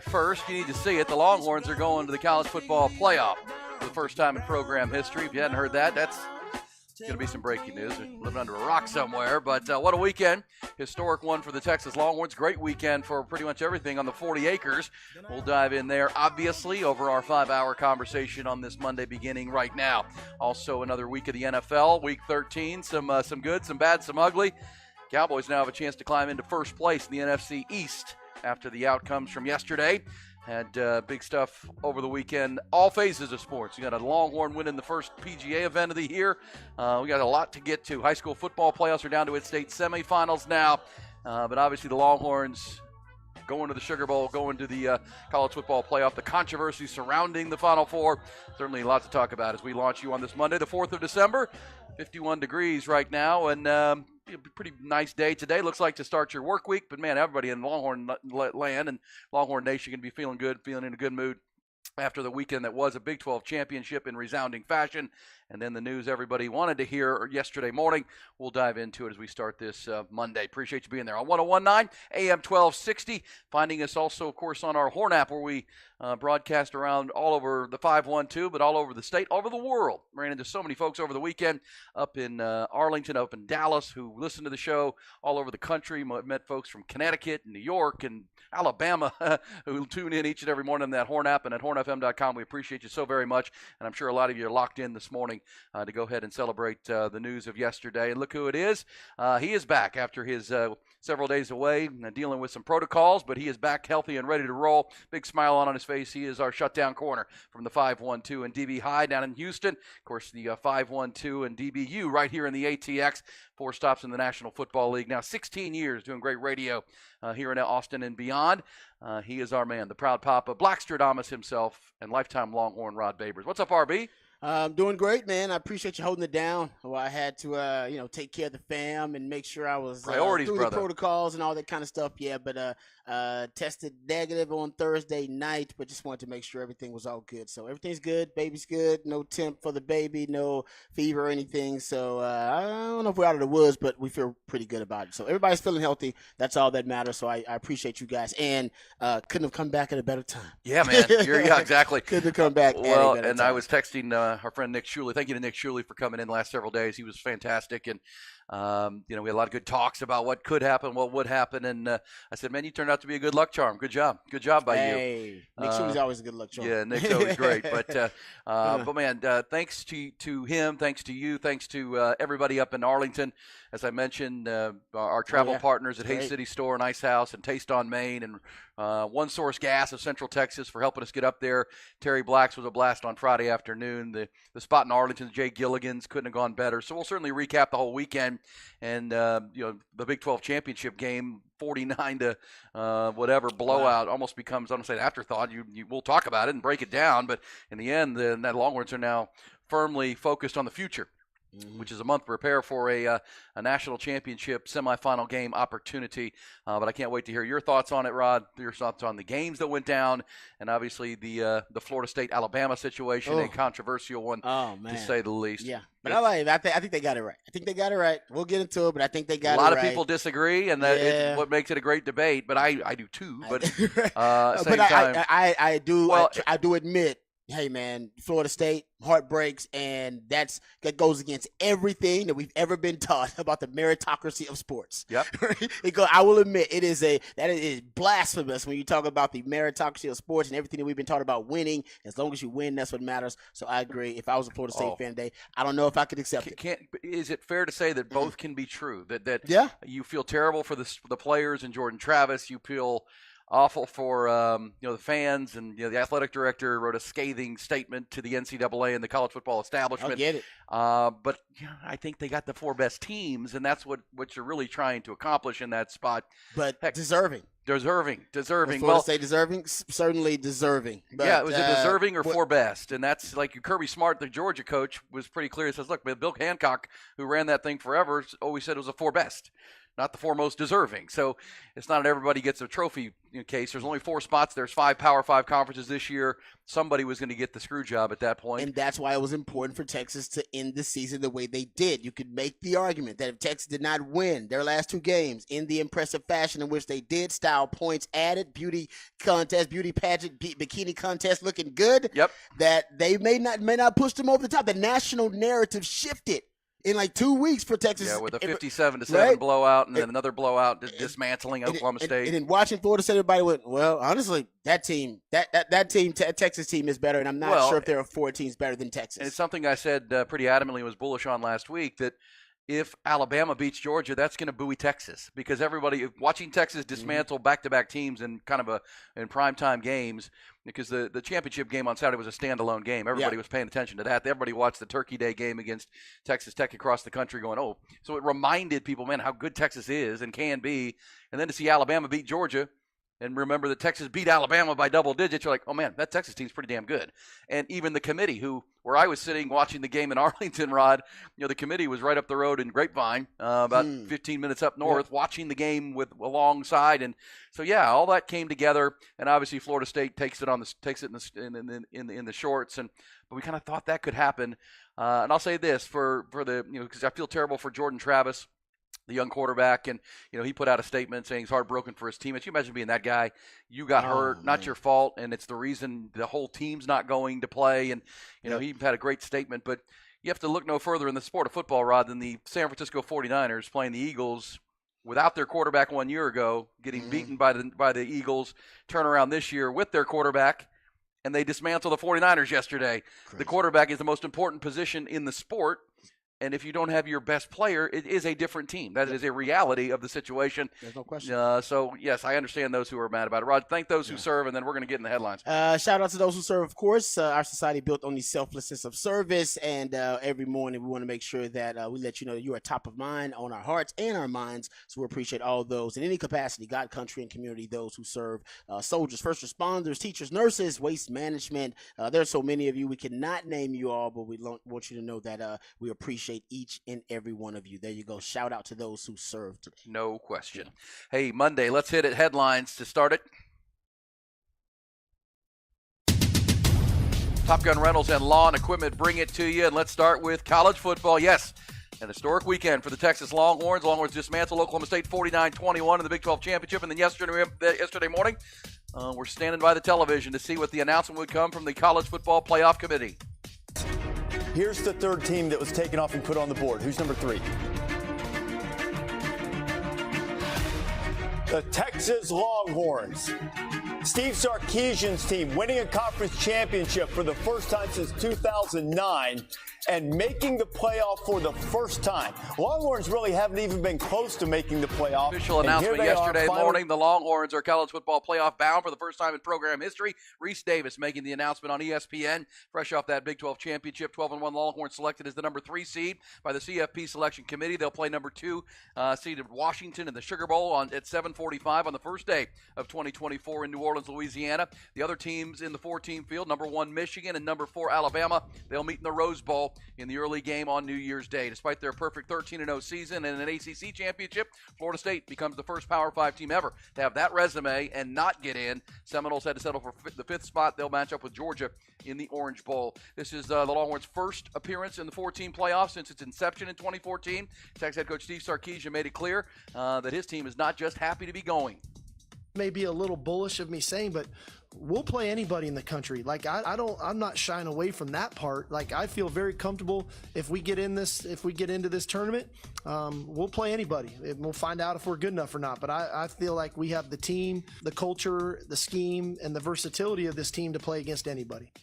First, you need to see it. The Longhorns are going to the college football playoff for the first time in program history. If you hadn't heard that, that's going to be some breaking news. They're living under a rock somewhere. But what a weekend. Historic one for the Texas Longhorns. Great weekend for pretty much everything on the 40 acres. We'll dive in there, obviously, over our 5-hour conversation on this Monday beginning right now. Also, another week of the NFL, Week 13. Some good, some bad, some ugly. Cowboys now have a chance to climb into first place in the NFC East after the outcomes from yesterday. Had big stuff over the weekend, all phases of sports. You got a Longhorn winning the first PGA event of the year. We got a lot to get to. High school football playoffs are down to its state semifinals now. But obviously the Longhorns going to the Sugar Bowl, going to the college football playoff, the controversy surrounding the Final Four. Certainly a lot to talk about as we launch you on this Monday, the 4th of December. 51 degrees right now, and a pretty nice day today. Looks like to start your work week, but man, everybody in Longhorn land and Longhorn Nation can be feeling good, feeling in a good mood after the weekend that was a Big 12 championship in resounding fashion. And then the news everybody wanted to hear yesterday morning. We'll dive into it as we start this Monday. Appreciate you being there on 101.9 AM 1260. Finding us also, of course, on our Horn app where we broadcast around all over the 512, but all over the state, all over the world. Ran into so many folks over the weekend up in Arlington, up in Dallas who listen to the show all over the country. Met folks from Connecticut and New York and Alabama who tune in each and every morning on that Horn app and at hornfm.com. We appreciate you so very much. And I'm sure a lot of you are locked in this morning to go ahead and celebrate the news of yesterday. And look who it is. He is back after his several days away dealing with some protocols, but he is back healthy and ready to roll. Big smile on his face. He is our shutdown corner from the 512 and DB High down in Houston. Of course, the 512 and DBU right here in the ATX. 4 stops in the National Football League. Now 16 years doing great radio here in Austin and beyond. He is our man, the proud papa, Blackstradamus himself, and lifetime Longhorn Rod Babers. What's up, RB? I'm doing great, man. I appreciate you holding it down. Well, I had to, take care of the fam and make sure I was Priorities, through brother. the protocols and all that kind of stuff. Yeah, but tested negative on Thursday night, but just wanted to make sure everything was all good. So everything's good. Baby's good. No temp for the baby. No fever or anything. So I don't know if we're out of the woods, but we feel pretty good about it. So everybody's feeling healthy. That's all that matters. So I appreciate you guys. And couldn't have come back at a better time. Yeah, man. Yeah, exactly. Couldn't have come back at a better time. I was texting our friend Nick Shuley. Thank you to Nick Shuley for coming in the last several days. He was fantastic. And, we had a lot of good talks about what could happen, what would happen. And I said, man, you turned out to be a good luck charm. Good job. Good job by you. Nick Shuley's always a good luck charm. Yeah, Nick's always great. But man, thanks to him, thanks to you, thanks to everybody up in Arlington. As I mentioned, our travel partners at Hay City Store and Ice House and Taste on Main and One Source Gas of Central Texas for helping us get up there. Terry Black's was a blast on Friday afternoon. The spot in Arlington, Jay Gilligan's, couldn't have gone better. So we'll certainly recap the whole weekend and the Big 12 championship game. 49 to whatever blowout almost becomes, I don't say an afterthought. We'll talk about it and break it down, but in the end, the Longhorns are now firmly focused on the future. Which is a month to prepare for a national championship semifinal game opportunity. But I can't wait to hear your thoughts on it, Rod. Your thoughts on the games that went down, and obviously the Florida State-Alabama situation, a controversial one, to say the least. Yeah, but I think they got it right. I think they got it right. We'll get into it, but I think they got it right. A lot of people disagree, and that what makes it a great debate. But I do too. But I do admit. Hey, man, Florida State, heartbreaks, and that goes against everything that we've ever been taught about the meritocracy of sports. Yep. I will admit, that is blasphemous when you talk about the meritocracy of sports and everything that we've been taught about winning. As long as you win, that's what matters. So I agree. If I was a Florida State fan today, I don't know if I could accept it. Is it fair to say that both can be true? That you feel terrible for the players and Jordan Travis, you feel awful for the fans, and the athletic director wrote a scathing statement to the NCAA and the college football establishment. I get it. But I think they got the 4 best teams, and that's what you're really trying to accomplish in that spot. But deserving. Well, say deserving, certainly deserving. But, yeah, it was a deserving or 4 best, and that's like Kirby Smart, the Georgia coach, was pretty clear. He says, "Look, Bill Hancock, who ran that thing forever, always said it was a 4 best." not the 4 most deserving. So it's not everybody gets a trophy case. There's only 4 spots. There's 5 Power 5 conferences this year. Somebody was going to get the screw job at that point. And that's why it was important for Texas to end the season the way they did. You could make the argument that if Texas did not win their last 2 games in the impressive fashion in which they did, style points added, beauty contest, beauty pageant, bikini contest looking good, that they may not push them over the top. The national narrative shifted in like 2 weeks for Texas. Yeah, with a 57-7 blowout and then another blowout dismantling Oklahoma State. And then watching Florida State, everybody went, well, honestly, that team, Texas team is better, and I'm not sure if there are 4 teams better than Texas. And it's something I said pretty adamantly, was bullish on last week, that if Alabama beats Georgia, that's going to buoy Texas, because everybody watching Texas dismantle back-to-back teams in kind of in primetime games, because the championship game on Saturday was a standalone game. Everybody was paying attention to that. Everybody watched the Turkey Day game against Texas Tech across the country going, oh. So it reminded people, man, how good Texas is and can be. And then to see Alabama beat Georgia, and remember that Texas beat Alabama by double digits, you're like, oh, man, that Texas team's pretty damn good. And even the committee, where I was sitting watching the game in Arlington, Rod, the committee was right up the road in Grapevine, about 15 minutes up north, watching the game alongside. And so, yeah, all that came together. And obviously Florida State takes it in the shorts. But we kind of thought that could happen. And I'll say this for the, because I feel terrible for Jordan Travis, the young quarterback, and he put out a statement saying he's heartbroken for his teammates. You imagine being that guy. You got hurt, not your fault, and it's the reason the whole team's not going to play. And he had a great statement. But you have to look no further in the sport of football, Rod, than the San Francisco 49ers playing the Eagles without their quarterback 1 year ago, getting beaten by the Eagles, turn around this year with their quarterback, and they dismantle the 49ers yesterday. Crazy. The quarterback is the most important position in the sport. And if you don't have your best player, it is a different team. That is a reality of the situation. There's no question. So, yes, I understand those who are mad about it. Rod, thank those who serve, and then we're going to get in the headlines. Shout out to those who serve, of course. Our society built on the selflessness of service, and every morning we want to make sure that we let you know you are top of mind on our hearts and our minds. So we appreciate all those in any capacity, God, country, and community, those who serve, soldiers, first responders, teachers, nurses, waste management. There's so many of you. We cannot name you all, but we want you to know that we appreciate each and every one of you. There you go. Shout out to those who served today. No question. Hey, Monday, let's hit it. Headlines to start it. Top Gun Rentals and Lawn Equipment bring it to you. And let's start with college football. Yes, an historic weekend for the Texas Longhorns. Longhorns dismantled Oklahoma State 49-21 in the Big 12 Championship. And then yesterday morning, we're standing by the television to see what the announcement would come from the College Football Playoff Committee. Here's the third team that was taken off and put on the board. Who's number 3? The Texas Longhorns. Steve Sarkisian's team winning a conference championship for the first time since 2009 and making the playoff for the first time. Longhorns really haven't even been close to making the playoff. Official announcement yesterday morning. The Longhorns are college football playoff bound for the first time in program history. Reese Davis making the announcement on ESPN. Fresh off that Big 12 championship, 12-1 Longhorns selected as the number 3 seed by the CFP selection committee. They'll play number 2 seeded Washington in the Sugar Bowl at 7:45 on the first day of 2024 in New Orleans, Louisiana. The other teams in the 4-team field, number 1 Michigan and number 4 Alabama, they'll meet in the Rose Bowl in the early game on New Year's Day. Despite their perfect 13-0 season and an ACC championship, Florida State becomes the first Power 5 team ever to have that resume and not get in. Seminoles had to settle for the 5th spot. They'll match up with Georgia in the Orange Bowl. This is the Longhorns' first appearance in the 4-team playoff since its inception in 2014. Texas head coach Steve Sarkisian made it clear that his team is not just happy to be going. May be a little bullish of me saying, but we'll play anybody in the country. Like I'm not shying away from that part. Like I feel very comfortable if we get into this tournament, we'll play anybody. We'll find out if we're good enough or not. But I feel like we have the team, the culture, the scheme, and the versatility of this team to play against anybody.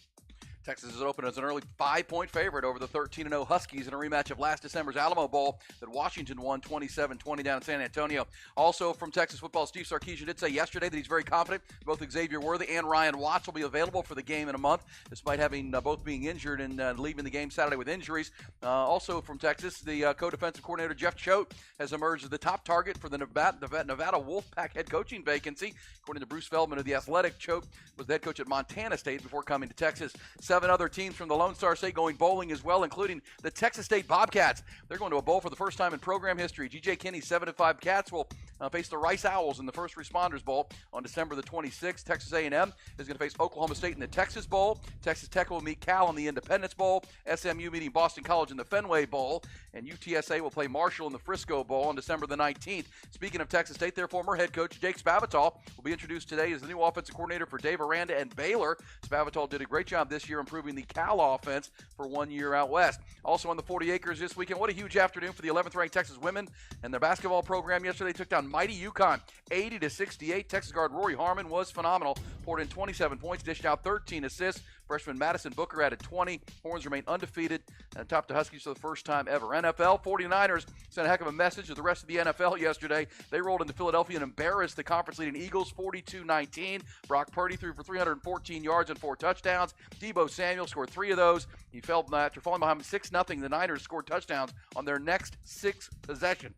Texas is open as an early 5-point favorite over the 13-0 Huskies in a rematch of last December's Alamo Bowl that Washington won 27-20 down in San Antonio. Also from Texas football, Steve Sarkisian did say yesterday that he's very confident both Xavier Worthy and Ryan Watts will be available for the game in a month, despite having both being injured and leaving the game Saturday with injuries. Also from Texas, the co-defensive coordinator Jeff Choate has emerged as the top target for the Nevada Wolfpack head coaching vacancy. According to Bruce Feldman of The Athletic, Choate was the head coach at Montana State before coming to Texas. 7 other teams from the Lone Star State going bowling as well, including the Texas State Bobcats. They're going to a bowl for the first time in program history. G.J. Kinney's 7-5 Cats will face the Rice Owls in the First Responders Bowl on December the 26th. Texas A&M is going to face Oklahoma State in the Texas Bowl. Texas Tech will meet Cal in the Independence Bowl. SMU meeting Boston College in the Fenway Bowl. And UTSA will play Marshall in the Frisco Bowl on December the 19th. Speaking of Texas State, their former head coach Jake Spavital will be introduced today as the new offensive coordinator for Dave Aranda and Baylor. Spavital did a great job this year improving the Cal offense for 1 year out west. Also on the 40 acres this weekend, what a huge afternoon for the 11th ranked Texas women and their basketball program. Yesterday took down mighty UConn 80-68. Texas guard Rory Harmon was phenomenal, poured in 27 points, dished out 13 assists. Freshman Madison Booker added 20. Horns remain undefeated and topped the Huskies for the first time ever. NFL 49ers sent a heck of a message to the rest of the NFL yesterday. They rolled into Philadelphia and embarrassed the conference-leading Eagles 42-19. Brock Purdy threw for 314 yards and 4 touchdowns. Deebo Samuel scored 3 of those. He fell after falling behind 6-0. The Niners scored touchdowns on their next 6 possessions.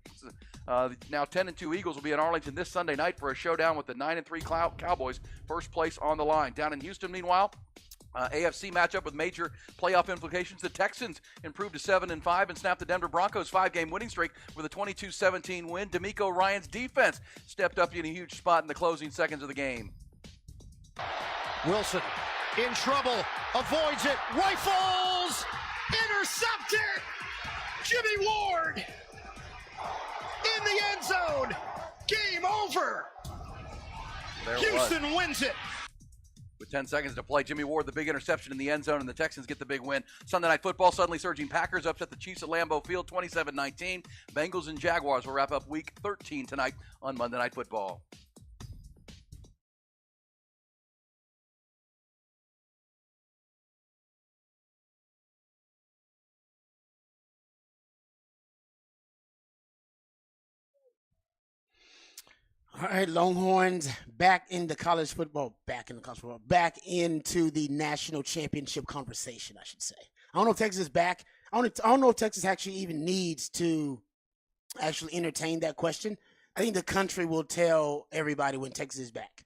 Now 10-2 Eagles will be in Arlington this Sunday night for a showdown with the 9-3 Cowboys, first place on the line. Down in Houston, meanwhile, AFC matchup with major playoff implications. The Texans improved to 7-5 and snapped the Denver Broncos 5-game winning streak with a 22-17 win. DeMeco Ryans' defense stepped up in a huge spot in the closing seconds of the game. Wilson in trouble, avoids it, rifles, intercepted. Jimmy Ward in the end zone. Game over. Houston wins it. With 10 seconds to play, Jimmy Ward, the big interception in the end zone, and the Texans get the big win. Sunday Night Football, suddenly surging Packers upset the Chiefs at Lambeau Field 27-19. Bengals and Jaguars will wrap up Week 13 tonight on Monday Night Football. All right, Longhorns back into college football, back into the national championship conversation, I should say. I don't know if Texas is back. I don't know if Texas actually even needs to actually entertain that question. I think the country will tell everybody when Texas is back.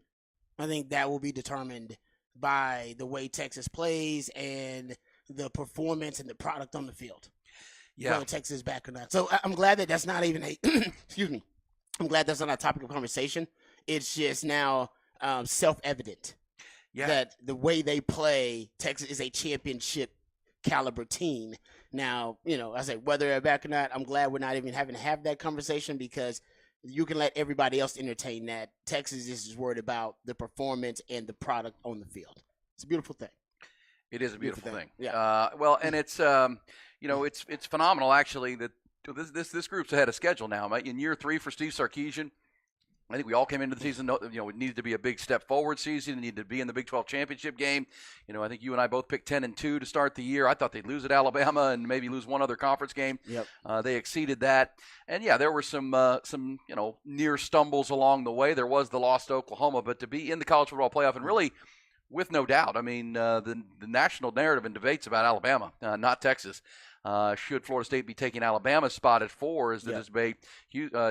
I think that will be determined by the way Texas plays and the performance and the product on the field. Yeah. Whether Texas is back or not. So I'm glad that that's not even a excuse me. I'm glad that's not a topic of conversation. It's just now self-evident that the way they play, Texas is a championship caliber team. Now, I say whether they're back or not, I'm glad we're not even having to have that conversation because you can let everybody else entertain that. Texas is just worried about the performance and the product on the field. It's a beautiful thing. It is a beautiful thing. Yeah. And it's it's phenomenal actually that this group's ahead of schedule now. In year 3 for Steve Sarkisian, I think we all came into the season, it needed to be a big step forward season. It needed to be in the Big 12 championship game. I think you and I both picked 10-2 to start the year. I thought they'd lose at Alabama and maybe lose one other conference game. Yep. They exceeded that. And yeah, there were some near stumbles along the way. There was the loss to Oklahoma, but to be in the college football playoff and really, with no doubt, I mean, the national narrative and debates about Alabama, not Texas. Should Florida State be taking Alabama's spot at 4 is the debate.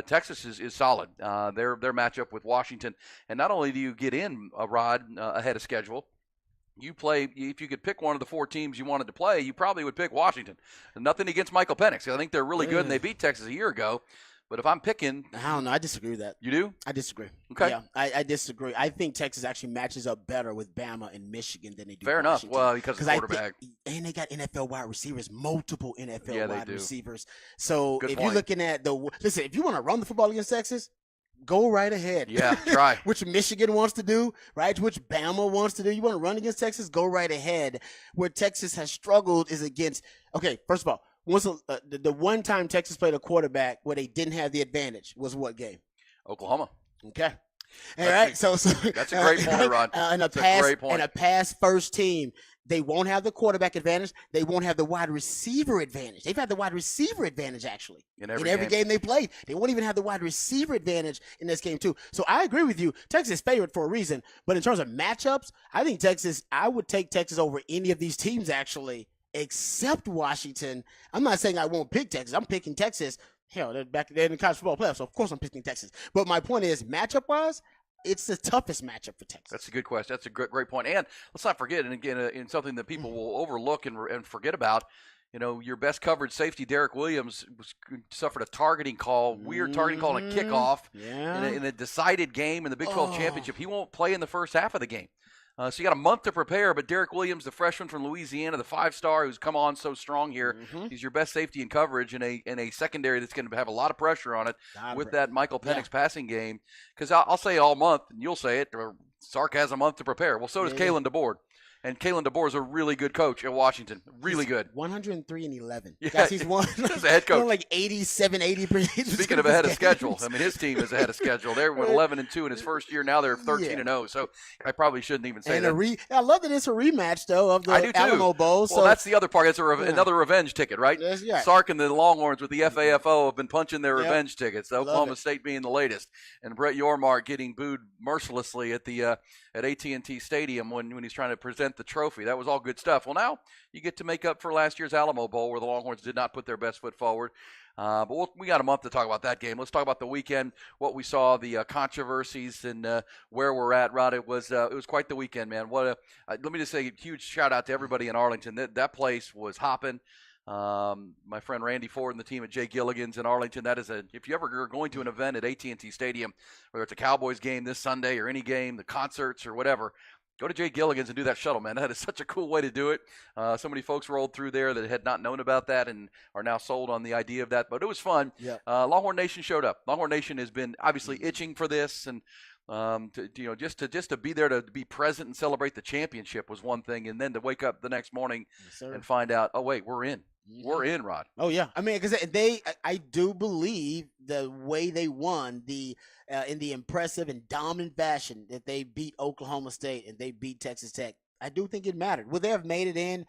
Texas is solid. Their matchup with Washington. And not only do you get in, Rod, ahead of schedule, you play, if you could pick one of the 4 teams you wanted to play, you probably would pick Washington. And nothing against Michael Penix. I think they're really good and they beat Texas a year ago. But if I'm picking... I don't know. I disagree with that. You do? I disagree. Okay. Yeah, I disagree. I think Texas actually matches up better with Bama and Michigan than they do Fair Washington. enough. Well, because of the quarterback. And they got NFL wide receivers, multiple NFL wide do. receivers. So Good if point. you're looking at listen, if you want to run the football against Texas, go right ahead. Yeah, try. Which Michigan wants to do, right? Which Bama wants to do. You want to run against Texas? Go right ahead. Where Texas has struggled is against, first of all, the one time Texas played a quarterback where they didn't have the advantage was what game? Oklahoma. Okay. All right. So that's a great point, Rod. And a pass first team, they won't have the quarterback advantage. They won't have the wide receiver advantage. They've had the wide receiver advantage actually in every game they played. They won't even have the wide receiver advantage in this game too. So I agree with you. Texas is favored for a reason, but in terms of matchups, I would take Texas over any of these teams actually, except Washington. I'm not saying I won't pick Texas. I'm picking Texas. Hell, they're in the college football playoffs, so of course I'm picking Texas. But my point is, matchup-wise, it's the toughest matchup for Texas. That's a good question. That's a great point. And let's not forget, and again, in something that people will overlook and forget about, your best coverage safety, Derek Williams, suffered a targeting call, weird targeting call, and a kickoff in a decided game in the Big 12 championship. He won't play in the first half of the game. So you got a month to prepare, but Derek Williams, the freshman from Louisiana, the 5-star who's come on so strong here, he's your best safety in coverage in a secondary that's going to have a lot of pressure on it with that Michael Penix passing game. Because I'll say all month, and you'll say it, Sark has a month to prepare. Well, so does Kalen DeBoer. And Kalen DeBoer is a really good coach at Washington. Really good. 103-11. Yeah, Guys, he's won. As a head coach. Like 87-80%. Speaking of ahead of schedule, I mean, his team is ahead of schedule. They went 11-2 in his first year. Now they're 13-0. So I probably shouldn't even say that. I love that it's a rematch, though, of the I do too. Alamo Bowl. Well, that's the other part. It's another revenge ticket, right? Yeah. Sark and the Longhorns with the FAFO have been punching their revenge tickets. Oklahoma State being the latest, and Brett Yormark getting booed mercilessly at the at AT&T Stadium when he's trying to present the trophy. That was all good stuff. Well, now you get to make up for last year's Alamo Bowl where the Longhorns did not put their best foot forward. But we got a month to talk about that game. Let's talk about the weekend, what we saw, the controversies, and where we're at. Rod, it was quite the weekend, man. Let me just say a huge shout out to everybody in Arlington. That place was hopping. My friend Randy Ford and the team at Jay Gilligan's in Arlington. That is if you ever are going to an event at AT&T Stadium, whether it's a Cowboys game this Sunday or any game, the concerts or whatever, go to Jay Gilligan's and do that shuttle, man. That is such a cool way to do it. So many folks rolled through there that had not known about that and are now sold on the idea of that. But it was fun. Yeah. Longhorn Nation showed up. Longhorn Nation has been obviously itching for this, and just to be there to be present and celebrate the championship was one thing, and then to wake up the next morning and find out, oh wait, we're in. We're in, Rod. Oh yeah, I mean, because I do believe the way they won in the impressive and dominant fashion that they beat Oklahoma State and they beat Texas Tech. I do think it mattered. Would they have made it in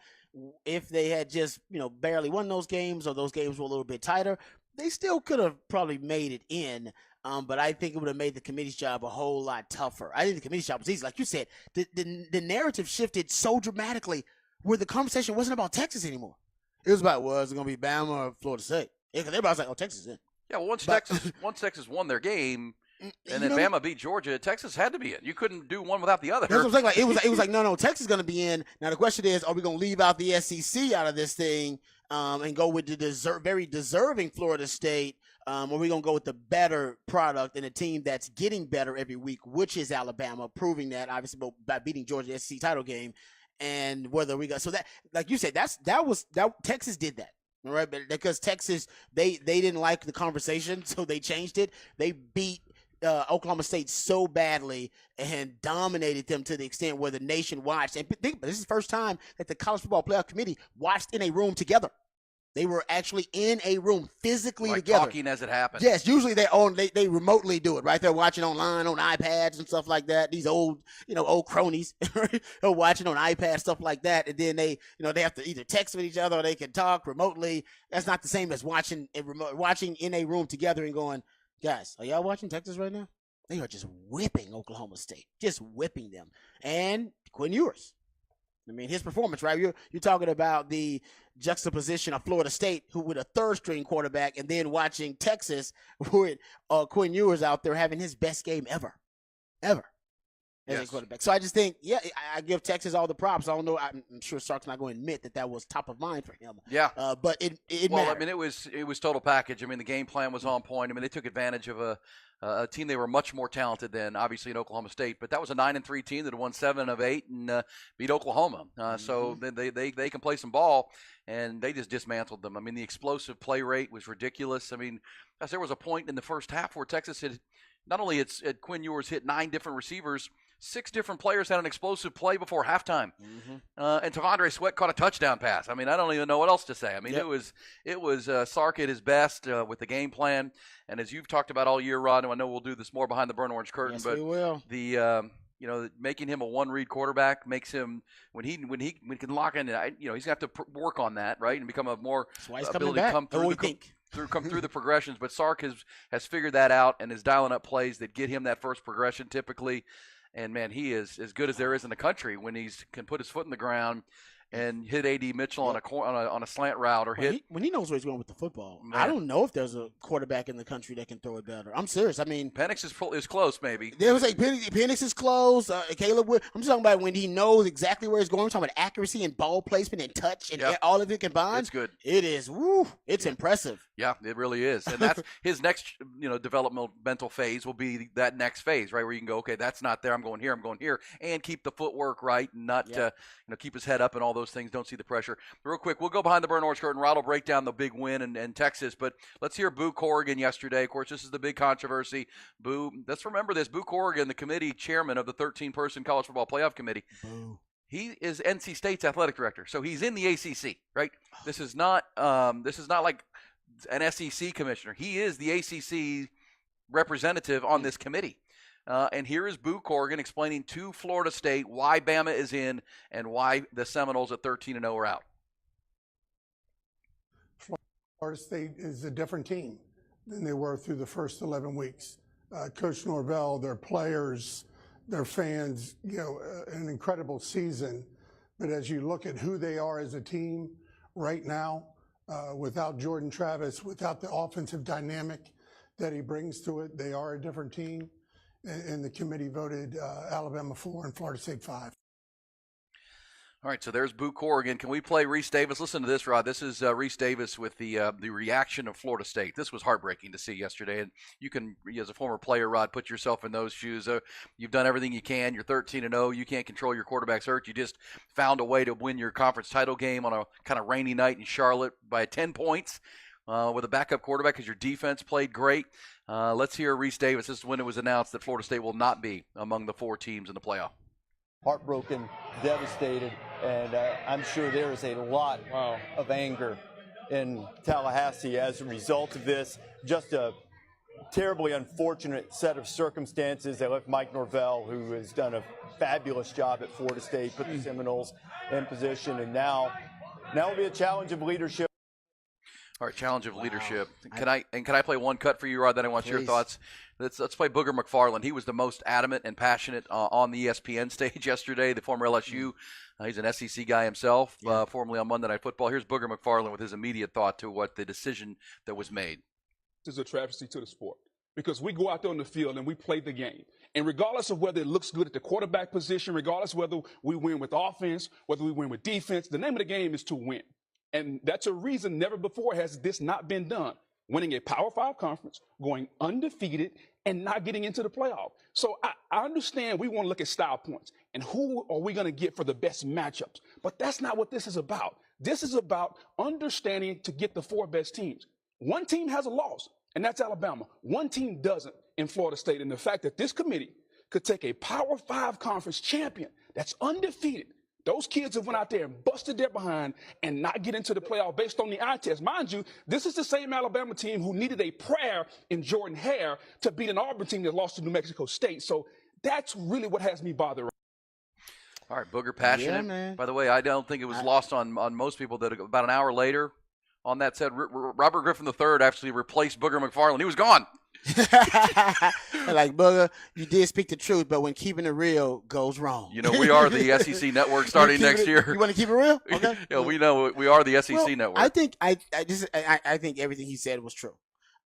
if they had just barely won those games, or those games were a little bit tighter? They still could have probably made it in. But I think it would have made the committee's job a whole lot tougher. I think the committee's job was easy. Like you said, the narrative shifted so dramatically where the conversation wasn't about Texas anymore. It was about, is it going to be Bama or Florida State? Yeah, because everybody was like, Texas is in. Yeah, well, once Texas won their game, and then Bama beat Georgia, Texas had to be in. You couldn't do one without the other. That's what I'm saying. Like, it was like, no, Texas is going to be in. Now, the question is, are we going to leave out the SEC out of this thing and go with the very deserving Florida State? Or are we going to go with the better product and a team that's getting better every week, which is Alabama, proving that, obviously, by beating Georgia SEC title game? And whether we got, so that, like you said, that Texas did that. All right, but because Texas, they didn't like the conversation, so they changed it. They beat Oklahoma State so badly and dominated them to the extent where the nation watched. And think, this is the first time that the College Football Playoff Committee watched in a room together. They were actually in a room physically together. Talking as it happened. Yes, usually they remotely do it, right? They're watching online on iPads and stuff like that. These old cronies are watching on iPads, stuff like that. And then they have to either text with each other or they can talk remotely. That's not the same as watching in a room together and going, guys, are y'all watching Texas right now? They are just whipping Oklahoma State, just whipping them. And Quinn Ewers. I mean, his performance, right? You're talking about the juxtaposition of Florida State, who with a third-string quarterback, and then watching Texas with Quinn Ewers out there having his best game ever as a quarterback. So I just think, I give Texas all the props. I don't know. I'm sure Sark's not going to admit that was top of mind for him. Yeah. But it well, mattered. I mean, it was total package. I mean, the game plan was on point. I mean, they took advantage of a team they were much more talented than, obviously, in Oklahoma State. But that was a 9-3 team that won 7 of 8 and beat Oklahoma. So they can play some ball, and they just dismantled them. I mean, the explosive play rate was ridiculous. I mean, there was a point in the first half where Texas had not only had Quinn Ewers hit 9 different receivers, 6 different players had an explosive play before halftime. And T'Vondre Sweat caught a touchdown pass. I mean, I don't even know what else to say. I mean, it was Sark at his best with the game plan. And as you've talked about all year, Rod, and I know we'll do this more behind the burnt orange curtain, Yes, but we will. making him a one-read quarterback makes him when he can lock in. He's gonna have to work on that, right, and become a more ability to come through the progressions. But Sark has figured that out and is dialing up plays that get him that first progression typically. And man, he is as good as there is in the country when he can put his foot in the ground and hit A.D. Mitchell on a slant route or hit. When he knows where he's going with the football, Man. I don't know if there's a quarterback in the country that can throw it better. I'm serious. I mean, Penix is close, maybe. there was like Penix is close. Caleb Wood. I'm just talking about when he knows exactly where he's going. I'm talking about accuracy and ball placement and touch and all of it combined. It's good. It is. Woo! It's impressive. Yeah, it really is, and that's his next, developmental phase will be that next phase, right, where you can go, okay, that's not there, I'm going here, and keep the footwork right, and not, keep his head up and all those things. Don't see the pressure. Real quick, we'll go behind the burn orange curtain. Rod will break down the big win in Texas, but let's hear Boo Corrigan yesterday. Of course, this is the big controversy. Boo, let's remember this. Boo Corrigan, the committee chairman of the 13-person college football playoff committee. Boo. He is NC State's athletic director, so he's in the ACC, right? This is not like an SEC commissioner. He is the ACC representative on this committee. And here is Boo Corrigan explaining to Florida State why Bama is in and why the Seminoles at 13-0 are out. Florida State is a different team than they were through the first 11 weeks. Coach Norvell, their players, their fans, an incredible season. But as you look at who they are as a team right now, without Jordan Travis, without the offensive dynamic that he brings to it, they are a different team. And the committee voted Alabama 4 and Florida State 5. All right, so there's Boo Corrigan. Can we play Reese Davis? Listen to this, Rod. This is Reese Davis with the reaction of Florida State. This was heartbreaking to see yesterday, and you can, as a former player, Rod, put yourself in those shoes. You've done everything you can. You're 13-0. You can't control your quarterback's hurt. You just found a way to win your conference title game on a kind of rainy night in Charlotte by 10 points with a backup quarterback because your defense played great. Let's hear Reese Davis. This is when it was announced that Florida State will not be among the 4 teams in the playoff. Heartbroken, devastated, and I'm sure there is a lot of anger in Tallahassee as a result of this. Just a terribly unfortunate set of circumstances. They left Mike Norvell, who has done a fabulous job at Florida State, put the Seminoles in position, and now will be a challenge of leadership. All right, challenge of leadership. Can I play one cut for you, Rod? Then I want your thoughts. Let's play Booger McFarland. He was the most adamant and passionate on the ESPN stage yesterday. The former LSU, he's an SEC guy himself, formerly on Monday Night Football. Here's Booger McFarland with his immediate thought to what the decision that was made. This is a travesty to the sport because we go out there on the field and we play the game. And regardless of whether it looks good at the quarterback position, regardless of whether we win with offense, whether we win with defense, the name of the game is to win. And that's a reason never before has this not been done. Winning a Power 5 conference, going undefeated, and not getting into the playoff. So I understand we want to look at style points and who are we going to get for the best matchups. But that's not what this is about. This is about understanding to get the 4 best teams. One team has a loss, and that's Alabama. One team doesn't in Florida State. And the fact that this committee could take a Power 5 conference champion that's undefeated. Those kids have went out there and busted their behind and not get into the playoff based on the eye test. Mind you, this is the same Alabama team who needed a prayer in Jordan Hare to beat an Auburn team that lost to New Mexico State. So that's really what has me bothered. All right, Booger passionate. Yeah, man. By the way, I don't think it was lost on most people that about an hour later on that said Robert Griffin III actually replaced Booger McFarland. He was gone. Like, Booger, you did speak the truth, but when keeping it real goes wrong. We are the SEC network starting next year. You want to keep it real? Okay. Yeah, we know we are the SEC network. I think I think everything he said was true.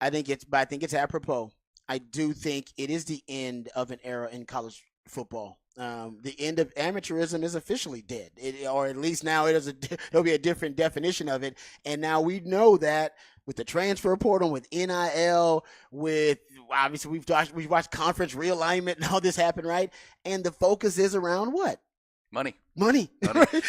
I think it's apropos. I do think it is the end of an era in college football. The end of amateurism is officially dead, or at least now there'll be a different definition of it. And now we know that with the transfer portal, with NIL, with obviously we've watched conference realignment and all this happen, right? And the focus is around what? Money.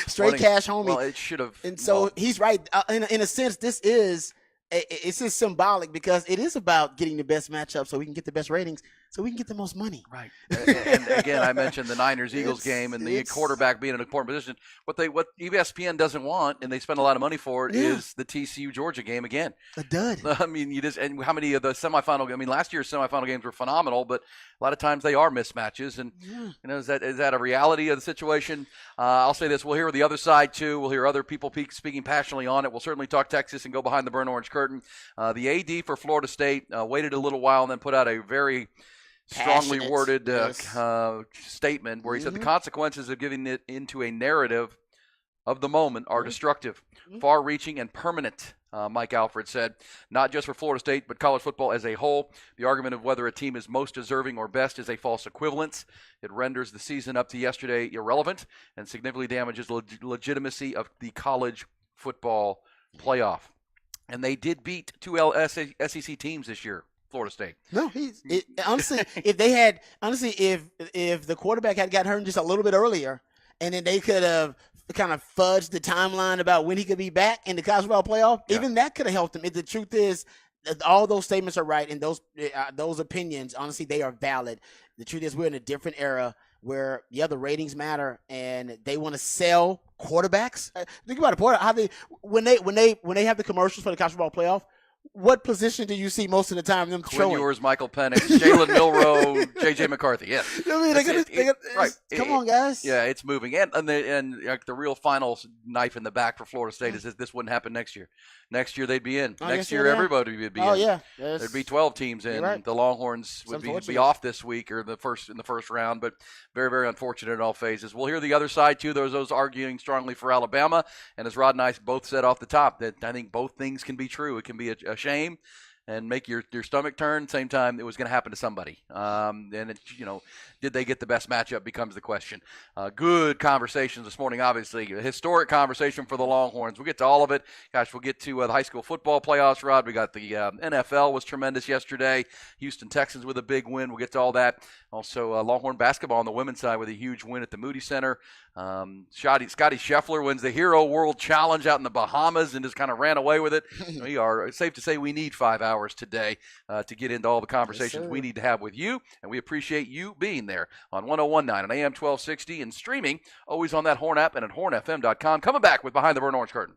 Straight Money. cash, homie. Well, it should have. And so he's right. In a sense, it's just symbolic because it is about getting the best matchup so we can get the best ratings, so we can get the most money. Right. And again, I mentioned the Niners-Eagles game and the quarterback being in an important position. What ESPN doesn't want, and they spend a lot of money for it, is the TCU-Georgia game again. A dud. I mean, and how many of the semifinal? I mean, last year's semifinal games were phenomenal, but a lot of times they are mismatches. And is that a reality of the situation? I'll say this: we'll hear the other side too. We'll hear other people speaking passionately on it. We'll certainly talk Texas and go behind the burnt orange curtain. The AD for Florida State waited a little while and then put out a very strongly worded statement where he said the consequences of giving it into a narrative of the moment are destructive, far-reaching, and permanent, Mike Alfred said. Not just for Florida State, but college football as a whole. The argument of whether a team is most deserving or best is a false equivalence. It renders the season up to yesterday irrelevant and significantly damages the legitimacy of the college football playoff. And they did beat two SEC teams this year, Florida State. No, honestly, if the quarterback had gotten hurt just a little bit earlier, and then they could have kind of fudged the timeline about when he could be back in the college football playoff, even that could have helped him. The truth is, all those statements are right, and those opinions, honestly, they are valid. The truth is, we're in a different era where the ratings matter, and they want to sell quarterbacks. Think about it, how when they have the commercials for the college football playoff. What position do you see most of the time them Quinn showing? Ewers, Michael Penix, Jalen Milroe, J.J. McCarthy. Yeah, Come on, guys. Yeah, it's moving, and the real final knife in the back for Florida State is this wouldn't happen next year. Next year they'd be in. Next year everybody would be in. Oh yeah, there'd be 12 teams in. Right. The Longhorns would be off this week or in the first round, but very, very unfortunate in all phases. We'll hear the other side too. There's those arguing strongly for Alabama, and as Rod and I both said off the top, that I think both things can be true. It can be a shame and make your stomach turn. Same time, it was going to happen to somebody. And did they get the best matchup becomes the question. Good conversations this morning, obviously. A historic conversation for the Longhorns. We'll get to all of it. Gosh, we'll get to the high school football playoffs, Rod. We got the NFL was tremendous yesterday. Houston Texans with a big win. We'll get to all that. Also, Longhorn basketball on the women's side with a huge win at the Moody Center. Scotty Scheffler wins the Hero World Challenge out in the Bahamas and just kind of ran away with it. It's safe to say we need 5 hours today to get into all the conversations we need to have with you, and we appreciate you being there on 101.9 and AM 1260 and streaming always on that Horn app and at hornfm.com. Coming back with Behind the Burnt Orange Curtain.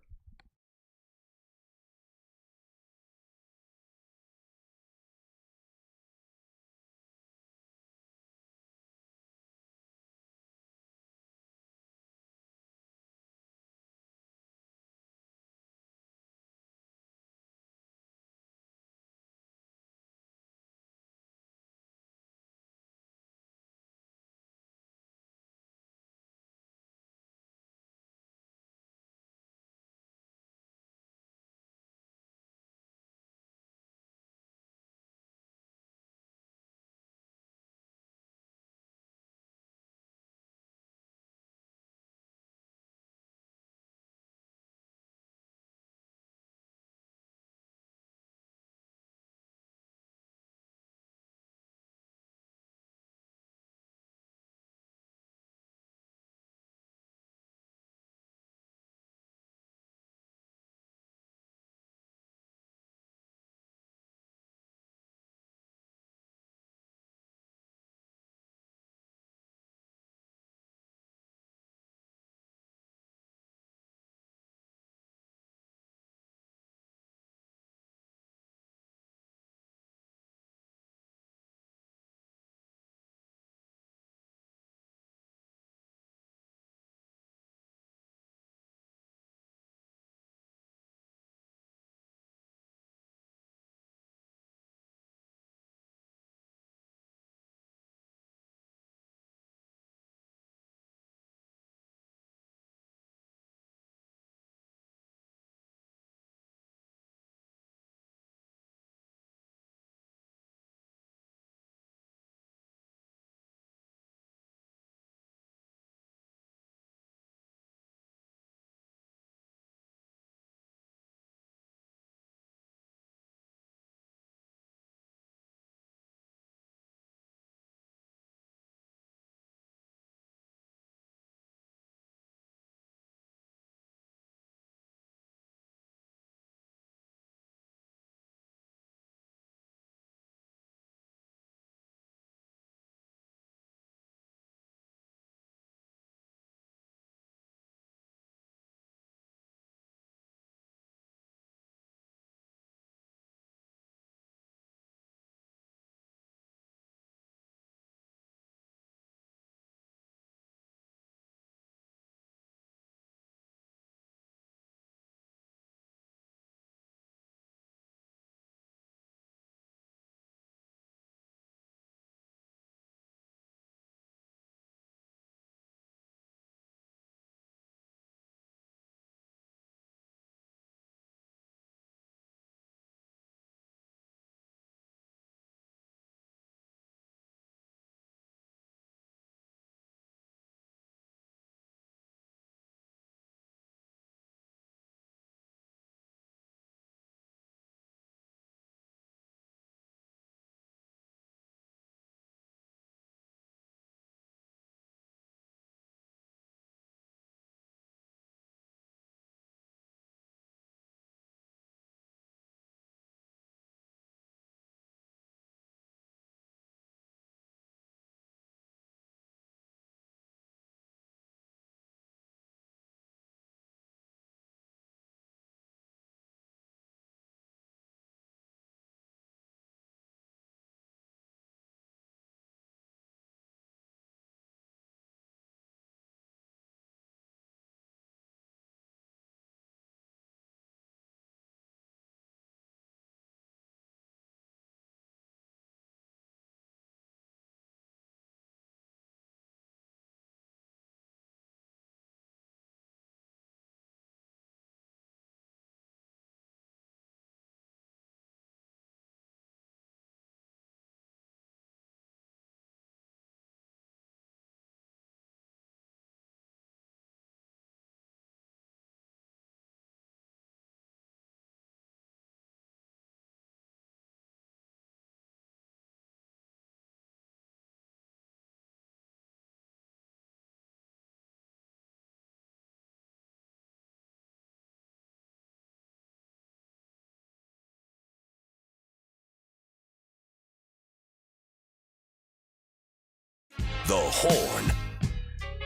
The Horn.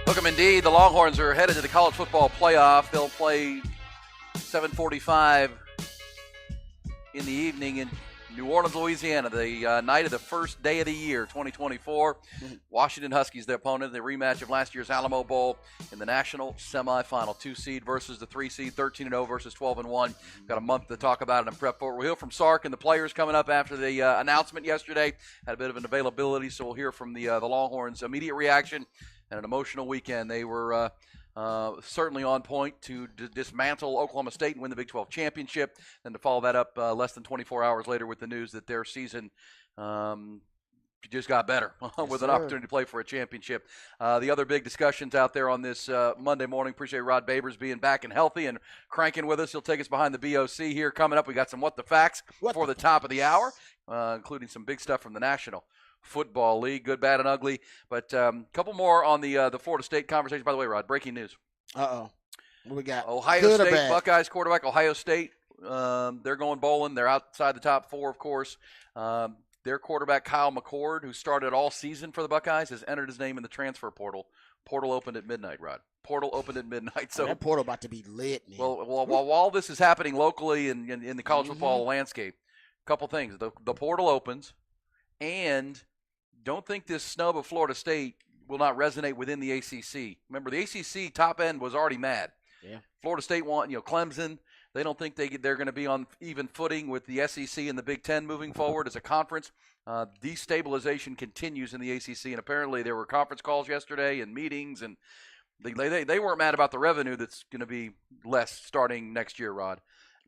Hook 'em indeed. The Longhorns are headed to the college football playoff. They'll play 7:45 in the evening in New Orleans, Louisiana, the night of the first day of the year, 2024. Washington Huskies, the opponent, the rematch of last year's Alamo Bowl in the national semifinal. 2 seed versus the 3 seed, 13-0 versus 12-1. Got a month to talk about it and prep for it. We'll hear from Sark and the players coming up after the announcement yesterday. Had a bit of an availability, so we'll hear from the Longhorns' immediate reaction and an emotional weekend. They were certainly on point to dismantle Oklahoma State and win the Big 12 championship. Then to follow that up less than 24 hours later with the news that their season just got better with an opportunity to play for a championship. The other big discussions out there on this Monday morning. Appreciate Rod Babers being back and healthy and cranking with us. He'll take us behind the BOC here. Coming up, we got some What the Facts before the top of the hour, including some big stuff from the National Football League, good, bad, and ugly. But a couple more on the Florida State conversation. By the way, Rod, breaking news. What we got? Ohio State Buckeyes quarterback, Ohio State. They're going bowling. They're outside the top 4, of course. Their quarterback, Kyle McCord, who started all season for the Buckeyes, has entered his name in the transfer portal. Portal opened at midnight, Rod. Portal opened at midnight. So that portal about to be lit, man. Well, while this is happening locally and in the college football landscape, a couple things. The portal opens, and don't think this snub of Florida State will not resonate within the ACC. Remember, the ACC top end was already mad. Yeah. Florida State Clemson. They don't think they're going to be on even footing with the SEC and the Big Ten moving forward as a conference. Destabilization continues in the ACC, and apparently there were conference calls yesterday and meetings, and they weren't mad about the revenue that's going to be less starting next year, Rod.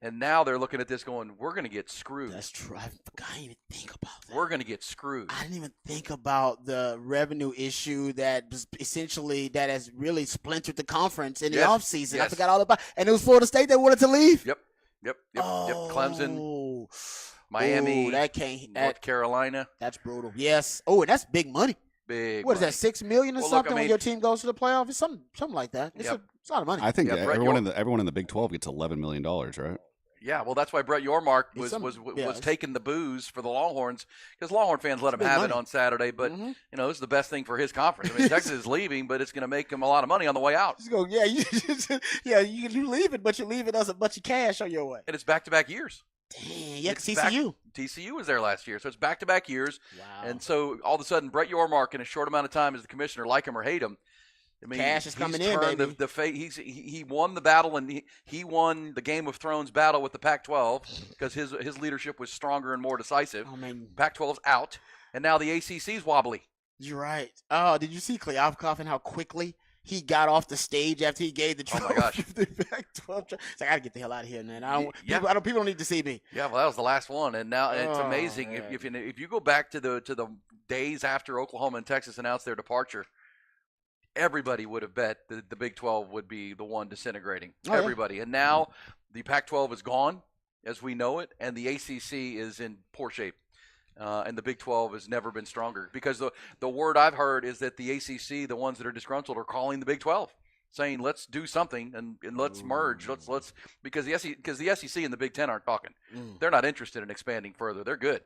And now they're looking at this going, we're going to get screwed. That's true. I didn't even think about that. We're going to get screwed. I didn't even think about the revenue issue that has really splintered the conference in the offseason. I forgot all about it. And it was Florida State that wanted to leave? Yep. Clemson, Miami, North Carolina. That's brutal. Yes. Oh, and that's big money. Big. What money. Is that, $6 million or something when your team goes to the playoff? It's something like that. It's a lot of money. I think everyone in the Big 12 gets $11 million, right? Yeah, well, that's why Brett Yormark was taking the booze for the Longhorns, because Longhorn fans let him have it on Saturday. But this is the best thing for his conference. I mean, Texas is leaving, but it's going to make him a lot of money on the way out. You leave it, but you leave it as a bunch of cash on your way. And it's back-to-back years. Dang, yeah, TCU. TCU was there last year, so it's back-to-back years. Wow. And so all of a sudden, Brett Yormark, in a short amount of time as the commissioner, like him or hate him, I mean, cash is coming in, baby. He won the battle, and he won the Game of Thrones battle with the Pac-12 because his leadership was stronger and more decisive. Oh, man. Pac-12's out, and now the ACC's wobbly. You're right. Oh, did you see Kliavkoff and how quickly he got off the stage after he gave the trophy? Oh my gosh! The Pac-12. It's like, I gotta get the hell out of here, man. People don't need to see me. Yeah, well, that was the last one, and now it's amazing if you go back to the days after Oklahoma and Texas announced their departure. Everybody would have bet that the Big 12 would be the one disintegrating. Everybody. And now the Pac-12 is gone as we know it, and the ACC is in poor shape. And the Big 12 has never been stronger because the word I've heard is that the ACC, the ones that are disgruntled, are calling the Big 12, saying let's do something and let's merge. Let's because the SEC and the Big 10 aren't talking. They're not interested in expanding further. They're good.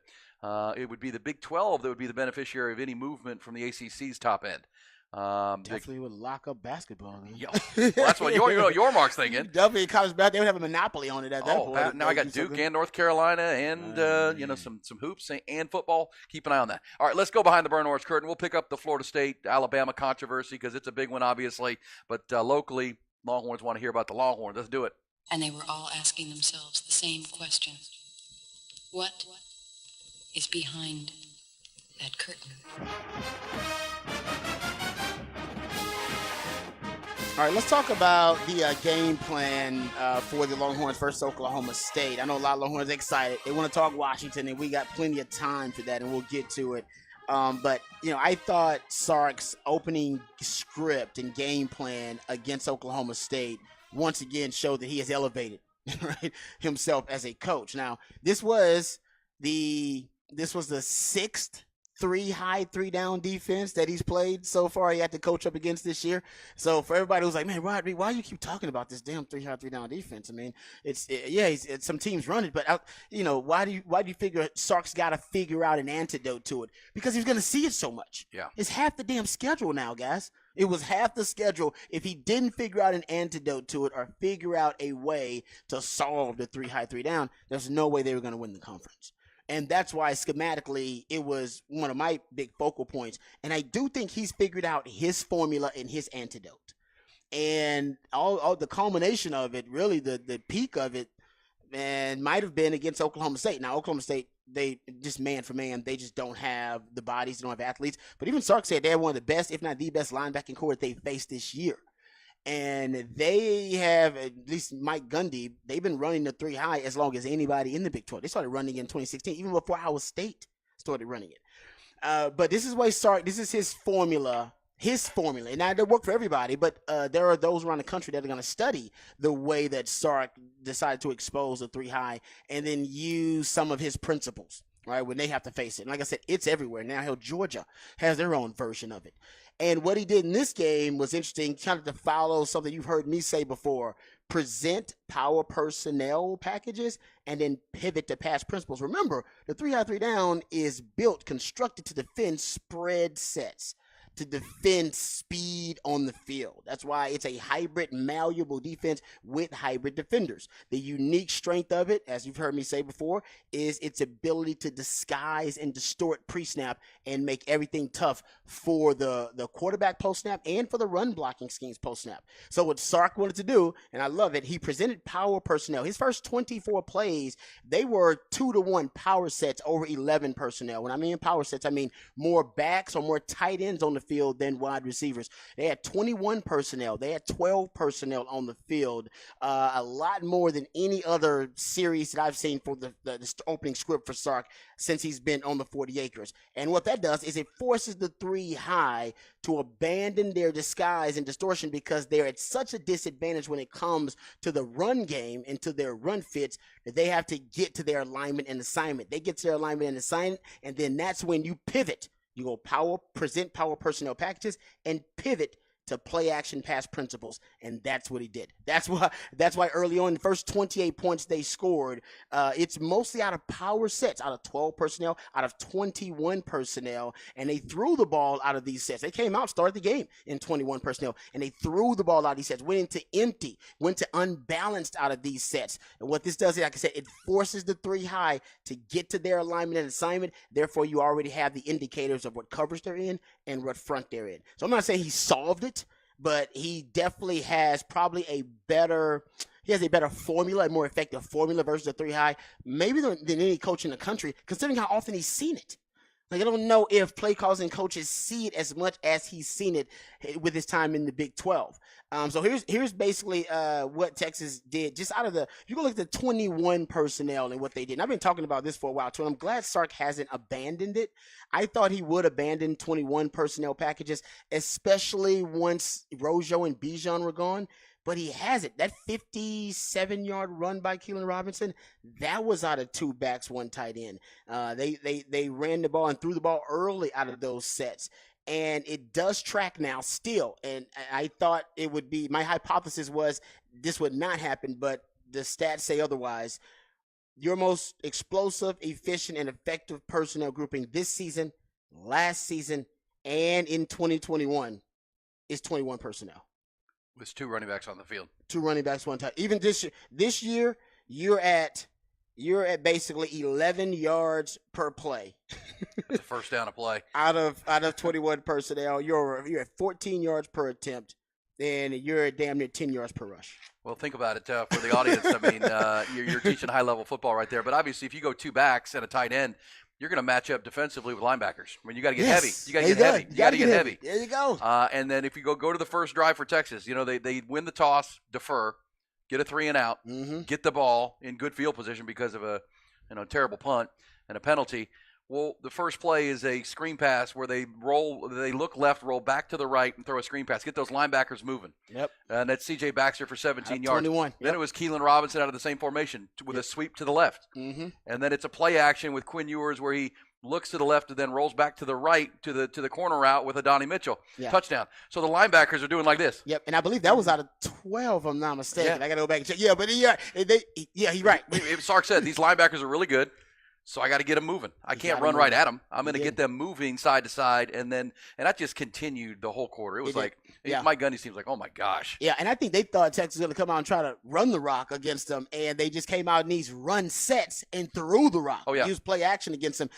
It would be the Big 12 that would be the beneficiary of any movement from the ACC's top end. Definitely would lock up basketball. Well, that's what Yormark's thinking. Definitely college basketball. They would have a monopoly on it at that point. Now I got Duke and North Carolina and some hoops and football. Keep an eye on that. All right, let's go behind the burn orange curtain. We'll pick up the Florida State Alabama controversy because it's a big one, obviously. But locally, Longhorns want to hear about the Longhorns. Let's do it. And they were all asking themselves the same question: what is behind that curtain? All right, let's talk about the game plan for the Longhorns versus Oklahoma State. I know a lot of Longhorns are excited. They want to talk Washington, and we got plenty of time for that, and we'll get to it. But I thought Sark's opening script and game plan against Oklahoma State once again showed that he has elevated himself as a coach. Now, this was the 6th high, 3-down defense that he's played so far. He had to coach up against this year. So for everybody who's like, man, Rodney, why do you keep talking about this damn 3 high, 3-down defense? I mean, it's some teams run it, but why do you figure Sark's got to figure out an antidote to it? Because he's going to see it so much. Yeah, it's half the damn schedule now, guys. It was half the schedule. If he didn't figure out an antidote to it or figure out a way to solve the 3 high, 3 down, there's no way they were going to win the conference. And that's why schematically it was one of my big focal points. And I do think he's figured out his formula and his antidote. And all the culmination of it, really the peak of it, and might have been against Oklahoma State. Now, Oklahoma State, they just man for man, they just don't have the bodies, they don't have athletes. But even Sark said they have one of the best, if not the best, linebacking core that they faced this year. And they have, at least Mike Gundy, they've been running the 3 high as long as anybody in the Big 12. They started running in 2016, even before Iowa State started running it. But this is why Sark, this is his formula. And now it worked for everybody, but there are those around the country that are going to study the way that Sark decided to expose the 3 high and then use some of his principles, right, when they have to face it. And like I said, it's everywhere. Now, Georgia has their own version of it. And what he did in this game was interesting, kind of to follow something you've heard me say before, present power personnel packages and then pivot to pass principles. Remember, the 3 high, 3 down is constructed to defend spread sets, to defend speed on the field. That's why it's a hybrid, malleable defense with hybrid defenders. The unique strength of it, as you've heard me say before, is its ability to disguise and distort pre-snap and make everything tough for the quarterback post-snap and for the run blocking schemes post-snap. So what Sark wanted to do, and I love it, he presented power personnel. His first 24 plays, they were 2-to-1 power sets over 11 personnel. When I mean power sets, I mean more backs or more tight ends on the field than wide receivers. They had 21 personnel. They had 12 personnel on the field, a lot more than any other series that I've seen for the opening script for Sark since he's been on the 40 acres. And what that does is it forces the 3 high to abandon their disguise and distortion because they're at such a disadvantage when it comes to the run game and to their run fits that they have to get to their alignment and assignment. They get to their alignment and assignment, and then that's when you pivot. You go present power personnel packages and pivot to play action pass principles, and that's what he did. That's why early on, the first 28 points they scored, it's mostly out of power sets, out of 12 personnel, out of 21 personnel, and they threw the ball out of these sets. They came out, started the game in 21 personnel, and they threw the ball out of these sets, went into empty, went to unbalanced out of these sets. And what this does is, like I said, it forces the 3 high to get to their alignment and assignment. Therefore, you already have the indicators of what coverage they're in and what front they're in. So I'm not saying he solved it, but he definitely has probably a better formula, a more effective formula versus the 3 high, maybe than any coach in the country, considering how often he's seen it. Like, I don't know if play calls and coaches see it as much as he's seen it with his time in the Big 12. So here's basically what Texas did. Just out of you can look at the 21 personnel and what they did. And I've been talking about this for a while too. And I'm glad Sark hasn't abandoned it. I thought he would abandon 21 personnel packages, especially once Rojo and Bijan were gone. But he hasn't. That 57-yard run by Keelan Robinson, that was out of 2 backs, 1 tight end. They ran the ball and threw the ball early out of those sets. And it does track now still. And I thought it would be, my hypothesis was this would not happen, but the stats say otherwise. Your most explosive, efficient, and effective personnel grouping this season, last season, and in 2021 is 21 personnel. With 2 running backs on the field. 2 running backs, 1 tight. Even this year, you're at basically 11 yards per play. That's a first down a play. out of 21 personnel, you're at 14 yards per attempt, and you're at damn near 10 yards per rush. Well, think about it for the audience. I mean, you're teaching high-level football right there. But obviously, if you go 2 backs and a tight end, you're going to match up defensively with linebackers. I mean, you got to get heavy. You got to get heavy. You got to get heavy. There you go. And then if you go to the first drive for Texas, they win the toss, defer, get a 3 and out, get the ball in good field position because of a terrible punt and a penalty. Well, the first play is a screen pass where they look left, roll back to the right, and throw a screen pass. Get those linebackers moving. Yep. And that's C.J. Baxter for 17 yards. 21. Then it was Keelan Robinson out of the same formation with a sweep to the left. Mm-hmm. And then it's a play action with Quinn Ewers where he looks to the left, and then rolls back to the right to the corner route with a Donnie Mitchell touchdown. So the linebackers are doing like this. Yep, and I believe that was out of 12, if I'm not mistaken. Yeah. I got to go back and check. Yeah, but he's right. Sark said these linebackers are really good, so I got to get them moving. I can't run right at them. I'm going to get them moving side to side, and that just continued the whole quarter. It was Mike Gundy seems like, oh my gosh. Yeah, and I think they thought Texas was going to come out and try to run the rock against them, and they just came out in these run sets and threw the rock. Oh, yeah. Used play action against them.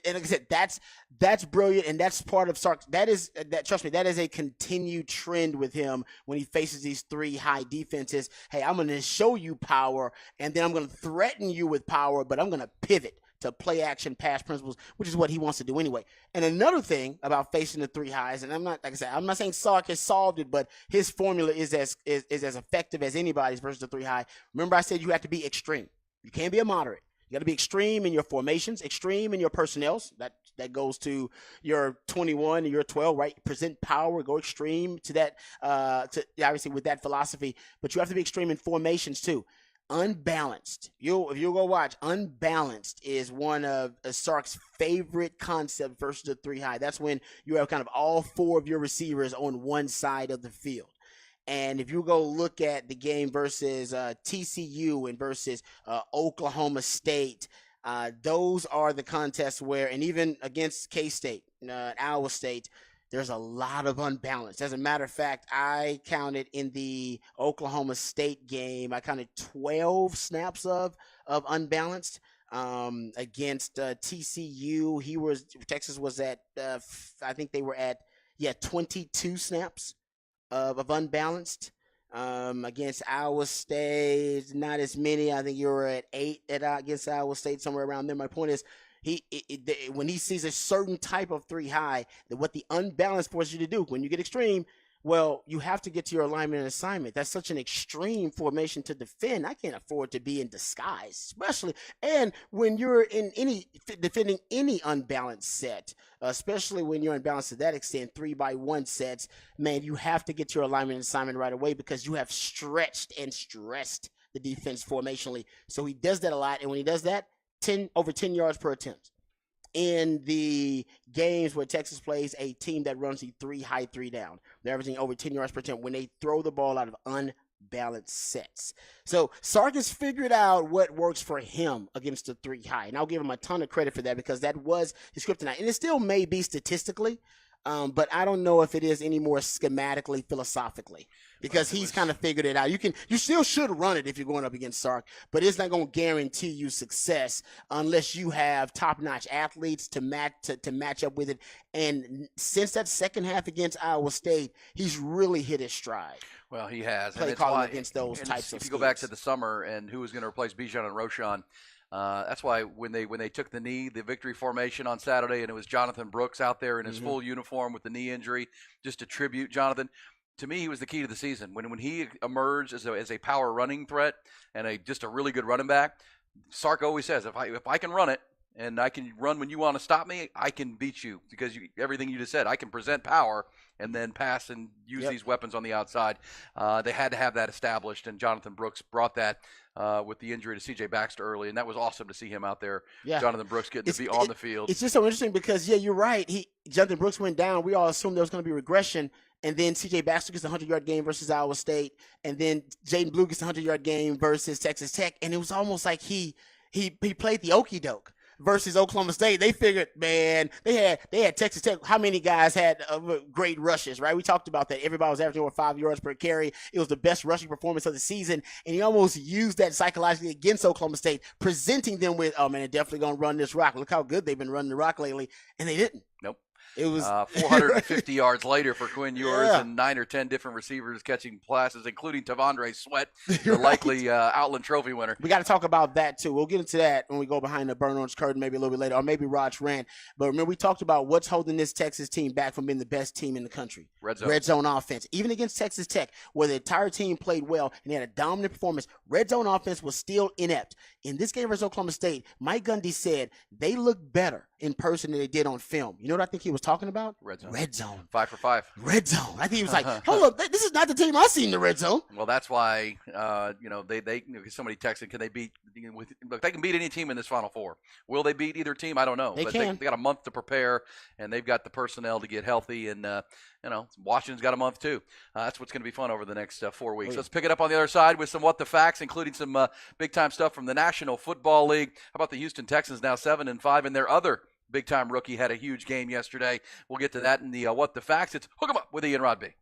And like I said, that's brilliant, and that's part of Sark. Trust me, that is a continued trend with him when he faces these three high defenses. Hey, I'm going to show you power, and then I'm going to threaten you with power, but I'm going to pivot to play action pass principles, which is what he wants to do anyway. And another thing about facing the three highs, and I'm not saying Sark has solved it, but his formula is as effective as anybody's versus the three high. Remember, I said you have to be extreme. You can't be a moderate. You got to be extreme in your formations, extreme in your personnels. That goes to your 21 and your 12, right? Present power, go extreme to that. Obviously with that philosophy, but you have to be extreme in formations too. Unbalanced. If you'll go watch, unbalanced is one of Sark's favorite concepts versus the three high. That's when you have kind of all four of your receivers on one side of the field. And if you go look at the game versus TCU and versus Oklahoma State, those are the contests where, and even against K-State, Iowa State, there's a lot of unbalance. As a matter of fact, I counted in the Oklahoma State game, I counted 12 snaps of unbalanced against TCU. Texas was at, I think they were at, 22 snaps of unbalanced. Against Iowa State, not as many. I think you were at 8 against Iowa State, somewhere around there. My point is, when he sees a certain type of three high, that what the unbalanced forces you to do when you get extreme, well, you have to get to your alignment and assignment. That's such an extreme formation to defend. I can't afford to be in disguise, especially and when you're in defending any unbalanced set, especially when you're unbalanced to that extent, 3-by-1 sets. Man, you have to get your alignment and assignment right away because you have stretched and stressed the defense formationally. So he does that a lot, and when he does that, over 10 yards per attempt. In the games where Texas plays a team that runs the high three down, they're averaging over 10 yards per attempt when they throw the ball out of unbalanced sets. So Sark has figured out what works for him against the three high, and I'll give him a ton of credit for that because that was his kryptonite, and it still may be statistically, but I don't know if it is any more schematically, philosophically, because he's kind of figured it out. You still should run it if you're going up against Sark, but it's not going to guarantee you success unless you have top-notch athletes to match up with it. And since that second half against Iowa State, he's really hit his stride. Well, he has. Play calling against those types of If you go back to the summer and who was going to replace Bijan and Roschon, that's why when they took the knee, the victory formation on Saturday, and it was Jonathan Brooks out there in his full uniform with the knee injury, just to tribute Jonathan. To me, he was the key to the season. When he emerged as a power running threat and just a really good running back, Sark always says, if I can run it and I can run when you want to stop me, I can beat you because everything you just said, I can present power and then pass and use these weapons on the outside. They had to have that established, and Jonathan Brooks brought that with the injury to C.J. Baxter early, and that was awesome to see him out there. Yeah. Jonathan Brooks getting to be on the field. It's just so interesting because, you're right. Jonathan Brooks went down. We all assumed there was going to be regression, and then C.J. Baxter gets a 100-yard game versus Iowa State, and then Jaden Blue gets a 100-yard game versus Texas Tech, and it was almost like he played the okie doke versus Oklahoma State. They figured, man, they had Texas Tech. How many guys had great rushes, right? We talked about that. Everybody was averaging over 5 yards per carry. It was the best rushing performance of the season, and he almost used that psychologically against Oklahoma State, presenting them with, oh, man, they're definitely going to run this rock. Look how good they've been running the rock lately, and they didn't. Nope. It was 450 yards later for Quinn Ewers and 9 or 10 different receivers catching passes, including Tavondre Sweat, the likely Outland Trophy winner. We got to talk about that, too. We'll get into that when we go behind the burn orange curtain maybe a little bit later, or maybe Raj Rant. But remember, we talked about what's holding this Texas team back from being the best team in the country. Red zone offense. Even against Texas Tech, where the entire team played well and they had a dominant performance, red zone offense was still inept. In this game versus Oklahoma State, Mike Gundy said they looked better in person than they did on film. You know what I think he was talking talking about? Red zone. Red zone. 5 for 5. Red zone. I think he was like, hold up, this is not the team I see in the red zone. Well, that's why somebody texted, can they beat? Look, they can beat any team in this Final Four. Will they beat either team? I don't know. They but can. They got a month to prepare, and they've got the personnel to get healthy. And Washington's got a month too. That's what's going to be fun over the next 4 weeks. Let's pick it up on the other side with some What the Facts, including some big time stuff from the National Football League. How about the Houston Texans now 7-5, and their other big time rookie had a huge game yesterday. We'll get to that in the What the Facts. It's Hook 'em Up with Ian Rodby.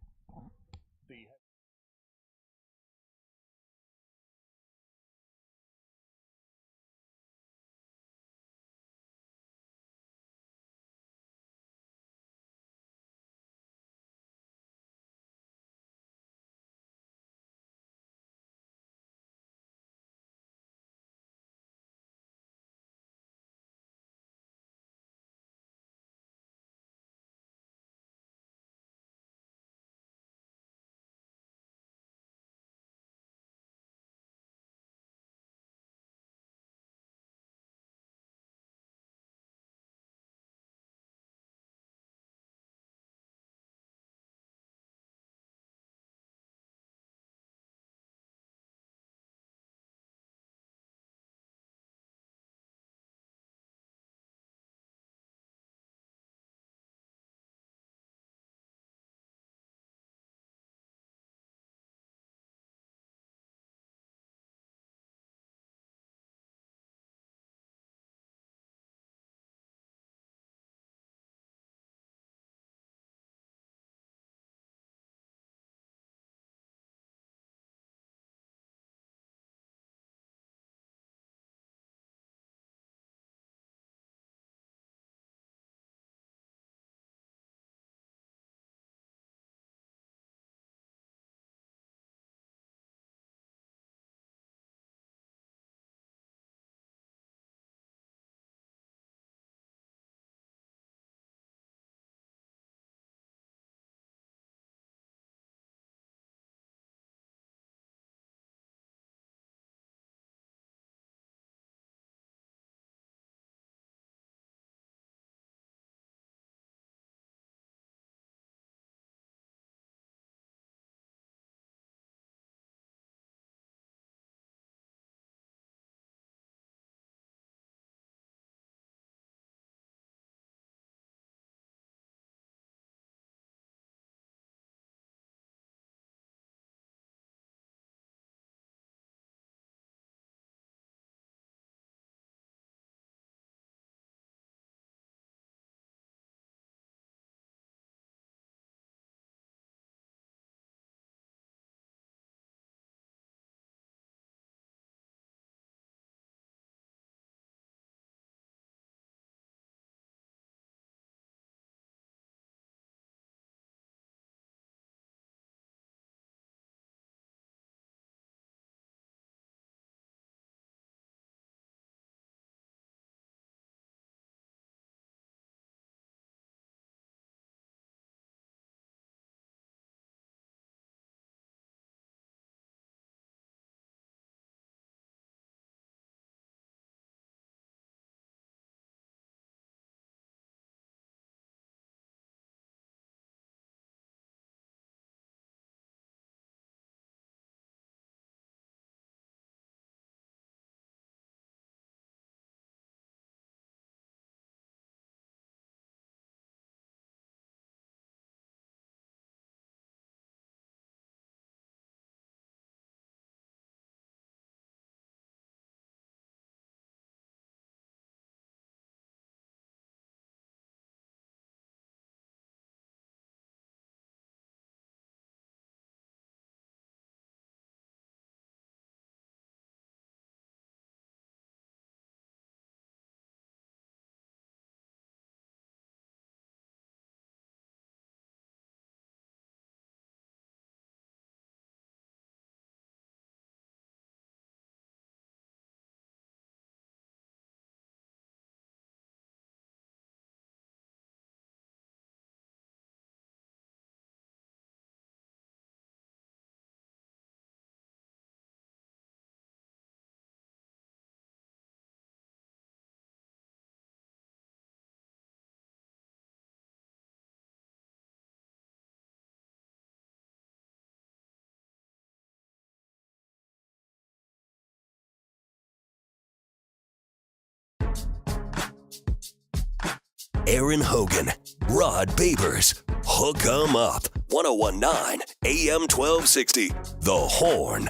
Aaron Hogan, Rod Babers. Hook 'em up. 1019 AM 1260. The Horn.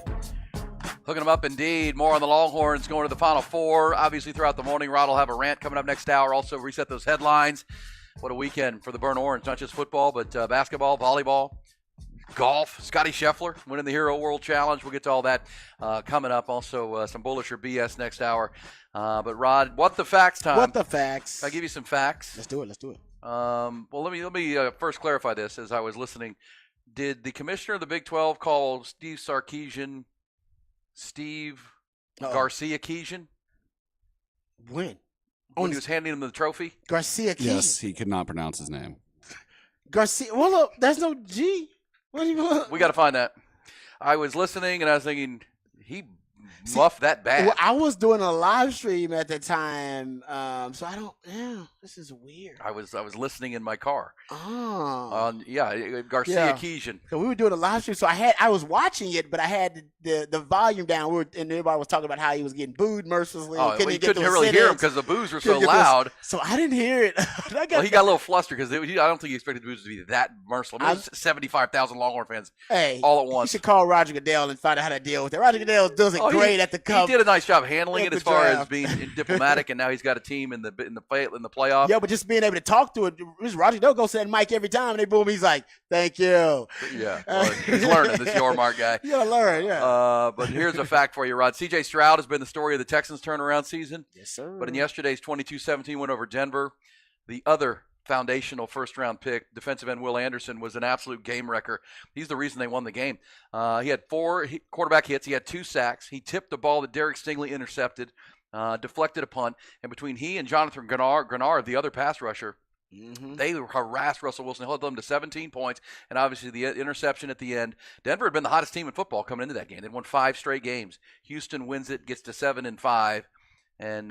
Hooking them up indeed. More on the Longhorns going to the Final Four. Obviously, throughout the morning, Rod will have a rant coming up next hour. Also, reset those headlines. What a weekend for the Burnt Orange. Not just football, but basketball, volleyball, golf. Scotty Scheffler winning the Hero World Challenge. We'll get to all that coming up. Also, some bullish or BS next hour. But, Rod, what the facts time? What the facts? Can I give you some facts? Let's do it. Well, let me first clarify this as I was listening. Did the commissioner of the Big 12 call Steve Sarkisian Steve Garcia-Keesian? When? When he was handing him the trophy? Garcia-Keesian? Yes, he could not pronounce his name. Garcia. Well, look, there's no G. What do you? We got to find that. I was listening and I was thinking, he muffed that bad. Well, I was doing a live stream at the time, so I don't. Yeah, this is weird. I was listening in my car. Oh. Garcia-Keesian. So we were doing a live stream, so I was watching it, but I had the volume down. And everybody was talking about how he was getting booed mercilessly. Oh, you couldn't really hear him because the boos were so loud. So I didn't hear it. Well, he got a little flustered because I don't think he expected the boos to be that merciless. I mean, 75,000 Longhorn fans all at once. You should call Roger Goodell and find out how to deal with it. Roger Goodell does it great at the cup. He did a nice job handling it as far as being diplomatic, and now he's got a team in the playoff. Yeah, but just being able to talk to it, Roger Goodell goes to that mic every time, and they boom. He's like, "Thank you." Yeah, well, he's learning. This Yormark guy. You gotta learn, yeah. But here's a fact for you, Rod. C.J. Stroud has been the story of the Texans' turnaround season. Yes, sir. But in yesterday's 22-17 win over Denver, the other foundational first-round pick, defensive end Will Anderson, was an absolute game wrecker. He's the reason they won the game. He had 4 quarterback hits. He had 2 sacks. He tipped the ball that Derek Stingley intercepted, deflected a punt. And between he and Jonathan Grenard, the other pass rusher, they harassed Russell Wilson, held them to 17 points, and obviously the interception at the end. Denver had been the hottest team in football coming into that game. They'd won 5 straight games. Houston wins it, gets to 7-5. And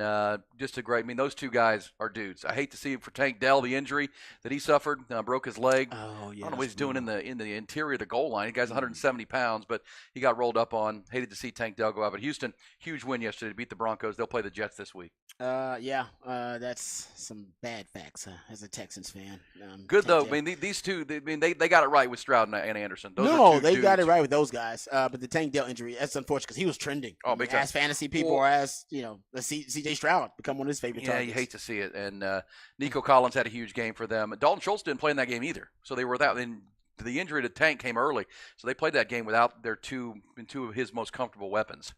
just a great, I mean, those two guys are dudes. I hate to see him for Tank Dell, the injury that he suffered, broke his leg. Oh, yeah. I don't know what he's doing in the interior of the goal line. The guy's 170 pounds, but he got rolled up on. Hated to see Tank Dell go out. But Houston, huge win yesterday to beat the Broncos. They'll play the Jets this week. That's some bad facts as a Texans fan. Good though. I mean, these two. They got it right with Stroud and Anderson. They got it right with those guys. But the Tank Dell injury, that's unfortunate because he was trending. Oh, big time. As fantasy people or as C.J. Stroud become one of his favorite targets. You hate to see it. And Nico Collins had a huge game for them. Dalton Schultz didn't play in that game either. So they were without. And the injury to Tank came early, so they played that game without their two of his most comfortable weapons.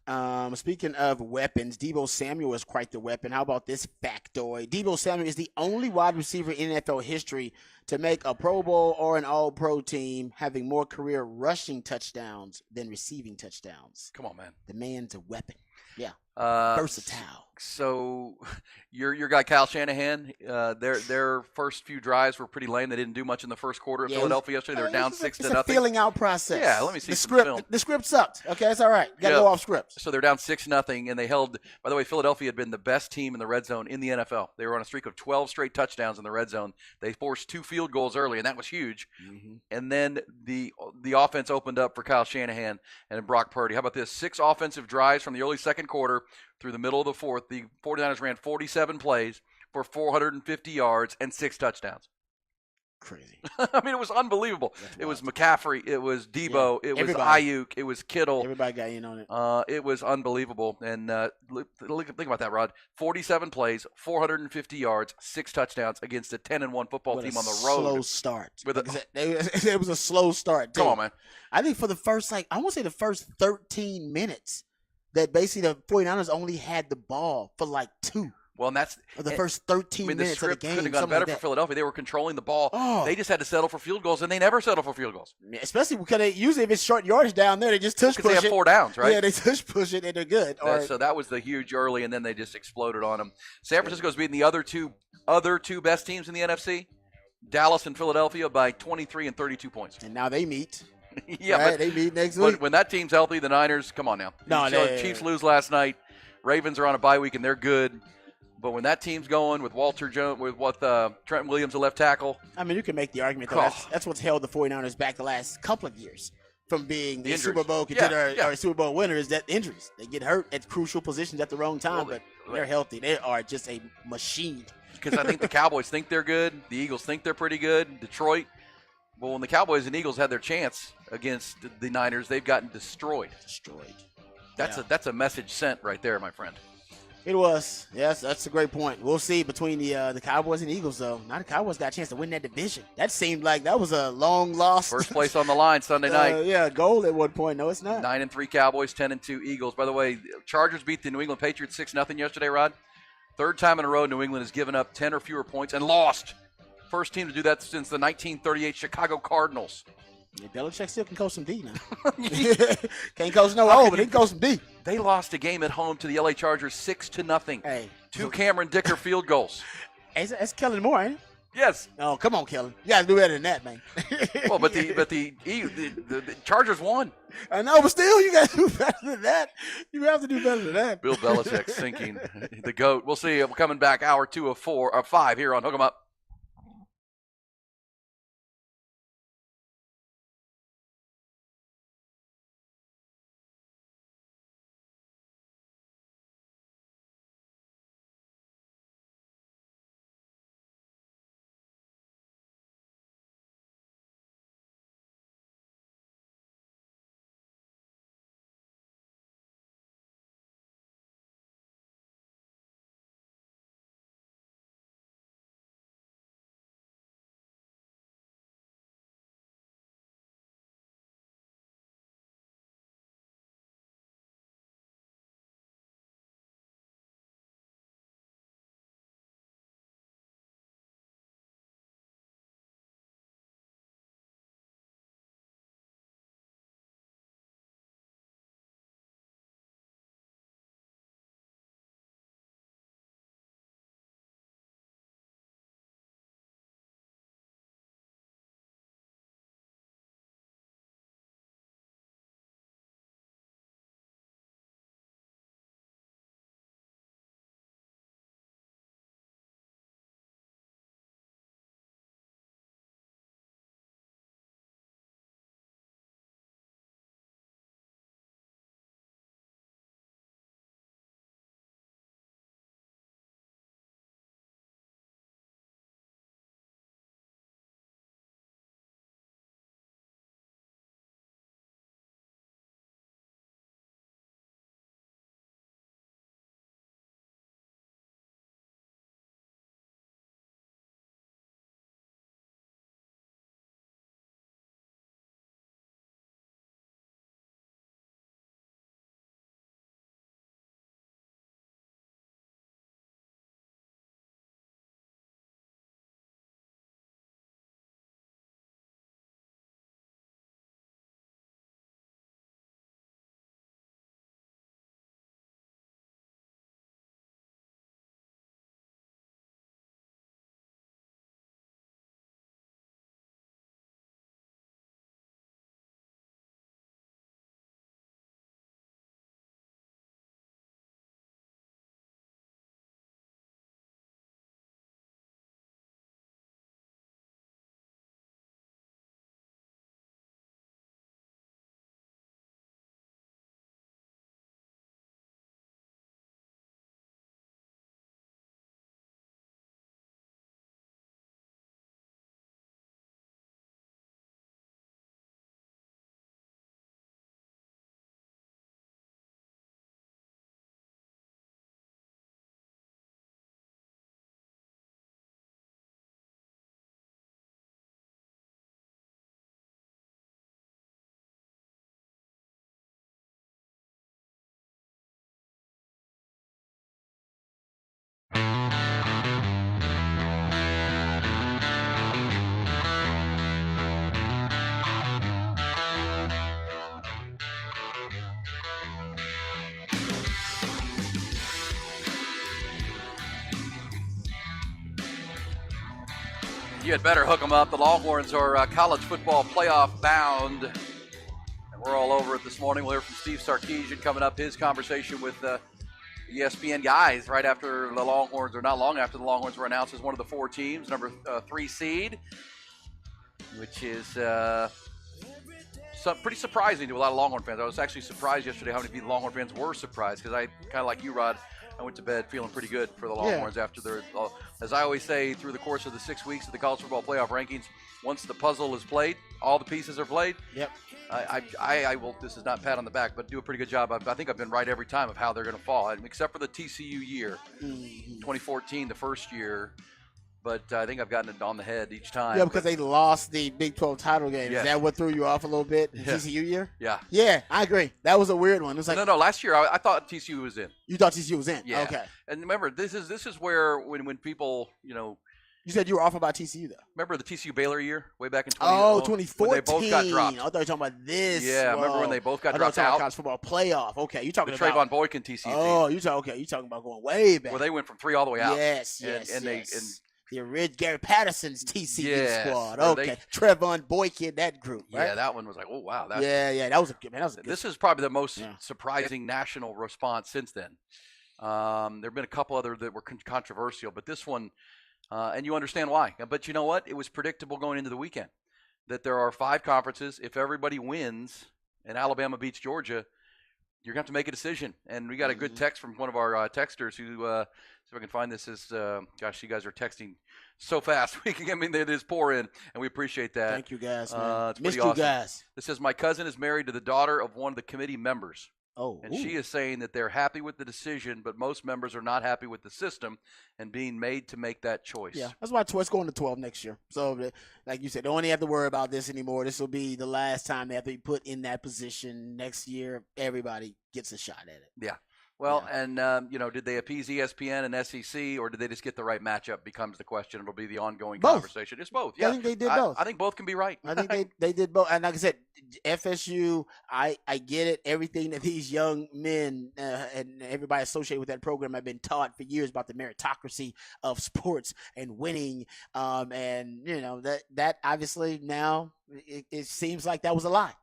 Speaking of weapons, Deebo Samuel is quite the weapon. How about this factoid? Deebo Samuel is the only wide receiver in NFL history to make a Pro Bowl or an All-Pro team, having more career rushing touchdowns than receiving touchdowns. Come on, man. The man's a weapon. Yeah. Versatile. So your guy Kyle Shanahan, their first few drives were pretty lame. They didn't do much in the first quarter at Philadelphia yesterday. They were down 6-0. It's a feeling out process. Yeah, let me see some film. The script sucked. Okay, it's all right. Got to go off script. So they're down 6-0, and they held. By the way, Philadelphia had been the best team in the red zone in the NFL. They were on a streak of 12 straight touchdowns in the red zone. They forced 2 field goals early, and that was huge. Mm-hmm. And then the offense opened up for Kyle Shanahan and Brock Purdy. How about this? 6 offensive drives from the early second quarter through the middle of the fourth. The 49ers ran 47 plays for 450 yards and 6 touchdowns. Crazy. I mean, it was unbelievable. It was McCaffrey. It was Debo. Yeah, it was Ayuk. It was Kittle. Everybody got in on it. It was unbelievable. And think about that, Rod. 47 plays, 450 yards, 6 touchdowns against a 10-1 football team on the road. Slow start. It was a slow start, too. Come on, man. I think for the first, I want to say the first 13 minutes, that basically the 49ers only had the ball for 2. Well, and that's the first 13 minutes of the game. Could have gone better for Philadelphia. They were controlling the ball. Oh. They just had to settle for field goals, and they never settle for field goals. Especially because usually if it's short yardage down there, they just tush push it. They have 4 downs, right? Yeah, they tush push it, and they're good. So that was the huge early, and then they just exploded on them. San Francisco's beating the other two best teams in the NFC, Dallas and Philadelphia, by 23 and 32 points. And now they meet. Yeah, right, they meet next week. When that team's healthy, the Niners, come on now. Chiefs lose last night. Ravens are on a bye week, and they're good. But when that team's going with Walter Jones, with Trent Williams, the left tackle. I mean, you can make the argument that that's what's held the 49ers back the last couple of years from being the Super Bowl contender or Super Bowl winner, is that injuries. They get hurt at crucial positions at the wrong time, but they're healthy. They are just a machine. because I think the Cowboys think they're good. The Eagles think they're pretty good. Detroit. Well, when the Cowboys and Eagles had their chance against the Niners, they've gotten destroyed. That's a message sent right there, my friend. It was. Yes, that's a great point. We'll see between the Cowboys and Eagles, though. Now the Cowboys got a chance to win that division. That seemed like that was a long loss. First place on the line Sunday night. Yeah, goal at one point. No, it's not. 9-3 Cowboys, 10-2 Eagles. By the way, Chargers beat the New England Patriots 6-0 yesterday, Rod. Third time in a row New England has given up 10 or fewer points and lost. First team to do that since the 1938 Chicago Cardinals. Yeah, Belichick still can coach some D now. Can't coach no O, but he can coach some D. They lost a game at home to the LA Chargers 6-0. Hey. 2 Cameron Dicker field goals. Hey, that's Kellen Moore, ain't it? Yes. Oh, come on, Kellen. You got to do better than that, man. Well, but the Chargers won. I know, but still, you got to do better than that. You have to do better than that. Bill Belichick sinking the GOAT. We'll see. We're coming back hour 2 of 4 or 5 here on Hook 'em Up. You had better hook them up. The Longhorns are college football playoff bound. And we're all over it this morning. We'll hear from Steve Sarkisian coming up, his conversation with ESPN guys right after the Longhorns, or not long after the Longhorns were announced as one of the 4 teams, number 3 seed, which is so pretty surprising to a lot of Longhorn fans. I was actually surprised yesterday how many Longhorn fans were surprised, because I kind of like you, Rod. I went to bed feeling pretty good for the Longhorns after their, as I always say, through the course of the 6 weeks of the college football playoff rankings, once the puzzle is played, all the pieces are played. Yep. I will, this is not pat on the back, but do a pretty good job. I think I've been right every time of how they're going to fall, except for the TCU year, 2014, the first year. But I think I've gotten it on the head each time. Yeah, because they lost the Big 12 title game. Yes. Is that what threw you off a little bit? The Yeah. TCU year? Yeah. Yeah, I agree. That was a weird one. It was like No, last year I thought TCU was in. You thought TCU was in? Yeah. Okay. And remember, this is where when people, You said you were off about TCU, though. remember the TCU Baylor year way back in 2014. when they both got dropped. I thought you were talking about this. Yeah, remember when Whoa. they both got I thought dropped you were talking out? College football playoff. Okay, you talking The about Trayvon Boykin TCU team, Oh, you talking about going way back. where they went from 3 all the way out. Yes, And- yes, and yes. they the original Gary Patterson's TCU Yes, squad. where Okay, Trevon Boykin, that group. Right? Yeah, that one was like, oh wow, That was a good man. That was a good. This is probably the most surprising national response since then. There have been a couple other that were controversial, but this one, and you understand why. But you know what? It was predictable going into the weekend that there are 5 conferences. If everybody wins and Alabama beats Georgia, you're going to have to make a decision. And we got a good text from one of our texters who, see if I can find this, is, gosh, you guys are texting so fast. They just pour in, and we appreciate that. Thank you, guys, man. It's Missed pretty you awesome. guys. This says, my cousin is married to the daughter of one of the committee members. Oh, and she is saying that they're happy with the decision, but most members are not happy with the system and being made to make that choice. Yeah, that's why it's going to 12 next year. So, like you said, don't have to worry about this anymore. This will be the last time they have to be put in that position. Next year, everybody gets a shot at it. Yeah. Well, and, did they appease ESPN and SEC, or did they just get the right matchup becomes the question. It'll be the ongoing conversation. It's both. Yeah. I think they did both. I think both can be right. I think they did both. And like I said, FSU, I get it. Everything that these young men and everybody associated with that program have been taught for years about the meritocracy of sports and winning. And, that obviously now it seems like that was a lie.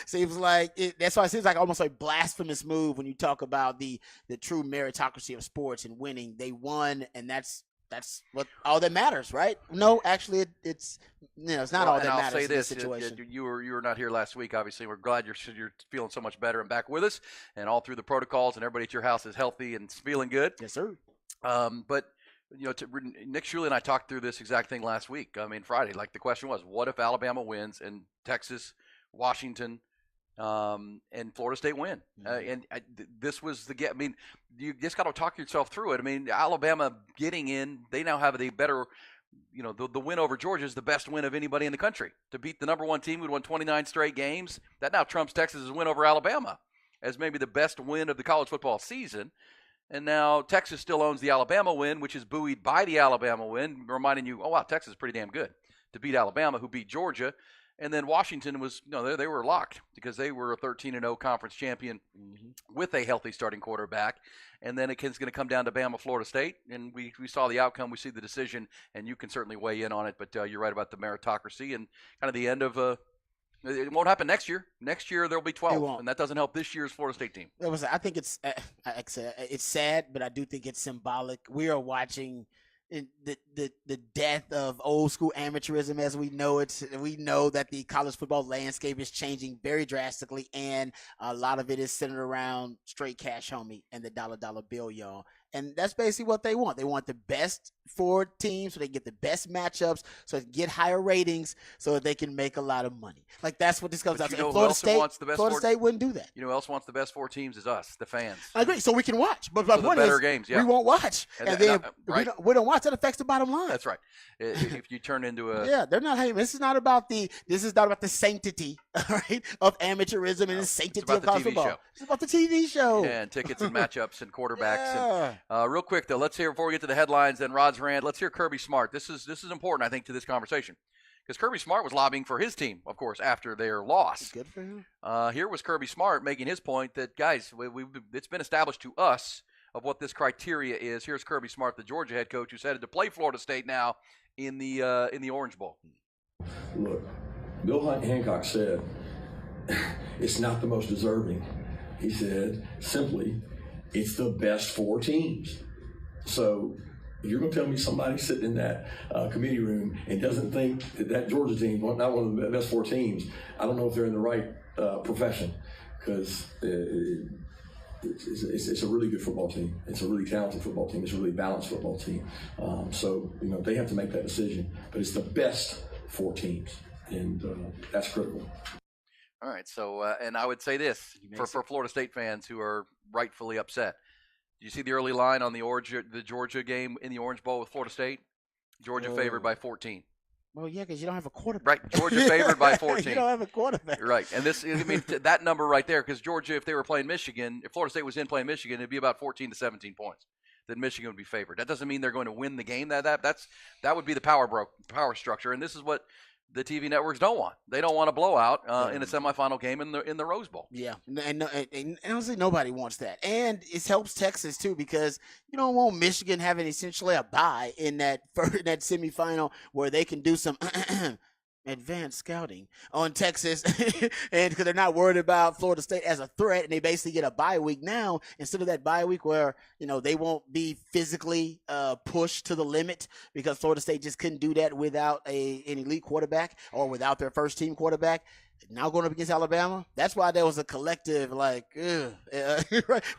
Seems like that's why it seems like almost a blasphemous move when you talk about the true meritocracy of sports and winning. They won, and that's what all that matters, right? No, actually, it's not all that matters. I'll say in this: situation. you were not here last week. Obviously, we're glad you're feeling so much better and back with us, and all through the protocols, and everybody at your house is healthy and feeling good. Yes, sir. But Nick Shuley and I talked through this exact thing last week. Friday. Like the question was, what if Alabama wins and Texas, Washington, and Florida State win? This was the get. You just got to talk yourself through it. Alabama getting in, they now have the better. The win over Georgia is the best win of anybody in the country. To beat the number 1 team who'd won 29 straight games, that now trumps Texas's win over Alabama as maybe the best win of the college football season. And now Texas still owns the Alabama win, which is buoyed by the Alabama win, reminding you, oh, wow, Texas is pretty damn good to beat Alabama, who beat Georgia. And then Washington was, they were locked because they were a 13-0 conference champion with a healthy starting quarterback. And then it's going to come down to Bama, Florida State. And we saw the outcome. We see the decision, and you can certainly weigh in on it. But you're right about the meritocracy and kind of the end of it won't happen next year. Next year, there'll be 12, and that doesn't help this year's Florida State team. I think it's sad, but I do think it's symbolic. We are watching the death of old school amateurism as we know it. We know that the college football landscape is changing very drastically, and a lot of it is centered around straight cash, homie, and the dollar bill, y'all. And that's basically what they want. They want the best 4 teams so they get the best matchups, so they can get higher ratings, so that they can make a lot of money. Like, that's what this comes out to. Florida State wouldn't do that. You know who else wants the best 4 teams is us, the fans. I agree. So we can watch. But the better games, yeah. We won't watch. And then right. we don't watch. That affects the bottom line. That's right. If you turn into a... Yeah, they're not... Hey, this is not about the sanctity, right, of amateurism and the sanctity of college football. It's about the TV show. Yeah, and tickets and matchups and quarterbacks. Yeah. And, real quick, though, let's hear, before we get to the headlines and Rod's rant, let's hear Kirby Smart. This is important, I think, to this conversation. Because Kirby Smart was lobbying for his team, of course, after their loss. Good for him. Here was Kirby Smart making his point that, guys, it's been established to us of what this criteria is. Here's Kirby Smart, the Georgia head coach, who's headed to play Florida State now in the Orange Bowl. Look, Bill Hancock said, it's not the most deserving. He said, simply, it's the best 4 teams. So if you're going to tell me somebody sitting in that committee room and doesn't think that Georgia team, not one of the best 4 teams, I don't know if they're in the right profession because it's a really good football team. It's a really talented football team. It's a really balanced football team. So they have to make that decision. But it's the best 4 teams, and that's critical. All right. So, and I would say this for Florida State fans who are rightfully upset. Do you see the early line on the Georgia game in the Orange Bowl with Florida State? Georgia favored by 14. Well, yeah, because you don't have a quarterback. Right, Georgia favored by 14. You don't have a quarterback. Right, and that number right there, because Georgia, if they were playing Michigan, if Florida State was in playing Michigan, it'd be about 14 to 17 points. Then Michigan would be favored. That doesn't mean they're going to win the game. That would be the power structure, and this is what the TV networks don't want. They don't want a blowout in a semifinal game in the Rose Bowl. Yeah, and honestly, nobody wants that. And it helps Texas too because you don't want Michigan having essentially a bye in that semifinal where they can do some advanced scouting on Texas, and because they're not worried about Florida State as a threat, and they basically get a bye week now instead of that bye week where they won't be physically pushed to the limit because Florida State just couldn't do that without an elite quarterback or without their first team quarterback. Now going up against Alabama, that's why there was a collective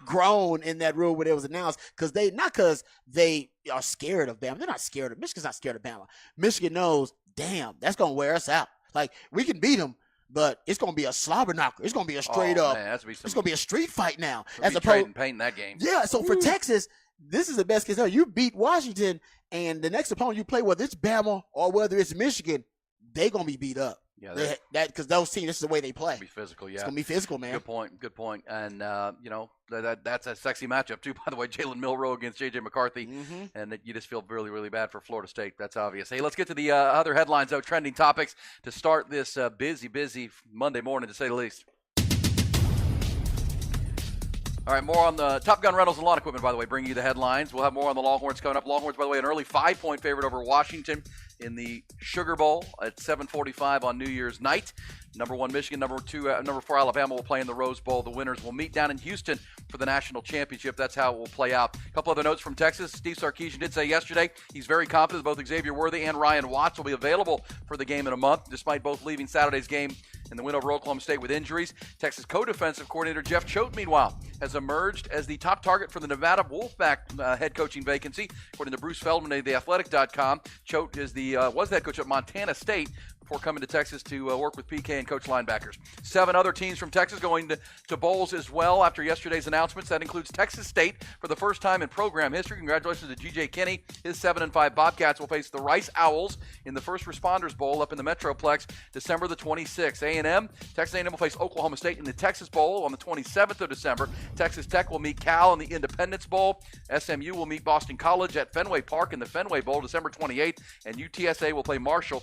groan in that room when it was announced because they are scared of Bama. They're not scared of Michigan's not scared of Bama. Michigan knows. Damn, that's going to wear us out. Like, we can beat them, but it's going to be a slobber knocker. It's going to be a straight up. Man, it's going to be a street fight now. As opposed to painting that game. Yeah, so for Texas, this is the best case scenario. You beat Washington, and the next opponent you play, whether it's Bama or whether it's Michigan, they're going to be beat up. Yeah, because those teams, this is the way they play. Be physical, yeah. It's gonna be physical, man. Good point. And that's a sexy matchup too. By the way, Jalen Milroe against J.J. McCarthy, and you just feel really, really bad for Florida State. That's obvious. Hey, let's get to the other headlines, though, trending topics to start this busy Monday morning, to say the least. All right, more on the Top Gun Rentals and Lawn Equipment, by the way, bringing you the headlines. We'll have more on the Longhorns coming up. Longhorns, by the way, an early 5-point favorite over Washington in the Sugar Bowl at 7:45 on New Year's night. Number 1 Michigan, number 4 Alabama will play in the Rose Bowl. The winners will meet down in Houston for the national championship. That's how it will play out. A couple other notes from Texas. Steve Sarkisian did say yesterday he's very confident both Xavier Worthy and Ryan Watts will be available for the game in a month, despite both leaving Saturday's game in the win over Oklahoma State with injuries. Texas co-defensive coordinator Jeff Choate, meanwhile, has emerged as the top target for the Nevada Wolfpack head coaching vacancy. According to Bruce Feldman of TheAthletic.com, Choate is was the head coach at Montana State before coming to Texas to work with PK and coach linebackers. 7 other teams from Texas going to bowls as well after yesterday's announcements. That includes Texas State for the first time in program history. Congratulations to G.J. Kinney. His 7-5 Bobcats will face the Rice Owls in the First Responders Bowl up in the Metroplex December the 26th. Texas A&M will face Oklahoma State in the Texas Bowl on the 27th of December. Texas Tech will meet Cal in the Independence Bowl. SMU will meet Boston College at Fenway Park in the Fenway Bowl December 28th. And UTSA will play Marshall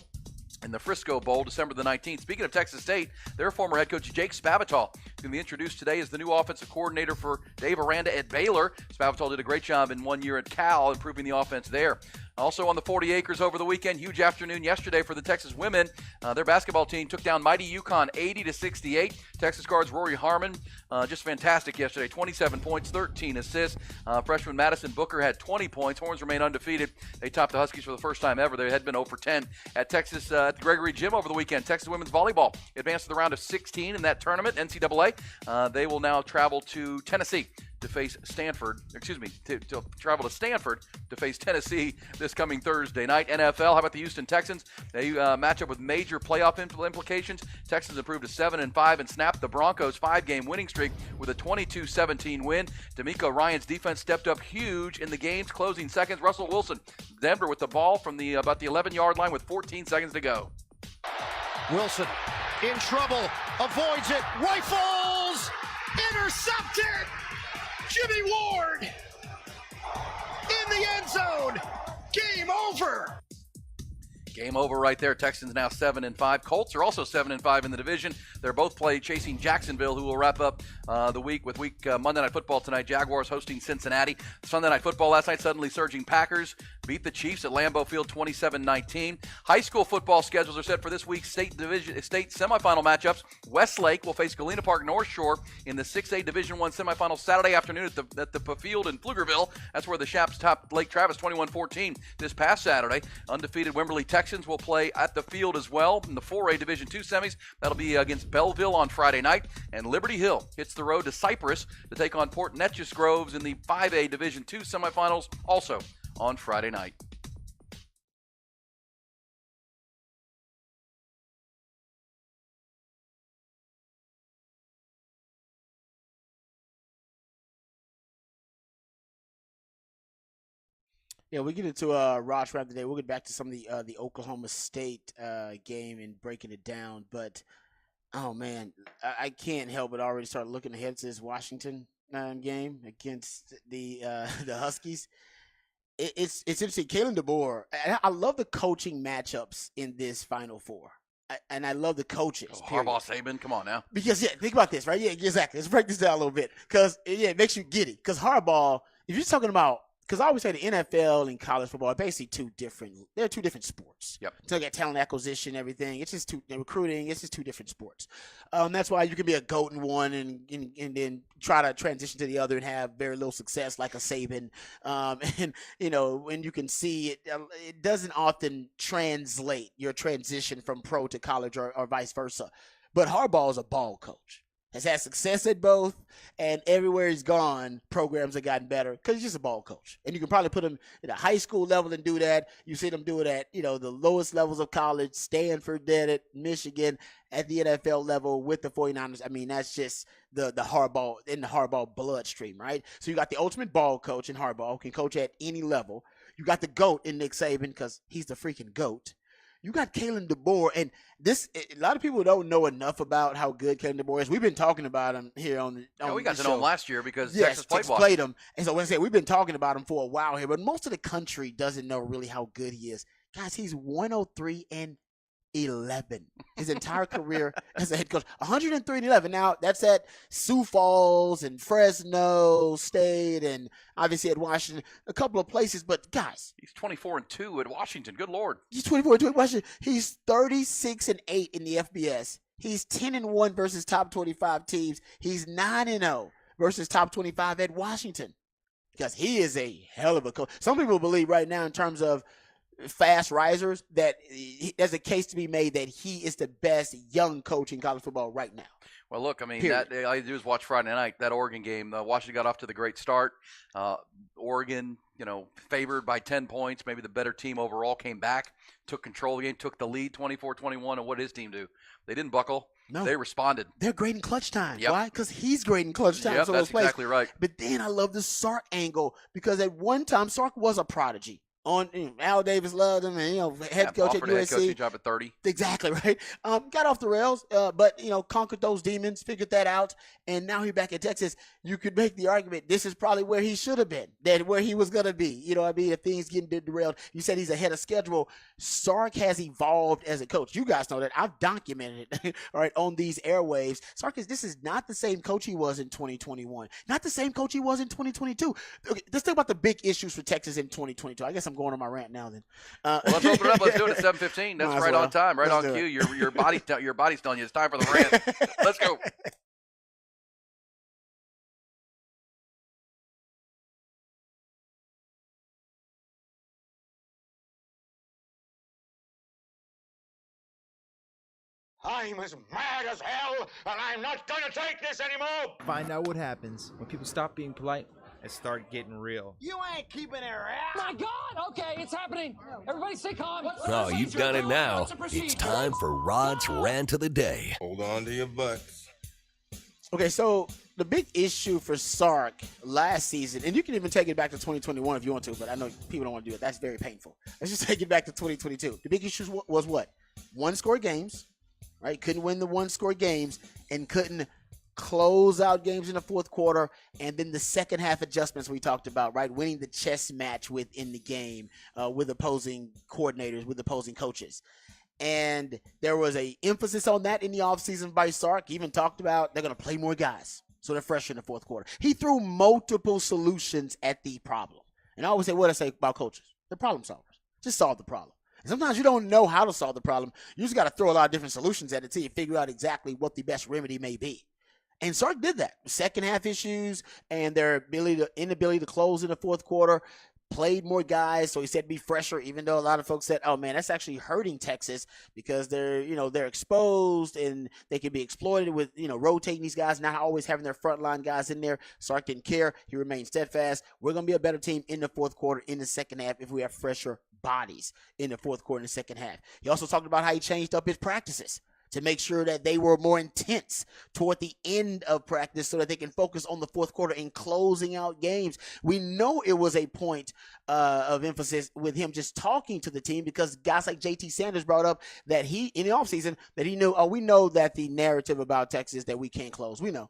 in the Frisco Bowl, December the 19th. Speaking of Texas State, their former head coach Jake Spavital is going to be introduced today as the new offensive coordinator for Dave Aranda at Baylor. Spavital did a great job in 1 year at Cal, improving the offense there. Also on the 40 acres over the weekend, huge afternoon yesterday for the Texas women. Their basketball team took down mighty UConn 80-68. Texas guards Rory Harmon, just fantastic yesterday. 27 points, 13 assists. Freshman Madison Booker had 20 points. Horns remain undefeated. They topped the Huskies for the first time ever. They had been 0 for 10 at Texas at the Gregory Gym over the weekend. Texas women's volleyball advanced to the round of 16 in that tournament, NCAA. They will now travel to Tennessee to face Stanford, to travel to Stanford to face Tennessee this coming Thursday night. NFL, how about the Houston Texans? They match up with major playoff implications. Texans improved to 7-5 and snapped the Broncos' 5-game winning streak with a 22-17 win. D'Amico Ryan's defense stepped up huge in the game's closing seconds. Russell Wilson, Denver with the ball from about the 11-yard line with 14 seconds to go. Wilson in trouble, avoids it, rifles, intercepted! Jimmy Ward in the end zone. Game over. Game over right there. Texans now 7-5. Colts are also 7-5 in the division. They're both chasing Jacksonville, who will wrap up the week with Monday Night Football tonight. Jaguars hosting Cincinnati. Sunday Night Football last night, suddenly surging Packers beat the Chiefs at Lambeau Field 27-19. High school football schedules are set for this week's state semifinal matchups. Westlake will face Galena Park North Shore in the 6A Division I semifinal Saturday afternoon at the Field in Pflugerville. That's where the Chaps topped Lake Travis 21-14 this past Saturday. Undefeated Wimberley Texas Texans will play at the Field as well in the 4A Division II semis. That'll be against Belleville on Friday night. And Liberty Hill hits the road to Cypress to take on Port Neches Groves in the 5A Division II semifinals, also on Friday night. Yeah, we get into Ross Rap today. We'll get back to some of the Oklahoma State game and breaking it down. But oh man, I can't help but already start looking ahead to this Washington game against the Huskies. It's interesting. Kalen DeBoer. I love the coaching matchups in this Final Four. And I love the coaches. Harbaugh, Saban, come on now. Because think about this, right? Yeah, exactly. Let's break this down a little bit because it makes you giddy. Because Harbaugh, if you're talking about. Because I always say the NFL and college football are basically they're two different sports. Yep. So you got talent acquisition, everything. It's just recruiting. It's just two different sports. That's why you can be a GOAT in one and then try to transition to the other and have very little success like a Saban. And, when you can see it doesn't often translate your transition from pro to college or vice versa. But Harbaugh is a ball coach. Has had success at both, and everywhere he's gone, programs have gotten better because he's just a ball coach. And you can probably put him at a high school level and do that. You see them do it at, the lowest levels of college. Stanford did it, Michigan, at the NFL level with the 49ers. I mean, that's just the Harbaugh, in the Harbaugh bloodstream, right? So you got the ultimate ball coach in Harbaugh, can coach at any level. You got the GOAT in Nick Saban because he's the freaking GOAT. You got Kalen DeBoer, and a lot of people don't know enough about how good Kalen DeBoer is. We've been talking about him here on the show. We got to know him last year because Texas played him. And so when I say we've been talking about him for a while here, but most of the country doesn't know really how good he is. Guys, he's 103-11 his entire career as a head coach. 103-11. Now, that's at Sioux Falls and Fresno State and obviously at Washington, a couple of places. But, guys. He's 24-2 at Washington. Good Lord. He's 24-2 at Washington. He's 36-8 in the FBS. He's 10-1 versus top 25 teams. He's 9-0 versus top 25 at Washington. Because he is a hell of a coach. Some people believe right now in terms of fast risers that there's a case to be made that he is the best young coach in college football right now. Well, look, I mean, all you do is watch Friday night, that Oregon game. Washington got off to the great start. Oregon, favored by 10 points, maybe the better team overall, came back, took control of the game, took the lead 24-21. And what did his team do? They didn't buckle. No. They responded. They're great in clutch time. Yep. Why? Because he's great in clutch time. Yep, so that's exactly right. But then I love the Sark angle because at one time Sark was a prodigy. Al Davis loved him, and head coach at USC. Head coaching job at 30. Exactly right. Got off the rails, but conquered those demons, figured that out, and now he's back at Texas. You could make the argument this is probably where he should have been, where he was gonna be. If things getting derailed, you said he's ahead of schedule. Sark has evolved as a coach. You guys know that. I've documented it, all right, on these airwaves. Sark this is not the same coach he was in 2021, not the same coach he was in 2022. Okay, let's think about the big issues for Texas in 2022. I guess I'm going on my rant now then. Well, let's open it up. Let's do it at 7:15. That's right on time, right on cue. Your body's telling you it's time for the rant. Let's go. I'm as mad as hell, and I'm not gonna take this anymore! Find out what happens when people stop being polite and start getting real. You ain't keeping it around! My God! Okay, it's happening! Everybody stay calm! Oh, you've done it now. It's time for Rod's Rant of the Day. Hold on to your butts. Okay, so the big issue for Sark last season, and you can even take it back to 2021 if you want to, but I know people don't want to do it. That's very painful. Let's just take it back to 2022. The big issue was what? One-score games, right? Couldn't win the one-score games and couldn't close out games in the fourth quarter, and then the second half adjustments we talked about, right? Winning the chess match within the game with opposing coordinators, with opposing coaches. And there was a emphasis on that in the offseason by Sark. He even talked about they're going to play more guys, so they're fresh in the fourth quarter. He threw multiple solutions at the problem. And I always say what I say about coaches. They're problem solvers. Just solve the problem. And sometimes you don't know how to solve the problem. You just got to throw a lot of different solutions at it till you figure out exactly what the best remedy may be. And Sark did that. Second half issues and their inability to close in the fourth quarter played more guys, so he said be fresher, even though a lot of folks said, oh man, that's actually hurting Texas because they're exposed and they can be exploited with, rotating these guys, not always having their frontline guys in there. Sark didn't care. He remained steadfast. We're going to be a better team in the fourth quarter, in the second half, if we have fresher bodies in the fourth quarter, in the second half. He also talked about how he changed up his practices to make sure that they were more intense toward the end of practice so that they can focus on the fourth quarter and closing out games. We know it was a point of emphasis with him just talking to the team because guys like JT Sanders brought up that he, in the offseason, that he knew, we know that the narrative about Texas that we can't close. We know.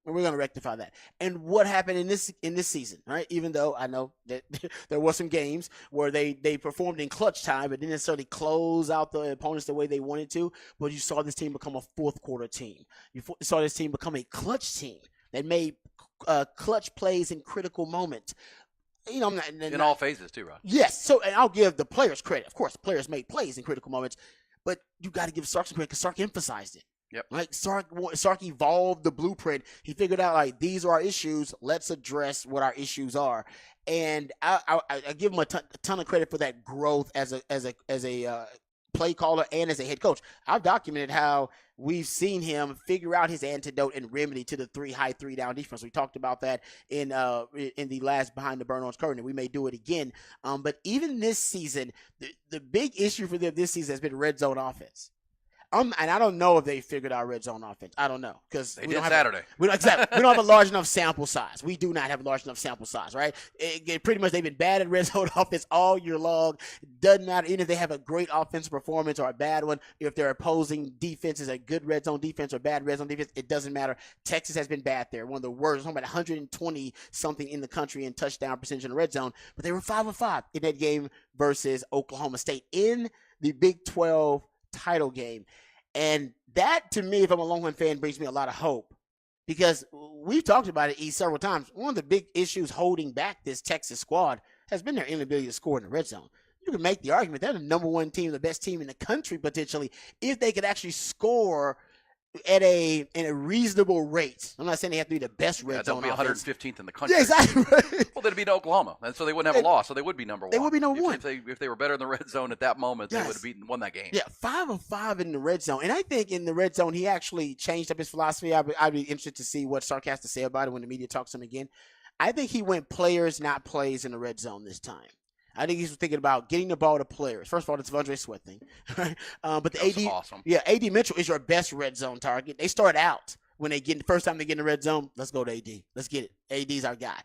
And we're going to rectify that. And what happened in this season, right? Even though I know that there were some games where they performed in clutch time, but didn't necessarily close out the opponents the way they wanted to. But you saw this team become a fourth quarter team. You saw this team become a clutch team that made clutch plays in critical moments. I'm not in all phases too, right? Yes. So, and I'll give the players credit. Of course, players make plays in critical moments, but you got to give Sark some credit because Sark emphasized it. Yep. Like Sark evolved the blueprint. He figured out like these are our issues. Let's address what our issues are. And I give him a ton of credit for that growth as a play caller and as a head coach. I've documented how we've seen him figure out his antidote and remedy to the high three down defense. We talked about that in the last Behind the Burn Orange Curtain, and we may do it again. But even this season, the big issue for them this season has been red zone offense. And I don't know if they figured out red zone offense. I don't know because they did Saturday. We don't have a large enough sample size. We do not have a large enough sample size, right? Pretty much they've been bad at red zone offense all year long. Doesn't matter even if they have a great offensive performance or a bad one. If their opposing defense is a good red zone defense or bad red zone defense, it doesn't matter. Texas has been bad there. One of the worst. I'm talking about 120 something in the country in touchdown percentage in the red zone. But they were 5-5 in that game versus Oklahoma State in the Big 12 title game. And that, to me, if I'm a Longhorn fan, brings me a lot of hope because we've talked about it several times. One of the big issues holding back this Texas squad has been their inability to score in the red zone. You can make the argument they're the number one team, the best team in the country potentially, if they could actually score at a reasonable rate. I'm not saying they have to be the best red zone. They'll be 115th in the country. Yeah, exactly. Well, they'd beat Oklahoma, and so they wouldn't have a loss. So they would be number one. They would be number one if they were better in the red zone at that moment. Yes. They would have won that game. Yeah, 5-5 in the red zone, and I think in the red zone he actually changed up his philosophy. I'd be interested to see what Sark has to say about it when the media talks to him again. I think he went players, not plays, in the red zone this time. I think he's thinking about getting the ball to players. First of all, it's Devondre Sweat thing. But the AD, awesome. Yeah, AD Mitchell is your best red zone target. They start out when they get the first time they get in the red zone. Let's go to AD. Let's get it. AD's our guy.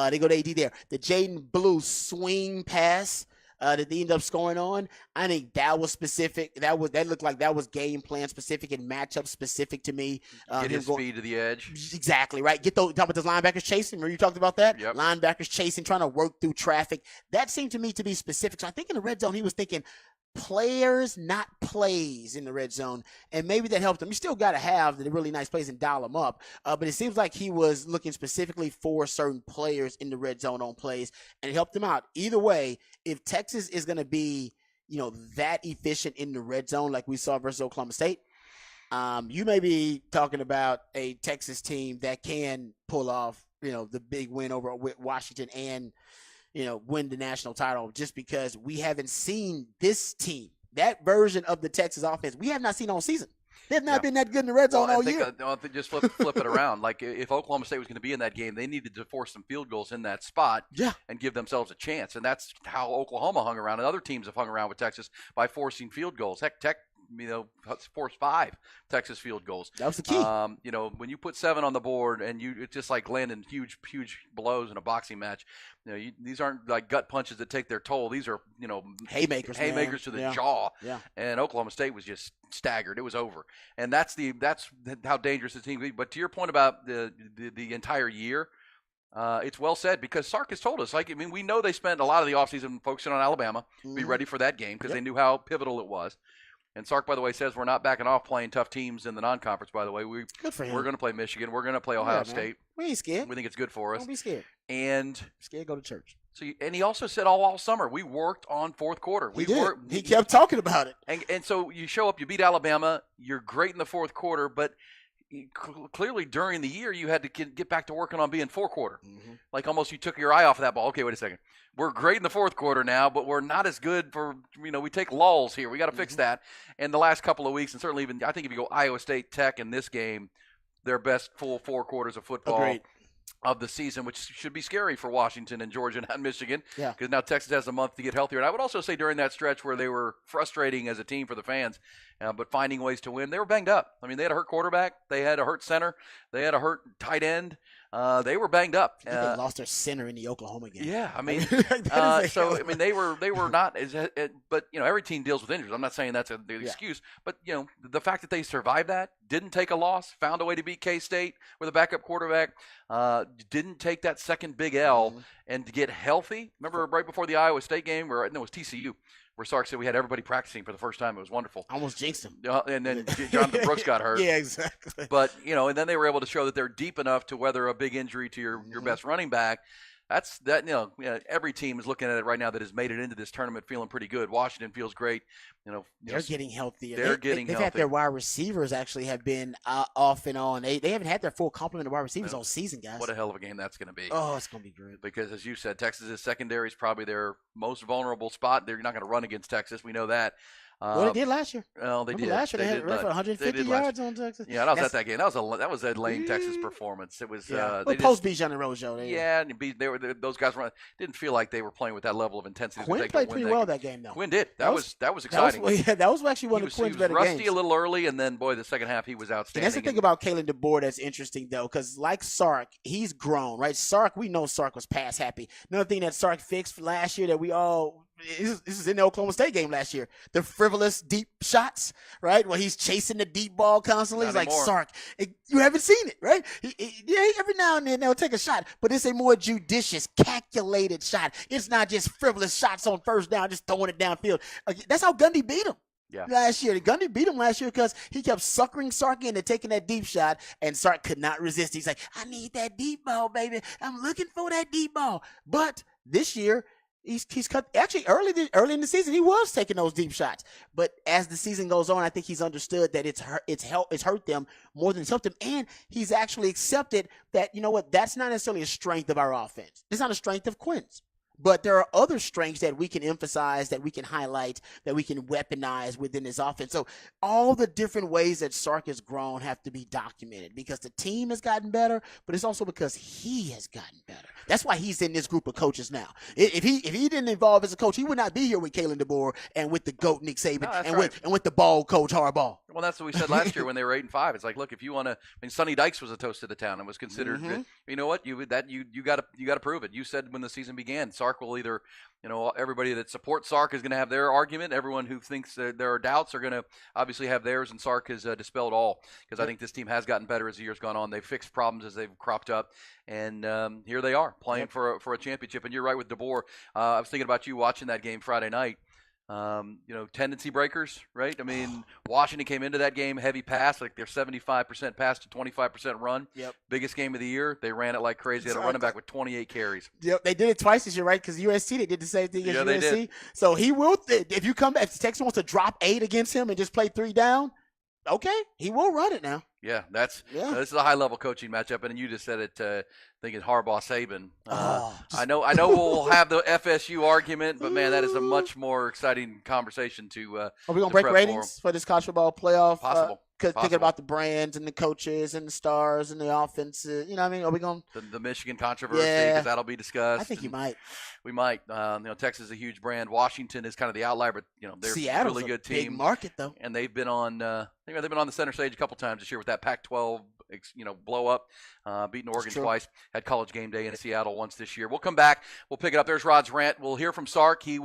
They go to AD there. The Jaden Blue swing pass that they end up scoring on. I think that was specific. That looked like that was game plan specific and matchup specific to me. Get his speed to the edge. Exactly, right. Talk about those linebackers chasing. Remember you talked about that? Yep. Linebackers chasing, trying to work through traffic. That seemed to me to be specific. So I think in the red zone he was thinking players, not plays in the red zone, and maybe that helped him. You still got to have the really nice plays and dial them up, but it seems like he was looking specifically for certain players in the red zone on plays, and it helped him out. Either way, if Texas is going to be, that efficient in the red zone like we saw versus Oklahoma State, you may be talking about a Texas team that can pull off, the big win over Washington and win the national title, just because we haven't seen this team, that version of the Texas offense, we have not seen all season. They have not been that good in the red zone all year. Just flip it around. Like if Oklahoma State was going to be in that game, they needed to force some field goals in that spot and give themselves a chance. And that's how Oklahoma hung around, and other teams have hung around with Texas by forcing field goals. Heck, Tech forced 5 Texas field goals. That was the key. When you put 7 on the board and it's just like landing huge blows in a boxing match. These aren't like gut punches that take their toll. These are, haymakers to the jaw. Yeah. And Oklahoma State was just staggered. It was over. And that's how dangerous the team is. But to your point about the entire year, it's well said because Sark has told us. We know they spent a lot of the offseason focusing on Alabama to be ready for that game because they knew how pivotal it was. And Sark, by the way, says we're not backing off playing tough teams in the non-conference, by the way. Good for him. We're going to play Michigan. We're going to play Ohio State. We ain't scared. We think it's good for us. Don't be scared. And scared, go to church. So, and he also said all summer, we worked on fourth quarter. He kept talking about it. And so you show up, you beat Alabama, you're great in the fourth quarter, but clearly during the year you had to get back to working on being four-quarter. Like almost you took your eye off of that ball. Okay, wait a second. We're great in the fourth quarter now, but we're not as good for, we take lulls here. We got to fix that. And the last couple of weeks, and certainly even, I think if you go Iowa State, Tech in this game, their best full 4 quarters of football. Agreed. Of the season, which should be scary for Washington and Georgia and Michigan, Yeah. because now Texas has a month to get healthier. And I would also say during that stretch where they were frustrating as a team for the fans, but finding ways to win, they were banged up. I mean, they had a hurt quarterback, they had a hurt center, they had a hurt tight end. They were banged up. They lost their center in the Oklahoma game. Yeah, I mean, That they were not as, but every team deals with injuries. I'm not saying that's the excuse, but the fact that they survived that, didn't take a loss, found a way to beat K-State with a backup quarterback, didn't take that second big L, and to get healthy. Remember right before the Iowa State game, it was TCU. Where Sark said we had everybody practicing for the first time. It was wonderful. Almost jinxed him. And then Jonathan Brooks got hurt. Yeah, exactly. But, and then they were able to show that they're deep enough to weather a big injury to your best running back. Every team is looking at it right now that has made it into this tournament feeling pretty good. Washington feels great. They're getting healthier. They've had their wide receivers actually have been off and on. They haven't had their full complement of wide receivers all season, guys. What a hell of a game that's going to be. Oh, it's going to be great. Because as you said, Texas's secondary is probably their most vulnerable spot. They're not going to run against Texas. We know that. Well, they did last year. Well, they did. Last year they had for 150 yards on Texas. Yeah, I was at that game. That was a lame Texas performance. It was. They post Bijan and Rojo. Those guys didn't feel like they were playing with that level of intensity. Quinn played pretty well that game, though. Quinn did. That was exciting. That was actually one of Quinn's better games. He was rusty a little early, and then the second half he was outstanding. And that's the thing about Kalen DeBoer that's interesting though, because like Sark, he's grown, right? Sark, we know Sark was pass happy. Another thing that Sark fixed last year that we all. This is in the Oklahoma State game last year. The frivolous deep shots, right? Where he's chasing the deep ball constantly. He's like, Sark, you haven't seen it, right? Every now and then they'll take a shot, but it's a more judicious, calculated shot. It's not just frivolous shots on first down, just throwing it downfield. That's how Gundy beat him. Yeah. Last year, Gundy beat him last year because he kept suckering Sark into taking that deep shot, and Sark could not resist. He's like, I need that deep ball, baby. I'm looking for that deep ball. But this year, he's cut. Actually, early in the season, he was taking those deep shots. But as the season goes on, I think he's understood that it's hurt them more than it's helped them, and he's actually accepted that that's not necessarily a strength of our offense. It's not a strength of Quinn's. But there are other strengths that we can emphasize, that we can highlight, that we can weaponize within this offense. So all the different ways that Sark has grown have to be documented because the team has gotten better, but it's also because he has gotten better. That's why he's in this group of coaches now. If he didn't evolve as a coach, he would not be here with Kalen DeBoer and with the GOAT Nick Saban with the ball coach Harbaugh. Well, that's what we said last year when they were 8-5. It's like, look, if you want to, Sonny Dykes was a toast to the town and was considered. You know what? You got to prove it. You said when the season began, Sark will either, everybody that supports Sark is going to have their argument. Everyone who thinks that there are doubts are going to obviously have theirs, and Sark has dispelled all because I think this team has gotten better as the year's gone on. They've fixed problems as they've cropped up, and here they are playing for a championship. And you're right with DeBoer. I was thinking about you watching that game Friday night. Tendency breakers, right? I mean, Washington came into that game heavy pass, like they're 75% pass to 25% run. Yep. Biggest game of the year. They ran it like crazy. They had a running back with 28 carries. Yep, they did it twice this year, right? Because USC, they did the same thing as USC. They did. So he will, if you come back, if Texas wants to drop 8 against him and just play 3 down, okay, he will run it now. Yeah, this is a high-level coaching matchup, and you just said it. Thinking Harbaugh Saban. I know we'll have the FSU argument, but man, that is a much more exciting conversation to. Are we gonna break ratings for this college football playoff? Possible. Thinking about the brands and the coaches and the stars and the offense, Are we going the Michigan controversy? Because that'll be discussed. I think you might. We might. Texas is a huge brand. Washington is kind of the outlier, but they're Seattle's a really good team. Big market though, and they've been on. They've been on the center stage a couple times this year with that Pac-12. Blow up, beating Oregon twice. Had College Game Day in Seattle once this year. We'll come back. We'll pick it up. There's Rod's rant. We'll hear from Sark. He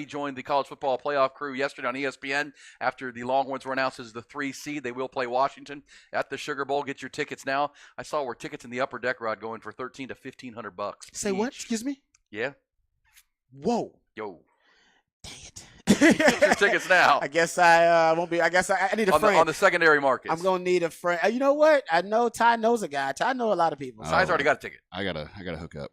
joined the college football playoff crew yesterday on ESPN after the Longhorns were announced as the 3 seed. They will play Washington at the Sugar Bowl. Get your tickets now. I saw where tickets in the upper deck, Rod, going for $1,300 to $1,500. Say what? Excuse me? Yeah. Whoa. Yo. Dang it. Get your tickets now. I guess I won't be. I guess I need a friend on the secondary market. I'm gonna need a friend. You know what? I know Ty knows a guy. Ty knows a lot of people. Ty's already got a ticket. I gotta hook up.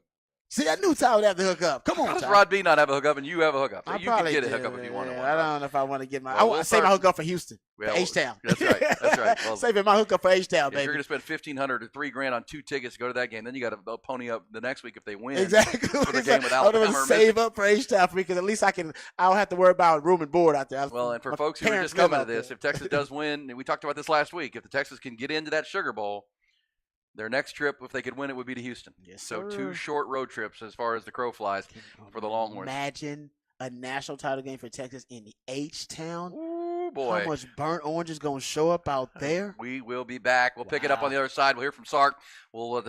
See, I knew Ty would have to hook up. Come on, How does Ty. Rod B not have a hookup and you have a hookup? I You can probably get a do, hookup if you want man. one. I don't know if I want to get my. Well, I we'll save my start- hookup for Houston, Yeah, for well, H-Town. That's right. That's right. Well, Saving my hookup for H-Town, if baby. you're going to spend $1,500 or $3,000 on 2 tickets to go to that game, then you got to pony up the next week if they win. Exactly. For the game with I'm Alabama gonna or save Mississippi. up for H-Town for me because at least I don't have to worry about room and board out there. Well, and for My folks who are parents just coming live to out this, there. if Texas does win, and we talked about this last week, if the Texas can get into that Sugar Bowl, their next trip, if they could win it, would be to Houston. Yes, so sir. 2 short road trips as far as the crow flies for the Longhorns. Imagine a national title game for Texas in the H-Town. Ooh, boy. How much burnt orange is going to show up out there? We will be back. We'll pick it up on the other side. We'll hear from Sark. We'll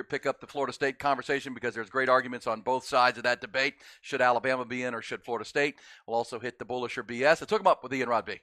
pick up the Florida State conversation because there's great arguments on both sides of that debate. Should Alabama be in or should Florida State? We'll also hit the bullish or BS. Let's hook them up with Ian Rod B.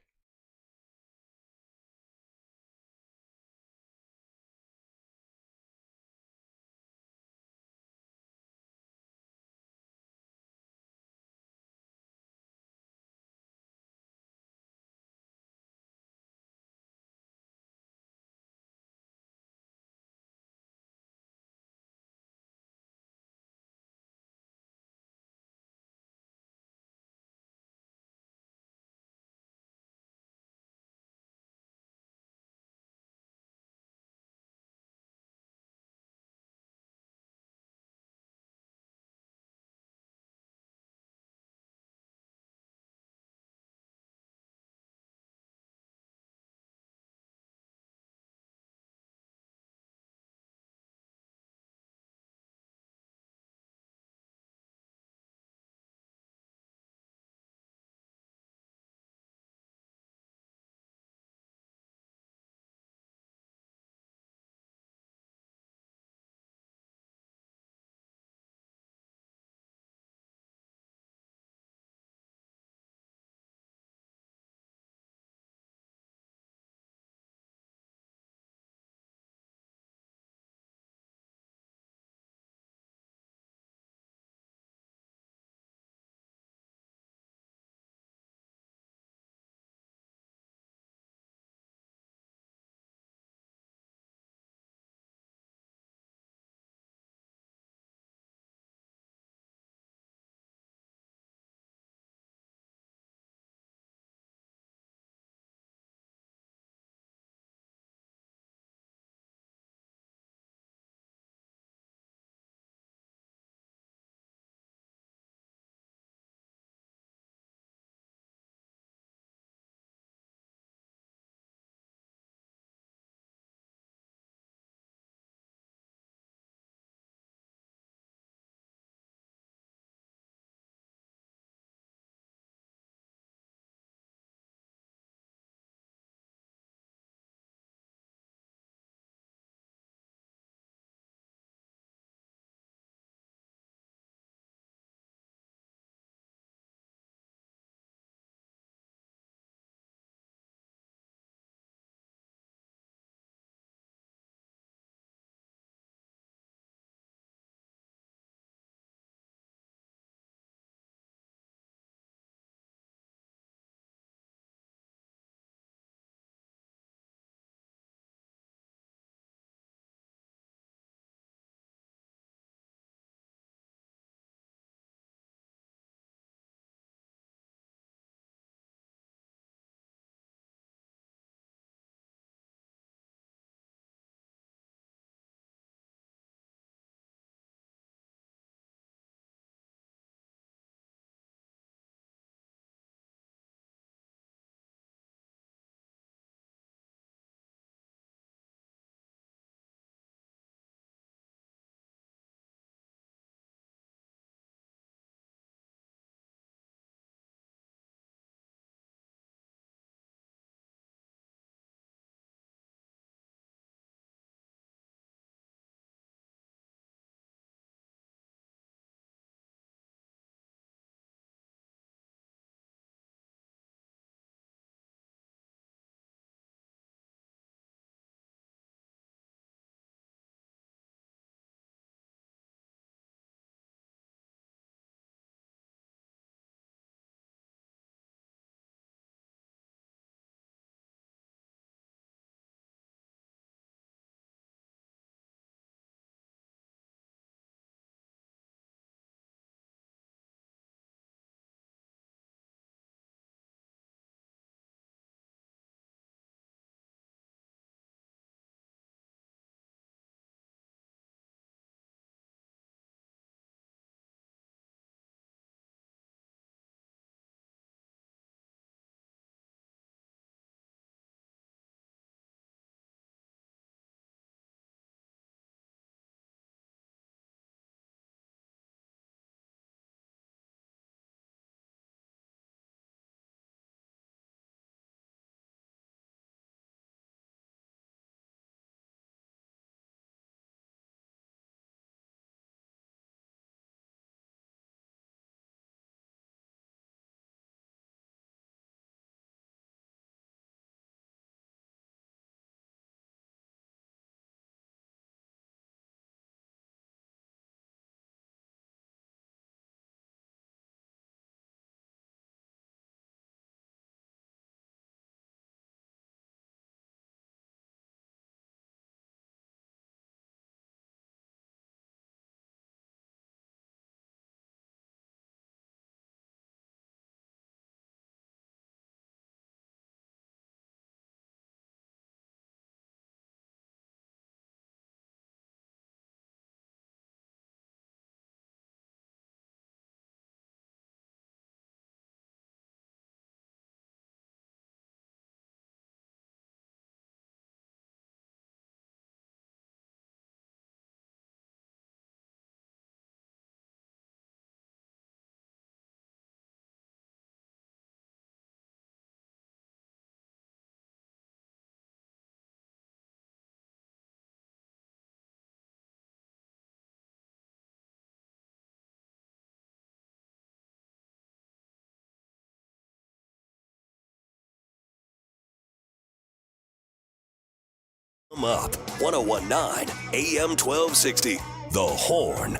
Come up, 1019 AM 1260. The Horn.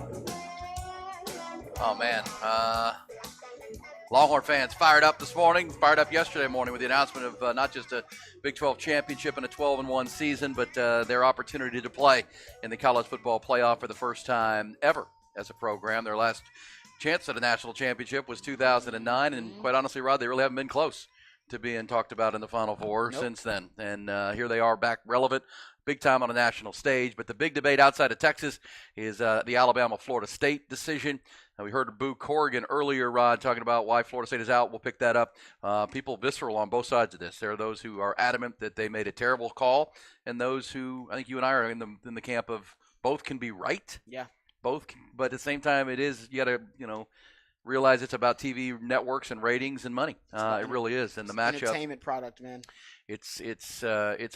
Oh, man. Longhorn fans fired up this morning, fired up yesterday morning with the announcement of not just a Big 12 championship and a 12-1 season, but their opportunity to play in the college football playoff for the first time ever as a program. Their last chance at a national championship was 2009, and quite honestly, Rod, they really haven't been close to being talked about in the Final Four since then. And here they are back relevant, big time on a national stage. But the big debate outside of Texas is the Alabama-Florida State decision. We heard Boo Corrigan earlier, Rod, talking about why Florida State is out. We'll pick that up. People visceral on both sides of this. There are those who are adamant that they made a terrible call, and those who, I think you and I are in the camp of both can be right. Yeah. Both, but at the same time, it is, you got to, realize it's about TV networks and ratings and money. It really is. And the matchup, entertainment product, man. It's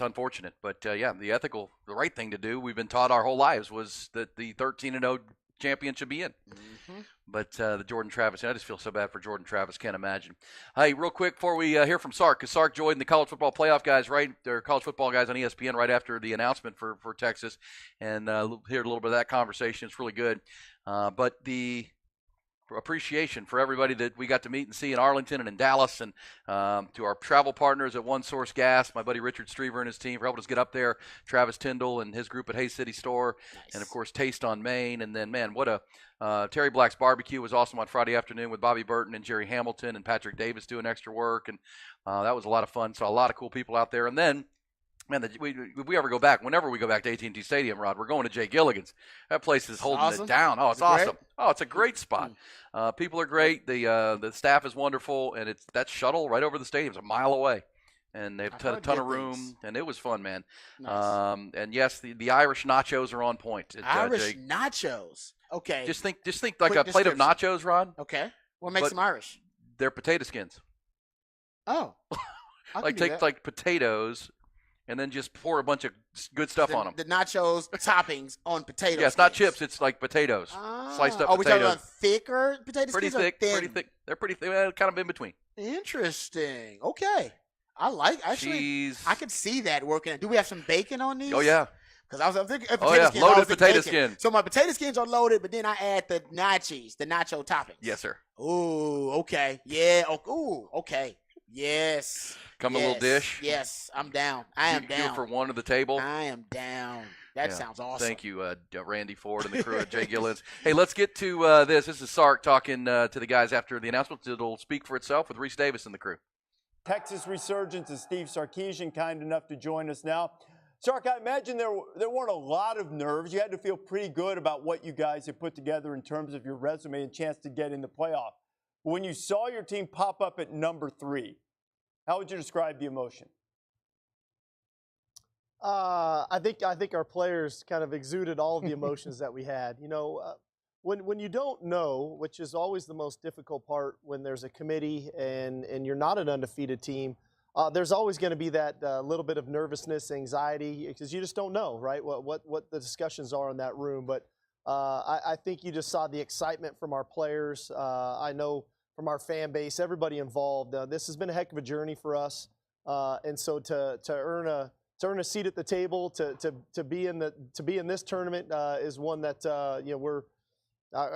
unfortunate, but the right thing to do, we've been taught our whole lives, was that the 13-0 champion should be in. Mm-hmm. But the Jordan Travis, I just feel so bad for Jordan Travis. Can't imagine. Hey, real quick before we hear from Sark, because Sark joined the college football playoff guys, right? They're college football guys on ESPN right after the announcement for Texas, and heard a little bit of that conversation. It's really good. But the appreciation for everybody that we got to meet and see in Arlington and in Dallas, and to our travel partners at One Source Gas, my buddy Richard Strever and his team for helping us get up there, Travis Tyndall and his group at Hayes City Store, and of course Taste on Main. And then, man, what a Terry Black's barbecue was awesome on Friday afternoon with Bobby Burton and Jerry Hamilton and Patrick Davis doing extra work, and that was a lot of fun. Saw a lot of cool people out there. And then, man, if we ever go back, whenever we go back to AT&T Stadium, Rod, we're going to Jay Gilligan's. That place is holding it down. Oh, it's awesome. Oh, it's a great spot. People are great. The staff is wonderful, and it's that shuttle right over the stadium. It's a mile away, and they've got a ton of room, and it was fun, man. Nice. And yes, the Irish nachos are on point. Irish nachos. Okay. Just think like a plate of nachos, Rod. Okay. What makes them Irish? They're potato skins. Oh. Take potatoes. And then just pour a bunch of good stuff on them. The nachos toppings on potatoes. Yeah, it's not chips. It's like potatoes. Sliced up potatoes. Are we talking about thicker potato pretty skins? Pretty thick. They're pretty thick. Kind of in between. Interesting. Okay. Cheese. I could see that working. Do we have some bacon on these? Oh, yeah. Because I was thinking skins, loaded potato skin. So my potato skins are loaded, but then I add the nacho toppings. Yes, sir. Ooh, okay. Yeah. Ooh, okay. Yes. A little dish. Yes, I'm down. I am down. You for one at the table. I am down. That sounds awesome. Thank you, Randy Ford and the crew at Jay Gilligan's. Hey, let's get to this. This is Sark talking to the guys after the announcement. It'll speak for itself with Reese Davis and the crew. Texas Resurgence and Steve Sarkisian kind enough to join us now. Sark, I imagine there weren't a lot of nerves. You had to feel pretty good about what you guys had put together in terms of your resume and chance to get in the playoff. But when you saw your team pop up at number 3, how would you describe the emotion? I think our players kind of exuded all of the emotions that we had. When you don't know, which is always the most difficult part when there's a committee and you're not an undefeated team, there's always going to be that little bit of nervousness, anxiety, because you just don't know, right, what the discussions are in that room. But I think you just saw the excitement from our players. I know from our fan base, everybody involved. This has been a heck of a journey for us, and so to earn a seat at the table, to be in this tournament is one that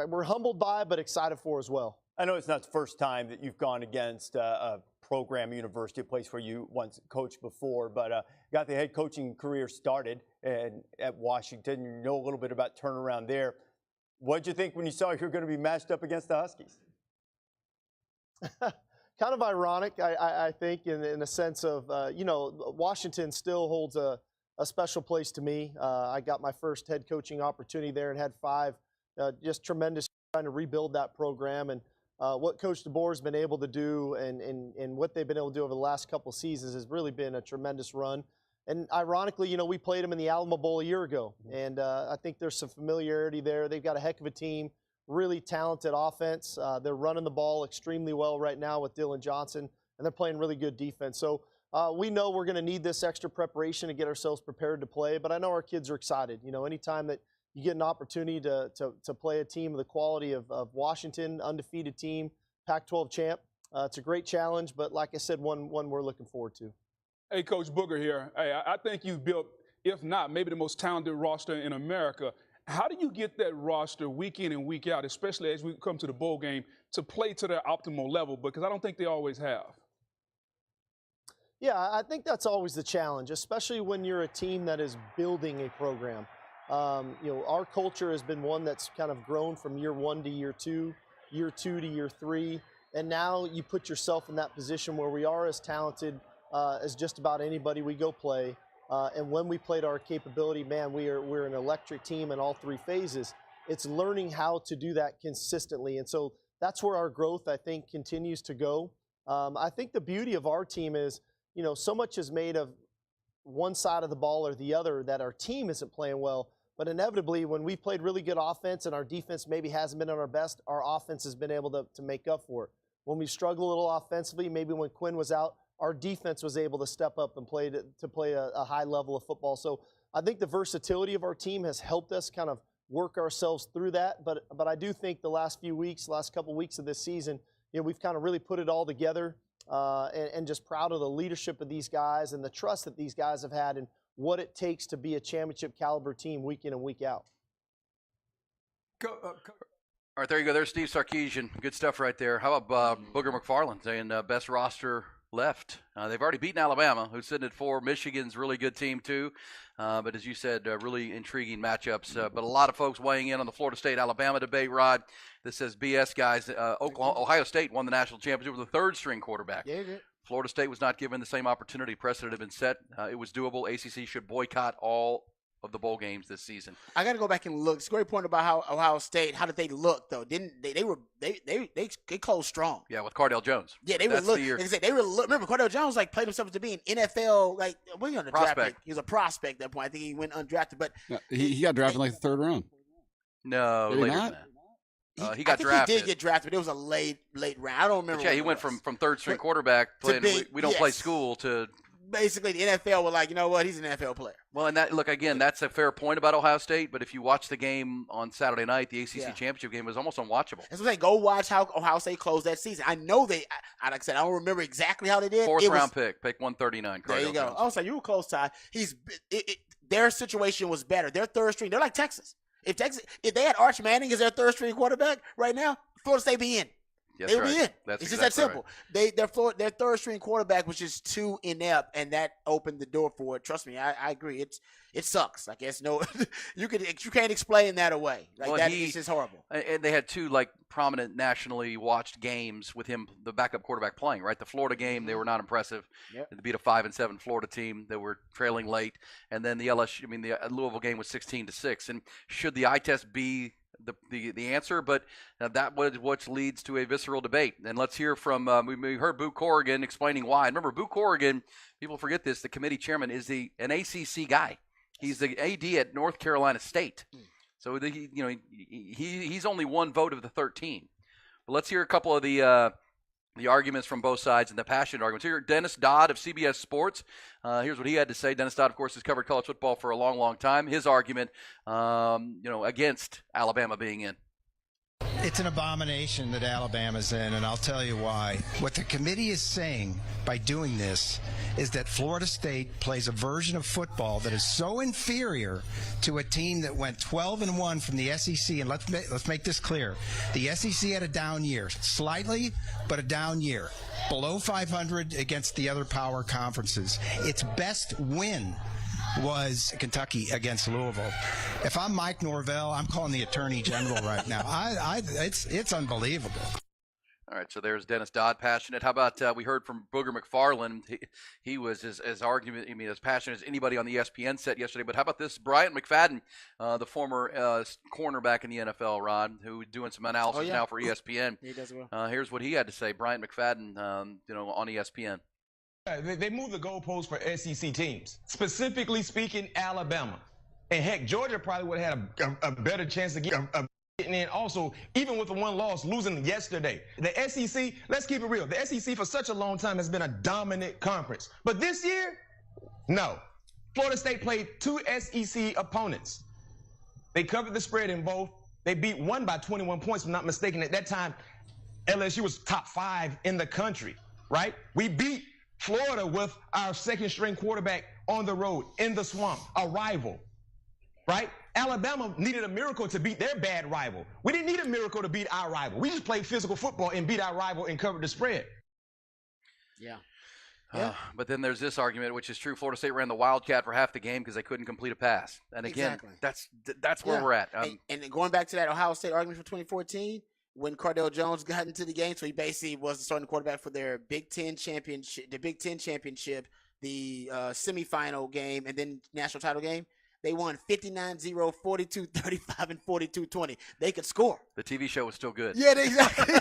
we're humbled by, but excited for as well. I know it's not the first time that you've gone against a program, university, a place where you once coached before, but got the head coaching career started at Washington. You know a little bit about turnaround there. What did you think when you saw you were going to be matched up against the Huskies? Kind of ironic, I think, in a sense of, Washington still holds a special place to me. I got my first head coaching opportunity there and had 5 just tremendous trying to rebuild that program. And what Coach DeBoer has been able to do and what they've been able to do over the last couple seasons has really been a tremendous run. And ironically, we played them in the Alamo Bowl a year ago. And I think there's some familiarity there. They've got a heck of a team. Really talented offense. They're running the ball extremely well right now with Dylan Johnson, and they're playing really good defense. So we know we're going to need this extra preparation to get ourselves prepared to play, but I know our kids are excited. Anytime that you get an opportunity to play a team of the quality of Washington, undefeated team, Pac-12 champ, it's a great challenge, but like I said, one we're looking forward to. Hey, Coach Booger here. Hey, I think you've built if not maybe the most talented roster in America. How do you get that roster week in and week out, especially as we come to the bowl game, to play to their optimal level? Because I don't think they always have. Yeah, I think that's always the challenge, especially when you're a team that is building a program. Our culture has been one that's kind of grown from year one to year two to year three, and now you put yourself in that position where we are as talented as just about anybody we go play. And when we played our capability, man, we're an electric team in all three phases. It's learning how to do that consistently, and so that's where our growth, I think, continues to go. I think the beauty of our team is, so much is made of one side of the ball or the other that our team isn't playing well. But inevitably, when we played really good offense and our defense maybe hasn't been at our best, our offense has been able to make up for it. When we struggled a little offensively, maybe when Quinn was out, our defense was able to step up and play a high level of football. So I think the versatility of our team has helped us kind of work ourselves through that. But I do think the last couple weeks of this season, we've kind of really put it all together. And just proud of the leadership of these guys and the trust that these guys have had and what it takes to be a championship caliber team week in and week out. All right, there you go. There's Steve Sarkisian. Good stuff right there. How about Booger McFarland saying best roster left? They've already beaten Alabama, who's sitting at 4. Michigan's really good team too. But as you said, really intriguing matchups. But a lot of folks weighing in on the Florida State-Alabama debate, Rod. This says BS guys. Ohio State won the national championship with a third-string quarterback. Yeah, Florida State was not given the same opportunity. Precedent had been set. It was doable. ACC should boycott all of the bowl games this season. I got to go back and look. It's a great point about how Ohio State. How did they look though? They closed strong. Yeah, with Cardale Jones. Yeah, they were look. Remember Cardale Jones played himself to be an NFL when he on the draft pick. He was a prospect at that point. I think he went undrafted, but he got drafted in the third round. No, later than that. He got drafted. He did get drafted, but it was a late round. I don't remember. But yeah, he went from third string quarterback playing. We don't play school to. Basically, the NFL was like, you know what? He's an NFL player. Well, and that's a fair point about Ohio State. But if you watch the game on Saturday night, the ACC championship game was almost unwatchable. That's what I'm saying. Go watch how Ohio State closed that season. I know like I said, I don't remember exactly how they did. Fourth round pick 139. There you go. Oh, so you were close, Ty. Their situation was better. Their third string. They're like Texas. If they had Arch Manning as their third string quarterback right now, Florida State be in. They would be in. It's just that simple. Right. Their third string quarterback was just too inept, and that opened the door for it. Trust me, I agree. It sucks. I guess you can't explain that away. It's just horrible. And they had two prominent nationally watched games with him, the backup quarterback playing. Right, the Florida game they were not impressive. Yep. They beat a 5-7 Florida team that were trailing late, and then the Louisville game was 16-6. And should the eye test be the answer, but that was what leads to a visceral debate. And let's hear from we heard Boo Corrigan explaining why. And remember, Boo Corrigan, people forget this, the committee chairman is an ACC guy. He's the AD at North Carolina State, so he's only one vote of the 13. But let's hear a couple of the arguments from both sides and the passionate arguments. Here, Dennis Dodd of CBS Sports. Here's what he had to say. Dennis Dodd, of course, has covered college football for a long, long time. His argument, against Alabama being in. It's an abomination that Alabama's in, and I'll tell you why. What the committee is saying by doing this is that Florida State plays a version of football that is so inferior to a team that went 12-1 from the SEC. And let's make this clear. The SEC had a down year, slightly, but a down year. Below 500 against the other power conferences. Its best win was Kentucky against Louisville. If I'm Mike Norvell, I'm calling the Attorney General right now. It's unbelievable. All right, so there's Dennis Dodd, passionate. How about we heard from Booger McFarland? He was as argument. As passionate as anybody on the ESPN set yesterday. But how about this, Bryant McFadden, the former cornerback in the NFL, Rod, who's doing some analysis now for ESPN. He does well. Here's what he had to say. Bryant McFadden, on ESPN. They moved the goalposts for SEC teams, specifically speaking, Alabama. And heck, Georgia probably would have had a better chance to getting in also, even with the one loss, losing yesterday. The SEC, let's keep it real. The SEC for such a long time has been a dominant conference. But this year, no. Florida State played 2 SEC opponents. They covered the spread in both. They beat one by 21 points, if I'm not mistaken. At that time, LSU was top 5 in the country, right? We beat Florida with our second-string quarterback on the road, in the swamp, a rival, right? Alabama needed a miracle to beat their bad rival. We didn't need a miracle to beat our rival. We just played physical football and beat our rival and covered the spread. Yeah. But then there's this argument, which is true. Florida State ran the Wildcat for half the game because they couldn't complete a pass. And again, that's where we're at. And going back to that Ohio State argument from 2014, when Cardale Jones got into the game, so he basically was the starting quarterback for their Big Ten championship, the semifinal game, and then national title game. They won 59-0, 42-35, and 42-20. They could score. The TV show was still good. Yeah, exactly.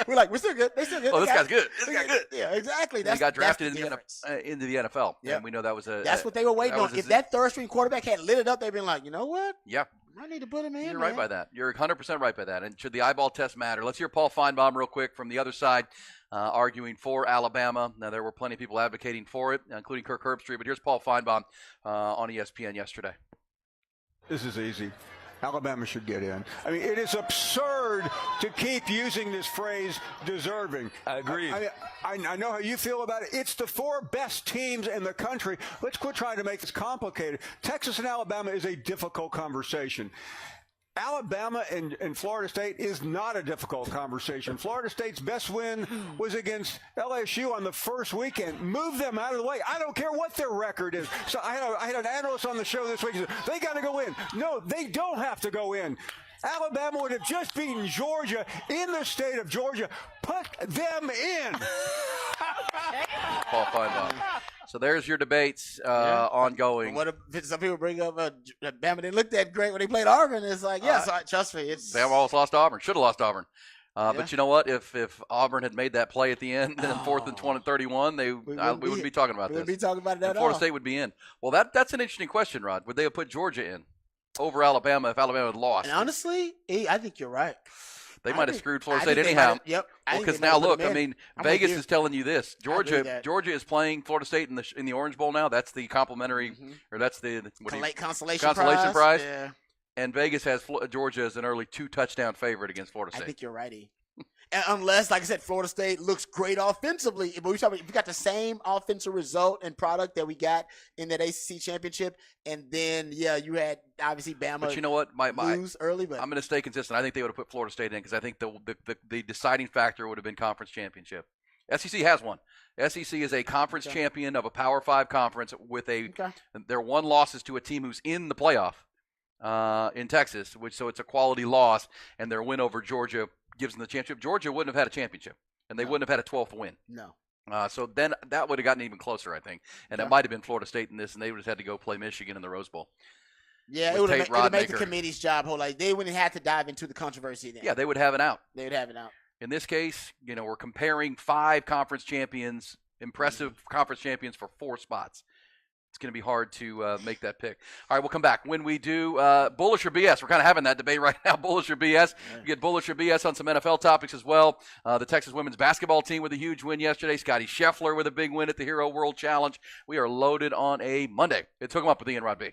We're like, we're still good. They're still good. Oh, this guy's good. This guy's good. Yeah, exactly. He got drafted the into the NFL. Yeah. And we know that was That's what they were waiting on. If that third-string quarterback had lit it up, they'd been like, you know what? Yeah. I need to put him in. You're right by that. You're 100% right by that. And should the eyeball test matter? Let's hear Paul Feinbaum real quick from the other side, arguing for Alabama. Now, there were plenty of people advocating for it, including Kirk Herbstreit. But here's Paul Feinbaum on ESPN yesterday. This is easy. Alabama should get in. I mean, it is absurd to keep using this phrase deserving. I agree. I know how you feel about it. It's the 4 best teams in the country. Let's quit trying to make this complicated. Texas and Alabama is a difficult conversation. Alabama and Florida State is not a difficult conversation. Florida State's best win was against LSU on the first weekend. Move them out of the way. I don't care what their record is. So I had an analyst on the show this week. He said, they got to go in. No, they don't have to go in. Alabama would have just beaten Georgia in the state of Georgia. Put them in. Paul Feinbaum. So there's your debates ongoing. What if some people bring up Bama didn't look that great when they played Auburn? It's like, trust me, it's Bama almost lost to Auburn. Should have lost to Auburn. But you know what? If Auburn had made that play at the end, then 4th and 20-31, we wouldn't be talking about this. We wouldn't be talking about it at all. Florida State would be in. Well, that's an interesting question, Rod. Would they have put Georgia in over Alabama if Alabama had lost? And honestly, I think you're right. They might have screwed Florida State anyhow. Yep. Because now look, I mean, Vegas is telling you this. Georgia is playing Florida State in the Orange Bowl now. That's the complimentary, or that's the consolation prize. Yeah. And Vegas has Georgia as an early 2-touchdown favorite against Florida State. I think you're righty. Unless, like I said, Florida State looks great offensively. If we got the same offensive result and product that we got in that ACC championship, and then you had obviously Bama. But you know what, lose early. But I'm going to stay consistent. I think they would have put Florida State in because I think the deciding factor would have been conference championship. SEC has one. SEC is a conference champion of a Power 5 conference with their one loss is to a team who's in the playoff in Texas, so it's a quality loss, and their win over Georgia gives them the championship. Georgia wouldn't have had a championship, and they wouldn't have had a 12th win. No. So then that would have gotten even closer, I think. And it might have been Florida State in this, and they would have had to go play Michigan in the Rose Bowl. Yeah, it would have made the committee's job whole. Like, they wouldn't have to dive into the controversy then. Yeah, they would have it out. They would have it out. In this case, we're comparing 5 conference champions, impressive conference champions for 4 spots. It's going to be hard to make that pick. All right, we'll come back. When we do bullish or BS, we're kind of having that debate right now, bullish or BS. You get bullish or BS on some NFL topics as well. The Texas women's basketball team with a huge win yesterday. Scotty Scheffler with a big win at the Hero World Challenge. We are loaded on a Monday. It's Hook 'em Up with Ian Rod B.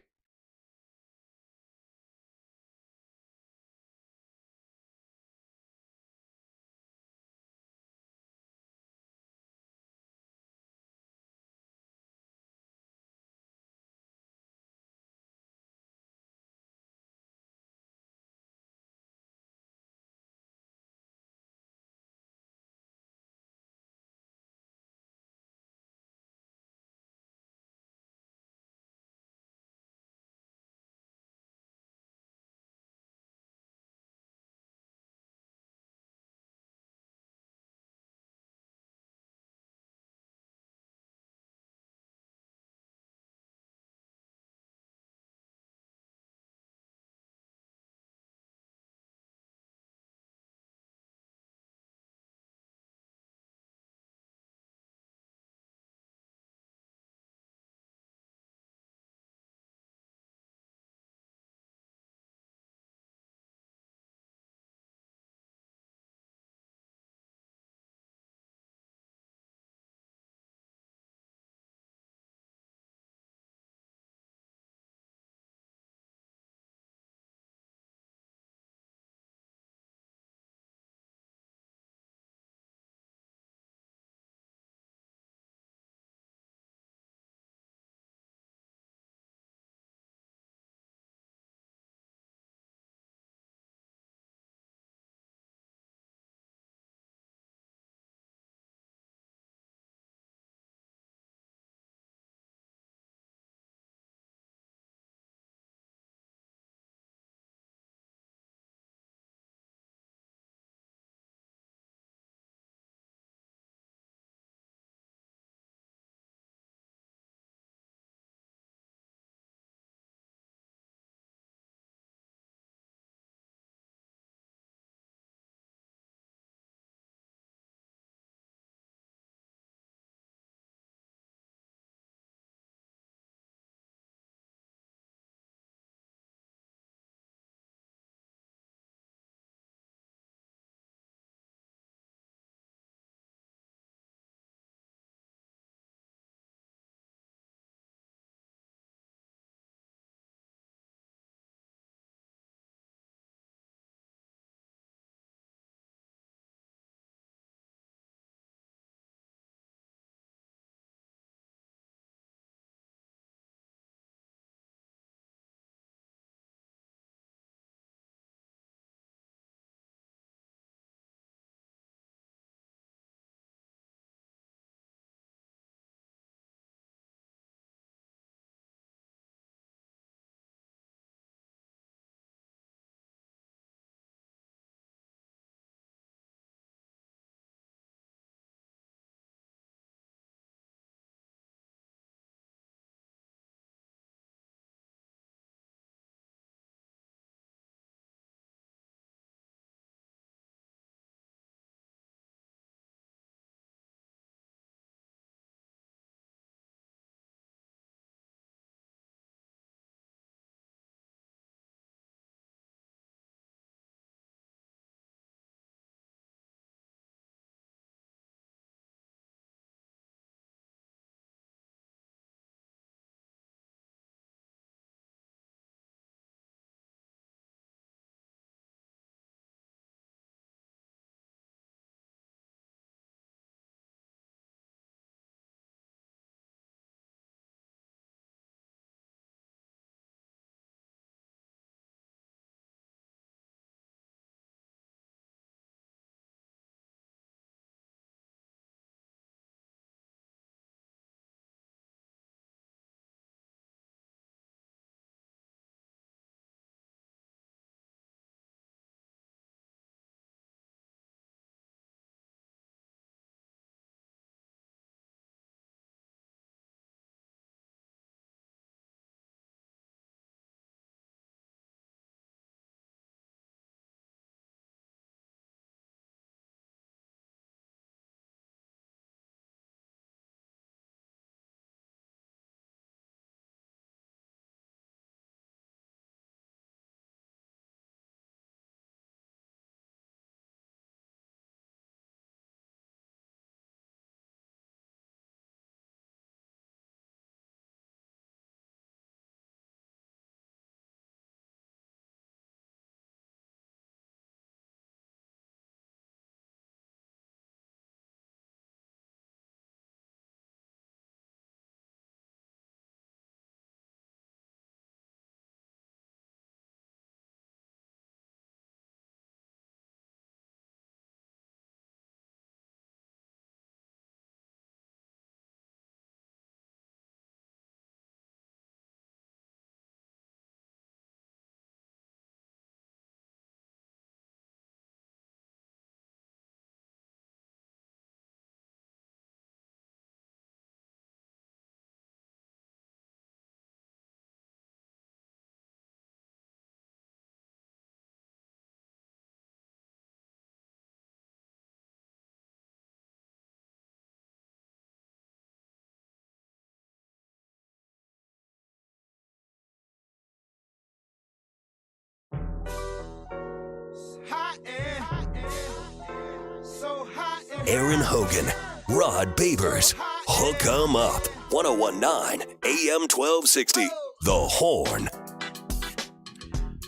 Aaron Hogan, Rod Babers. Hook 'em up. 1019 AM 1260. The Horn.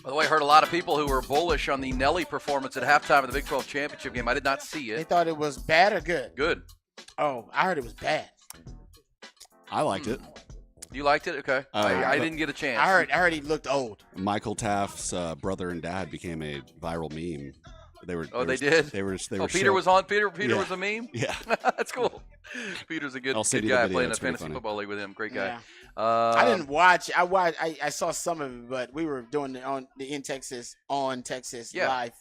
By the way, I heard a lot of people who were bullish on the Nelly performance at halftime of the Big 12 championship game. I did not see They it. thought it was bad or good? Good. Oh, I heard it was bad. I liked it. You liked it? Okay. I didn't get a chance. I heard he looked old. Michael Taft's brother and dad became a viral meme. They did. They were. Peter was on. Peter Yeah. was a meme. Yeah, that's cool. Peter's a good I'll send you guy the video. playing a It's pretty fantasy funny. football league with him. Great guy. Yeah. I didn't watch. I saw some of it, but we were doing it on the In Texas live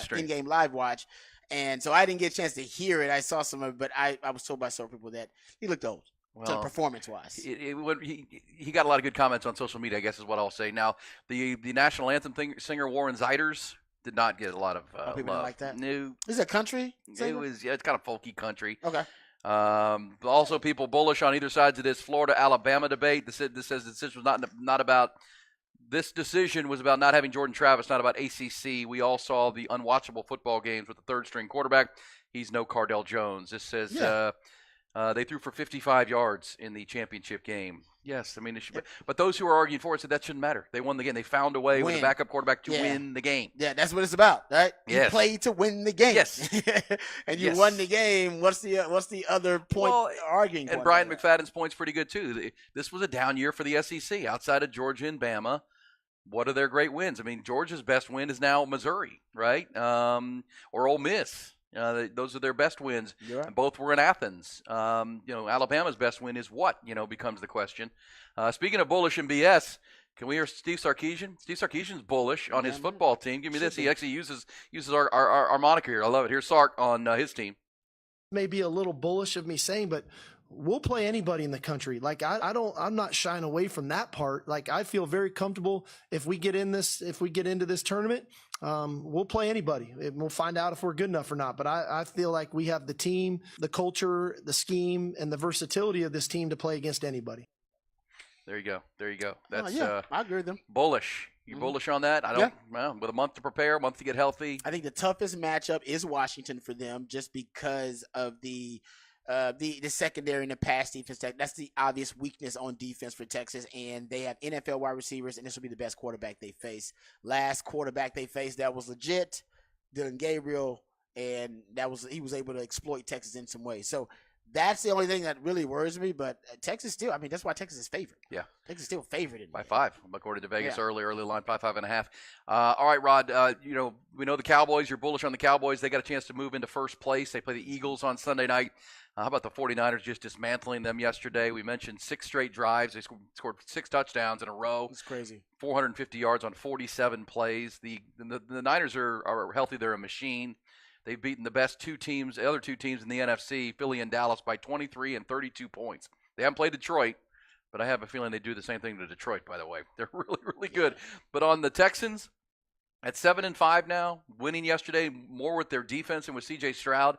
stream. in-game live watch, and so I didn't get a chance to hear it. I saw some of it, but I was told by several people that he looked old. Well, performance-wise, he got a lot of good comments on social media, I guess is what I'll say. Now, the national anthem singer Warren Zeiders did not get a lot of people love. like that. No, is it country? It was. Yeah, it's kind of folky country. Okay. Also, people bullish on either sides of this Florida-Alabama debate. This says the decision was not about. This decision was about not having Jordan Travis, not about ACC. We all saw the unwatchable football games with the third-string quarterback. He's no Cardell Jones. This says they threw for 55 yards in the championship game. Yes, I mean, but those who are arguing for it said that shouldn't matter. They won the game. They found a way with a backup quarterback to win the game. Yeah, that's what it's about, right? Yes. You played to win the game. Yes. And you won the game. What's the other point arguing? And point Brian McFadden's point's pretty good too. This was a down year for the SEC. Outside of Georgia and Bama, what are their great wins? I mean, Georgia's best win is now Missouri, right? Or Ole Miss. Those are their best wins. Right. And both were in Athens. Alabama's best win is what? Becomes the question. Speaking of bullish and BS, can we hear Steve Sarkisian? Steve Sarkisian's bullish on his football team. Give me this. He actually uses our moniker here. I love it. Here's Sark on his team. May be a little bullish of me saying, but we'll play anybody in the country. Like I'm not shying away from that part. Like I feel very comfortable if we get into this tournament, we'll play anybody. We'll find out if we're good enough or not. But I feel like we have the team, the culture, the scheme, and the versatility of this team to play against anybody. There you go. That's I agree with them. Bullish. You bullish on that? I don't. Well, with a month to prepare, a month to get healthy. I think the toughest matchup is Washington for them, just because of the secondary and the pass defense. That's the obvious weakness on defense for Texas, and they have NFL wide receivers, and this will be the best quarterback they face. Last quarterback they faced that was legit, Dylan Gabriel, and he was able to exploit Texas in some ways. So that's the only thing that really worries me. But Texas still, I mean, that's why Texas is favored. Yeah, Texas is still favored by 5, according to Vegas early line 5.5. All right, Rod. We know the Cowboys. You're bullish on the Cowboys. They got a chance to move into first place. They play the Eagles on Sunday night. How about the 49ers just dismantling them yesterday? We mentioned 6 straight drives. They scored 6 touchdowns in a row. It's crazy. 450 yards on 47 plays. The Niners are healthy. They're a machine. They've beaten the other two teams in the NFC, Philly and Dallas, by 23 and 32 points. They haven't played Detroit, but I have a feeling they do the same thing to Detroit, by the way. They're really, really good. But on the Texans, at 7-5 now, winning yesterday more with their defense and with C.J. Stroud.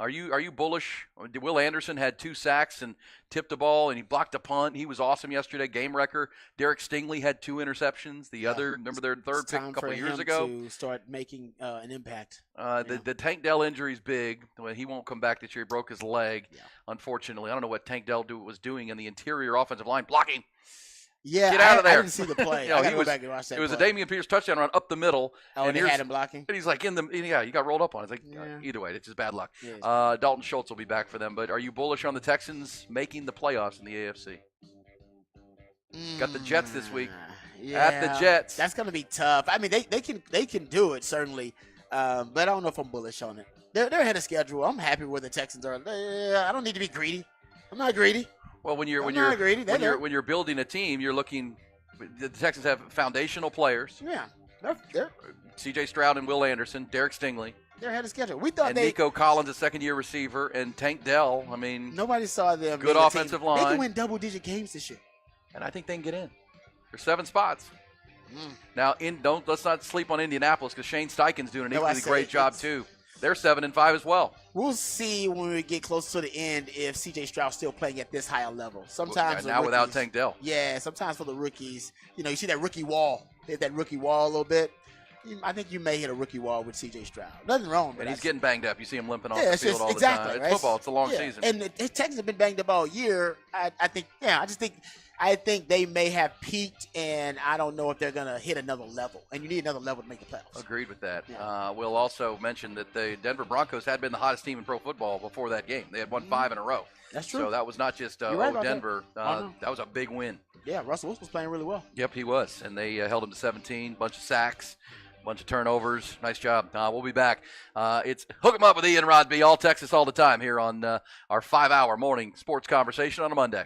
Are you bullish? Will Anderson had 2 sacks and tipped the ball, and he blocked a punt. He was awesome yesterday, game wrecker. Derek Stingley had 2 interceptions. Remember their third pick a couple of years ago? To start making an impact. The Tank Dell injury is big. He won't come back this year. He broke his leg, unfortunately. I don't know what Tank Dell was doing in the interior offensive line, blocking. Yeah, get out of there. I didn't see the play. I gotta go back and watch that. It was a Damian Pierce touchdown run up the middle. And he had him blocking. And he's like you got rolled up on. It's like either way, it's just bad luck. Yeah, Dalton Schultz will be back for them. But are you bullish on the Texans making the playoffs in the AFC? Got the Jets this week. At the Jets. That's gonna be tough. I mean, they can do it certainly, but I don't know if I'm bullish on it. They're ahead of schedule. I'm happy where the Texans are. I don't need to be greedy. I'm not greedy. Well, when you're building a team, you're looking. The Texans have foundational players. Yeah, C.J. Stroud and Will Anderson, Derek Stingley. They're ahead of schedule. We thought Nico Collins, a second-year receiver, and Tank Dell. I mean, nobody saw them. Good offensive line. They can win double-digit games this year, and I think they can get in. There's 7 spots. Now, let's not sleep on Indianapolis because Shane Steichen's doing an equally great job too. They're 7-5 as well. We'll see when we get close to the end if C.J. Stroud's still playing at this high a level. Sometimes now without Tank Dell. Yeah, sometimes for the rookies, you see that rookie wall. They hit that rookie wall a little bit. I think you may hit a rookie wall with C.J. Stroud. Nothing wrong, but and he's getting banged up. You see him limping off yeah, the field all the time. It's right? football. It's a long season. And the Texans have been banged up all year. I think they may have peaked, and I don't know if they're going to hit another level. And you need another level to make the playoffs. Agreed with that. Yeah. We'll also mention that the Denver Broncos had been the hottest team in pro football before that game. They had won 5 in a row. That's true. So that was not just right about Denver. that was a big win. Yeah, Russell Wilson was playing really well. Yep, he was. And they held him to 17, bunch of sacks, bunch of turnovers. Nice job. We'll be back. It's Hook 'em Up with Ian Rodby, all Texas, all the time, here on our 5-hour morning sports conversation on a Monday.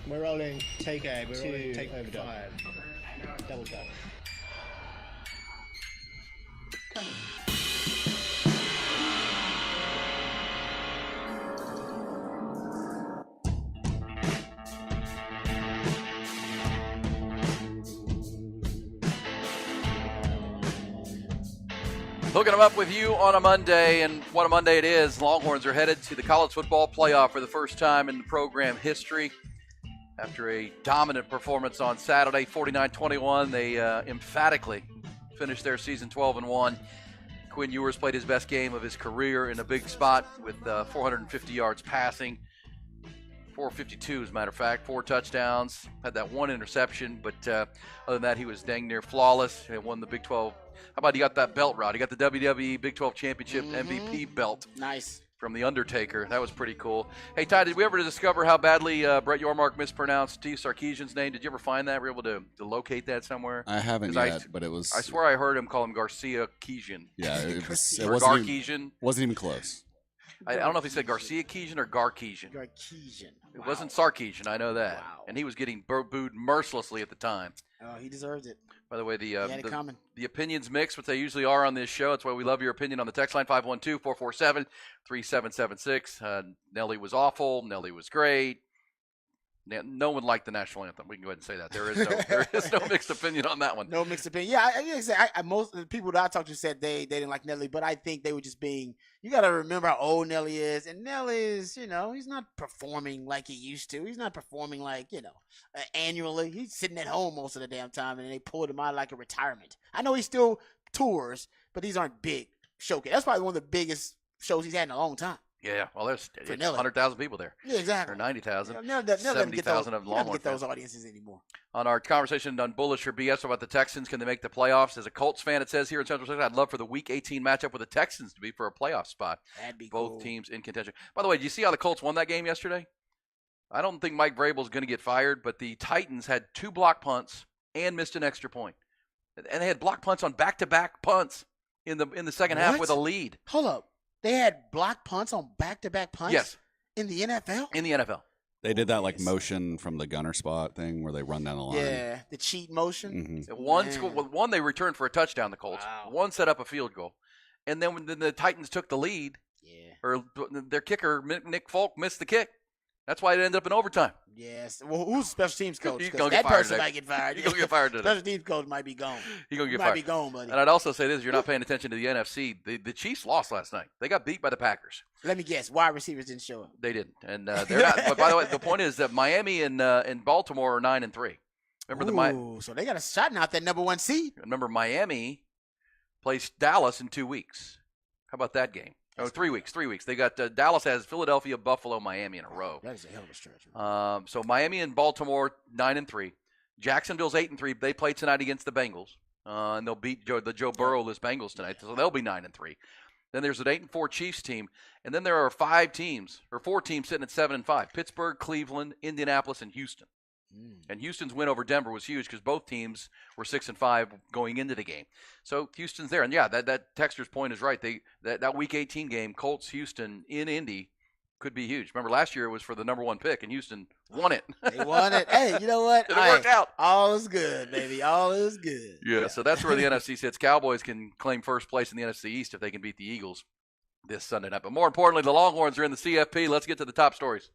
We're rolling take 2, take over 5. Double duck. Hooking them up with you on a Monday, and what a Monday it is. Longhorns are headed to the college football playoff for the first time in the program history. After a dominant performance on Saturday, 49-21, they emphatically finished their season 12-1. Quinn Ewers played his best game of his career in a big spot with 450 yards passing, 452 as a matter of fact, 4 touchdowns, had that 1 interception, but other than that, he was dang near flawless. He won the Big 12. How about he got that belt, Rod? He got the WWE Big 12 Championship MVP belt. Nice. From The Undertaker. That was pretty cool. Hey, Ty, did we ever discover how badly Brett Yormark mispronounced Steve Sarkisian's name? Did you ever find that? Were you able to locate that somewhere? I haven't yet, but it was... I swear I heard him call him Garcia Keesian. Yeah, it wasn't even close. I don't know if he said Garcia Keesian or Garkeesian. Garkeesian. It wasn't Sarkisian, I know that. Wow. And he was getting booed mercilessly at the time. Oh, he deserved it. By the way, the opinions mix, which they usually are on this show. That's why we love your opinion on the text line, 512-447-3776. Nelly was awful. Nelly was great. No one liked the national anthem. We can go ahead and say that. There is no mixed opinion on that one. No mixed opinion. Yeah, most of the people that I talked to said they didn't like Nelly, but I think they were just being. You got to remember how old Nelly is, and Nelly is, he's not performing like he used to. He's not performing like annually. He's sitting at home most of the damn time, and they pulled him out like a retirement. I know he still tours, but these aren't big showcase. That's probably one of the biggest shows he's had in a long time. Yeah, well, there's 100,000 people there. Yeah, exactly. Or 90,000. 70,000 of Longhorns. Get those audiences anymore. On our conversation on Bullish or BS about the Texans, can they make the playoffs? As a Colts fan, it says here in Central Texas, I'd love for the Week 18 matchup with the Texans to be for a playoff spot. That'd be Both cool. teams in contention. By the way, did you see how the Colts won that game yesterday? I don't think Mike Vrabel's going to get fired, but the Titans had 2 block punts and missed an extra point. And they had block punts on back-to-back punts in the second half with a lead. Hold up. They had block punts on back-to-back punts? Yes. In the NFL? In the NFL. They did that motion from the gunner spot thing where they run down the line. Yeah, the cheat motion. Mm-hmm. One they returned for a touchdown, the Colts. Wow. One set up a field goal. And then when the Titans took the lead, or their kicker, Nick Folk, missed the kick. That's why it ended up in overtime. Yes. Well, who's the special teams coach? That person might get fired. You're going to get fired today. Special teams coach might be gone. He's going to get might fired. be gone, buddy. And I'd also say this, you're not paying attention to the NFC. The Chiefs lost last night. They got beat by the Packers. Let me guess. Wide receivers didn't show up. They didn't. And they're not. But by the way, the point is that Miami and Baltimore are 9-3. Remember so they got a shot now at that number 1 seed. Remember, Miami plays Dallas in 2 weeks. How about that game? Oh, 3 weeks. 3 weeks. They got Dallas has Philadelphia, Buffalo, Miami in a row. That is a hell of a stretch. So Miami and Baltimore 9-3. Jacksonville's 8-3. They play tonight against the Bengals, and they'll beat the Joe Burrow-less Bengals tonight. So they'll be 9-3. Then there's an 8-4 Chiefs team, and then there are 4 teams sitting at 7-5: Pittsburgh, Cleveland, Indianapolis, and Houston. And Houston's win over Denver was huge because both teams were 6-5 going into the game. So Houston's there. And, yeah, that Texter's point is right. That Week 18 game, Colts-Houston in Indy, could be huge. Remember, last year it was for the number 1 pick, and Houston won it. They won it. Hey, you know what? It worked out. All is good, baby. All is good. Yeah, so that's where the NFC sits. Cowboys can claim first place in the NFC East if they can beat the Eagles this Sunday night. But more importantly, the Longhorns are in the CFP. Let's get to the top stories.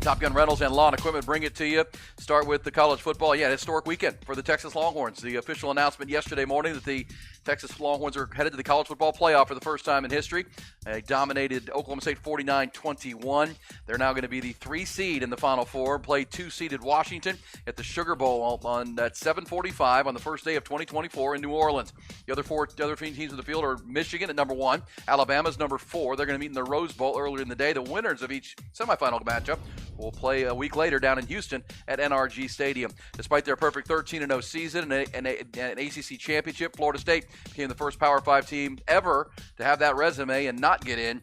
Top Gun Rentals and Lawn Equipment bring it to you. Start with the college football. Yeah, historic weekend for the Texas Longhorns. The official announcement yesterday morning that the Texas Longhorns are headed to the college football playoff for the first time in history. They dominated Oklahoma State 49-21. They're now going to be the 3 seed in the Final Four. Play 2-seeded Washington at the Sugar Bowl on at 7:45 on the first day of 2024 in New Orleans. The other teams in the field are Michigan at number 1. Alabama's number 4. They're going to meet in the Rose Bowl earlier in the day. The winners of each semifinal matchup will play a week later down in Houston at NRG Stadium. Despite their perfect 13-0 season and an ACC championship, Florida State became the first Power 5 team ever to have that resume and not get in.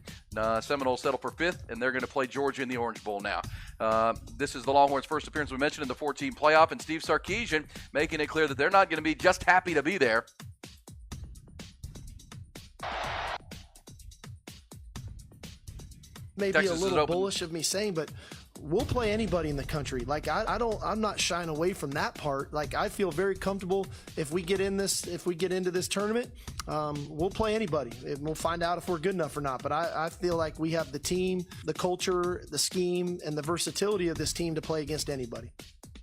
Seminoles settle for 5th, and they're going to play Georgia in the Orange Bowl now. This is the Longhorns' first appearance we mentioned in the 14 playoff, and Steve Sarkisian making it clear that they're not going to be just happy to be there. Maybe Texas a little bullish of me saying, but we'll play anybody in the country. Like I'm not shying away from that part. Like I feel very comfortable if we get into this tournament, we'll play anybody and we'll find out if we're good enough or not. But I feel like we have the team, the culture, the scheme, and the versatility of this team to play against anybody.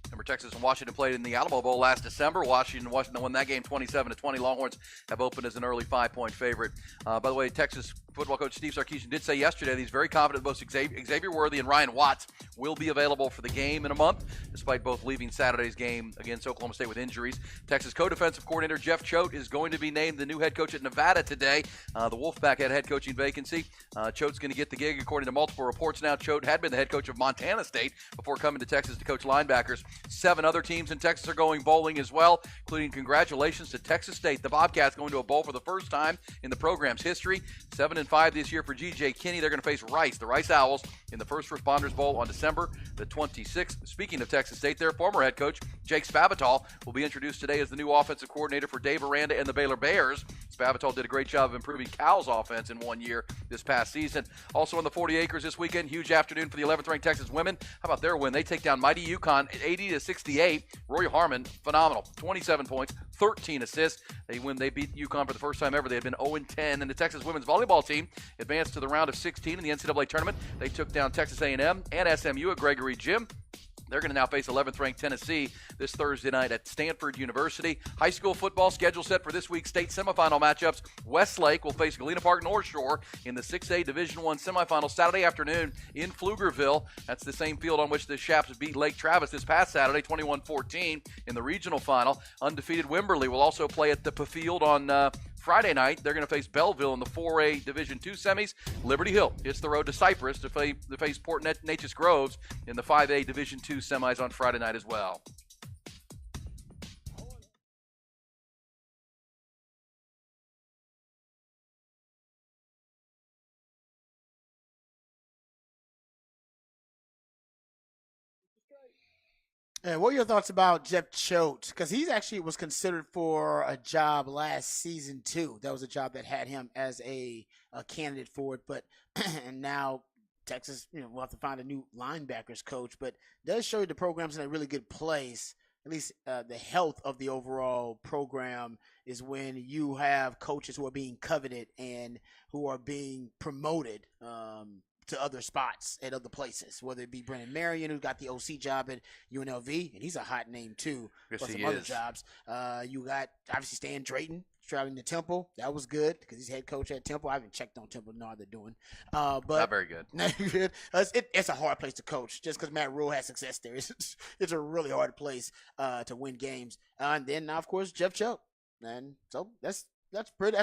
Remember, Texas and Washington played in the Alamo Bowl last December. Washington won that game 27-20. Longhorns have opened as an early 5-point favorite. By the way, Texas football coach Steve Sarkisian did say yesterday that he's very confident both Xavier Worthy and Ryan Watts will be available for the game in a month, despite both leaving Saturday's game against Oklahoma State with injuries. Texas co-defensive coordinator Jeff Choate is going to be named the new head coach at Nevada today. The Wolfpack had head coaching vacancy. Choate's going to get the gig according to multiple reports now. Choate had been the head coach of Montana State before coming to Texas to coach linebackers. 7 other teams in Texas are going bowling as well, including congratulations to Texas State. The Bobcats going to a bowl for the first time in the program's history. 7-5 this year for G.J. Kinney. They're going to face Rice, the Rice Owls, in the First Responders Bowl on December the 26th. Speaking of Texas State, their former head coach, Jake Spavital, will be introduced today as the new offensive coordinator for Dave Aranda and the Baylor Bears. Spavital did a great job of improving Cal's offense in 1 year this past season. Also on the 40 acres this weekend, huge afternoon for the 11th-ranked Texas women. How about their win? They take down mighty UConn 80-68. Roy Harmon, phenomenal. 27 points, 13 assists. They beat UConn for the first time ever. They had been 0-10. And the Texas women's volleyball team advanced to the round of 16 in the NCAA tournament. They took down Texas A&M and SMU at Gregory Gym. They're going to now face 11th-ranked Tennessee this Thursday night at Stanford University. High school football schedule set for this week's state semifinal matchups. Westlake will face Galena Park North Shore in the 6A Division I semifinal Saturday afternoon in Pflugerville. That's the same field on which the Shaps beat Lake Travis this past Saturday, 21-14 in the regional final. Undefeated Wimberley will also play at the Field on Friday night. They're going to face Belleville in the 4A Division II semis. Liberty Hill hits the road to Cypress to face Port Neches Groves in the 5A Division II semis on Friday night as well. And what are your thoughts about Jeff Choate? Because he actually was considered for a job last season too. That was a job that had him as a candidate for it. But and now Texas, we'll have to find a new linebackers coach. But it does show you the program's in a really good place. At least the health of the overall program is when you have coaches who are being coveted and who are being promoted to other spots at other places, whether it be Brennan Marion, who got the OC job at UNLV, and he's a hot name too. Yes, for some other jobs. You got obviously Stan Drayton traveling to Temple. That was good because he's head coach at Temple. I haven't checked on Temple, know how they're doing. But not very good. It's a hard place to coach just because Matt Rule has success there. It's a really hard place to win games. And then now, of course, Jeff Choate. And so that's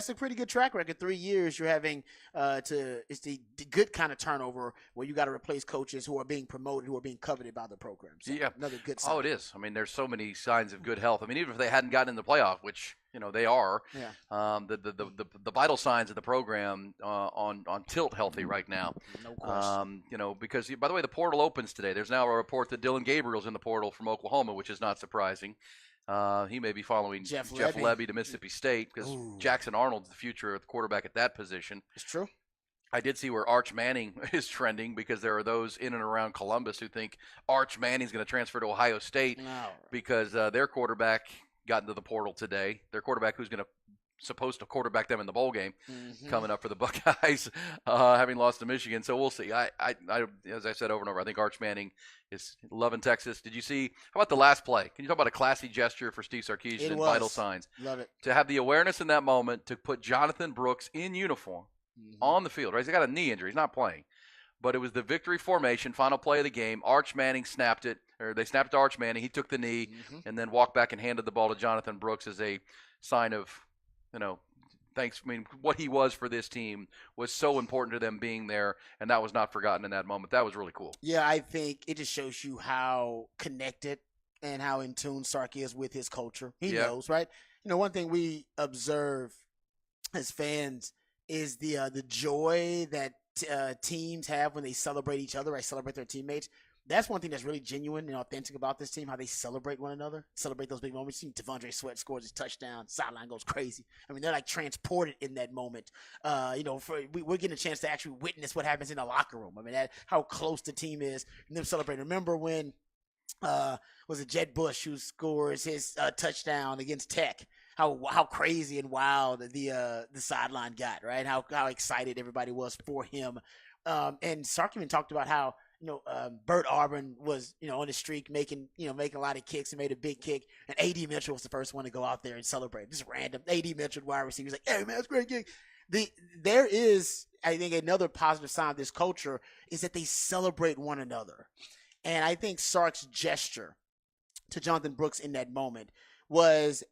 a pretty good track record. 3 years you're having it's the good kind of turnover where you got to replace coaches who are being promoted, who are being coveted by the program. So yeah, another good sign. Oh, it is. I mean, there's so many signs of good health. I mean, even if they hadn't gotten in the playoff, which they are. Yeah. The vital signs of the program on tilt healthy right now. No question. Because by the way, the portal opens today. There's now a report that Dylan Gabriel's in the portal from Oklahoma, which is not surprising. He may be following Jeff Lebby to Mississippi State because Jackson Arnold's the future of the quarterback at that position. It's true. I did see where Arch Manning is trending because there are those in and around Columbus who think Arch Manning's going to transfer to Ohio State because their quarterback got into the portal today. Their quarterback who's supposed to quarterback them in the bowl game coming up for the Buckeyes, having lost to Michigan. So we'll see. I as I said over and over, I think Arch Manning is loving Texas. Did you see, how about the last play? Can you talk about a classy gesture for Steve Sarkisian and vital signs? Love it. To have the awareness in that moment to put Jonathan Brooks in uniform on the field, right? He's got a knee injury. He's not playing. But it was the victory formation, final play of the game. Arch Manning snapped it, or they snapped it to Arch Manning. He took the knee and then walked back and handed the ball to Jonathan Brooks as a sign of, thanks. I mean, what he was for this team was so important to them being there, and that was not forgotten in that moment. That was really cool. Yeah, I think it just shows you how connected and how in tune Sark is with his culture. He knows, right? One thing we observe as fans is the joy that teams have when they celebrate each other, right? Celebrate their teammates. that's one thing that's really genuine and authentic about this team, how they celebrate one another, celebrate those big moments. You see T'Vondre Sweat scores his touchdown, sideline goes crazy. I mean, they're like transported in that moment. We're getting a chance to actually witness what happens in the locker room. I mean, how close the team is and them celebrating. Remember when was it Jed Bush who scores his touchdown against Tech? How crazy and wild the sideline got, right? How excited everybody was for him. And Sark even talked about how Bert Auburn was on the streak making a lot of kicks and made a big kick, and A.D. Mitchell was the first one to go out there and celebrate. Just random A.D. Mitchell, wide receiver, was like, "Hey man, that's a great kick." There is, I think, another positive sign of this culture is that they celebrate one another, and I think Sark's gesture to Jonathan Brooks in that moment was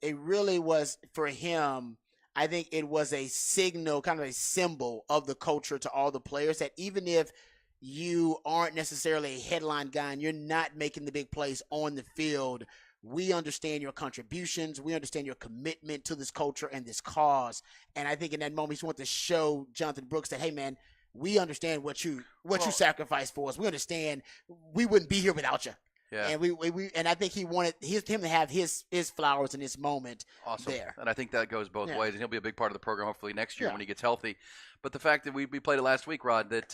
for him. I think it was a signal, kind of a symbol of the culture to all the players, that even if you aren't necessarily a headline guy and you're not making the big plays on the field, we understand your contributions. We understand your commitment to this culture and this cause. And I think in that moment, he just wanted to show Jonathan Brooks that, hey, man, we understand what you sacrificed for us. We understand we wouldn't be here without you. Yeah. And I think he wanted him to have his flowers in this moment. Awesome. There. And I think that goes both ways. And he'll be a big part of the program hopefully next year when he gets healthy. But the fact that we played it last week, Rod, that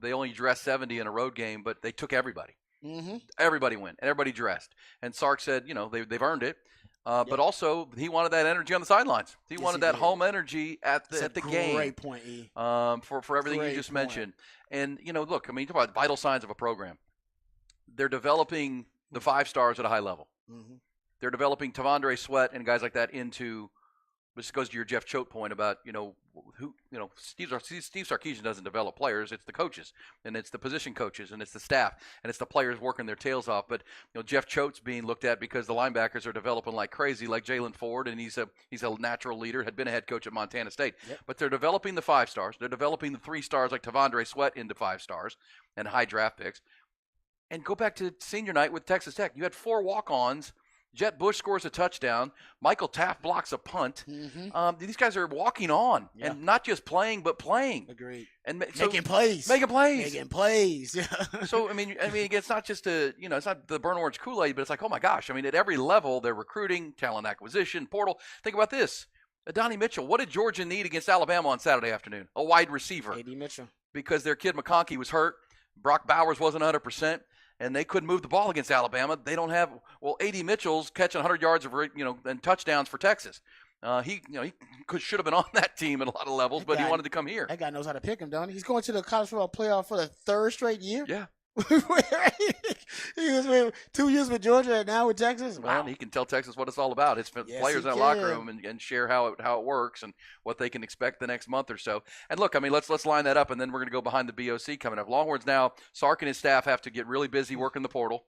they only dressed 70 in a road game, but they took everybody. Mm-hmm. Everybody went, and everybody dressed. And Sark said, they've earned it. But also he wanted that energy on the sidelines. He wanted that home energy at the game. Great point, E. For everything you just mentioned. And look, I mean, you talk about vital signs of a program. They're developing the 5 stars at a high level. Mm-hmm. They're developing T'Vondre Sweat and guys like that into. This goes to your Jeff Choate point about Steve Sarkisian doesn't develop players. It's the coaches, and it's the position coaches, and it's the staff, and it's the players working their tails off. But Jeff Choate's being looked at because the linebackers are developing like crazy, like Jalen Ford, and he's a natural leader. Had been a head coach at Montana State. Yep. But they're developing the 5 stars. They're developing the 3 stars like T'Vondre Sweat into 5 stars and high draft picks. And go back to senior night with Texas Tech. You had 4 walk-ons. Jet Bush scores a touchdown. Michael Taft blocks a punt. Mm-hmm. These guys are walking on and not just playing, but playing. Agreed. And making plays. Making plays. So I mean, it's not just it's not the burn orange Kool-Aid, but it's like, oh my gosh. I mean, at every level, they're recruiting, talent acquisition, portal. Think about this. Adonai Mitchell. What did Georgia need against Alabama on Saturday afternoon? A wide receiver. A.D. Mitchell. Because their kid McConkey was hurt. Brock Bowers wasn't 100%. And they couldn't move the ball against Alabama. They don't have A.D. Mitchell's catching 100 yards of and touchdowns for Texas. He should have been on that team at a lot of levels, but he wanted to come here. That guy knows how to pick him, don't he? He's going to the college football playoff for the 3rd straight year. Yeah. He was with 2 years with Georgia and now with Texas. Wow. Well, he can tell Texas what it's all about. It's players in the locker room and share how it works and what they can expect the next month or so. And look, I mean, let's line that up, and then we're going to go behind the BOC coming up. Longhorns now, Sark and his staff have to get really busy working the portal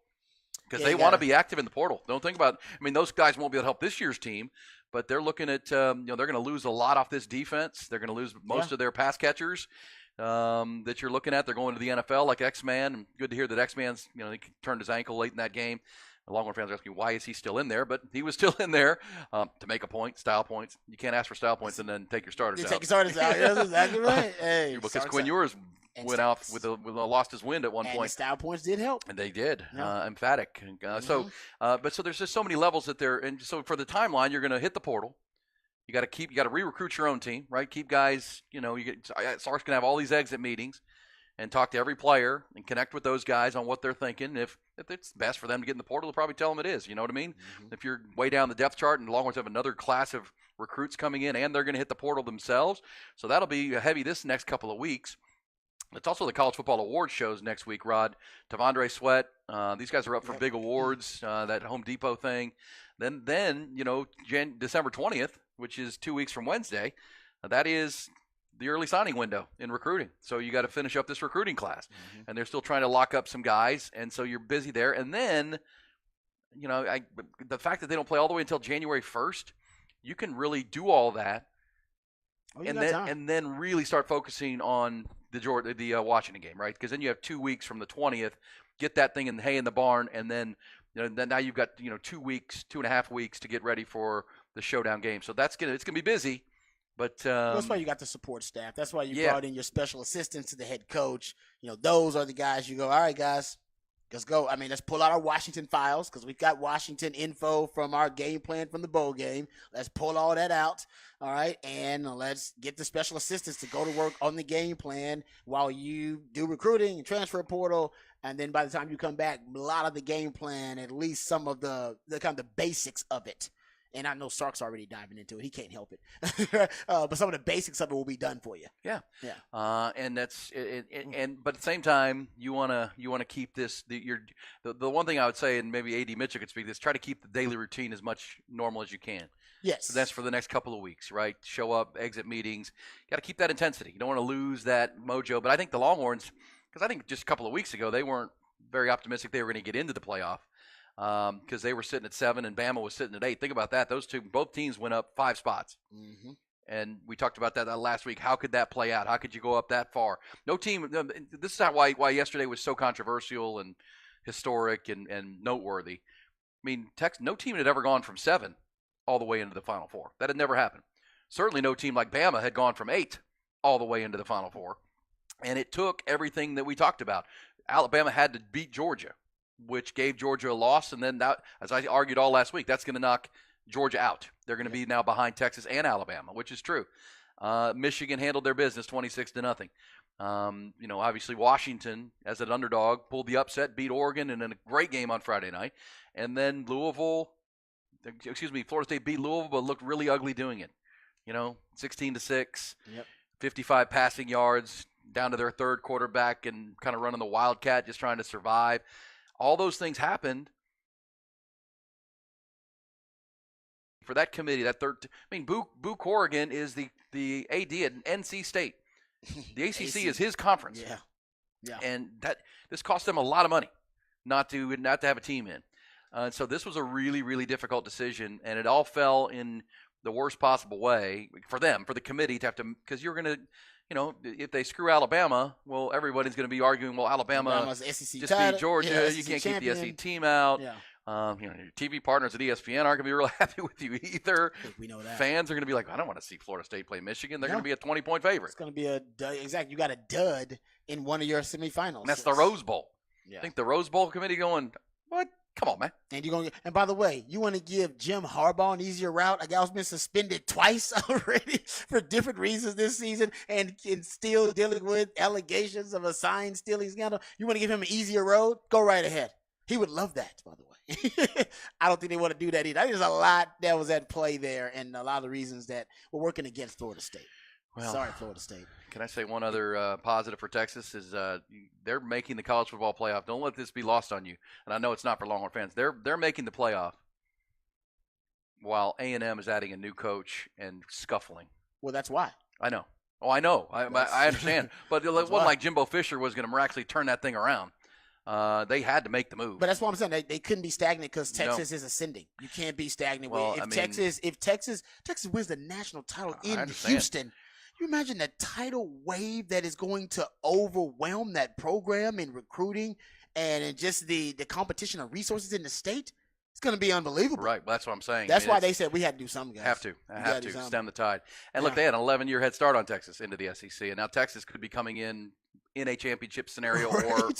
because they want to be active in the portal. Don't think about – I mean, those guys won't be able to help this year's team, but they're looking at they're going to lose a lot off this defense. They're going to lose most of their pass catchers. That you're looking at. They're going to the NFL like X-Man. Good to hear that X-Man's, he turned his ankle late in that game. The Longhorn fans are asking, why is he still in there? But he was still in there to make a point, style points. You can't ask for style points and then take your starters out. Take your starters out. That's exactly right. Hey, because Quinn Ewers went out lost his wind at one point. The style points did help. And they did. Emphatic. So there's just so many levels that they're – and so for the timeline, you're going to hit the portal. You got to re-recruit your own team, right? Keep guys, Sark's gonna have all these exit meetings and talk to every player and connect with those guys on what they're thinking. If it's best for them to get in the portal, they'll probably tell them it is. You know what I mean? Mm-hmm. If you're way down the depth chart and the Longhorns have another class of recruits coming in and they're going to hit the portal themselves, so that'll be heavy this next couple of weeks. It's also the College Football Awards shows next week, Rod. T'Vondre Sweat, these guys are up for big awards, that Home Depot thing. Then December 20th, which is 2 weeks from Wednesday, that is the early signing window in recruiting. So you got to finish up this recruiting class. Mm-hmm. And they're still trying to lock up some guys, and so you're busy there. And then, the fact that they don't play all the way until January 1st, you can really do all that and then really start focusing on the Washington game, right? Because then you have 2 weeks from the 20th, get that thing in the hay in the barn, and then then now you've got 2.5 weeks to get ready for the showdown game. So it's gonna be busy, but that's why you got the support staff. That's why you brought in your special assistants to the head coach. Those are the guys you go, all right, guys, Let's go. I mean, let's pull out our Washington files because we've got Washington info from our game plan from the bowl game. Let's pull all that out, all right? And let's get the special assistants to go to work on the game plan while you do recruiting and transfer portal. And then by the time you come back, a lot of the game plan, at least some of the kind of the basics of it. And I know Sark's already diving into it. He can't help it. But some of the basics of it will be done for you. Yeah. And that's but at the same time, you wanna keep this. The one thing I would say, and maybe AD Mitchell could speak to this, try to keep the daily routine as much normal as you can. Yes. So that's for the next couple of weeks, right? Show up, exit meetings. Got to keep that intensity. You don't want to lose that mojo. But I think the Longhorns, because I think just a couple of weeks ago they weren't very optimistic they were going to get into the playoff. Because they were sitting at 7 and Bama was sitting at 8. Think about that. Both teams went up 5 spots. Mm-hmm. And we talked about that last week. How could that play out? How could you go up that far? No team. This is why yesterday was so controversial and historic and noteworthy. I mean, no team had ever gone from 7 all the way into the Final Four. That had never happened. Certainly no team like Bama had gone from 8 all the way into the Final Four. And it took everything that we talked about. Alabama had to beat Georgia, which gave Georgia a loss, and then that, as I argued all last week, that's going to knock Georgia out. They're going to be now behind Texas and Alabama, which is true. Michigan handled their business 26-0. Obviously Washington, as an underdog, pulled the upset, beat Oregon in a great game on Friday night, and then Florida State beat Louisville, but looked really ugly doing it. 16-6, 55 passing yards, down to their third quarterback, and kind of running the Wildcat, just trying to survive. All those things happened for that committee. Boo Corrigan is the AD at NC State. The ACC is his conference. Yeah. And this cost them a lot of money not to have a team in. So this was a really, really difficult decision, and it all fell in the worst possible way for them, for the committee to have to, because you're going to. If they screw Alabama, well, everybody's going to be arguing, well, Alabama's SEC just beat Georgia. Yeah, you can't champion. keep the SEC team out. Yeah. Your TV partners at ESPN aren't going to be real happy with you either. We know that. Fans are going to be like, I don't want to see Florida State play Michigan. They're going to be a 20-point favorite. It's going to be a dud. Exactly. You got a dud in one of your semifinals. And that's the Rose Bowl. Yeah. I think the Rose Bowl committee going, what? Come on, man. And by the way, you want to give Jim Harbaugh an easier route? A guy who's been suspended twice already for different reasons this season and still dealing with allegations of a sign stealing scandal. You want to give him an easier road? Go right ahead. He would love that, by the way. I don't think they want to do that either. There's a lot that was at play there and a lot of the reasons that were working against Florida State. Well, sorry, Florida State. Can I say one other positive for Texas is they're making the college football playoff. Don't let this be lost on you. And I know it's not for Longhorn fans. They're making the playoff while A&M is adding a new coach and scuffling. Well, that's why. I know. Oh, I know. I understand. But it wasn't like Jimbo Fisher was going to miraculously turn that thing around. They had to make the move. But that's what I'm saying. They couldn't be stagnant because Texas is ascending. You can't be stagnant. If Texas wins the national title in Houston, you imagine the tidal wave that is going to overwhelm that program in recruiting and just the competition of resources in the state? It's going to be unbelievable. Right. Well, that's what I'm saying. That's why they said we had to do something, guys. Have to stem the tide. And look, they had an 11-year head start on Texas into the SEC, and now Texas could be coming in a championship scenario or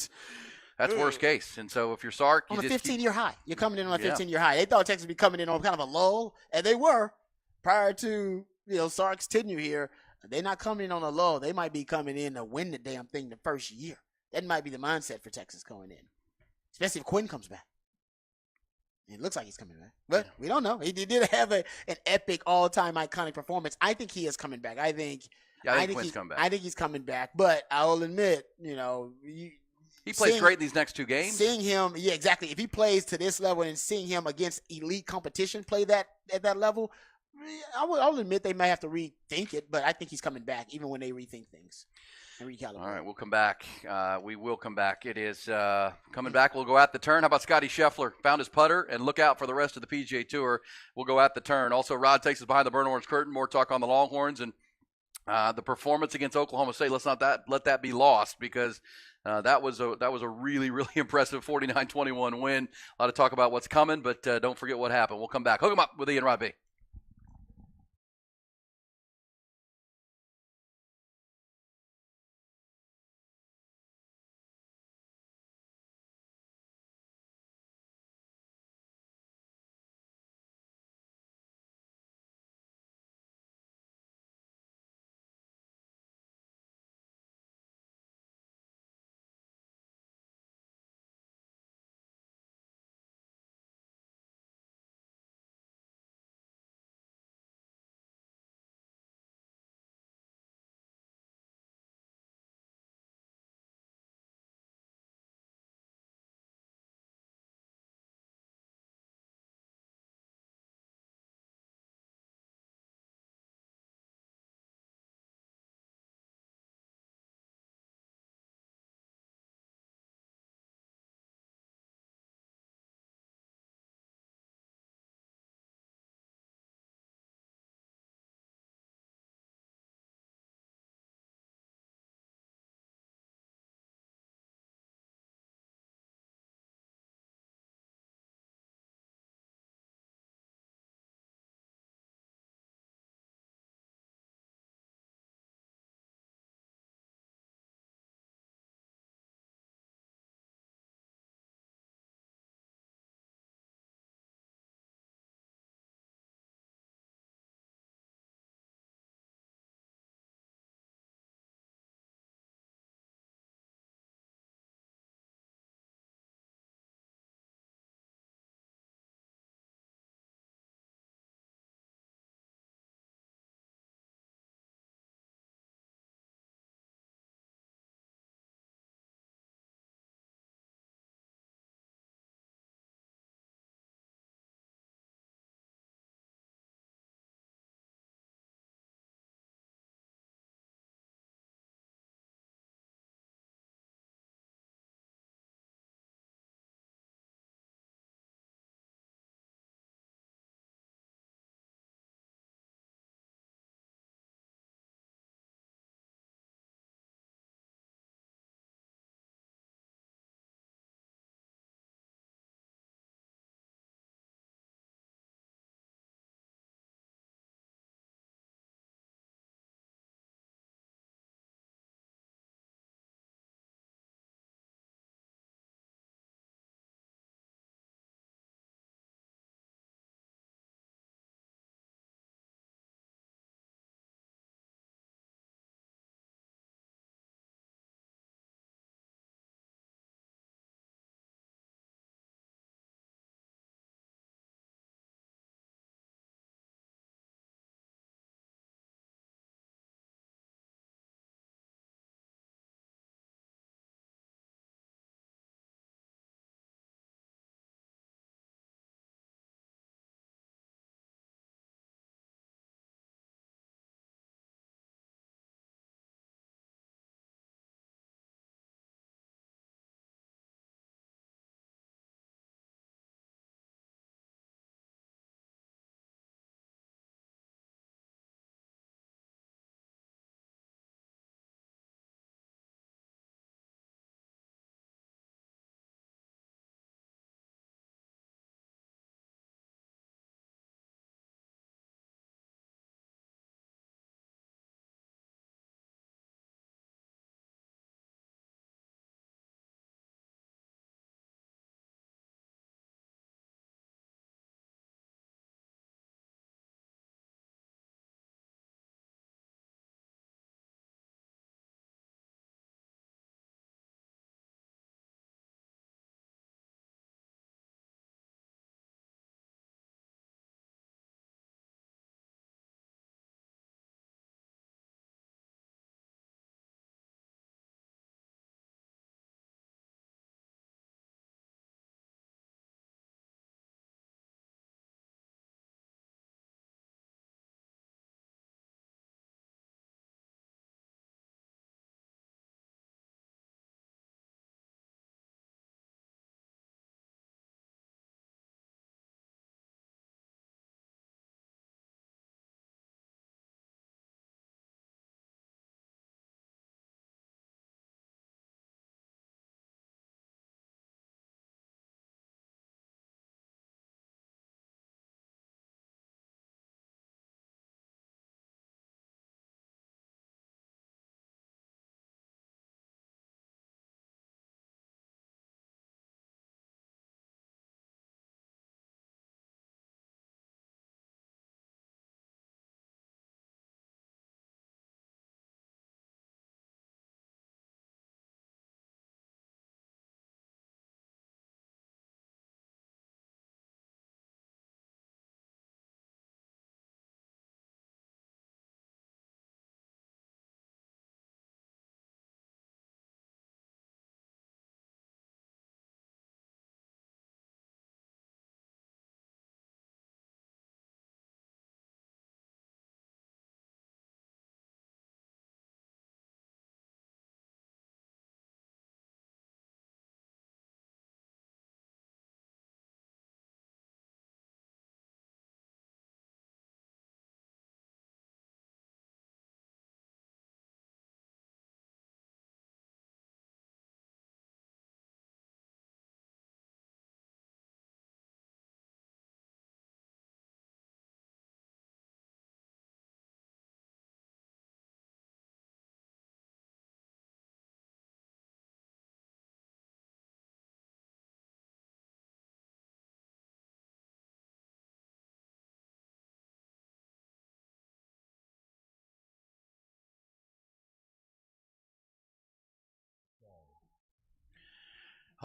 that's worst case. And so if you're Sark, on a 15-year high, you're coming in on a 15-year high. They thought Texas would be coming in on kind of a lull, and they were prior to Sark's tenure here. They're not coming in on a lull. They might be coming in to win the damn thing the first year. That might be the mindset for Texas going in, especially if Quinn comes back. It looks like he's coming back, but we don't know. He did have an epic, all-time iconic performance. I think he is coming back. I think Quinn's coming back. I think he's coming back, but I will admit, he plays great in these next 2 games. Seeing him, yeah, exactly. If he plays to this level and seeing him against elite competition play that at that level, I will admit they may have to rethink it, but I think he's coming back even when they rethink things and recalibrate. All right, we'll come back. We will come back. It is coming back. We'll go at the turn. How about Scotty Scheffler? Found his putter, and look out for the rest of the PGA Tour. We'll go at the turn. Also, Rod takes us behind the burnt orange curtain. More talk on the Longhorns and the performance against Oklahoma State. Let's not let that be lost because that was a really, really impressive 49-21 win. A lot of talk about what's coming, but don't forget what happened. We'll come back. Hook 'em up with Ian Rod B.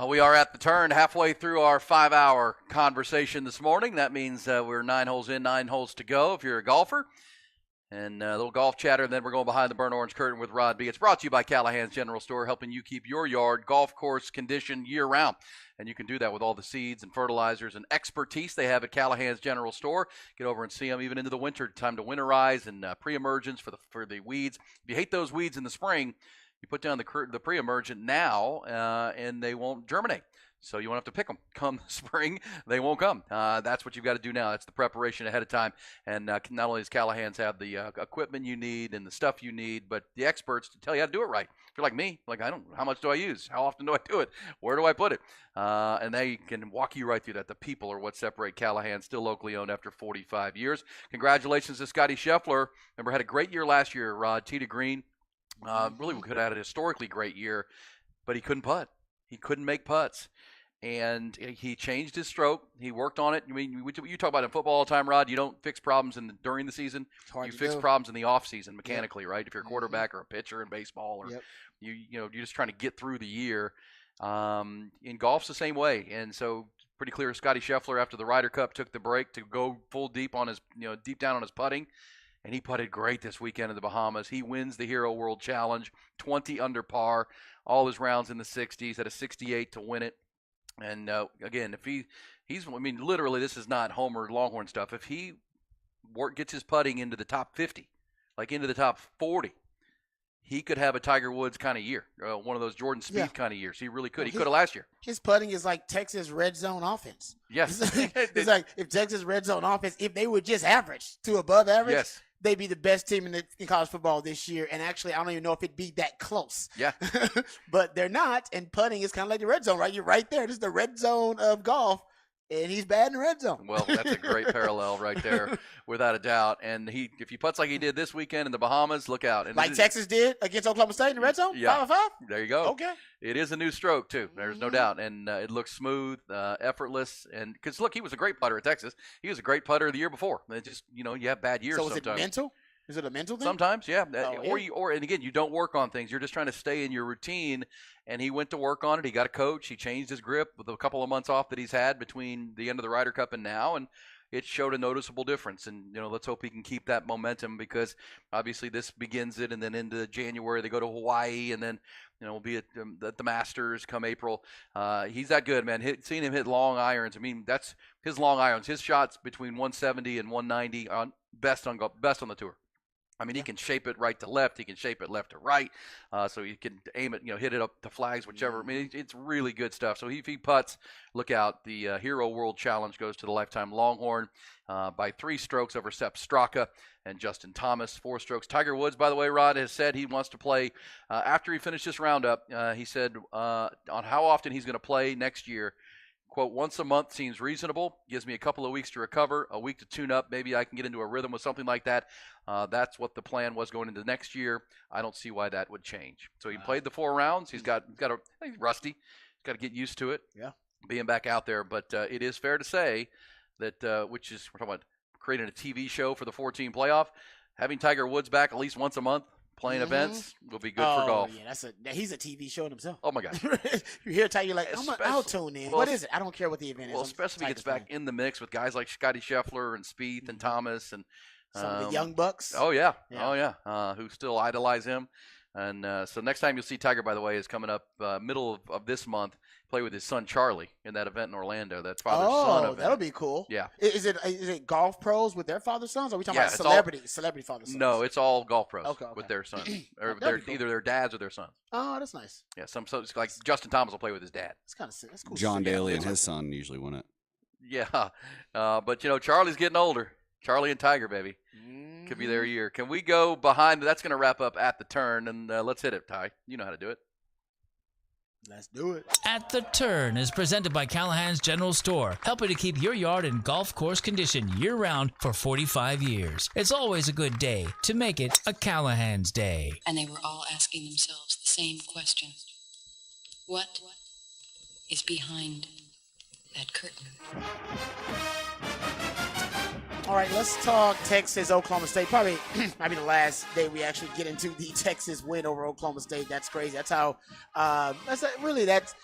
We are at the turn, halfway through our 5-hour conversation this morning. That means we're 9 holes in, 9 holes to go if you're a golfer. And a little golf chatter, and then we're going behind the burnt orange curtain with Rod B. It's brought to you by Callahan's General Store, helping you keep your yard golf course conditioned year-round. And you can do that with all the seeds and fertilizers and expertise they have at Callahan's General Store. Get over and see them even into the winter, time to winterize and pre-emergence for the weeds. If you hate those weeds in the spring, you put down the pre-emergent now, and they won't germinate. So you won't have to pick them. Come spring, they won't come. That's what you've got to do now. That's the preparation ahead of time. And not only does Callahan's have the equipment you need and the stuff you need, but the experts to tell you how to do it right. If you're like me, how much do I use? How often do I do it? Where do I put it? And they can walk you right through that. The people are what separate Callahan, still locally owned after 45 years. Congratulations to Scotty Scheffler. Remember, had a great year last year, Rod. Tee to green. Really could have had a historically great year, but he couldn't putt. He couldn't make putts. And he changed his stroke. He worked on it. I mean, you talk about in football all the time, Rod. You don't fix problems during the season. You fix problems in the off season mechanically, right? If you're a quarterback or a pitcher in baseball, or you're just trying to get through the year. In golf's the same way. And so pretty clear, Scotty Scheffler after the Ryder Cup took the break to go full deep on his deep down on his putting. And he putted great this weekend in the Bahamas. He wins the Hero World Challenge, 20 under par, all his rounds in the 60s, had a 68 to win it. And again, if literally, this is not Homer Longhorn stuff. If he gets his putting into the top 50, like into the top 40, he could have a Tiger Woods kind of year, one of those Jordan Spieth kind of years. He really could. He could have last year. His putting is like Texas red zone offense. Yes. It's like if Texas red zone offense, if they were just average to above average, they'd be the best team in college football this year. And actually, I don't even know if it'd be that close. Yeah. But they're not. And putting is kind of like the red zone, right? You're right there. This is the red zone of golf. And he's bad in the red zone. Well, that's a great parallel right there, without a doubt. And if he putts like he did this weekend in the Bahamas, look out. And like Texas did against Oklahoma State in the red zone? Yeah. 5-5? There you go. Okay. It is a new stroke, too. There's no doubt. And it looks smooth, effortless. And because, look, he was a great putter at Texas. He was a great putter the year before. It just, you have bad years sometimes. So is it mental? Is it a mental thing? Sometimes, yeah. And again, you don't work on things. You're just trying to stay in your routine. And he went to work on it. He got a coach. He changed his grip with a couple of months off that he's had between the end of the Ryder Cup and now. And it showed a noticeable difference. And, let's hope he can keep that momentum, because obviously this begins it. And then into January, they go to Hawaii. And then, we'll be at the Masters come April. He's that good, man. Seeing him hit long irons. I mean, that's his long irons. His shots between 170 and 190 on best on the tour. I mean, he can shape it right to left. He can shape it left to right. So he can aim it, hit it up the flags, whichever. I mean, it's really good stuff. So if he putts, look out. The Hero World Challenge goes to the Lifetime Longhorn by 3 strokes over Sepp Straka and Justin Thomas, 4 strokes. Tiger Woods, by the way, Rod, has said he wants to play after he finished this roundup. He said on how often he's going to play next year. Quote, once a month seems reasonable. Gives me a couple of weeks to recover, a week to tune up. Maybe I can get into a rhythm with something like that. That's what the plan was going into next year. I don't see why that would change. So he played the 4 rounds. He's rusty. He's got to get used to it. Yeah. Being back out there. But it is fair to say that, we're talking about creating a TV show for the 14 playoff. Having Tiger Woods back at least once a month playing events will be good for golf. Yeah, he's a TV show in himself. Oh my gosh! You hear Tiger, you're like, I'll tune in. What is it? I don't care what the event is. Well, especially if he gets back in the mix with guys like Scotty Scheffler and Spieth and Thomas and some of the young bucks. Oh yeah. Who still idolize him. And so next time you'll see Tiger, by the way, is coming up middle of this month. Play with his son Charlie in that event in Orlando. That's father-son event. That'll be cool. Yeah. Is it golf pros with their father sons? Or are we talking about celebrity father sons? No, it's all golf pros with their sons, or cool. Either their dads or their sons. Oh, that's nice. Yeah, so it's like Justin Thomas will play with his dad. That's kind of sick. That's cool. John Daly and his son usually win it. Yeah, but Charlie's getting older. Charlie and Tiger, baby. Could be their year. Can we go behind? That's going to wrap up at the turn, and let's hit it, Ty. You know how to do it. Let's do it. At the Turn is presented by Callahan's General Store, helping to keep your yard in golf course condition year-round for 45 years. It's always a good day to make it a Callahan's Day. And they were all asking themselves the same question. What is behind that curtain? All right, let's talk Texas, Oklahoma State. Probably might be the last day we actually get into the Texas win over Oklahoma State. That's crazy. That's how that's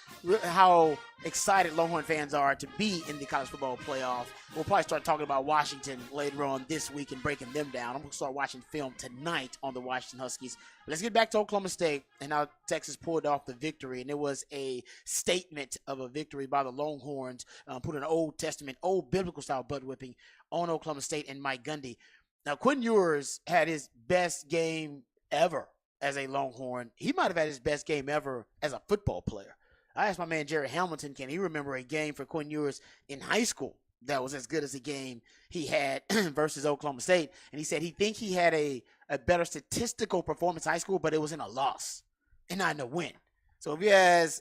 how excited Longhorn fans are to be in the college football playoff. We'll probably start talking about Washington later on this week and breaking them down. I'm going to start watching film tonight on the Washington Huskies. But let's get back to Oklahoma State and how Texas pulled off the victory. And it was a statement of a victory by the Longhorns, put an Old Testament, old biblical-style butt whipping on Oklahoma State and Mike Gundy. Now, Quinn Ewers had his best game ever as a Longhorn. He might have had his best game ever as a football player. I asked my man Jerry Hamilton, can he remember a game for Quinn Ewers in high school that was as good as the game he had versus Oklahoma State? And he said he think he had a better statistical performance in high school, but it was in a loss and not in a win. So if he has,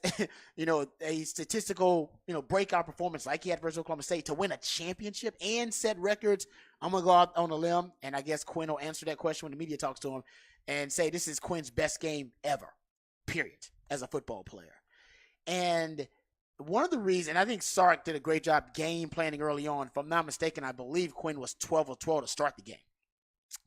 a statistical, breakout performance like he had versus Oklahoma State to win a championship and set records, I'm going to go out on a limb, and I guess Quinn will answer that question when the media talks to him and say this is Quinn's best game ever, period, as a football player. And one of the reasons, I think Sark did a great job game planning early on. If I'm not mistaken, I believe Quinn was 12 of 12 to start the game.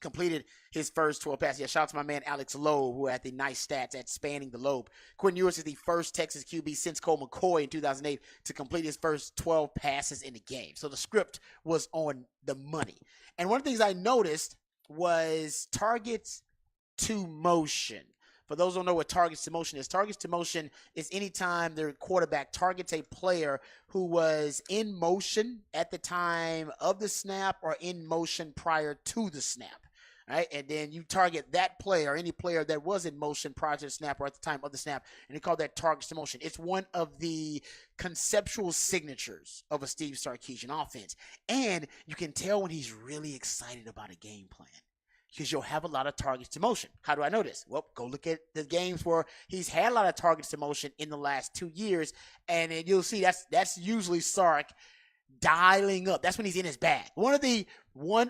Completed his first 12 passes. Yeah, shout out to my man Alex Loeb, who had the nice stats at spanning the lobe. Quinn Ewers is the first Texas QB since Colt McCoy in 2008 to complete his first 12 passes in the game. So the script was on the money. And one of the things I noticed was targets to motion. For those who don't know what targets to motion is anytime their quarterback targets a player who was in motion at the time of the snap or in motion prior to the snap. Right? And then you target that player, or any player that was in motion prior to the snap or at the time of the snap, and they call that targets to motion. It's one of the conceptual signatures of a Steve Sarkisian offense. And you can tell when he's really excited about a game plan, because you'll have a lot of targets to motion. How do I know this? Well, go look at the games where he's had a lot of targets to motion in the last 2 years, and then you'll see that's usually Sark dialing up. That's when he's in his bag. One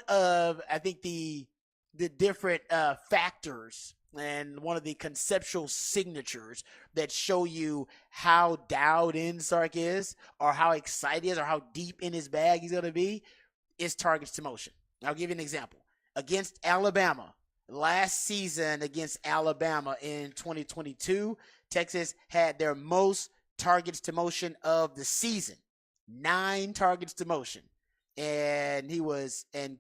of I think the different factors and one of the conceptual signatures that show you how dialed in Sark is, or how excited he is, or how deep in his bag he's going to be, is targets to motion. I'll give you an example. Against Alabama, last season against Alabama in 2022, Texas had their most targets to motion of the season, 9 targets to motion. And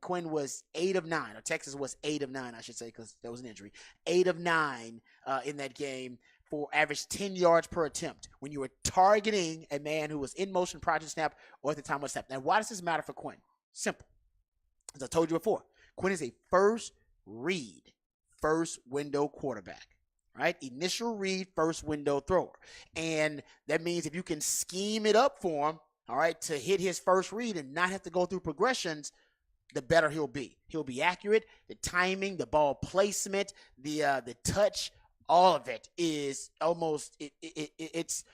Quinn was 8 of 9, or Texas was 8 of 9, I should say, because there was an injury. 8 of 9 in that game for average 10 yards per attempt when you were targeting a man who was in motion prior to snap or at the time of snap. Now, why does this matter for Quinn? Simple. As I told you before, Quinn is a first window quarterback, right? Initial read, first window thrower. And that means if you can scheme it up for him, all right, to hit his first read and not have to go through progressions, the better he'll be. He'll be accurate. The timing, the ball placement, the touch, all of it is almost it's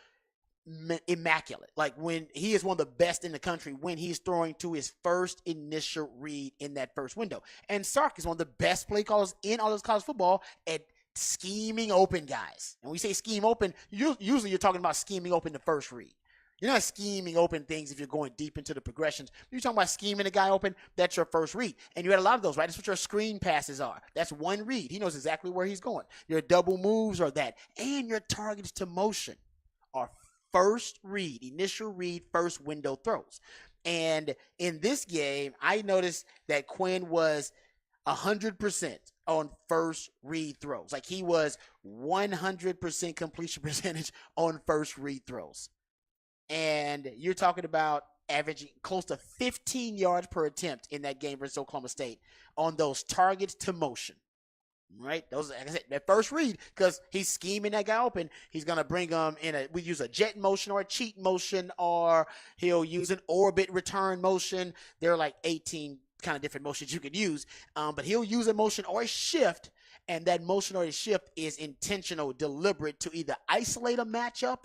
immaculate. Like, when he is one of the best in the country when he's throwing to his first initial read in that first window. And Sark is one of the best play callers in all of college football at scheming open guys. And when we say scheme open, usually you're talking about scheming open the first read. You're not scheming open things if you're going deep into the progressions. You're talking about scheming a guy open, that's your first read. And you had a lot of those, right? That's what your screen passes are. That's one read. He knows exactly where he's going. Your double moves are that. And your targets to motion are first read, initial read, first window throws. And in this game, I noticed that Quinn was 100% on first read throws. Like, he was 100% completion percentage on first read throws. And you're talking about averaging close to 15 yards per attempt in that game versus Oklahoma State on those targets to motion. Right? Those, like I said, that first read, because he's scheming that guy open. He's going to bring him in we use a jet motion or a cheat motion, or he'll use an orbit return motion. There are like 18 kind of different motions you could use. But he'll use a motion or a shift, and that motion or a shift is intentional, deliberate, to either isolate a matchup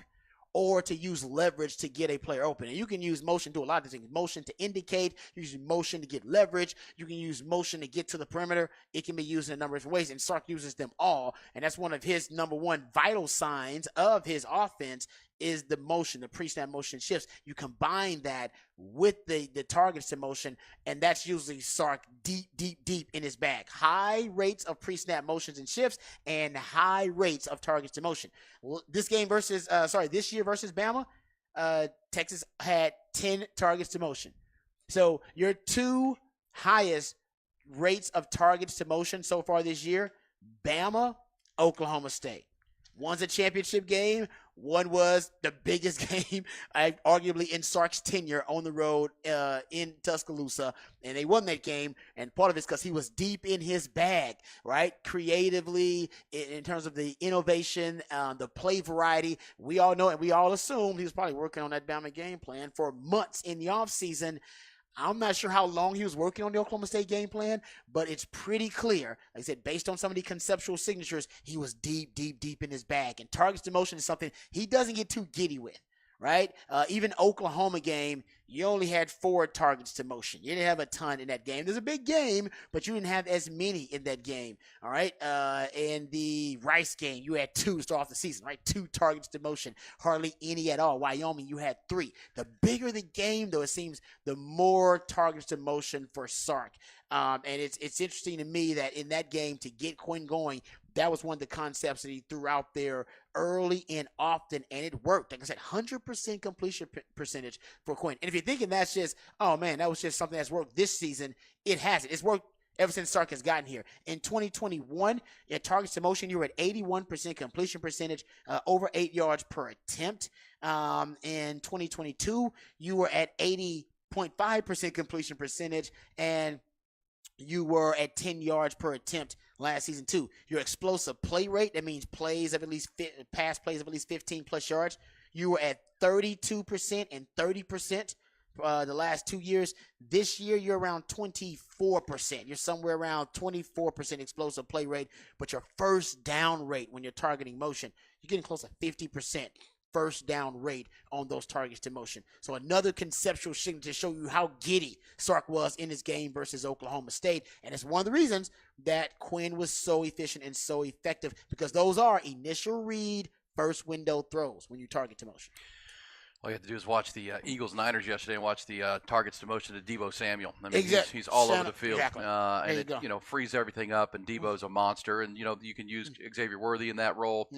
or to use leverage to get a player open. And you can use motion to do a lot of things. Motion to indicate, you use motion to get leverage, you can use motion to get to the perimeter. It can be used in a number of ways, and Sark uses them all. And that's one of his number one vital signs of his offense is the motion, the pre-snap motion shifts. You combine that with the targets to motion, and that's usually Sark deep in his bag. High rates of pre-snap motions and shifts and high rates of targets to motion. This year versus Bama, Texas had 10 targets to motion. So your two highest rates of targets to motion so far this year, Bama, Oklahoma State. One's a championship game. One was the biggest game, arguably, in Sark's tenure on the road in Tuscaloosa. And they won that game. And part of it's because he was deep in his bag, right? Creatively, in terms of the innovation, the play variety. We all know and we all assumed he was probably working on that Bama game plan for months in the offseason. I'm not sure how long he was working on the Oklahoma State game plan, but it's pretty clear. Like I said, based on some of the conceptual signatures, he was deep in his bag. And targets to motion is something he doesn't get too giddy with, right? Even Oklahoma game, you only had 4 targets to motion. You didn't have a ton in that game. There's a big game, but you didn't have as many in that game, all right? In the Rice game, you had 2 to start off the season, right? 2 targets to motion, hardly any at all. Wyoming, you had 3. The bigger the game, though, it seems, the more targets to motion for Sark. And it's interesting to me that in that game, to get Quinn going, that was one of the concepts that he threw out there early and often, and it worked. Like I said, 100% completion percentage for Quinn. And if you're thinking that's just, oh, man, that was just something that's worked this season, it hasn't. It's worked ever since Sark has gotten here. In 2021, at targets to motion, you were at 81% completion percentage, over 8 yards per attempt. In 2022, you were at 80.5% completion percentage, and you were at 10 yards per attempt last season too. Your explosive play rate, that means pass plays of at least 15 plus yards, you were at 32% and 30% the last 2 years. This year, you're around 24%. You're somewhere around 24% explosive play rate, but your first down rate when you're targeting motion, you're getting close to 50%. First down rate on those targets to motion. So another conceptual thing to show you how giddy Sark was in his game versus Oklahoma State. And it's one of the reasons that Quinn was so efficient and so effective, because those are initial read, first window throws when you target to motion. All you have to do is watch the Eagles-Niners yesterday and watch the targets to motion to Deebo Samuel. I mean, exactly. he's all over the field. Exactly. And it frees everything up, and Deebo's a monster. And, you can use Xavier Worthy in that role.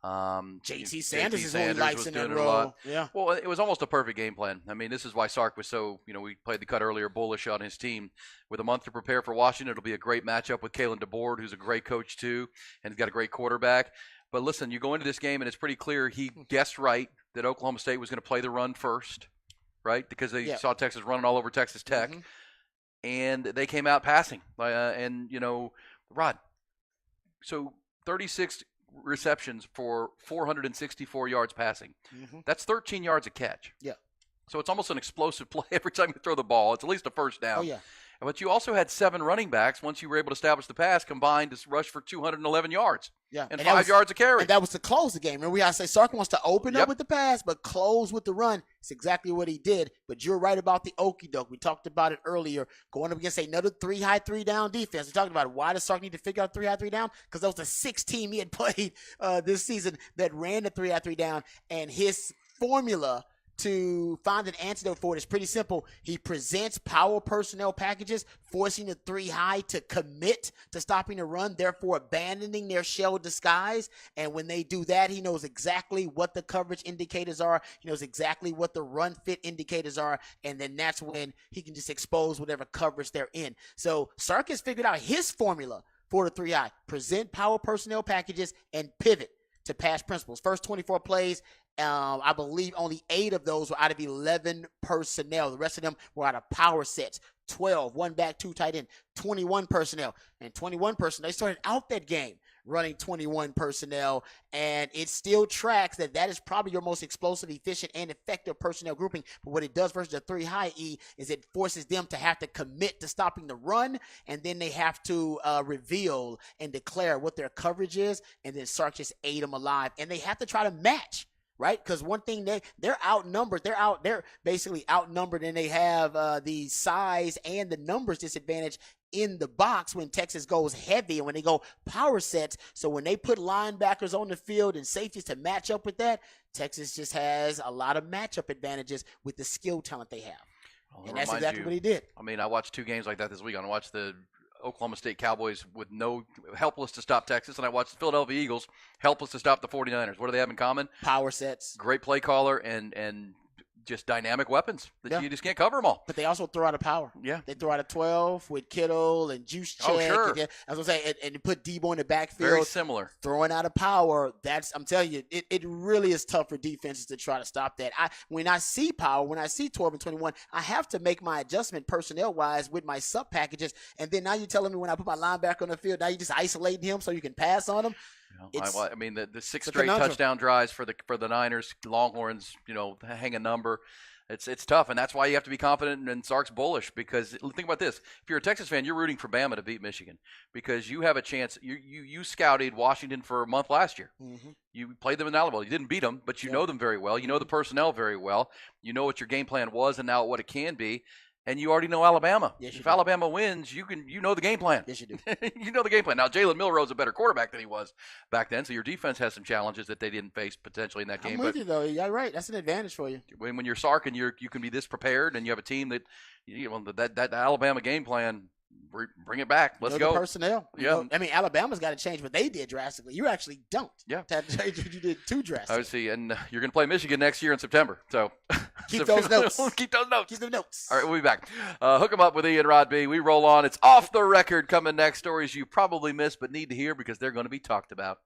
JT Sanders is who he likes in that role. Yeah. Well, it was almost a perfect game plan. I mean, this is why Sark was so, we played the cut earlier, bullish on his team. With a month to prepare for Washington, it'll be a great matchup with Kalen DeBoer, who's a great coach too, and he's got a great quarterback. But listen, you go into this game, and it's pretty clear he guessed right that Oklahoma State was going to play the run first, right? Because they saw Texas running all over Texas Tech, and they came out passing. Rod, so 36 receptions for 464 yards passing. That's 13 yards a catch. Yeah. So it's almost an explosive play every time you throw the ball. It's at least a first down. Oh, yeah. But you also had 7 running backs, once you were able to establish the pass, combined to rush for 211 yards. Yeah. And 5 yards a carry. And that was to close the game. Remember, we say Sark wants to open up with the pass, but close with the run. It's exactly what he did. But you're right about the okie doke. We talked about it earlier. Going up against another 3-high, 3-down defense. We talked about why does Sark need to figure out 3-high, 3-down? Because that was the 6th team he had played this season that ran the 3-high, 3-down. And his formula to find an antidote for it is pretty simple. He presents power personnel packages, forcing the 3-high to commit to stopping the run, therefore abandoning their shell disguise. And when they do that, he knows exactly what the coverage indicators are. He knows exactly what the run fit indicators are. And then that's when he can just expose whatever coverage they're in. So Sark has figured out his formula for the 3-high. Present power personnel packages and pivot to pass principles. First 24 plays, I believe only 8 of those were out of 11 personnel. The rest of them were out of power sets. 12, 1 back, 2 tight end, 21 personnel. And 21 personnel, they started out that game running 21 personnel, and it still tracks that is probably your most explosive, efficient, and effective personnel grouping. But what it does versus the 3-high is it forces them to have to commit to stopping the run, and then they have to reveal and declare what their coverage is, and then Sark just ate them alive. And they have to try to match right? Because one thing they're outnumbered. They're basically outnumbered, and they have the size and the numbers disadvantage in the box when Texas goes heavy and when they go power sets. So when they put linebackers on the field and safeties to match up with that, Texas just has a lot of matchup advantages with the skill talent they have. Well, and that's exactly what he did. I mean, I watched 2 games like that this week. I watched the Oklahoma State Cowboys with helpless to stop Texas, and I watched the Philadelphia Eagles helpless to stop the 49ers. What do they have in common? Power sets. Great play caller and just dynamic weapons that you just can't cover them all. But they also throw out a power. Yeah. They throw out a 12 with Kittle and Juice Check. Oh, sure. And, I was going to say, and put Debo in the backfield. Very similar. Throwing out a power. I'm telling you, it really is tough for defenses to try to stop that. When I see power, when I see 12 and 21, I have to make my adjustment personnel-wise with my sub-packages. And then now you're telling me when I put my linebacker on the field, now you're just isolating him so you can pass on him. I mean, the 6 straight touchdown drives for the Niners, Longhorns, hang a number. It's tough, and that's why you have to be confident, and Sark's bullish because think about this. If you're a Texas fan, you're rooting for Bama to beat Michigan because you have a chance. You scouted Washington for a month last year. Mm-hmm. You played them in the Alamo. You didn't beat them, but you know them very well. You know the personnel very well. You know what your game plan was and now what it can be. And you already know Alabama. Yes, if Alabama wins, you know the game plan. Yes, you do. You know the game plan. Now, Jalen Milroe is a better quarterback than he was back then, so your defense has some challenges that they didn't face potentially in that game. I'm with you, though. You're right. That's an advantage for you. When you're Sark and you can be this prepared and you have a team that, that Alabama game plan, bring it back. Let's go. The personnel. Yeah. I mean, Alabama's got to change what they did drastically. You actually don't. Yeah. Have to change what you did too drastically. I see. And you're going to play Michigan next year in September. So keep those notes. Keep those notes. Keep the notes. All right, we'll be back. Hook 'em up with Ian Rod B. We roll on. It's Off the Record coming next. Stories you probably missed but need to hear because they're going to be talked about.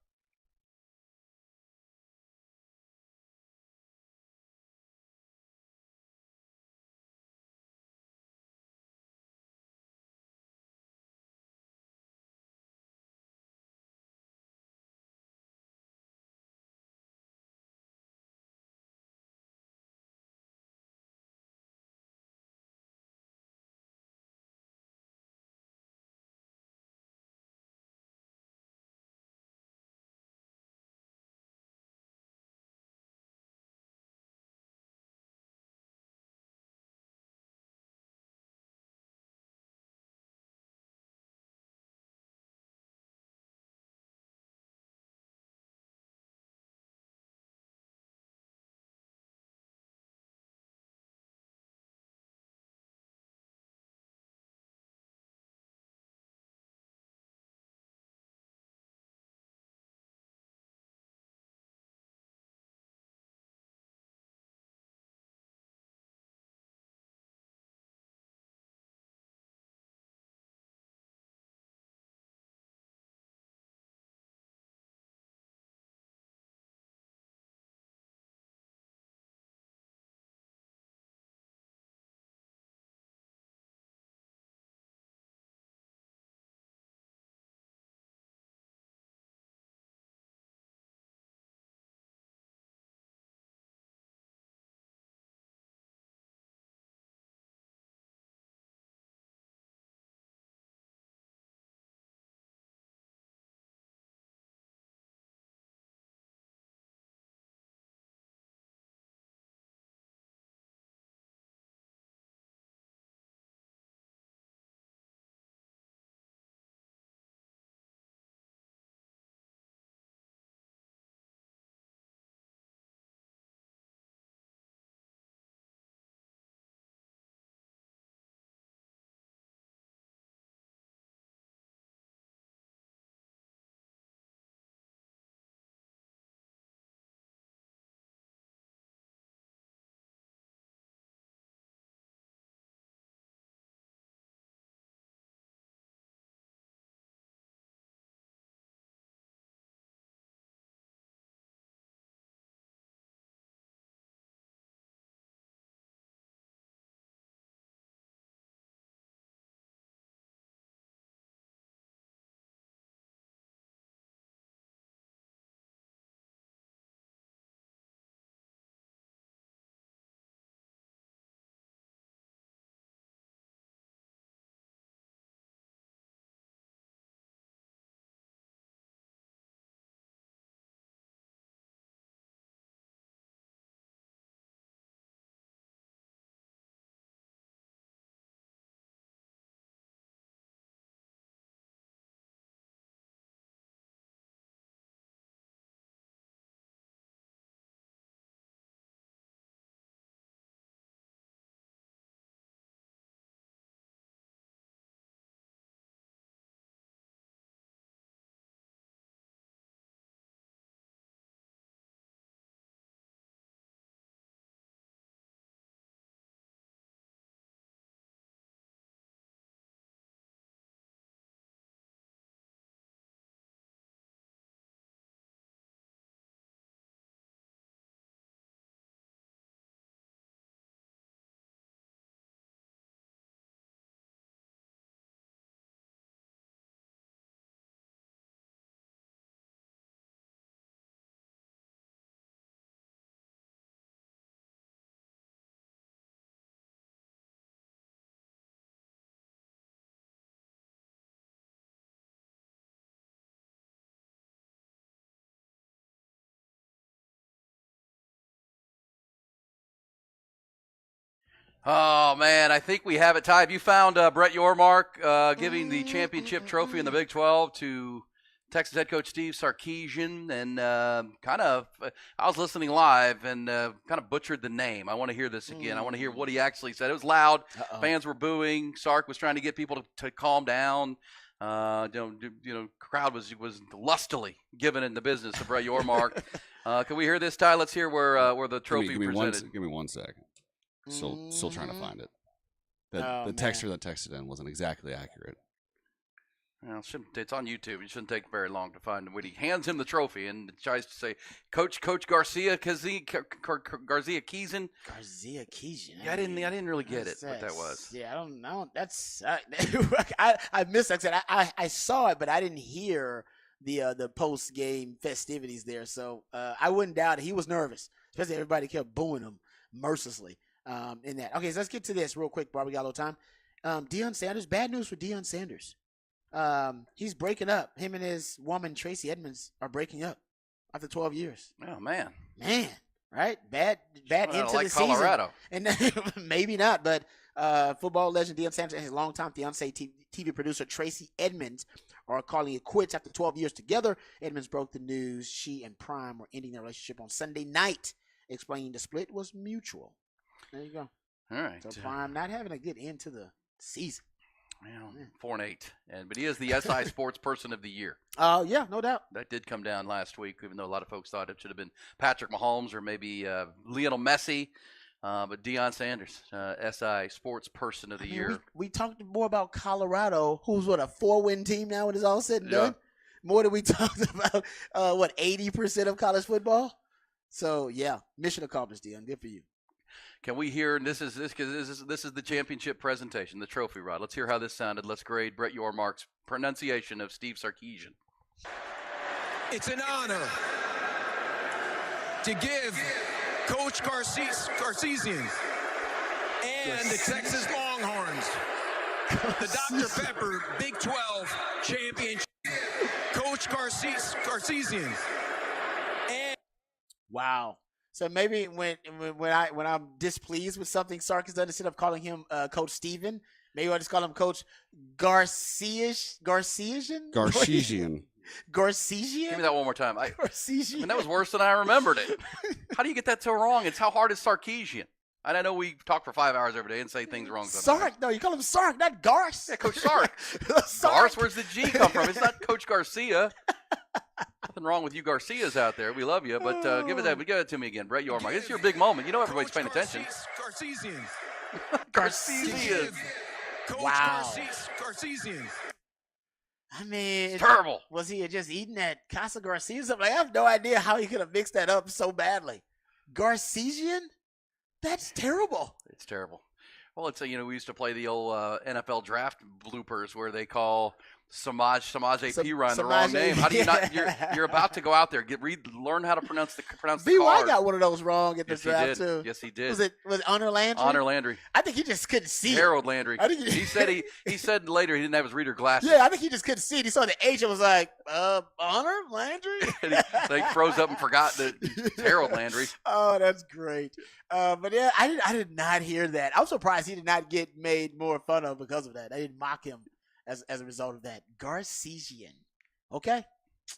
Oh, man, I think we have it tied. You found Brett Yormark giving the championship trophy in the Big 12 to Texas head coach Steve Sarkisian, and I was listening live and kind of butchered the name. I want to hear this again. I want to hear what he actually said. It was loud. Fans were booing. Sark was trying to get people to calm down. Crowd was lustily giving in the business of Brett Yormark. Can we hear this, Ty? Let's hear where the trophy presented. Give me 1 second. Still trying to find it. The texter that texted in wasn't exactly accurate. Well, it's on YouTube. It shouldn't take very long to find when he hands him the trophy and tries to say, Coach Garcia Keeson. Garcia Keeson. Yeah, I didn't really get it what that was. Yeah, I don't know. That's I missed. Like I said, I saw it, but I didn't hear the post game festivities there. So I wouldn't doubt it. He was nervous, especially everybody kept booing him mercilessly in that. Okay, so let's get to this real quick, Bob. We got a little time. Deion Sanders. Bad news for Deion Sanders. He's breaking up. Him and his woman Tracy Edmonds are breaking up after 12 years. Oh man, right? Bad into like the season. Colorado. And maybe not, but football legend Deion Sanders and his longtime fiance, TV producer Tracy Edmonds, are calling it quits after 12 years together. Edmonds broke the news she and Prime were ending their relationship on Sunday night, explaining the split was mutual. There you go. All right. So Prime not having a good end to the season. Well, 4-8, but he is the SI Sports Person of the Year. Yeah, no doubt. That did come down last week, even though a lot of folks thought it should have been Patrick Mahomes or maybe Lionel Messi. But Deion Sanders, SI Sports Person of the Year. We talked more about Colorado, who's a 4-win team now when it's all said and done. More than we talked about 80% of college football. So yeah, mission accomplished, Deion. Good for you. Can we hear? And this is the championship presentation, the trophy rod. Let's hear how this sounded. Let's grade Brett Yormark's pronunciation of Steve Sarkisian. It's an honor to give Coach Garcesian and the Texas Longhorns the Dr. Pepper Big 12 championship. Coach Garcesian. And wow. So maybe when I'm displeased with something Sark has done, instead of calling him Coach Steven, maybe I'll just call him Coach Garcesian. Garcesian. Give me that one more time. Garcesian. I mean, that was worse than I remembered it. How do you get that so wrong? It's how hard is Sarkisian? And I know we talk for 5 hours every day and say things wrong sometimes. Sark, no, you call him Sark, not Garce. Yeah, Coach Sark. Garce, where's the G come from? It's not Coach Garcia. Nothing wrong with you Garcias out there. We love you, but give it to me again, Brett Yormark. It's your big moment. You know everybody's paying attention. Garcesian. Garcesian. Wow. Garcesian. I mean, it's terrible. Was he just eating at Casa Garcia or something? I have no idea how he could have mixed that up so badly. Garcesian? That's terrible. It's terrible. Well, it's we used to play the old NFL draft bloopers where they call Samaj P. Ryan the wrong name. How do you not? You're about to go out there, learn how to pronounce the B.Y. card. got one of those wrong at the draft too. Yes, he did. Was it Honor Landry? Honor Landry. I think he just couldn't see Harold Landry. I think he said later he didn't have his reader glasses. Yeah, I think he just couldn't see it. He saw the H and was like, Honor Landry? And he froze up and forgot that it's Harold Landry. Oh, that's great. But yeah, I did not hear that. I'm surprised he did not get made more fun of because of that. I didn't mock him as a result of that. Garcesian. Okay.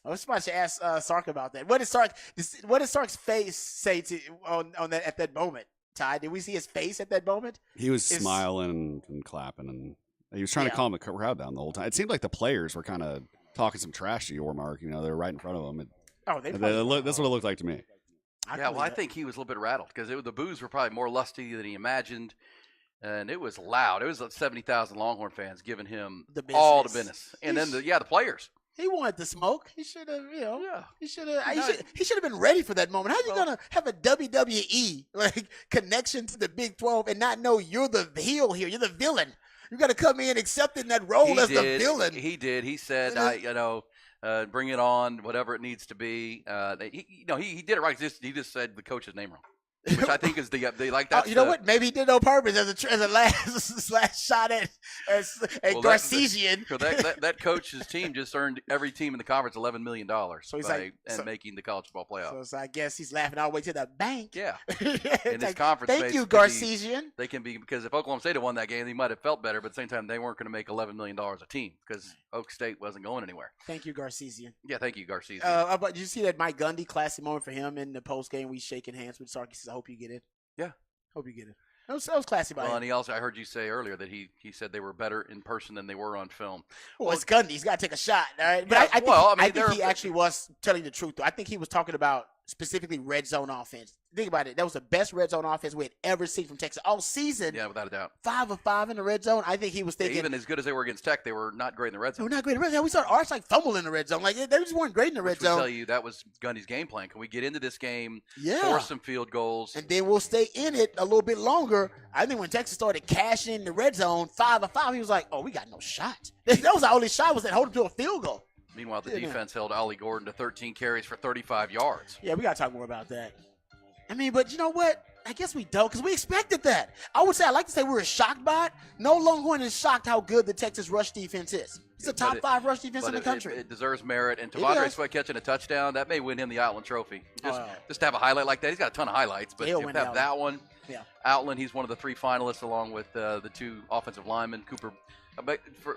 I was supposed to ask Sark about that. What did Sark's face say on that at that moment? Ty, did we see his face at that moment? He was smiling and clapping, and he was trying to calm the crowd down the whole time. It seemed like the players were kind of talking some trash to Yormark. They were right in front of him. That's what it looked like to me. I think he was a little bit rattled because the boos were probably more lusty than he imagined. And it was loud. It was like 70,000 Longhorn fans giving him all the business. And then the players. He wanted the smoke. He should have, he should have been ready for that moment. How are you going to have a WWE connection to the Big 12 and not know you're the heel here? You're the villain. You got to come in accepting that role as the villain. He did. He said, bring it on, whatever it needs to be. He did it right. He just said the coach's name wrong. which I think is they like that. You know what? Maybe he did it on purpose as a last shot at Garcesian. That coach's team just earned every team in the conference $11 million making the college football playoff. So I guess he's laughing all the way to the bank. Yeah, in his conference. Thank you, Garcesian. They can be, because if Oklahoma State had won that game, they might have felt better, but at the same time, they weren't going to make $11 million a team because Oak State wasn't going anywhere. Thank you, Garcesian. Yeah, thank you, Garcesian. Did you see that Mike Gundy classic moment for him in the post game? We shaking hands with Sarkis. Says, I hope you get it. Yeah, hope you get it. That was classy by him. Well, and I heard you say earlier that he said they were better in person than they were on film. Well, it's Gundy. He's got to take a shot, all right? But yeah, I think he actually was telling the truth, though. I think he was talking about specifically red zone offense. Think about it. That was the best red zone offense we had ever seen from Texas all season. Yeah, without a doubt. 5 of 5 in the red zone. I think he was thinking. Even as good as they were against Tech, they were not great in the red zone. They were not great in the red zone. We saw Arch fumble in the red zone. Like, they just weren't great in the red zone. I tell you, that was Gundy's game plan. Can we get into this game, Yeah. force some field goals? And then we'll stay in it a little bit longer. I think when Texas started cashing in the red zone, 5 of 5, he was like, oh, we got no shot. That was our only shot, was that hold him to a field goal. Meanwhile, the defense held Ollie Gordon to 13 carries for 35 yards. Yeah, we got to talk more about that. I mean, but you know what? I guess we don't, because we expected that. I would say, I like to say we were shocked by it. No Longhorn is shocked how good the Texas rush defense is. It's a top 5 rush defense in the country. It deserves merit. And Tavondre Sweat catching a touchdown, that may win him the Outland Trophy. Just to have a highlight like that. He's got a ton of highlights, but to have that one. Yeah. Outland, he's one of the 3 finalists along with the 2 offensive linemen. Cooper.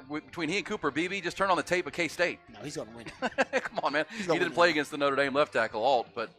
Between he and Cooper Beebe, just turn on the tape of K-State. No, he's going to win. Come on, man. He didn't play against the Notre Dame left tackle, Alt, but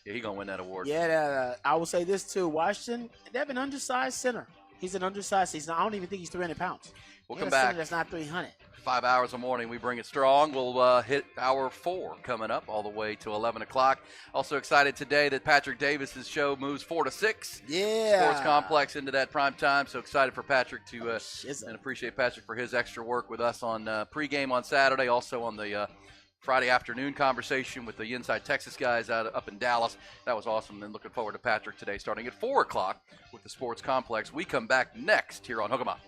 yeah, he's going to win that award. Yeah, I will say this, too. Washington, they have an undersized center. He's an undersized. I don't even think he's 300 pounds. We'll come back. That's not 300. 5 hours a morning, we bring it strong. We'll hit hour 4 coming up all the way to 11 o'clock. Also excited today that Patrick Davis's show moves 4 to 6. Yeah. Sports Complex into that prime time. So excited for Patrick and appreciate Patrick for his extra work with us on pregame on Saturday. Also on the Friday afternoon conversation with the Inside Texas guys up in Dallas. That was awesome. And looking forward to Patrick today starting at 4 o'clock with the Sports Complex. We come back next here on Hook 'em Up.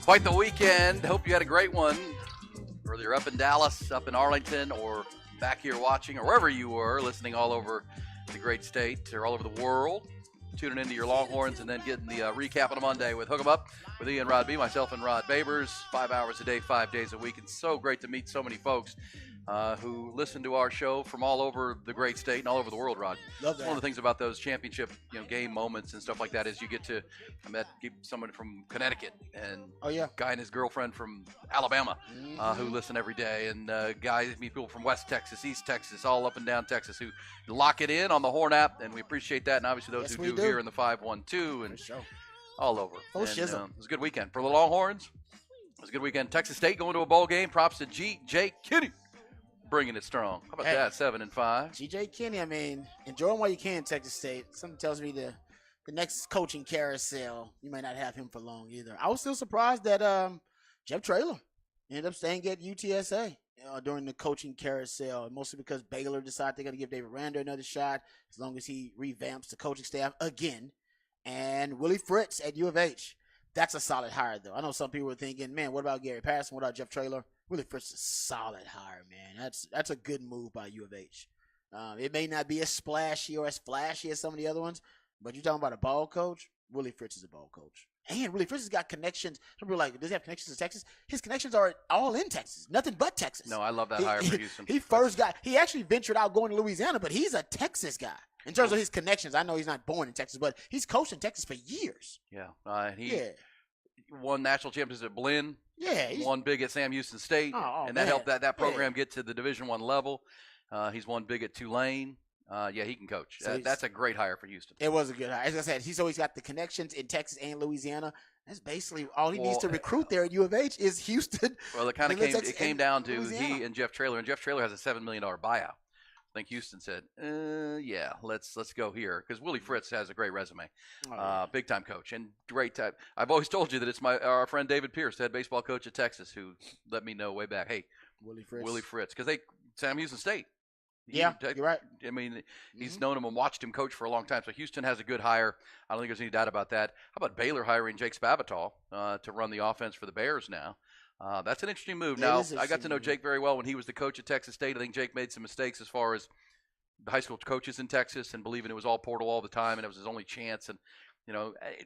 Quite the weekend. Hope you had a great one. Whether you're up in Dallas, up in Arlington, or back here watching, or wherever you were, listening all over the great state or all over the world, tuning into your Longhorns and then getting the recap on a Monday with Hook 'em Up with Ian Rod B, myself and Rod Babers, 5 hours a day, 5 days a week. It's so great to meet so many folks who listen to our show from all over the great state and all over the world, Rod. Love that. One of the things about those championship game moments and stuff like that is you get to met someone from Connecticut and a guy and his girlfriend from Alabama who listen every day, and people from West Texas, East Texas, all up and down Texas who lock it in on the Horn app, and we appreciate that. And obviously those who do here in the 512 and all over. And, it was a good weekend for the Longhorns. It was a good weekend. Texas State going to a bowl game. Props to G.J. Kinney. Bringing it strong. How about that? 7-5. G.J. Kinney, I mean, enjoy him while you can, Texas State. Something tells me the next coaching carousel, you might not have him for long either. I was still surprised that Jeff Traylor ended up staying at UTSA during the coaching carousel, mostly because Baylor decided they're going to give David Randa another shot as long as he revamps the coaching staff again. And Willie Fritz at U of H. That's a solid hire, though. I know some people were thinking, man, what about Gary Patterson? What about Jeff Traylor? Willie Fritz is a solid hire, man. That's a good move by U of H. It may not be as splashy or as flashy as some of the other ones, but you're talking about a ball coach. Willie Fritz is a ball coach. And Willie Fritz has got connections. Some people are like, does he have connections to Texas? His connections are all in Texas. Nothing but Texas. No, I love that hire for Houston. He actually ventured out going to Louisiana, but he's a Texas guy. In terms of his connections, I know he's not born in Texas, but he's coached in Texas for years. Yeah. He won national championships at Blinn. Yeah. Won big at Sam Houston State. And that helped that program get to the Division I level. He's won big at Tulane. He can coach. So that's a great hire for Houston. It was a good hire. As I said, he's always got the connections in Texas and Louisiana. That's basically all he needs to recruit there at U of H is Houston. Well, it came down to Louisiana. He and Jeff Traylor. And Jeff Traylor has a $7 million buyout. I think Houston said, let's go here, because Willie Fritz has a great resume, big time coach and great time. I've always told you that it's our friend David Pierce, the head baseball coach at Texas, who let me know way back, hey, Willie Fritz, because Sam Houston State. You're right. I mean, he's known him and watched him coach for a long time. So Houston has a good hire. I don't think there's any doubt about that. How about Baylor hiring Jake Spavital to run the offense for the Bears now? That's an interesting move. Now, I got to know Jake very well when he was the coach at Texas State. I think Jake made some mistakes as far as the high school coaches in Texas and believing it was all portal all the time and it was his only chance. And,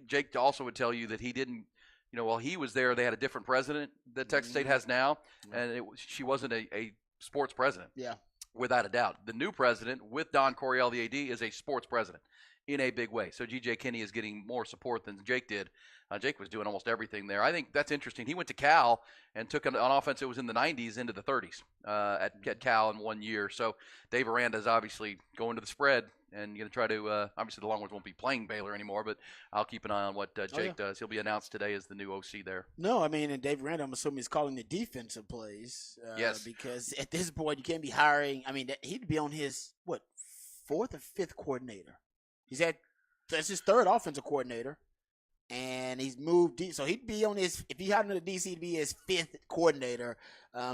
Jake also would tell you that he didn't, while he was there, they had a different president that Texas State has now, and she wasn't a sports president. Yeah. Without a doubt. The new president, with Don Coryell, the AD, is a sports president in a big way. So G.J. Kinney is getting more support than Jake did. Jake was doing almost everything there. I think that's interesting. He went to Cal and took an offense that was in the 90s into the 30s at Cal in 1 year. So Dave Aranda is obviously going to the spread and going to try to obviously the Longhorns won't be playing Baylor anymore, but I'll keep an eye on what Jake does. He'll be announced today as the new OC there. No, I mean, and Dave Aranda, I'm assuming he's calling the defensive plays. Yes. Because at this point, you can't be hiring. I mean, he'd be on his, fourth or fifth coordinator. That's his third offensive coordinator. And he's moved, so he'd be on his, if he had another DC, he'd be his fifth coordinator.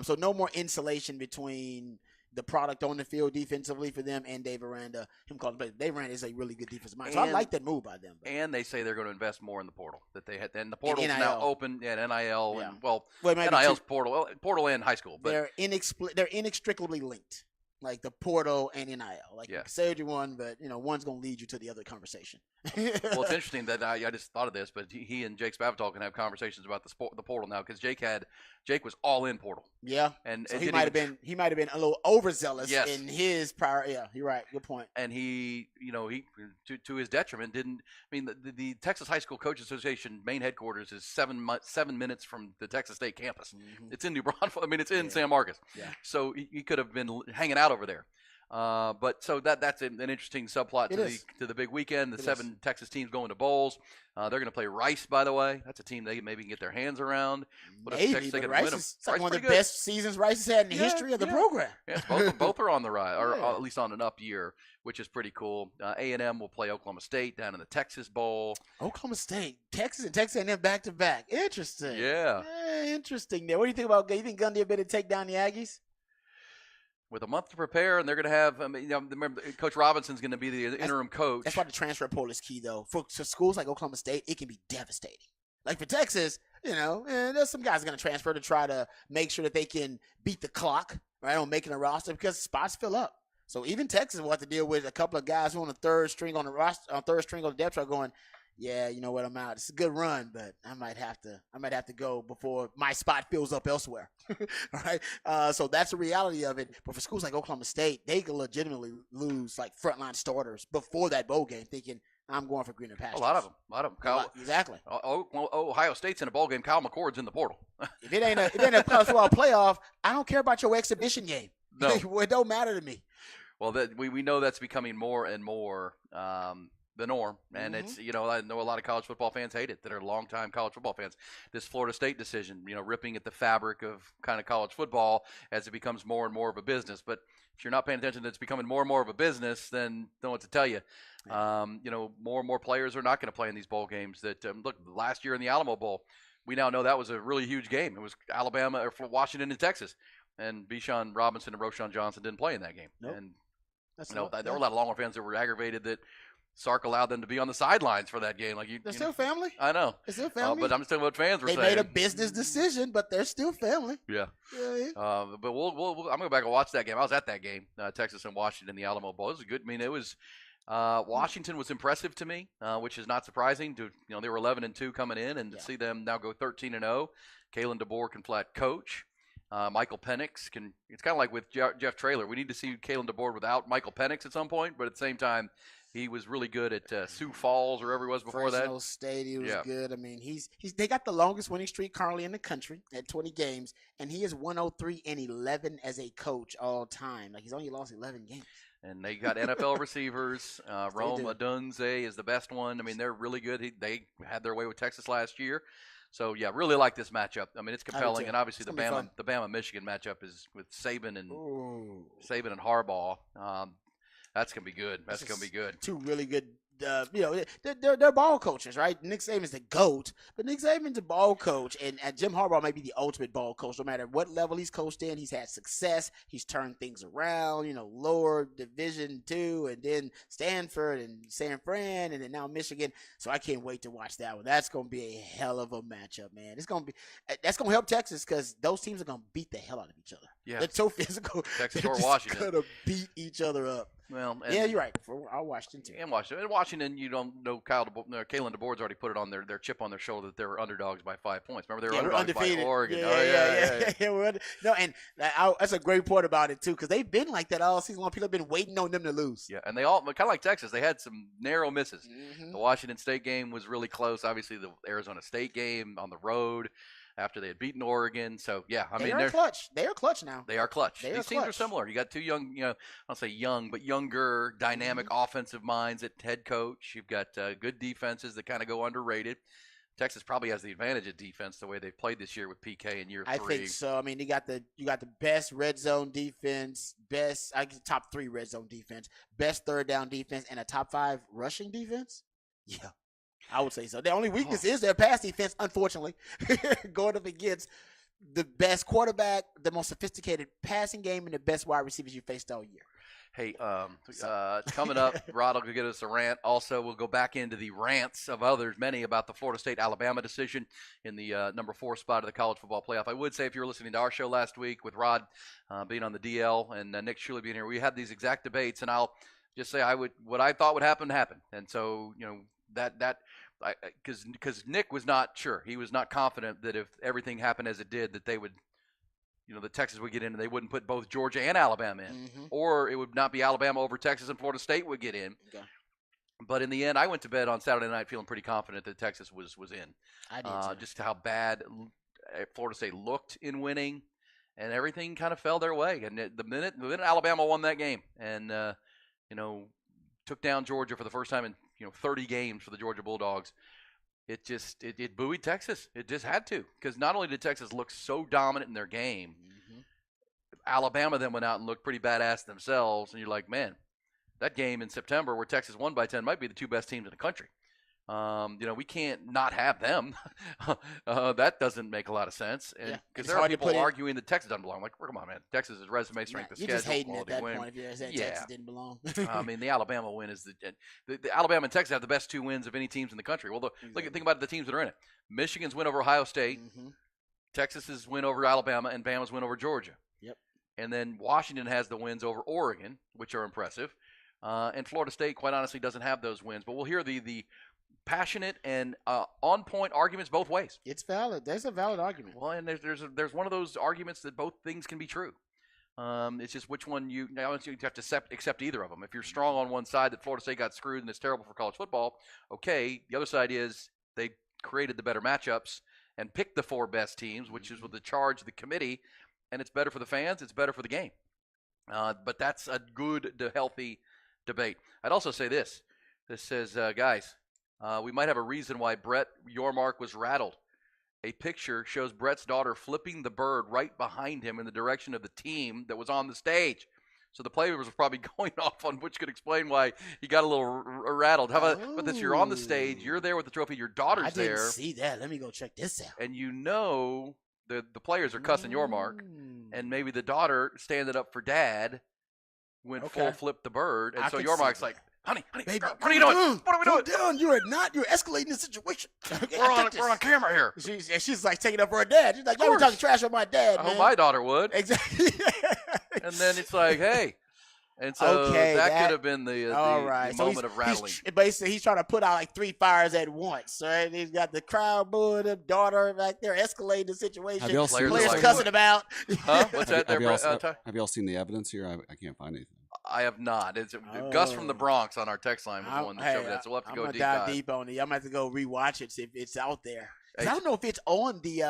So no more insulation between the product on the field defensively for them and Dave Aranda. Dave Aranda is a really good defensive mind. So I like that move by them. And they say they're going to invest more in the portal. And the portal is now open at NIL. Yeah. And, NIL's portal and high school. But they're inextricably linked. Like the portal and NIL. You can say what you want, but one's going to lead you to the other conversation. Well, it's interesting that I just thought of this, but he and Jake Spavital can have conversations about the portal now, because Jake was all in portal. Yeah, and so he might have been a little overzealous in his prior. Yeah, you're right. Good point. And he to his detriment didn't. I mean, the Texas High School Coaches Association main headquarters is 7 minutes from the Texas State campus. Mm-hmm. It's in New Braunfels. I mean, it's in San Marcos. Yeah. So he could have been hanging out over there. But so that's an interesting subplot to the big weekend. The 7 Texas teams going to bowls. They're going to play Rice, by the way. That's a team they maybe can get their hands around. Maybe, but Rice is one of the best seasons Rice has had in the history of the program. Yes, both are on the rise, or at least on an up year, which is pretty cool. A&M will play Oklahoma State down in the Texas Bowl. Oklahoma State, Texas, and Texas A&M back to back. Interesting. Yeah. Interesting there. What do you think about? You think Gundy better take down the Aggies? With a month to prepare, and they're going to have, remember, Coach Robinson's going to be the interim coach. That's why the transfer portal is key, though. For schools like Oklahoma State, it can be devastating. Like for Texas, You know, and there's some guys going to transfer to try to make sure that they can beat the clock, right, on making a roster because spots fill up. So even Texas will have to deal with a couple of guys who on the third string on the roster, on third string on the depth chart going, yeah, you know what, I'm out. It's a good run, but I might have to go before my spot fills up elsewhere. All right. So that's the reality of it. But for schools like Oklahoma State, they can legitimately lose like frontline starters before that bowl game, thinking I'm going for greener pastures. A lot of them. Kyle, exactly. Ohio State's in a bowl game. Kyle McCord's in the portal. If it ain't a college football playoff, I don't care about your exhibition game. No. It don't matter to me. Well, we know that's becoming more and more the norm, and it's, you know, I know a lot of college football fans hate it that are longtime college football fans. This Florida State decision, you know, ripping at the fabric of kind of college football as it becomes more and more of a business. But if you're not paying attention, it's becoming more and more of a business. Then don't know what to tell you. You know, more and more players are not going to play in these bowl games. That look, last year in the Alamo Bowl, we now know that was a really huge game. It was Alabama or Washington and Texas, and Bijan Robinson and Roschon Johnson didn't play in that game. Nope. And there were a lot of Longhorn fans that were aggravated that Sark allowed them to be on the sidelines for that game. They're still family. I know. They're still family. But I'm just telling what fans were saying. They made a business decision, but they're still family. Yeah. Yeah. But I'm going to go back and watch that game. I was at that game, Texas and Washington, the Alamo Bowl. It was good. I mean, it was Washington was impressive to me, which is not surprising. They were 11-2 coming in, and to see them now go 13-0. Kalen DeBoer can flat coach. Michael Penix can. It's kind of like with Jeff Traylor. We need to see Kalen DeBoer without Michael Penix at some point, but at the same time, he was really good at Sioux Falls or wherever he was before Fresno that. State, he was good. I mean, they got the longest winning streak currently in the country at 20 games, and he is 103-11 as a coach all time. Like, he's only lost 11 games. And they got NFL receivers. Rome Odunze is the best one. I mean, they're really good. They had their way with Texas last year. So, yeah, really like this matchup. I mean, it's compelling. And obviously the Bama-Michigan matchup is with Saban and Harbaugh. That's going to be good. That's going to be good. Two really good, they're ball coaches, right? Nick Saban's the GOAT, but Nick Saban's a ball coach, and Jim Harbaugh may be the ultimate ball coach. No matter what level he's coached in, he's had success. He's turned things around, lower Division II, and then Stanford and San Fran, and then now Michigan. So I can't wait to watch that one. That's going to be a hell of a matchup, man. That's going to help Texas because those teams are going to beat the hell out of each other. Yeah. They're so physical. Texas They're or just Washington. going to beat each other up. Well, yeah, you're right. I'll Washington too. And Washington, you don't know Kalen DeBoer's already put it on their chip on their shoulder that they were underdogs by 5 points. Remember, they were underdogs by Oregon. Yeah. No, and that's a great point about it too, because they've been like that all season long. People have been waiting on them to lose. Yeah, and they all kind of like Texas. They had some narrow misses. The Washington State game was really close. Obviously, the Arizona State game on the road after they had beaten Oregon. So, yeah, they're clutch. They are clutch now. They are clutch. These teams are similar. You got two young, I'll say young, but younger, dynamic offensive minds at head coach. You've got good defenses that kind of go underrated. Texas probably has the advantage of defense the way they've played this year with PK in year 3. I think so. I mean, you got the best red zone defense, top 3 red zone defense, best third down defense, and a top 5 rushing defense. Yeah. I would say so. The only weakness is their pass defense, unfortunately, going up against the best quarterback, the most sophisticated passing game, and the best wide receivers you faced all year. Hey, coming up, Rod will get us a rant. Also, we'll go back into the rants of others, many about the Florida State-Alabama decision in the number 4 spot of the college football playoff. I would say if you were listening to our show last week with Rod being on the DL and Nick Shuley being here, we had these exact debates, and I'll just say what I thought would happen happened. And so, because Nick was not sure. He was not confident that if everything happened as it did, that they would, that Texas would get in and they wouldn't put both Georgia and Alabama in. Or it would not be Alabama over Texas and Florida State would get in. Okay. But in the end, I went to bed on Saturday night feeling pretty confident that Texas was in. I did too. Just how bad Florida State looked in winning, and everything kind of fell their way. And the minute Alabama won that game and, took down Georgia for the first time in 30 games for the Georgia Bulldogs, it buoyed Texas. It just had to, because not only did Texas look so dominant in their game, Alabama then went out and looked pretty badass themselves, and you're like, man, that game in September where Texas won by 10 might be the 2 best teams in the country. We can't not have them. That doesn't make a lot of sense. Because there are people arguing that Texas doesn't belong. I'm like, come on, man. Texas' resume, strength of schedule, just hating at that win. point if you're saying Texas didn't belong. I mean, the Alabama win is the Alabama and Texas have the best 2 wins of any teams in the country. Well, think about the teams that are in it. Michigan's win over Ohio State, Texas's win over Alabama, and Bama's win over Georgia. Yep. And then Washington has the wins over Oregon, which are impressive. And Florida State, quite honestly, doesn't have those wins. But we'll hear the passionate and on-point arguments both ways. It's valid. There's a valid argument. Well, and there's one of those arguments that both things can be true. It's just which one you have to accept either of them. If you're strong on one side that Florida State got screwed and it's terrible for college football, okay. The other side is they created the better matchups and picked the 4 best teams, which is with the charge of the committee, and it's better for the fans. It's better for the game. But that's a good, healthy debate. I'd also say this. This says, guys, we might have a reason why Brett Yormark was rattled. A picture shows Brett's daughter flipping the bird right behind him in the direction of the team that was on the stage. So the players were probably going off on which could explain why he got a little rattled. How about but this? You're on the stage. You're there with the trophy. Your daughter's there. I didn't see that. Let me go check this out. And the players are cussing Yormark, and maybe the daughter standing up for dad went full flip the bird, and so Yormark's like, honey, baby, what are you doing? What are we doing? Down. You're escalating the situation. We're on camera here. She's like taking up for her dad. She's like, yeah, we're talking trash on my dad, I man. hope my daughter would. Exactly. And then it's like, hey. And so that could have been the moment of rattling. Basically, he's trying to put out like 3 fires at once. Right? He's got the crowd booing him, daughter back there, escalating the situation. Players cussing him out. Huh? What's that there, have y'all seen the evidence here? I can't find anything. I have not. It's Gus from the Bronx on our text line was the one that showed that. So we'll have to go deep on it. I'm gonna have to go rewatch it, see if it's out there. I don't know if it's on the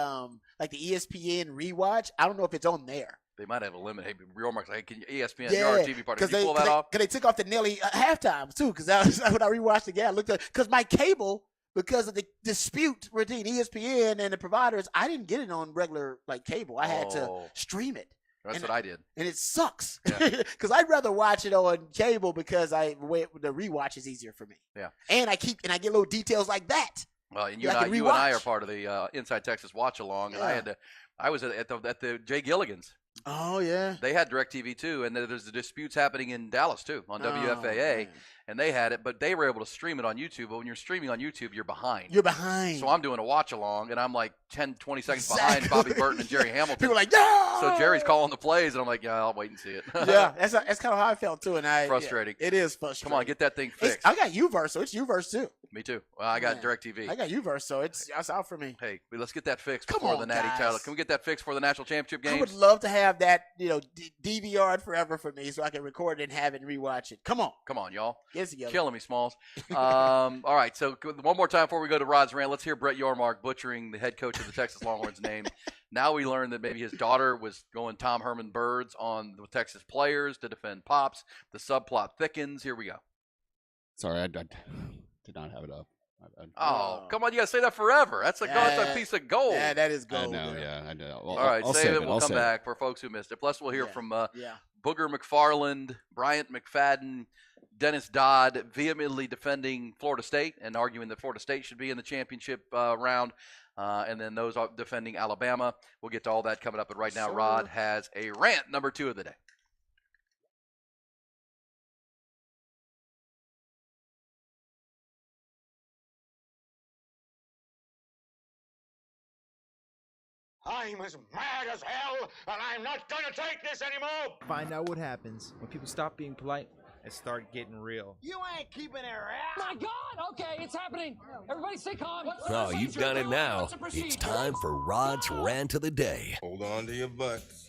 like the ESPN rewatch. I don't know if it's on there. They might have a limit. Hey, Yormark's like, hey, can you, ESPN, you're our TV partner. Can you pull that off? Because they took off the Nelly halftime, too. Because when I rewatched it again, I looked at because my cable, because of the dispute between ESPN and the providers, I didn't get it on regular cable. I had to stream it. That's what I did. And it sucks. Because I'd rather watch it on cable because the rewatch is easier for me. Yeah. And I get little details like that. Well, and you and I are part of the Inside Texas Watch Along, and I was at the Jay Gilligan's. Oh, yeah. They had DirecTV, too, and there's the disputes happening in Dallas, too, on WFAA, and they had it, but they were able to stream it on YouTube, but when you're streaming on YouTube, you're behind. So I'm doing a watch-along, and I'm like 10, 20 seconds behind Bobby Burton and Jerry Hamilton. People are like, no! So Jerry's calling the plays, and I'm like, yeah, I'll wait and see it. Yeah, that's kind of how I felt, too. Frustrating. Yeah, it is frustrating. Come on, get that thing fixed. I got UVerse, so it's UVerse, too. Me, too. Well, I got DirecTV. I got UVerse, so it's out for me. Hey, let's get that fixed before the Natty title. Can we get that fixed for the national championship games? I would love to have that, DVR'd forever for me so I can record it and have it and rewatch it. Come on, y'all. Get together. Killing me, Smalls. All right, so one more time before we go to Rod's rant, let's hear Brett Yormark butchering the head coach of the Texas Longhorns name. Now we learned that maybe his daughter was going Tom Herman birds on the Texas players to defend Pops. The subplot thickens. Here we go. Sorry, I did not have it up. Oh, come on. You got to say that forever. That's a piece of gold. Yeah, that is gold. I know, I know. Well, all right, I'll save it. We'll come back for folks who missed it. Plus, we'll hear from Booger McFarland, Bryant McFadden, Dennis Dodd vehemently defending Florida State and arguing that Florida State should be in the championship round. And then those are defending Alabama. We'll get to all that coming up. But right now, Rod has a rant number 2 of the day. I'm as mad as hell, and I'm not gonna take this anymore! Find out what happens when people stop being polite and start getting real. You ain't keeping it right. My God! Okay, it's happening. Everybody stay calm. Oh, you've done it now. It's time for Rod's rant of the day. Hold on to your butts.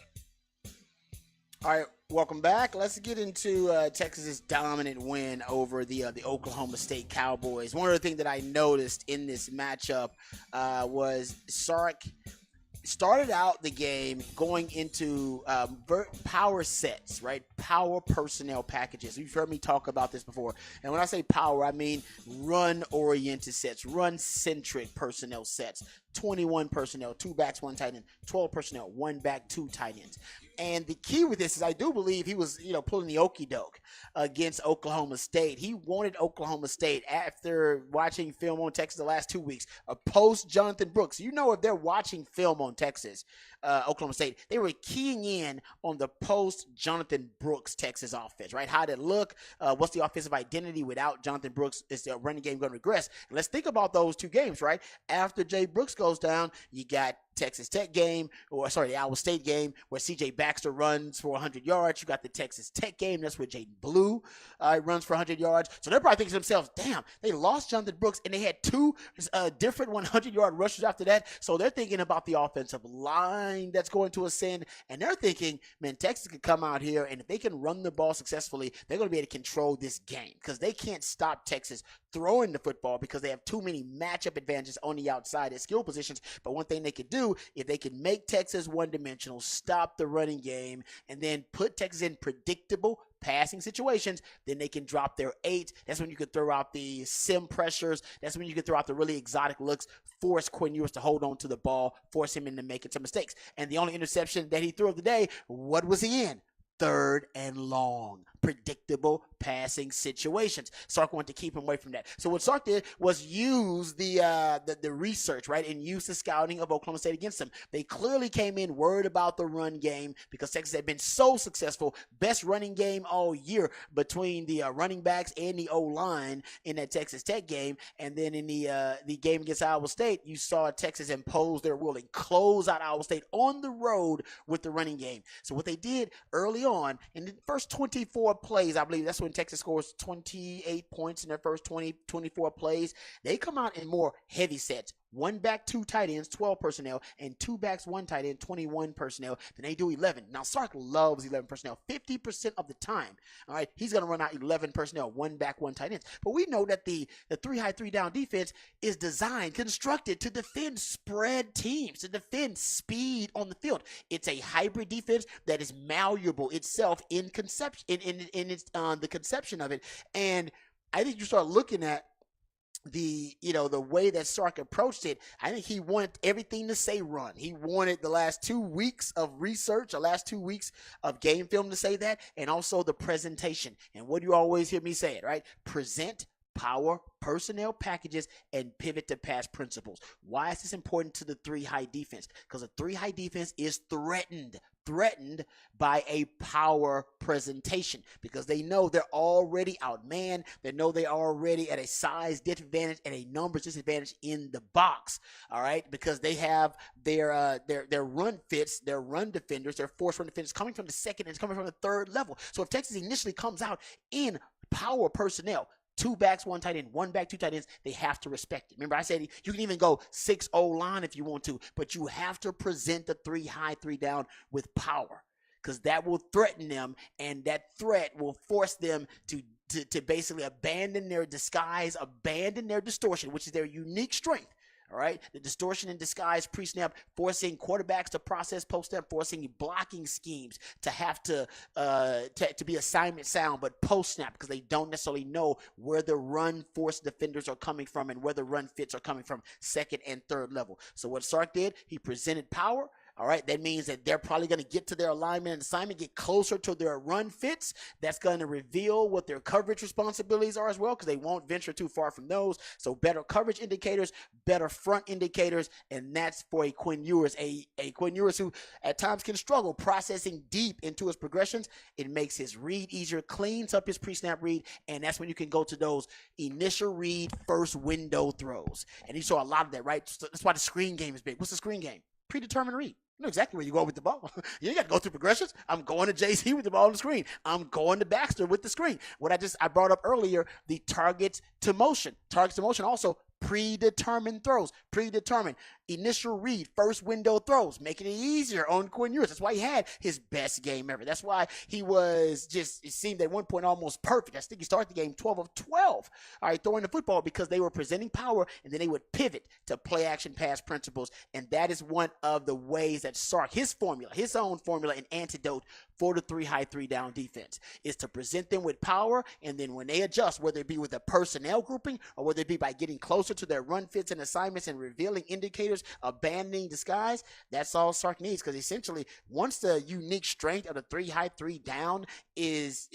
All right, welcome back. Let's get into Texas's dominant win over the Oklahoma State Cowboys. One of the things that I noticed in this matchup was Sark started out the game going into power sets, right? Power personnel packages. You've heard me talk about this before. And when I say power, I mean run-oriented sets, run-centric personnel sets. 21 personnel, 2 backs, 1 tight end. 12 personnel, 1 back, 2 tight ends. And the key with this is I do believe he was, pulling the okie doke against Oklahoma State. He wanted Oklahoma State, after watching film on Texas the last 2 weeks, post Jonathan Brooks. If they're watching film on Texas, Oklahoma State, they were keying in on the post Jonathan Brooks Texas offense, right? How did it look? What's the offensive identity without Jonathan Brooks? Is the running game going to regress? And let's think about those 2 games, right? After Jay Brooks goes down, you got Texas Tech game, the Iowa State game, where C.J. Baxter runs for 100 yards. You got the Texas Tech game. That's where Jaden Blue runs for 100 yards. So they're probably thinking to themselves, damn, they lost Jonathan Brooks, and they had 2 different 100-yard rushers after that. So they're thinking about the offensive line that's going to ascend, and they're thinking, man, Texas could come out here, and if they can run the ball successfully, they're going to be able to control this game because they can't stop Texas throwing the football because they have too many matchup advantages on the outside at skill positions. But one thing they could do, if they can make Texas one-dimensional, stop the running game, and then put Texas in predictable passing situations, then they can drop their 8. That's when you could throw out the sim pressures. That's when you could throw out the really exotic looks, force Quinn Ewers to hold on to the ball, force him into making some mistakes. And the only interception that he threw of the day, what was he in? 3rd and long. Predictable passing situations. Sark wanted to keep him away from that. So what Sark did was use the research, right, and use the scouting of Oklahoma State against them. They clearly came in worried about the run game because Texas had been so successful. Best running game all year between the running backs and the O-line in that Texas Tech game. And then in the game against Iowa State, you saw Texas impose their will and close out Iowa State on the road with the running game. So what they did early on, in the first 24 plays, I believe that's when Texas scores 28 points in their first 24 plays. They come out in more heavy sets. 1 back, 2 tight ends, 12 personnel, and 2 backs, 1 tight end, 21 personnel. Then they do 11. Now, Sark loves 11 personnel 50% of the time. All right, he's going to run out 11 personnel, 1 back, 1 tight ends. But we know that the 3 high, 3 down defense is designed, constructed to defend spread teams, to defend speed on the field. It's a hybrid defense that is malleable itself in conception, in its the conception of it. And I think you start looking at the way that Sark approached it. I think he wanted everything to say run. He wanted the last 2 weeks of research, the last 2 weeks of game film to say that, and also the presentation. And what do you always hear me say it, right? Present, power, personnel packages, and pivot to pass principles. Why is this important to the 3 high defense? Because the 3 high defense is threatened by a power presentation because they know they're already outmanned. They know they're already at a size disadvantage and a numbers disadvantage in the box. All right, because they have their run fits, their run defenders, their force run defenders coming from the second and coming from the 3rd level. So if Texas initially comes out in power personnel, 2 backs, 1 tight end, 1 back, 2 tight ends, they have to respect it. Remember, I said you can even go 6 O-line if you want to, but you have to present the 3 high, 3 down with power because that will threaten them, and that threat will force them to basically abandon their disguise, abandon their distortion, which is their unique strength. All right, the distortion and disguise pre-snap, forcing quarterbacks to process post-snap, forcing blocking schemes to have to be assignment sound, but post-snap because they don't necessarily know where the run force defenders are coming from and where the run fits are coming from 2nd and 3rd level. So what Sark did, he presented power. All right, that means that they're probably going to get to their alignment and assignment, get closer to their run fits. That's going to reveal what their coverage responsibilities are as well because they won't venture too far from those. So better coverage indicators, better front indicators, and that's for a Quinn Ewers, a Quinn Ewers who at times can struggle processing deep into his progressions. It makes his read easier, cleans up his pre-snap read, and that's when you can go to those initial read, first window throws. And you saw a lot of that, right? So that's why the screen game is big. What's the screen game? Predetermined read. You know exactly where you go with the ball. You ain't got to go through progressions. I'm going to JC with the ball on the screen. I'm going to Baxter with the screen. What I brought up earlier, the targets to motion. Targets to motion also predetermined throws. Predetermined initial read, first window throws, making it easier on Quinn Ewers. That's why he had his best game ever. That's why he was just, it seemed at one point almost perfect. I think he started the game 12 of 12. All right, throwing the football because they were presenting power and then they would pivot to play action pass principles. And that is one of the ways that Sark, his formula, his own formula and antidote for the 3 high, 3 down defense is to present them with power. And then when they adjust, whether it be with a personnel grouping or whether it be by getting closer closer to their run fits and assignments and revealing indicators, abandoning disguise, that's all Sark needs. Because essentially, once the unique strength of the 3-high, 3-down is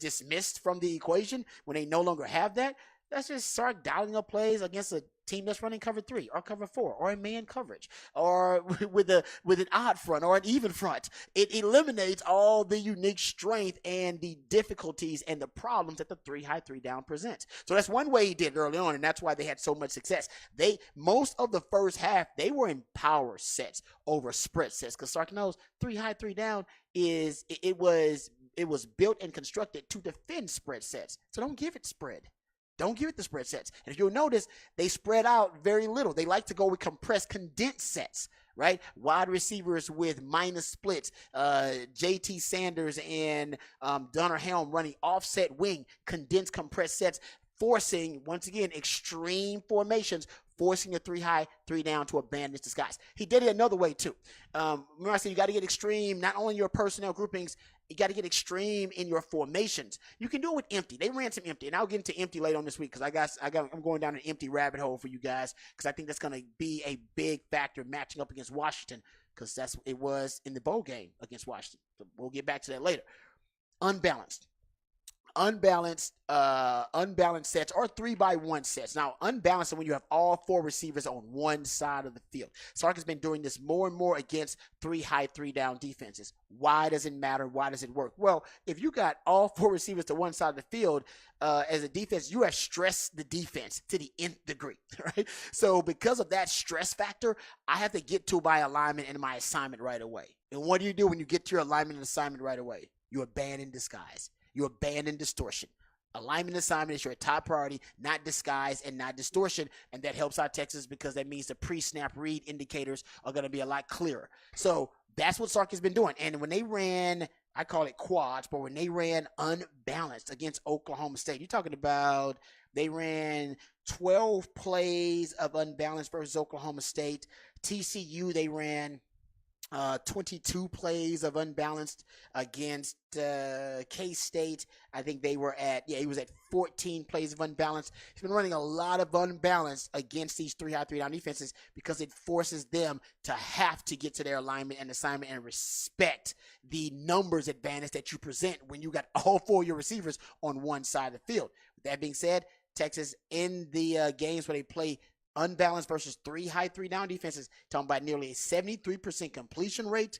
dismissed from the equation, when they no longer have that, that's just Sark dialing up plays against a team that's running cover 3 or cover 4 or a man coverage or with an odd front or an even front. It eliminates all the unique strength and the difficulties and the problems that the 3-high, 3-down presents. So that's one way he did it early on, and that's why they had so much success. Most of the first half, they were in power sets over spread sets because Sark knows 3-high, 3-down it was built and constructed to defend spread sets. So don't give it spread. Don't give it the spread sets. And if you'll notice, they spread out very little. They like to go with compressed, condensed sets, right? Wide receivers with minus splits, JT Sanders and Donner Helm running offset wing, condensed, compressed sets, forcing, once again, extreme formations, forcing the 3-high, 3-down to abandon its disguise. He did it another way, too. Remember I said you got to get extreme, not only in your personnel groupings, you got to get extreme in your formations. You can do it with empty. They ran some empty, and I'll get into empty later on this week because I'm going down an empty rabbit hole for you guys because I think that's going to be a big factor matching up against Washington because that's it was in the bowl game against Washington. So we'll get back to that later. Unbalanced sets or 3-by-1 sets. Now, unbalanced is when you have all 4 receivers on one side of the field. Sark has been doing this more and more against 3-high, 3-down defenses. Why does it matter? Why does it work? Well, if you got all 4 receivers to one side of the field, as a defense, you have stressed the defense to the nth degree, right? So because of that stress factor, I have to get to my alignment and my assignment right away. And what do you do when you get to your alignment and assignment right away? You abandon disguise. You abandon distortion. Alignment assignment is your top priority, not disguise and not distortion, and that helps out Texas because that means the pre-snap read indicators are going to be a lot clearer. So that's what Sark has been doing. And when they ran, I call it quads, but when they ran unbalanced against Oklahoma State, you're talking about they ran 12 plays of unbalanced versus Oklahoma State. TCU, they ran 22 plays of unbalanced against K-State. I think he was at 14 plays of unbalanced. He's been running a lot of unbalanced against these 3-high, 3-down defenses because it forces them to have to get to their alignment and assignment and respect the numbers advantage that you present when you got all 4 of your receivers on one side of the field. With that being said, Texas in the games where they play unbalanced versus 3-high, 3-down defenses, talking about nearly a 73% completion rate,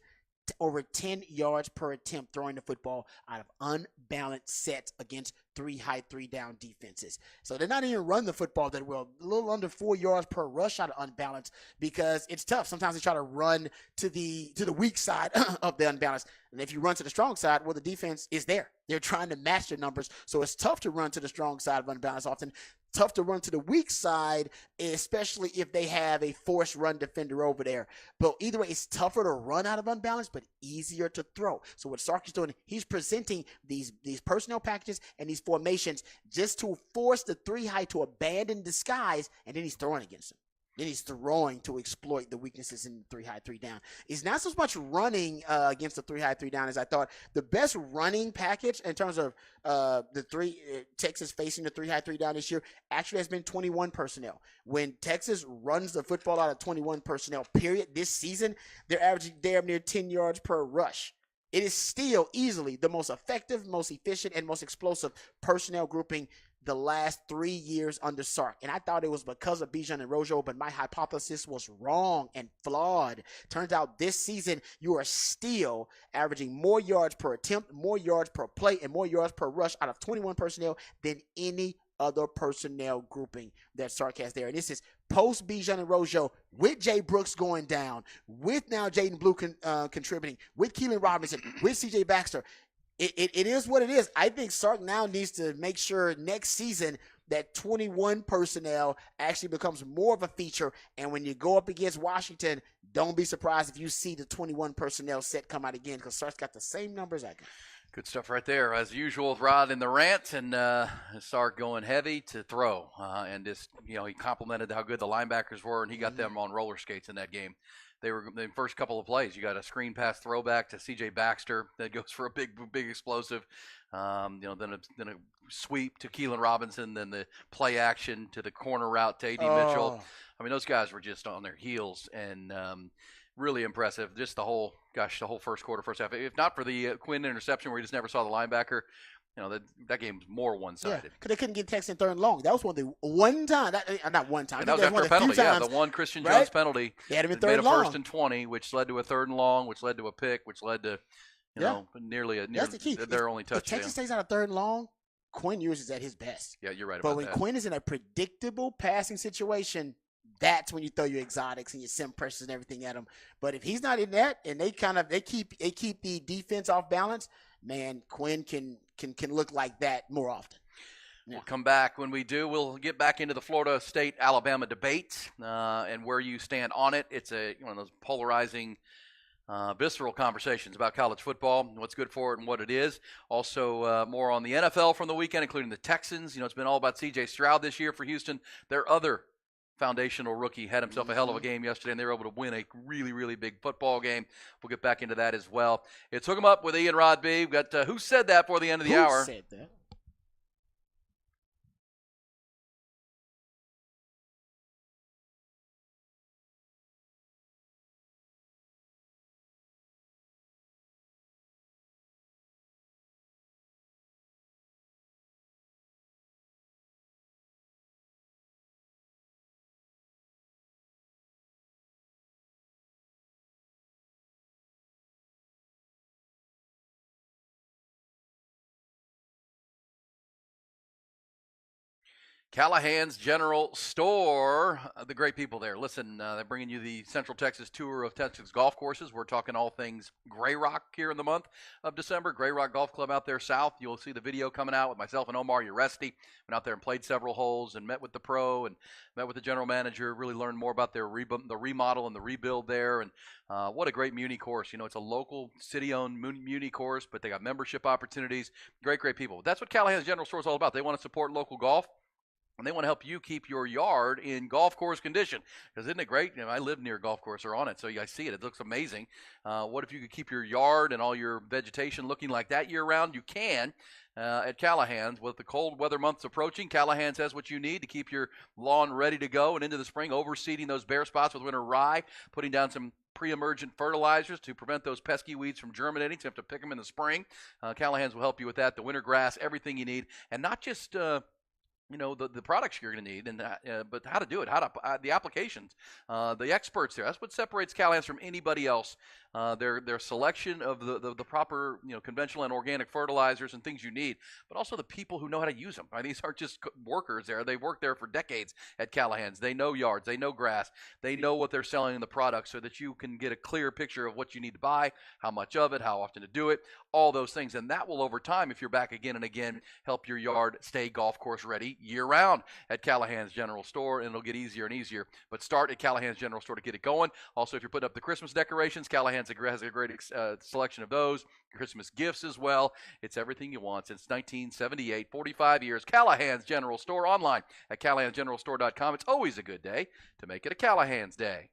over 10 yards per attempt throwing the football out of unbalanced sets against 3-high, 3-down defenses. So they're not even run the football that well, a little under 4 yards per rush out of unbalanced because it's tough. Sometimes they try to run to the weak side of the unbalanced. And if you run to the strong side, well, the defense is there. They're trying to match their numbers. So it's tough to run to the strong side of unbalanced often. Tough to run to the weak side, especially if they have a forced run defender over there. But either way, it's tougher to run out of unbalanced, but easier to throw. So what Sark is doing, he's presenting these personnel packages and these formations just to force the 3-high to abandon disguise, and then he's throwing against them. Then he's throwing to exploit the weaknesses in the 3-high, 3-down. It's not so much running against the 3-high, 3-down as I thought. The best running package in terms of Texas facing the 3-high, 3-down this year actually has been 21 personnel. When Texas runs the football out of 21 personnel, period, this season, they're averaging damn near 10 yards per rush. It is still easily the most effective, most efficient, and most explosive personnel grouping the last 3 years under Sark. And I thought it was because of Bijan and Rojo, but my hypothesis was wrong and flawed. Turns out this season, you are still averaging more yards per attempt, more yards per play, and more yards per rush out of 21 personnel than any other personnel grouping that Sark has there. And this is post Bijan and Rojo with Jay Brooks going down, with now Jaden Blue contributing, with Keelan Robinson, with C.J. Baxter. It is what it is. I think Sark now needs to make sure next season that 21 personnel actually becomes more of a feature. And when you go up against Washington, don't be surprised if you see the 21 personnel set come out again because Sark's got the same numbers I got. Good stuff right there. As usual with Rod in the rant, and Sark going heavy to throw. And just, he complimented how good the linebackers were, and he got them on roller skates in that game. They were the first couple of plays. You got a screen pass throwback to C.J. Baxter that goes for a big explosive. Then a sweep to Keelan Robinson, then the play action to the corner route to A.D. Mitchell. I mean, those guys were just on their heels and really impressive. Just the whole first quarter, first half. If not for the Quinn interception where he just never saw the linebacker, that game was more one-sided. Yeah, because they couldn't get Texas in third and long. That was one time. Not one time. And that was after a penalty. Yeah, the one Christian Jones penalty. They had him in third and long. Made a first and 20, which led to a third and long, which led to a pick, which led to nearly That's the key. Their only touchdown. If Texas stays out of third and long, Quinn Ewers is at his best. Yeah, you're right about that. But when Quinn is in a predictable passing situation, that's when you throw your exotics and your sim pressures and everything at him. But if he's not in that, and they keep the defense off balance, man, Quinn can look like that more often. We'll come back. When we do, we'll get back into the Florida State-Alabama debate and where you stand on it. It's one of those polarizing, visceral conversations about college football, what's good for it and what it is. Also, more on the NFL from the weekend, including the Texans. It's been all about C.J. Stroud this year for Houston. Their other foundational rookie had himself a hell of a game yesterday, and they were able to win a really, really big football game. We'll get back into that as well. It's Hook 'em Up with Ian Rod B. We've got Who Said That for the end of the hour. Who said that? Callahan's General Store, the great people there. Listen, they're bringing you the Central Texas tour of Texas golf courses. We're talking all things Grey Rock here in the month of December. Grey Rock Golf Club out there south. You'll see the video coming out with myself and Omar Uresti. Went out there and played several holes and met with the pro and met with the general manager. Really learned more about their the remodel and the rebuild there. And what a great Muni course. It's a local city-owned Muni course, but they got membership opportunities. Great people. That's what Callahan's General Store is all about. They want to support local golf. And they want to help you keep your yard in golf course condition. Because isn't it great? I live near a golf course or on it, so I see it. It looks amazing. What if you could keep your yard and all your vegetation looking like that year-round? You can at Callahan's. With the cold weather months approaching, Callahan's has what you need to keep your lawn ready to go and into the spring, overseeding those bare spots with winter rye, putting down some pre-emergent fertilizers to prevent those pesky weeds from germinating, so you have to pick them in the spring. Callahan's will help you with that, the winter grass, everything you need. And not just the products you're going to need, and but how to do it, the applications, the experts there. That's what separates Callahan's from anybody else. Their selection of the proper conventional and organic fertilizers and things you need, but also the people who know how to use them. These aren't just workers there. They've worked there for decades at Callahan's. They know yards. They know grass. They know what they're selling in the products so that you can get a clear picture of what you need to buy, how much of it, how often to do it, all those things. And that will, over time, if you're back again and again, help your yard stay golf course ready year-round at Callahan's General Store, and it'll get easier and easier. But start at Callahan's General Store to get it going. Also, if you're putting up the Christmas decorations, Callahan's has a great selection of those. Christmas gifts as well. It's everything you want since 1978, 45 years. Callahan's General Store, online at callahansgeneralstore.com. It's always a good day to make it a Callahan's Day.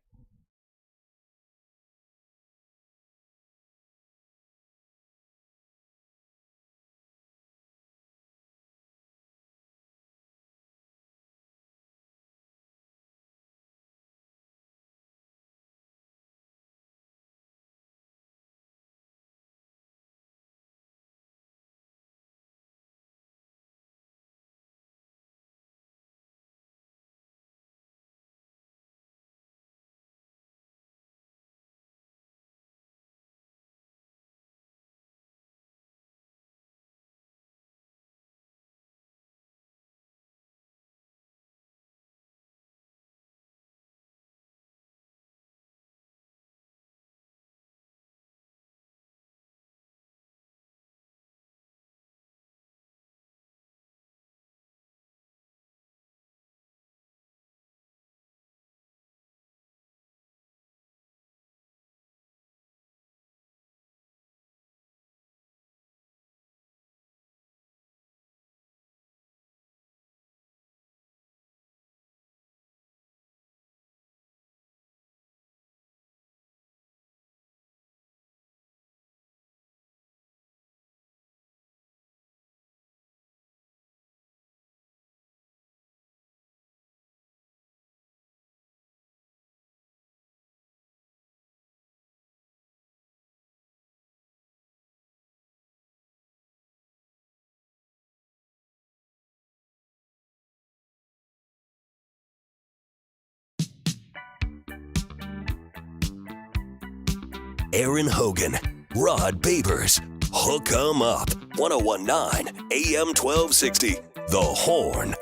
Aaron Hogan, Rod Babers. Hook 'em up. 1019 AM 1260. The Horn.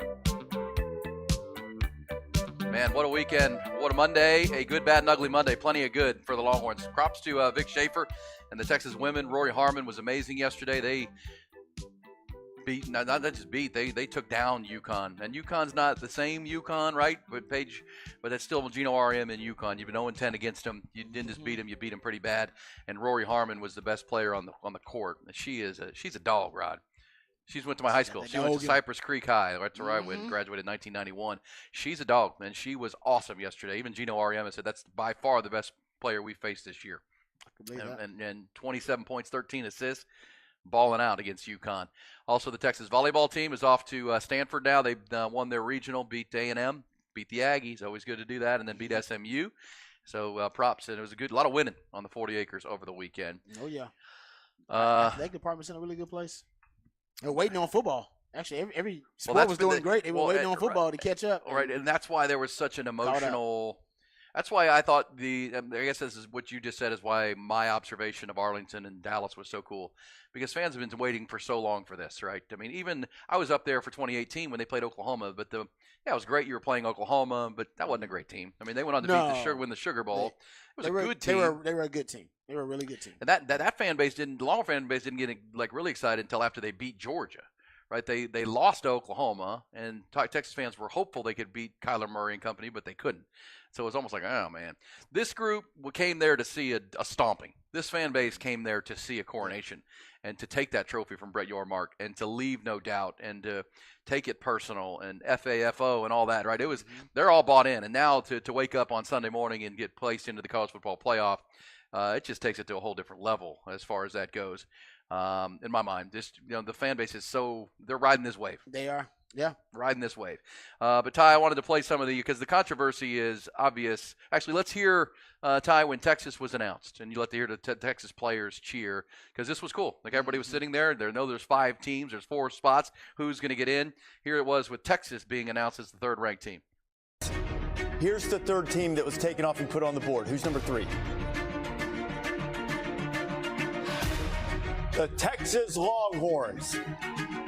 Man, what a weekend. What a Monday. A good, bad, and ugly Monday. Plenty of good for the Longhorns. Props to Vic Schaefer and the Texas women. Rory Harmon was amazing yesterday. They beat, not just beat, they took down UConn. And UConn's not the same UConn, right? But that's still Gino RM in UConn. You've been 0-10 against them. You didn't just beat them, you beat them pretty bad. And Rory Harmon was the best player on the court. She's a dog, Rod. She went to my high school. She went to Cypress Creek High. That's where I went, graduated in 1991. She's a dog, man. She was awesome yesterday. Even Gino Ariema said that's by far the best player we faced this year. And 27 points, 13 assists, balling out against UConn. Also, the Texas volleyball team is off to Stanford now. They've won their regional, beat A&M, beat the Aggies. Always good to do that, and then beat SMU. So props, and it was a lot of winning on the 40 acres over the weekend. Oh, yeah. Athletic department's in a really good place. They're waiting on football. Actually, every sport was doing great. They were waiting on football to catch up. Right, and that's why there was such an emotional – that's why I thought I guess this is what you just said is why my observation of Arlington and Dallas was so cool, because fans have been waiting for so long for this, right? I mean, even I was up there for 2018 when they played Oklahoma, but it was great you were playing Oklahoma, but that wasn't a great team. I mean, they went on to win the Sugar Bowl. It was a good team. They were a good team. They were a really good team. And that fan base the Longhorn fan base didn't get really excited until after they beat Georgia, right? They lost to Oklahoma, and Texas fans were hopeful they could beat Kyler Murray and company, but they couldn't. So it was almost like, oh man, this group came there to see a stomping. This fan base came there to see a coronation and to take that trophy from Brett Yormark and to leave no doubt and to take it personal and FAFO and all that, right? They're all bought in, and now to wake up on Sunday morning and get placed into the college football playoff. It just takes it to a whole different level as far as that goes. In my mind, the fan base is they're riding this wave. They are, yeah, riding this wave. But Ty, I wanted to play some of because the controversy is obvious. Actually, let's hear Ty when Texas was announced, and you let to hear the Texas players cheer because this was cool. Like everybody was sitting there. There's 5 teams. There's 4 spots. Who's going to get in? Here it was with Texas being announced as the 3rd-ranked team. Here's the 3rd team that was taken off and put on the board. Who's number 3? The Texas Longhorns.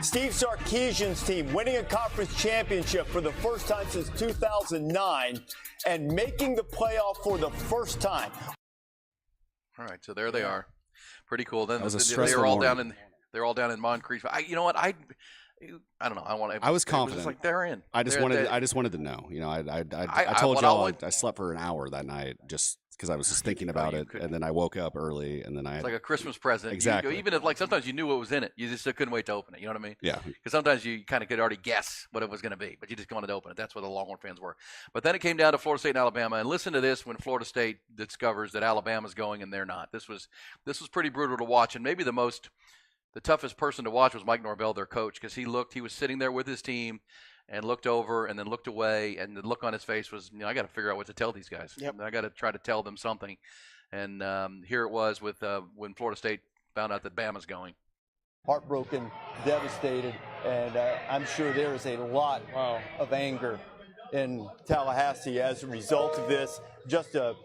Steve Sarkisian's team winning a conference championship for the first time since 2009 and making the playoff for the first time. All right, so there they are. Pretty cool. Then they were all down in Moncrief. You know what? I don't know. I was confident. It was like they're in. I just wanted to know. You know, I told y'all I slept for an hour that night just because I was just thinking about it, and then I woke up early, and then it's like a Christmas present. Exactly. Even if sometimes you knew what was in it, you just couldn't wait to open it. You know what I mean? Yeah. Because sometimes you kind of could already guess what it was going to be, but you just wanted to open it. That's what the Longhorn fans were. But then it came down to Florida State and Alabama, and listen to this when Florida State discovers that Alabama's going and they're not. This was pretty brutal to watch, and maybe the toughest person to watch was Mike Norvell, their coach, because he was sitting there with his team and looked over and then looked away, and the look on his face was, I got to figure out what to tell these guys. Yep. I got to try to tell them something. And here it was with when Florida State found out that Bama's going. Heartbroken, devastated, and I'm sure there is a lot of anger in Tallahassee as a result of this. Just a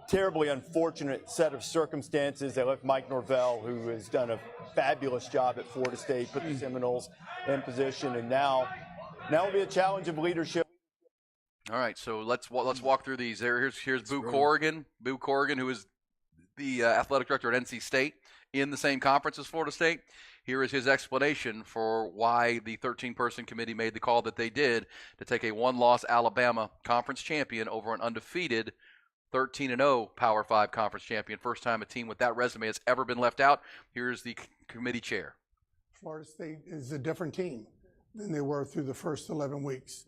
terribly unfortunate set of circumstances. They left Mike Norvell, who has done a fabulous job at Florida State, put the Seminoles in position, and now will be a challenge of leadership. All right, so let's walk through these. Here's Boo Corrigan. Boo Corrigan, who is the athletic director at NC State in the same conference as Florida State. Here is his explanation for why the 13-person committee made the call that they did to take a 1-loss Alabama conference champion over an undefeated 13-0 Power 5 conference champion. First time a team with that resume has ever been left out. Here's the committee chair. Florida State is a different team than they were through the first 11 weeks.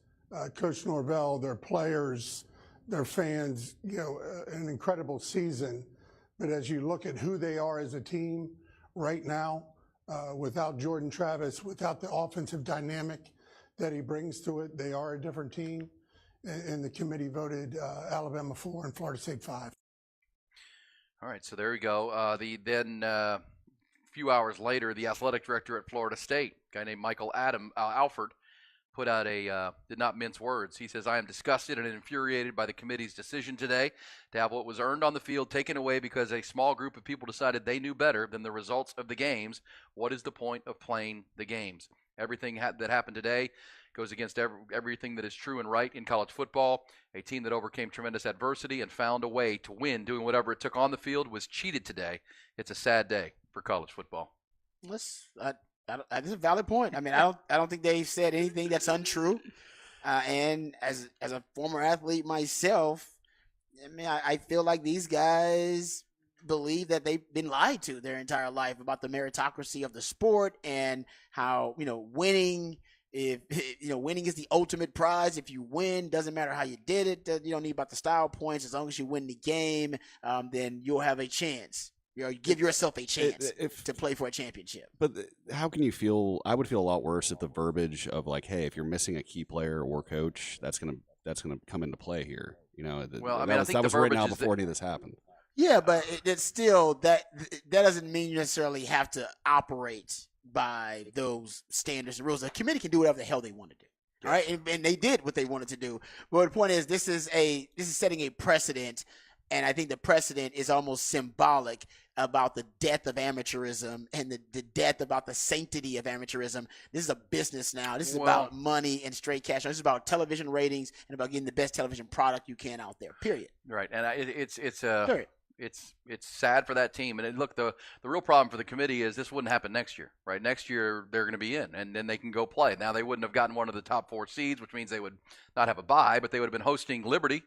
Coach Norvell, their players, their fans, an incredible season. But as you look at who they are as a team right now, without Jordan Travis, without the offensive dynamic that he brings to it, they are a different team. And the committee voted Alabama 4 and Florida State 5. All right, so there we go. Then a few hours later, the athletic director at Florida State, a guy named Michael Alford, put out did not mince words. He says, I am disgusted and infuriated by the committee's decision today to have what was earned on the field taken away because a small group of people decided they knew better than the results of the games. What is the point of playing the games? Everything that happened today goes against everything that is true and right in college football. A team that overcame tremendous adversity and found a way to win, doing whatever it took on the field, was cheated today. It's a sad day for college football. That's a valid point. I mean, I don't think they've said anything that's untrue. And as a former athlete myself, I mean, I feel like these guys believe that they've been lied to their entire life about the meritocracy of the sport and how, winning is the ultimate prize. If you win, doesn't matter how you did it. You don't need about the style points. As long as you win the game, then you'll have a chance. You give yourself a chance to play for a championship. But how can you feel? I would feel a lot worse if the verbiage of like, "Hey, if you're missing a key player or coach, that's gonna come into play here." That was written out before any of this happened. Yeah, but it's still that doesn't mean you necessarily have to operate by those standards and rules. The committee can do whatever the hell they want to do. All right, and they did what they wanted to do. But the point is, this is setting a precedent. And I think the precedent is almost symbolic about the death of amateurism and the death about the sanctity of amateurism. This is a business now. This is about money and straight cash. This is about television ratings and about getting the best television product you can out there, period. Right. And it's sad for that team. And look, the real problem for the committee is this wouldn't happen next year, right? Next year, they're going to be in, and then they can go play. Now, they wouldn't have gotten one of the top 4 seeds, which means they would not have a bye, but they would have been hosting Liberty,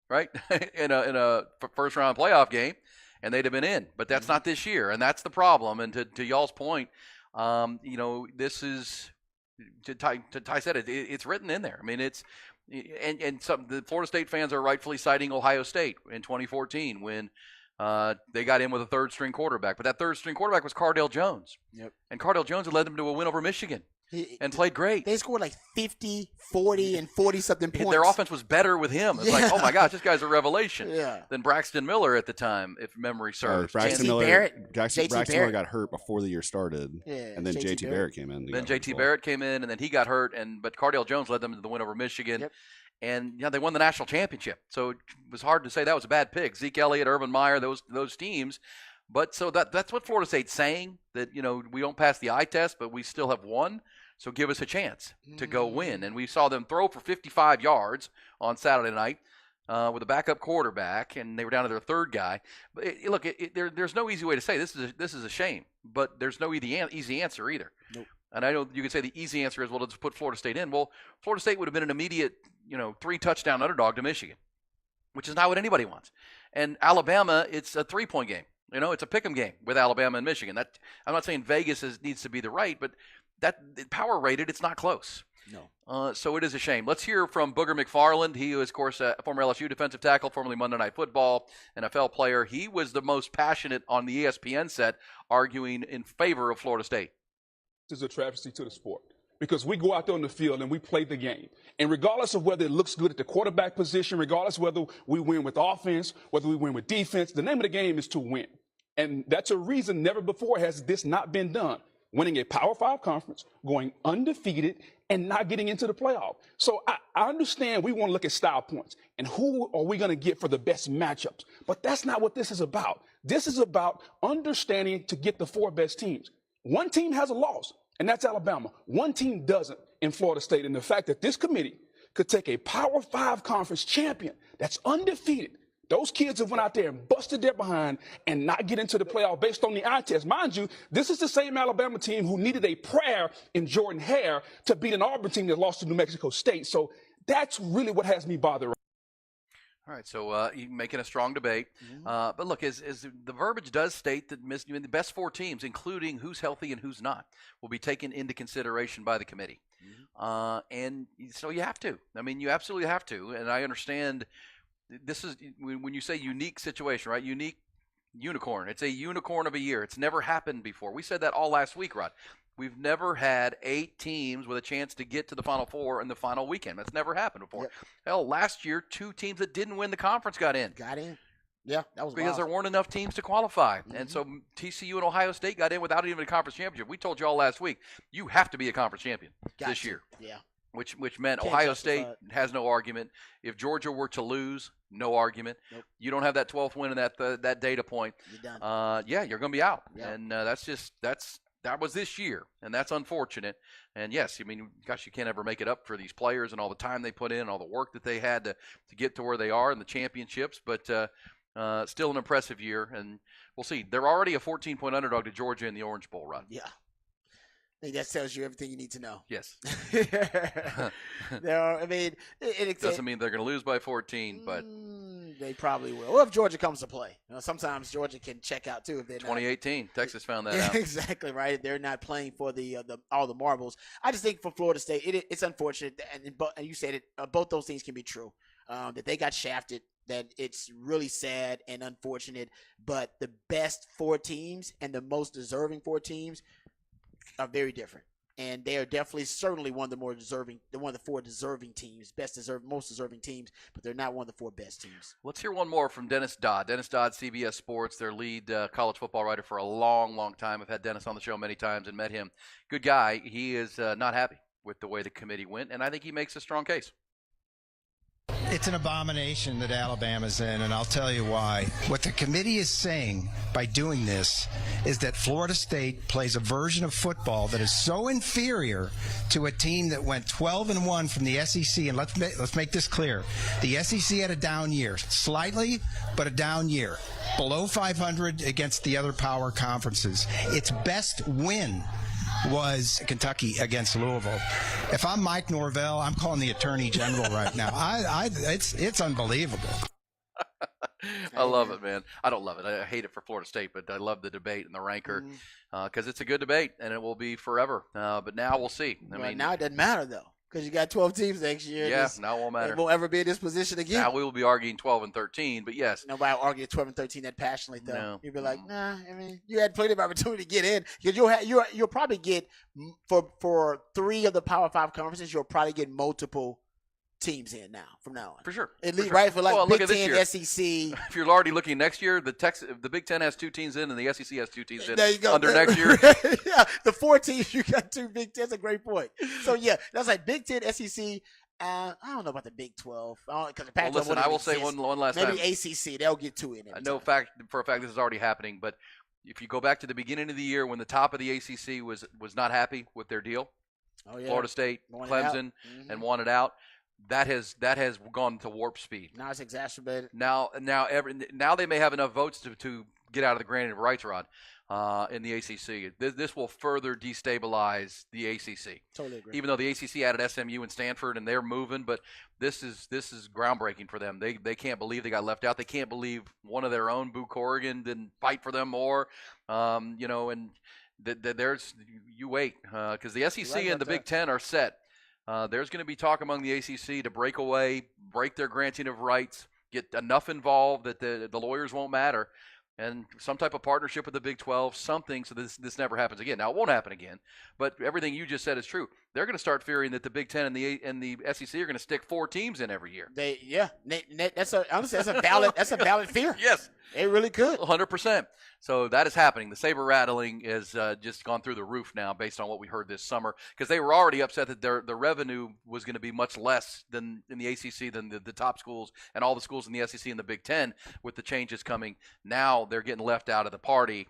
right, in a first-round playoff game, and they'd have been in. But that's not this year, and that's the problem. And to y'all's point, this is – Ty said it, it's written in there. I mean, it's – and the Florida State fans are rightfully citing Ohio State in 2014 when they got in with a third-string quarterback. But that third-string quarterback was Cardale Jones. Yep. And Cardale Jones had led them to a win over Michigan. And played great. They scored like 50, 40, and 40-something points. Their offense was better with him. It's like, oh, my gosh, this guy's a revelation. Yeah. Than Braxton Miller at the time, if memory serves. Braxton Miller Miller got hurt before the year started. Yeah, and then JT Barrett came in. Then JT Barrett came in, and then he got hurt. But Cardale Jones led them to the win over Michigan. Yep. And they won the national championship. So it was hard to say that was a bad pick. Zeke Elliott, Urban Meyer, those teams. But so that's what Florida State's saying, that, we don't pass the eye test, but we still have won. So give us a chance to go win. And we saw them throw for 55 yards on Saturday night with a backup quarterback, and they were down to their third guy. But look, there's no easy way to say this is a shame, but there's no easy answer either. Nope. And I know you could say the easy answer is, well, let's put Florida State in. Well, Florida State would have been an immediate, 3-touchdown underdog to Michigan, which is not what anybody wants. And Alabama, it's a 3-point game. It's a pick'em game with Alabama and Michigan. I'm not saying Vegas needs to be the right, but that power rated, it's not close. No. So it is a shame. Let's hear from Booger McFarland. He is, of course, a former LSU defensive tackle, formerly Monday Night Football, NFL player. He was the most passionate on the ESPN set, arguing in favor of Florida State. This is a travesty to the sport because we go out there on the field and we play the game. And regardless of whether it looks good at the quarterback position, regardless of whether we win with offense, whether we win with defense, the name of the game is to win. And that's a reason never before has this not been done. Winning a Power 5 conference, going undefeated, and not getting into the playoff. So I understand we want to look at style points and who are we going to get for the best matchups. But that's not what this is about. This is about understanding to get the 4 best teams. One team has a loss, and that's Alabama. One team doesn't in Florida State. And the fact that this committee could take a Power 5 conference champion that's undefeated, those kids have went out there and busted their behind and not get into the playoff based on the eye test. Mind you, this is the same Alabama team who needed a prayer in Jordan Hare to beat an Auburn team that lost to New Mexico State. So that's really what has me bothered. All right, so you're making a strong debate. But look, as the verbiage does state that the best 4 teams, including who's healthy and who's not, will be taken into consideration by the committee. And so you have to. I mean, you absolutely have to. And I understand this is when you say unique situation, right? Unique unicorn. It's a unicorn of a year. It's never happened before. We said that all last week, Rod. We've never had 8 teams with a chance to get to the Final Four in the final weekend. That's never happened before. Yep. Hell, last year, 2 teams that didn't win the conference got in. Yeah, that was because there weren't enough teams to qualify. And so TCU and Ohio State got in without even a conference championship. We told you all last week, you have to be a conference champion this year. Yeah. which meant Can't Ohio justify State it. has no argument. If Georgia were to lose, no argument. Nope. You don't have that 12th win in that data point. You're done. Yeah, you're going to be out. Yeah. And that was this year, and that's unfortunate. And yes, I mean, gosh, you can't ever make it up for these players and all the time they put in, and all the work that they had to get to where they are in the championships. But still an impressive year, and we'll see. They're already a 14-point underdog to Georgia in the Orange Bowl run. Yeah. I think that tells you everything you need to know. Yes. It doesn't mean they're going to lose by 14, but they probably will. Well, if Georgia comes to play, sometimes Georgia can check out too if they're 2018. Texas found that out. Exactly right. They're not playing for the all the marbles. I just think for Florida State, it's unfortunate, and you said it. Both those things can be true. That they got shafted. That it's really sad and unfortunate. But the best 4 teams and the most deserving 4 teams are very different, and they are certainly one of the more deserving, one of the 4 deserving teams, most deserving teams, but they're not one of the 4 best teams. Let's hear one more from Dennis Dodd. Dennis Dodd, CBS Sports, their lead college football writer for a long, long time. I've had Dennis on the show many times and met him. Good guy. He is not happy with the way the committee went, and I think he makes a strong case. It's an abomination that Alabama's in, and I'll tell you why. What the committee is saying by doing this is that Florida State plays a version of football that is so inferior to a team that went 12-1 from the SEC. And let's make this clear: the SEC had a down year, slightly, but a down year, below 500 against the other power conferences. Its best win was Kentucky against Louisville. If I'm Mike Norvell, I'm calling the Attorney General right now. It's unbelievable. I love it, man. I don't love it. I hate it for Florida State, but I love the debate and the rancor because it's a good debate, and it will be forever. But now we'll see. I mean, now it doesn't matter, though, because you got 12 teams next year. Yeah, now it won't matter. It won't ever be in this position again. Now we will be arguing 12 and 13, but yes. Nobody will argue 12 and 13 that passionately, though. No. You'd be like, nah, I mean, you had plenty of opportunity to get in. Because you'll probably get, for 3 of the Power 5 conferences, you'll probably get multiple teams in now, from now on. For sure. At least, right, for like Big Ten, SEC. If you're already looking next year, the Big Ten has 2 teams in, and the SEC has 2 teams in there you go. under next year. Yeah, the 4 teams, you got 2 Big Ten. That's a great point. So, yeah, that's like Big Ten, SEC. I don't know about the Big 12. Because the Pac-12 listen, I will say one last time. Maybe ACC, they'll get 2 in. I know for a fact this is already happening, but if you go back to the beginning of the year when the top of the ACC was not happy with their deal, Florida State, Clemson, and wanted out. That has gone to warp speed. Now it's exacerbated. Now they may have enough votes to get out of the granted rights rod in the ACC. This will further destabilize the ACC. Totally agree. Even though the ACC added SMU and Stanford and they're moving, but this is groundbreaking for them. They can't believe they got left out. They can't believe one of their own, Boo Corrigan, didn't fight for them more. And there's you wait because the SEC and the Big Ten are set. There's going to be talk among the ACC to break their granting of rights, get enough involved that the lawyers won't matter, and some type of partnership with the Big 12, something so this never happens again. Now, it won't happen again, but everything you just said is true. They're going to start fearing that the Big 10 and the SEC are going to stick 4 teams in every year. That's a valid fear. Yes. It really could. 100%. So that is happening. The saber rattling has just gone through the roof now based on what we heard this summer because they were already upset that their revenue was going to be much less than in the ACC than the top schools and all the schools in the SEC and the Big Ten with the changes coming. Now they're getting left out of the party.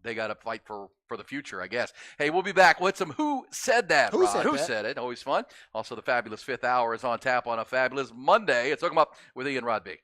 They got to fight for the future, I guess. Hey, we'll be back with some Who Said That, Rod? Who said it? Always fun. Also, the fabulous Fifth Hour is on tap on a fabulous Monday. It's Hook 'em Up with Ian Rod B.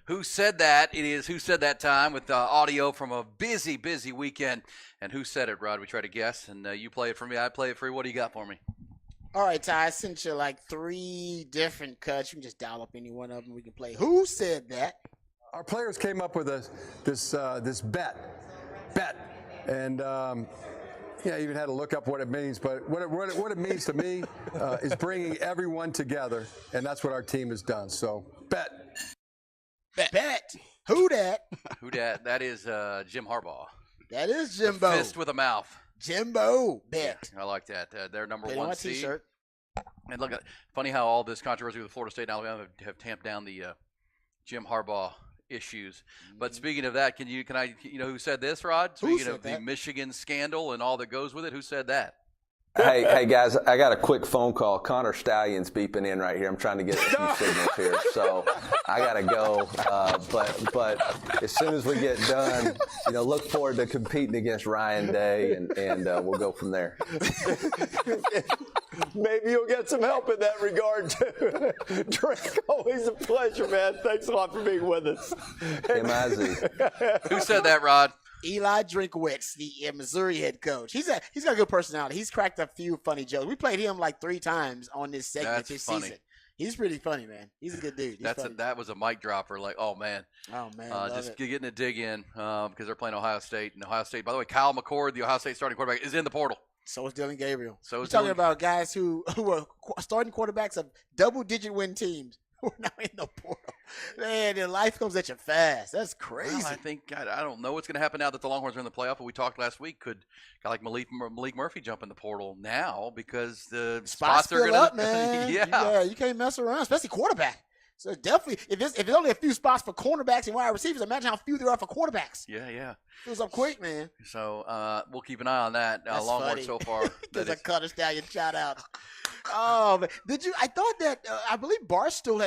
Who Said That? It is Who Said That time with audio from a busy, busy weekend. And who said it, Rod? We try to guess, and you play it for me. I play it for you. What do you got for me? All right, Ty, I sent you like 3 different cuts. You can just dial up any one of them. We can play Who Said That? Our players came up with this bet, and I even had to look up what it means. But what it means to me is bringing everyone together, and that's what our team has done. So bet. Who dat? Who dat? That is Jim Harbaugh. That is Jimbo. The fist with a mouth. Jimbo. Bet. I like that. They're number Put it 1 on my seed. T-shirt. And look, funny how all this controversy with Florida State and Alabama have tamped down the Jim Harbaugh issues. But speaking of that, can I who said this, Rod? Speaking of the Michigan scandal and all that goes with it, who said that? Hey guys, I got a quick phone call. Connor Stallion's beeping in right here. I'm trying to get some signals here, so I gotta go. But as soon as we get done, look forward to competing against Ryan Day, and we'll go from there. Maybe you'll get some help in that regard too. Drake, always a pleasure, man. Thanks a lot for being with us. M-I-Z. Who said that, Rod? Eli Drinkwitz, the Missouri head coach. He's got a good personality. He's cracked a few funny jokes. We played him like 3 times on this segment this season. He's pretty funny, man. He's a good dude. That was a mic dropper. Like, oh man, just getting a dig in because they're playing Ohio State. And Ohio State, by the way, Kyle McCord, the Ohio State starting quarterback, is in the portal. So is Dylan Gabriel. So is talking about guys who are starting quarterbacks of double-digit win teams who are now in the portal. Man, and life comes at you fast. That's crazy. Well, I think I don't know what's going to happen now that the Longhorns are in the playoff. But we talked last week. Could a guy like Malik Murphy jump in the portal now because the spots are going to up, man. Yeah, you can't mess around, especially quarterback. So definitely, if there's only a few spots for cornerbacks and wide receivers, imagine how few there are for quarterbacks. Yeah. Fills up quick, man. So we'll keep an eye on that. Longhorns so far. There's a Cutter Stallion shout out. Oh, man. I thought that I believe Barstool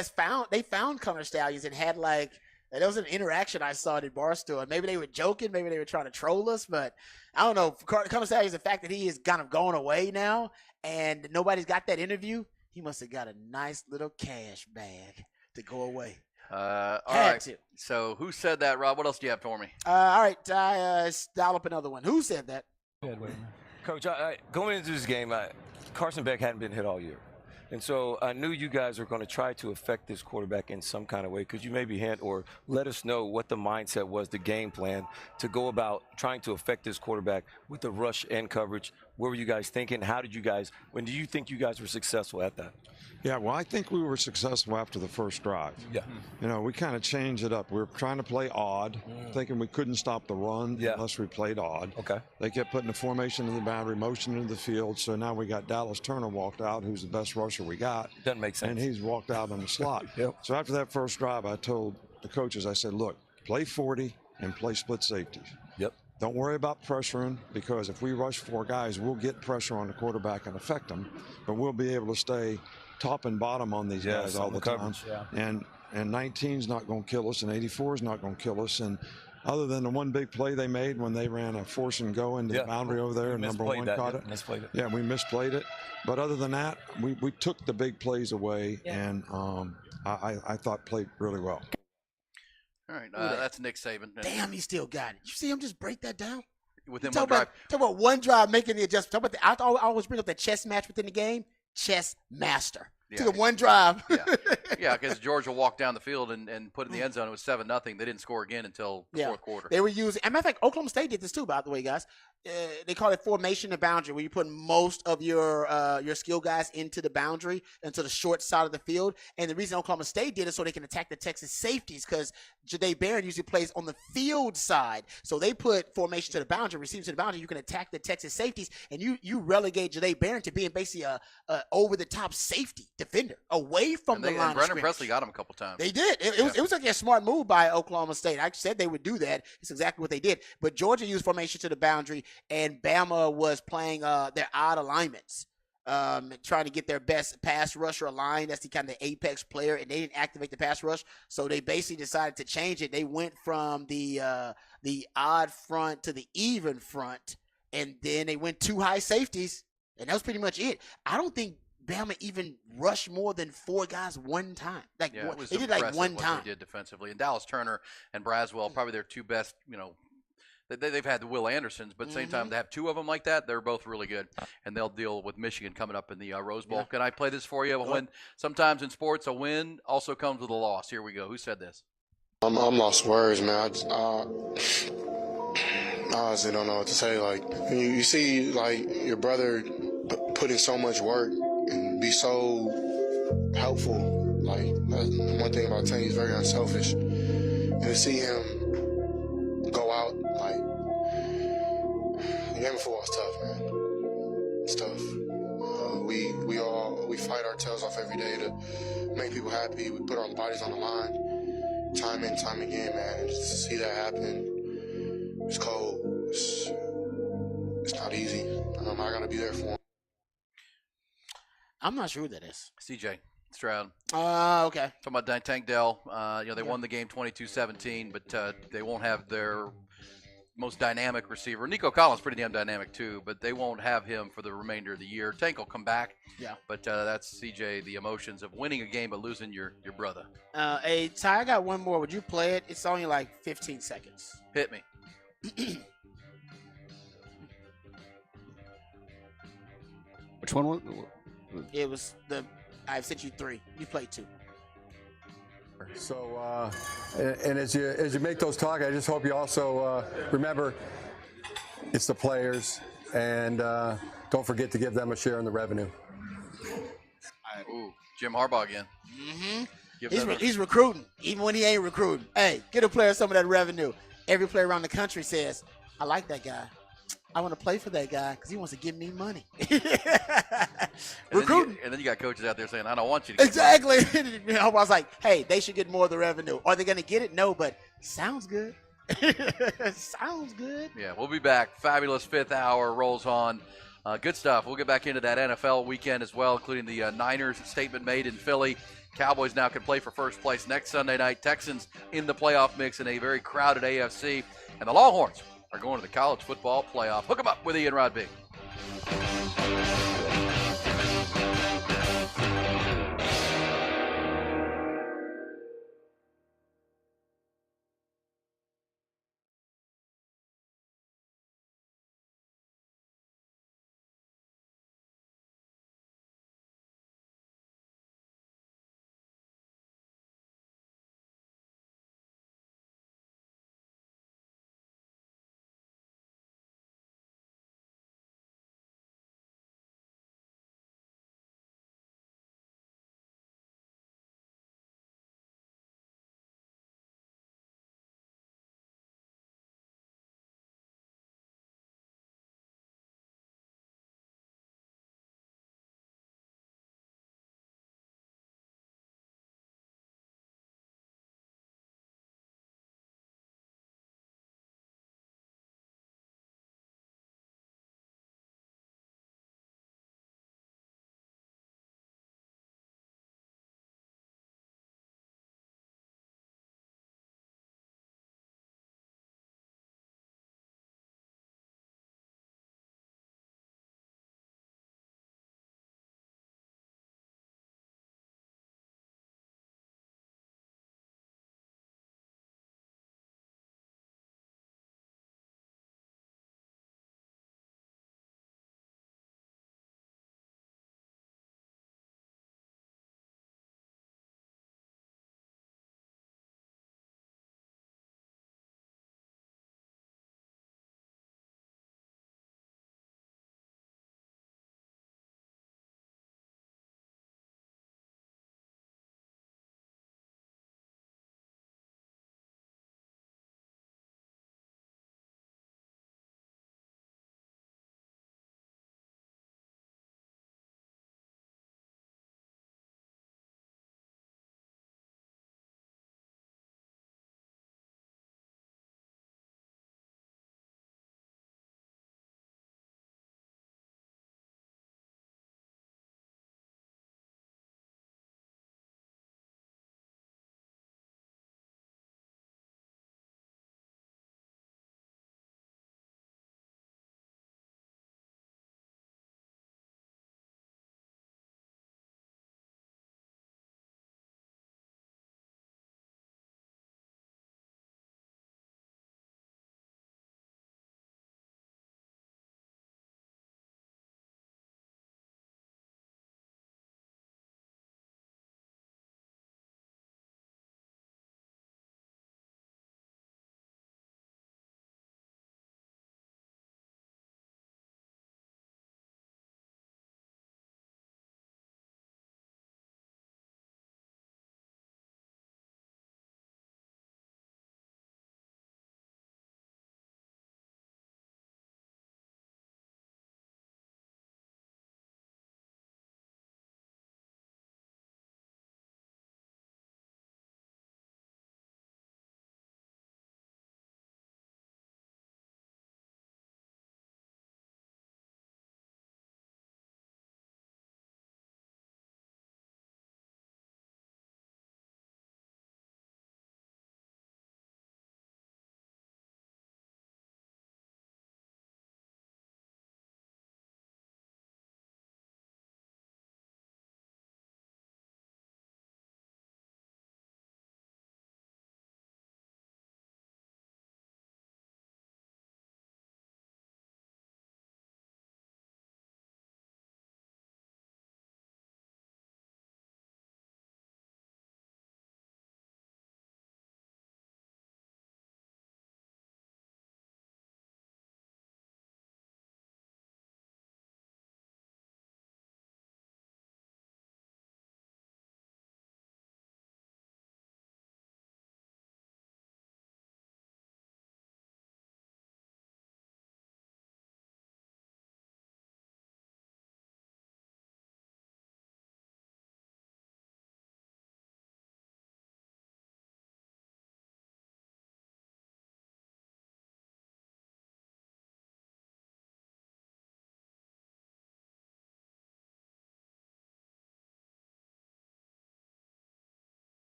found Cutter Stallions and had there was an interaction I saw at Barstool. And maybe they were joking, maybe they were trying to troll us, but I don't know. Cutter Stallions, the fact that he is kind of going away now and nobody's got that interview, he must have got a nice little cash bag to go away. All right. So who said that, Rob? What else do you have for me? All right. Dial up another one. Who said that? Coach, going into this game, Carson Beck hadn't been hit all year. And so I knew you guys were going to try to affect this quarterback in some kind of way. Could you maybe hint or let us know what the mindset was, the game plan to go about trying to affect this quarterback with the rush and coverage? What were you guys thinking? When do you think you guys were successful at that? Yeah, well, I think we were successful after the first drive. Yeah. We kind of changed it up. We were trying to play odd, thinking we couldn't stop the run unless we played odd. Okay. They kept putting the formation in the boundary, motion into the field. So now we got Dallas Turner walked out, who's the best rusher we got. Doesn't make sense. And he's walked out in the slot. So after that first drive, I told the coaches, I said, look, play 40 and play split safeties. Yep. Don't worry about pressuring, because if we rush 4 guys, we'll get pressure on the quarterback and affect them, but we'll be able to stay top and bottom on these guys all the time. And 19's not going to kill us, and 84's not going to kill us. And other than the one big play they made when they ran a force and go into the boundary over there, and number 1 caught it. Misplayed it. Yeah, we misplayed it. But other than that, we took the big plays away, and I thought played really well. All right, that's Nick Saban. Damn, he still got it. You see him just break that down? Within one drive. Talk about one drive making the adjustment. I always bring up the chess match within the game. Chess master. To the one drive. Yeah, because Georgia walked down the field and put in the end zone. It was 7-0. They didn't score again until the fourth quarter. They were using. As a matter of fact, Oklahoma State did this too, by the way, guys. They call it formation and boundary, where you put most of your skill guys into the boundary, into the short side of the field. And the reason Oklahoma State did it so they can attack the Texas safeties, because Jahdae Barron usually plays on the field side. So they put formation to the boundary, receivers to the boundary. You can attack the Texas safeties, and you relegate Jahdae Barron to being basically a over-the-top safety defender away from the line of scrimmage. Brennan Presley got him a couple times. They did. It was like a smart move by Oklahoma State. I said they would do that. It's exactly what they did. But Georgia used formation to the boundary, and Bama was playing their odd alignments, trying to get their best pass rusher aligned. That's the kind of apex player, and they didn't activate the pass rush. So they basically decided to change it. They went from the odd front to the even front, and then they went 2 high safeties, and that was pretty much it. I don't think Bama even rush more than 4 guys one time? Like Yeah, it was they did like impressive one what time. they did defensively. And Dallas Turner and Braswell, probably their 2 best, they've had the Will Andersons, but at the same time, to have 2 of them like that, they're both really good. And they'll deal with Michigan coming up in the Rose Bowl. Yeah. Can I play this for you? When sometimes in sports, a win also comes with a loss. Here we go. Who said this? I'm lost words, man. I honestly don't know what to say. Like, you see, like, your brother put in so much work and be so helpful. Like, that's one thing about Tank, he's very unselfish. And to see him go out, like, the game of football is tough, man. It's tough. We fight our tails off every day to make people happy. We put our bodies on the line, time in, time again, man. And just to see that happen, it's cold. It's not easy. I gotta be there for him. I'm not sure who that is. CJ Stroud. Okay. Talking about Tank Dell. They won the game 22-17, but they won't have their most dynamic receiver. Nico Collins pretty damn dynamic too, but they won't have him for the remainder of the year. Tank will come back. Yeah. But that's CJ, the emotions of winning a game but losing your brother. Hey, Ty, I got one more. Would you play it? It's only like 15 seconds. Hit me. Which one was it? Was I've sent you 3. You played 2. So, and as you make those talk, I just hope you also remember it's the players, and don't forget to give them a share in the revenue. Ooh, Jim Harbaugh again. Mm-hmm. He's recruiting, even when he ain't recruiting. Hey, get a player some of that revenue. Every player around the country says, I like that guy. I want to play for that guy because he wants to give me money. Recruiting. And then you got coaches out there saying, I don't want you to. Exactly. I was like, hey, they should get more of the revenue. Are they going to get it? No, but sounds good. Sounds good. Yeah, we'll be back. Fabulous 5th hour rolls on. Good stuff. We'll get back into that NFL weekend as well, including the Niners statement made in Philly. Cowboys now can play for first place next Sunday night. Texans in the playoff mix in a very crowded AFC. And the Longhorns are going to the college football playoff. Hook 'em up with Ian Rodby.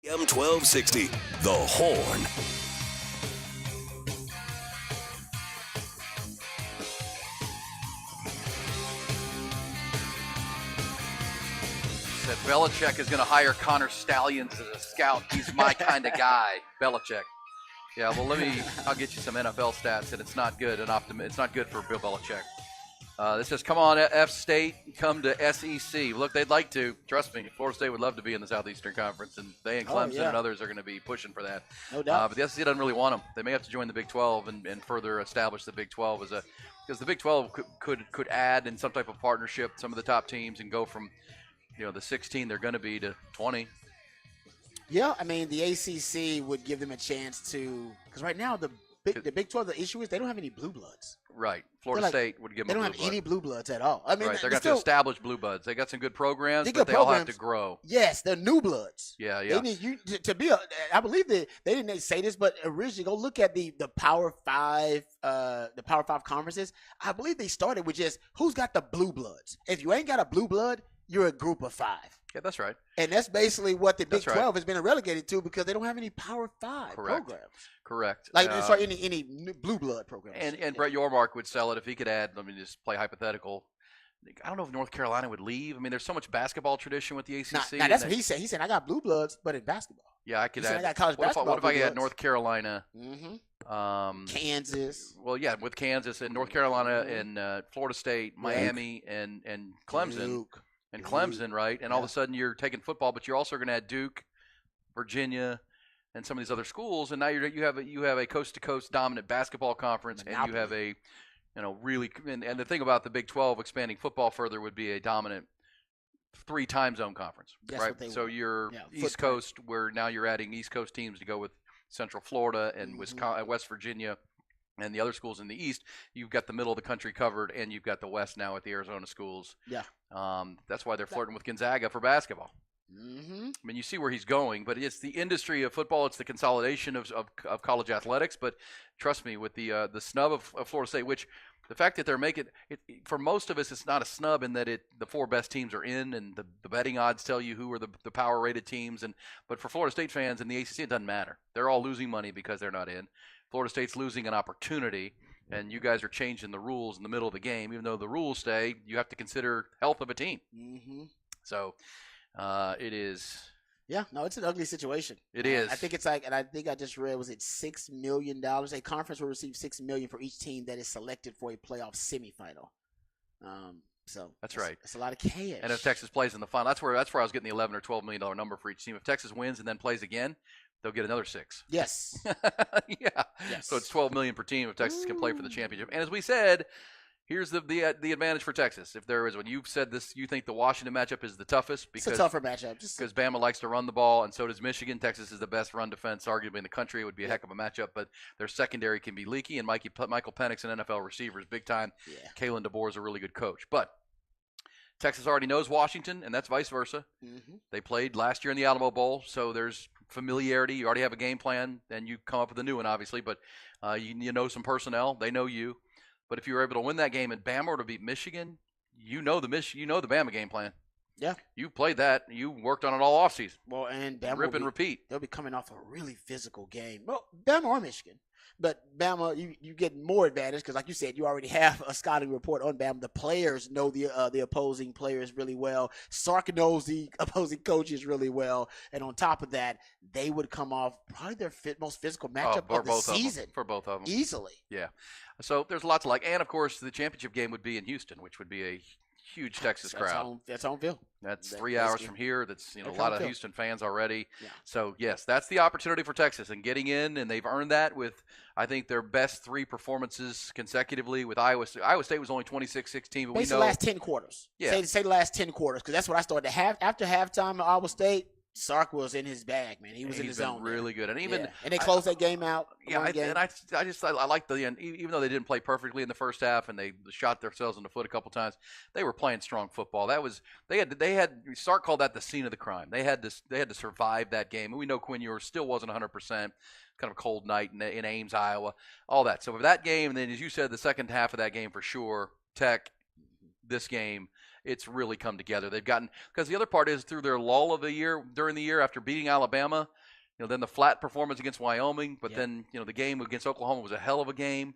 M1260, The Horn. That Belichick is going to hire Connor Stallions as a scout. He's my kind of guy, Belichick. Yeah, well, I'll get you some NFL stats, and it's not good. It's not good for Bill Belichick. This says, come on, F State, come to SEC. Look, they'd like to. Trust me, Florida State would love to be in the Southeastern Conference, and they and Clemson and others are going to be pushing for that. No doubt. But the SEC doesn't really want them. They may have to join the Big 12 and further establish the Big 12 because the Big 12 could add in some type of partnership some of the top teams and go from the 16 they're going to be to 20. Yeah, I mean, the ACC would give them a chance to – because right now the Big 12, the issue is they don't have any blue bloods. Right. Florida State would give them They don't have any blue bloods at all. I mean, right. They're going to establish blue bloods. They got some good programs, but they all have to grow. Yes, they're new bloods. Yeah. They need you to be I believe that they didn't say this, but originally go look at the Power 5 conferences. I believe they started with just who's got the blue bloods. If you ain't got a blue blood, you're a group of 5. Yeah, that's right. And that's basically what the Big 12 has been relegated to because they don't have any Power 5 programs. Correct. Like, any blue blood programs. And Brett Yormark would sell it if he could add, let me just play hypothetical. I don't know if North Carolina would leave. I mean, there's so much basketball tradition with the ACC. Now that's what he said. He said, I got blue bloods, but in basketball. Yeah, I could add. I got college basketball. What if I had North Carolina? Kansas. Well, yeah, with Kansas and North Carolina and Florida State, Miami, and Clemson. Duke. And Clemson, right? And all of a sudden you're taking football, but you're also going to add Duke, Virginia, and some of these other schools. And now you have a coast-to-coast dominant basketball conference, and you have a really and the thing about the Big 12 expanding football further would be a dominant 3 time zone conference, right? So you're East Coast, where now you're adding East Coast teams to go with Central Florida and West Virginia. And the other schools in the East, you've got the middle of the country covered, and you've got the West now with the Arizona schools. Yeah. That's why they're flirting with Gonzaga for basketball. Mm-hmm. I mean, you see where he's going, but it's the industry of football. It's the consolidation of college athletics. But trust me, with the snub of Florida State, which the fact that they're making it, for most of us, it's not a snub in that the 4 best teams are in, and the betting odds tell you who are the power rated teams. But for Florida State fans in the ACC, it doesn't matter. They're all losing money because they're not in. Florida State's losing an opportunity, and you guys are changing the rules in the middle of the game. Even though the rules say you have to consider health of a team. Mm-hmm. So it is. Yeah, no, it's an ugly situation. It is. I think it's like, and I think I just read, was it $6 million? A conference will receive $6 million for each team that is selected for a playoff semifinal. So that's right. It's a lot of cash. And if Texas plays in the final, that's where I was getting the $11 or $12 million number for each team. If Texas wins and then plays again, they'll get another 6. Yes. Yeah. Yes. So it's $12 million per team if Texas can play for the championship. And as we said, here's the advantage for Texas. If there is one, you've said this, you think the Washington matchup is the toughest because it's a tougher matchup. Because Bama likes to run the ball, and so does Michigan. Texas is the best run defense, arguably in the country. It would be a heck of a matchup, but their secondary can be leaky. And Michael Penix, an NFL receiver, is big time. Yeah. Kalen DeBoer is a really good coach, but Texas already knows Washington, and that's vice versa. Mm-hmm. They played last year in the Alamo Bowl, so there's familiarity. You already have a game plan, and you come up with a new one, obviously. But you know some personnel; they know you. But if you were able to win that game and Bama were to beat Michigan, you know the Bama game plan. Yeah, you played that. You worked on it all offseason. Well, and Bama rip and repeat. They'll be coming off a really physical game. Well, Bama or Michigan. But Bama, you get more advantage because, like you said, you already have a scouting report on Bama. The players know the opposing players really well. Sark knows the opposing coaches really well. And on top of that, they would come off probably their most physical matchup of the season. For both of them. Easily. Yeah. So there's lots to like. And, of course, the championship game would be in Houston, which would be a huge Texas crowd. That's home field. That's 3 hours from here. That's a lot of Houston fans already. Yeah. So yes, that's the opportunity for Texas and getting in, and they've earned that with I think their best 3 performances consecutively with Iowa State. Iowa State was only 26-16, but we know the last 10 quarters. Yeah. Say the last 10 quarters because that's what I started after halftime at Iowa State. Sark was in his bag, man. He was in his zone. Really good, and even and they closed that game out. Yeah, I like the end. Even though they didn't play perfectly in the first half and they shot themselves in the foot a couple times, they were playing strong football. That was they had Sark called that the scene of the crime. They had to survive that game. And we know Quinn Ewers still wasn't 100%. Kind of a cold night in Ames, Iowa, all that. So for that game, and then as you said, the second half of that game for sure, Tech this game, it's really come together. They've gotten, because the other part is through their lull of the year, during the year after beating Alabama, then the flat performance against Wyoming, but then, the game against Oklahoma was a hell of a game.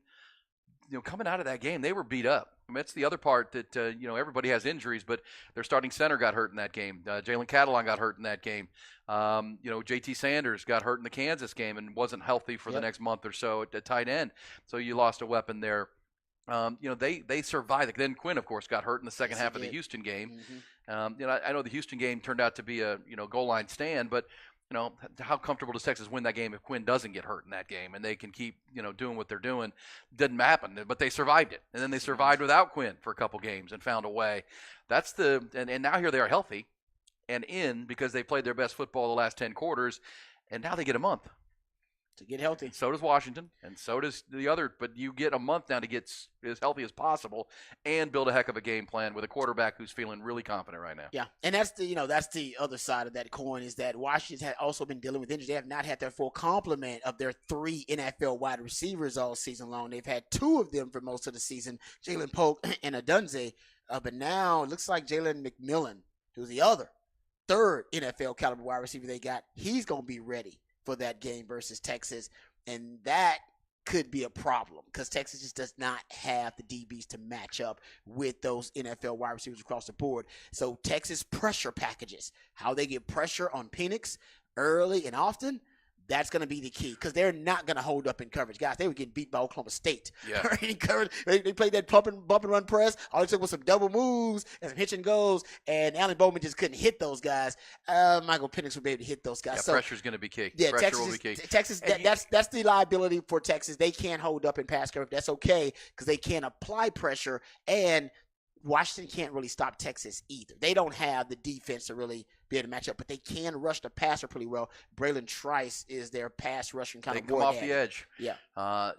Coming out of that game, they were beat up. I mean, that's the other part that, everybody has injuries, but their starting center got hurt in that game. Jalen Catalon got hurt in that game. JT Sanders got hurt in the Kansas game and wasn't healthy for the next month or so at tight end. So you lost a weapon there. They survived. Then Quinn, of course, got hurt in the second half of the Houston game. I know the Houston game turned out to be a, goal line stand, but how comfortable does Texas win that game if Quinn doesn't get hurt in that game and they can keep, doing what they're doing? Didn't happen, but they survived it. And then they survived without Quinn for a couple games and found a way. That's and now here they are healthy and in because they played their best football the last 10 quarters, and now they get a month to get healthy. So does Washington, and so does the other. But you get a month now to get as healthy as possible and build a heck of a game plan with a quarterback who's feeling really confident right now. Yeah, and that's the other side of that coin is that Washington has also been dealing with injuries. They have not had their full complement of their 3 NFL wide receivers all season long. They've had 2 of them for most of the season, Jalen Polk and Adunze. But now it looks like Jalen McMillan, who's the other 3rd NFL caliber wide receiver they got, he's going to be ready for that game versus Texas, and that could be a problem because Texas just does not have the DBs to match up with those NFL wide receivers across the board. So Texas pressure packages, how they get pressure on Penix early and often, that's going to be the key because they're not going to hold up in coverage. Guys, they were getting beat by Oklahoma State. Yeah. They played that bump and run press. All it took was some double moves and some hitch and goes, and Allen Bowman just couldn't hit those guys. Michael Penix would be able to hit those guys. Yeah, So pressure's going to be key. Yeah, Pressure will be key. Texas, that's the liability for Texas. They can't hold up in pass coverage. That's okay because they can't apply pressure, and Washington can't really stop Texas either. They don't have the defense to really be able to match up, but they can rush the passer pretty well. Braylon Trice is their pass rushing kind of They come off the edge. Yeah.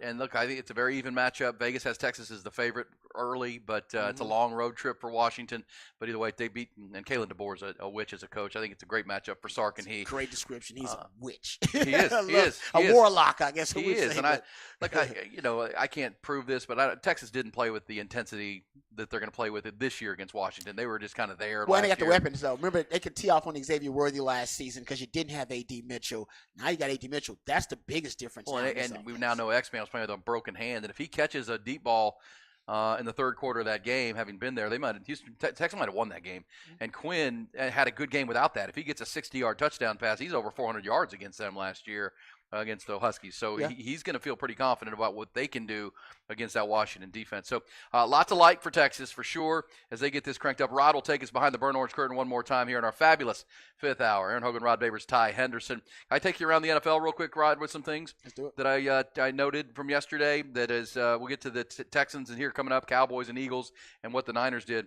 And look, I think it's a very even matchup. Vegas has Texas as the favorite early, but it's a long road trip for Washington. But either way, they beat, and Kalen DeBoer is a witch as a coach. I think it's a great matchup for Sark and he. Great description. He's a witch. He is. A warlock, I guess. He is. And I can't prove this, but Texas didn't play with the intensity that they're going to play with it this year against Washington. They were just kind of there. Well, and they got the weapons, though. Remember, they could tee off on Xavier Worthy last season because you didn't have A.D. Mitchell. Now you got A.D. Mitchell. That's the biggest difference. Well, and we now know X-Man was playing with a broken hand, and if he catches a deep ball in the third quarter of that game, having been there, Texas might have won that game. And Quinn had a good game without that. If he gets a 60-yard touchdown pass, he's over 400 yards against them last year. Against the Huskies. So he's going to feel pretty confident about what they can do against that Washington defense. So lots of like for Texas for sure as they get this cranked up. Rod will take us behind the burnt orange curtain one more time here in our fabulous 5th hour. Aaron Hogan, Rod Babers, Ty Henderson. Can I take you around the NFL real quick, Rod, with some things that I noted from yesterday that is we'll get to the Texans and here coming up, Cowboys and Eagles and what the Niners did.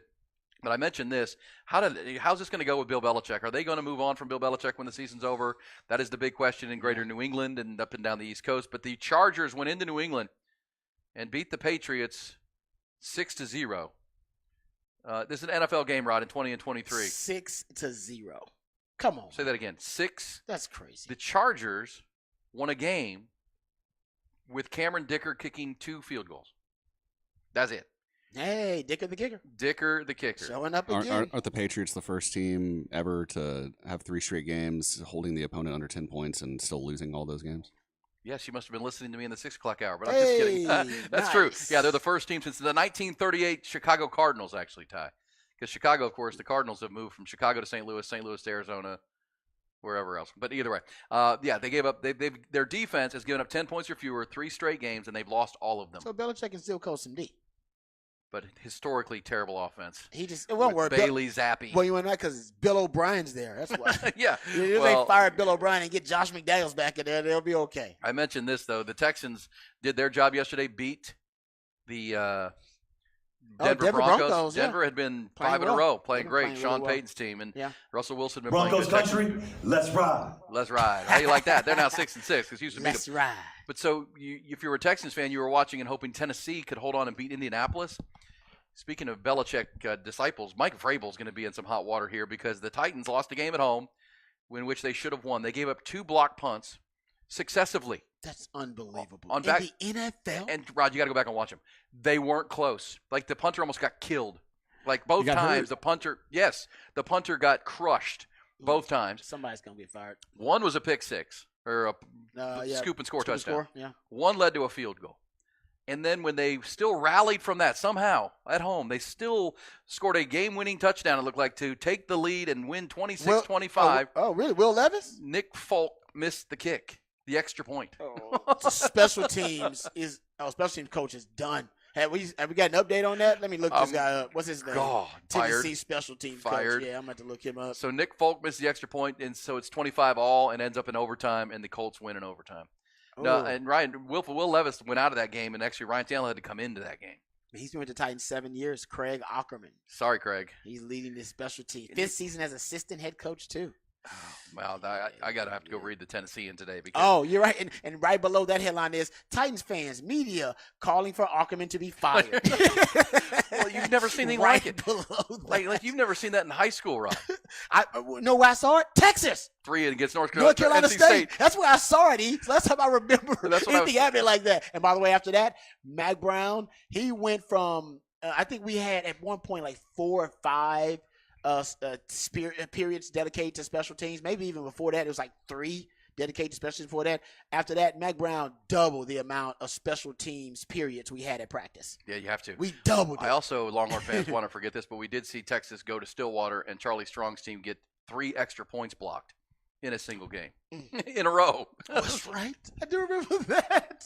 But I mentioned this. How's this going to go with Bill Belichick? Are they going to move on from Bill Belichick when the season's over? That is the big question in greater New England and up and down the East Coast. But the Chargers went into New England and beat the Patriots 6-0. This is an NFL game, Rod, in 20 and 23. 6-0. Come on. Say that again. 6. That's crazy. The Chargers won a game with Cameron Dicker kicking 2 field goals. That's it. Hey, Dicker the kicker. Dicker the kicker. Showing up again. Aren't the Patriots the first team ever to have 3 straight games holding the opponent under 10 points and still losing all those games? Yes, you must have been listening to me in the 6 o'clock hour, but I'm just kidding. That's true. Yeah, they're the first team since the 1938 Chicago Cardinals, actually, Ty. Because Chicago, of course, the Cardinals have moved from Chicago to St. Louis to Arizona, wherever else. But either way, they gave up. Their defense has given up 10 points or fewer 3 straight games, and they've lost all of them. So Belichick can still coach some D. But historically terrible offense. It won't work. Bailey Zappi. Well, you know that because Bill O'Brien's there. That's why. Yeah. If they fire Bill O'Brien and get Josh McDaniels back in there, they'll be okay. I mentioned this, though. The Texans did their job yesterday, beat the Denver Broncos. Denver had been 5 in a row, playing great. Sean Payton's team. And Russell Wilson had been Broncos playing country, let's ride. Let's ride. How you like that? They're now 6-6 because Houston beat them. Let's ride. But so if you were a Texans fan, you were watching and hoping Tennessee could hold on and beat Indianapolis. Speaking of Belichick disciples, Mike Vrabel's going to be in some hot water here because the Titans lost a game at home in which they should have won. They gave up 2 block punts successively. That's unbelievable. In the NFL? And, Rod, you got to go back and watch them. They weren't close. Like, the punter almost got killed. Like both got times, hurt. the punter got crushed both times. Somebody's going to get fired. One was a pick six or a scoop and score touchdown. Yeah. One led to a field goal. And then when they still rallied from that somehow at home, they still scored a game-winning touchdown, it looked like, to take the lead and win 26-25. Oh, really? Will Levis? Nick Folk missed the kick, the extra point. Special teams special team coach is done. Have we got an update on that? Let me look this guy up. What's his name? God, Tennessee fired. special teams Fired. coach. Yeah, I'm going to have to look him up. So Nick Folk missed the extra point, and so it's 25 all and ends up in overtime, and the Colts win in overtime. No, and Will Levis went out of that game, and actually Ryan Tannehill had to come into that game. He's been with the Titans 7 years. Craig Ackerman. Sorry, Craig. He's leading this special team. 5th season as assistant head coach, too. Well, I got to have to go read the Tennessean today. Because you're right. And right below that headline is Titans fans, media calling for Ackerman to be fired. Well, you've never seen anything like it. Like you've never seen that in high school, Ron. I know where I saw it? Texas. 3 against North Carolina State. That's where I saw it. Last time I remember anything happening like that. And by the way, after that, Mac Brown, he went from, I think we had at one point like 4 or 5 periods dedicated to special teams. Maybe even before that, it was like 3 dedicated to special teams before that. After that, Mac Brown doubled the amount of special teams periods we had at practice. Yeah, you have to. We doubled it. I also, Longhorn fans want to forget this, but we did see Texas go to Stillwater and Charlie Strong's team get 3 extra points blocked in a single game in a row. That's right. I do remember that.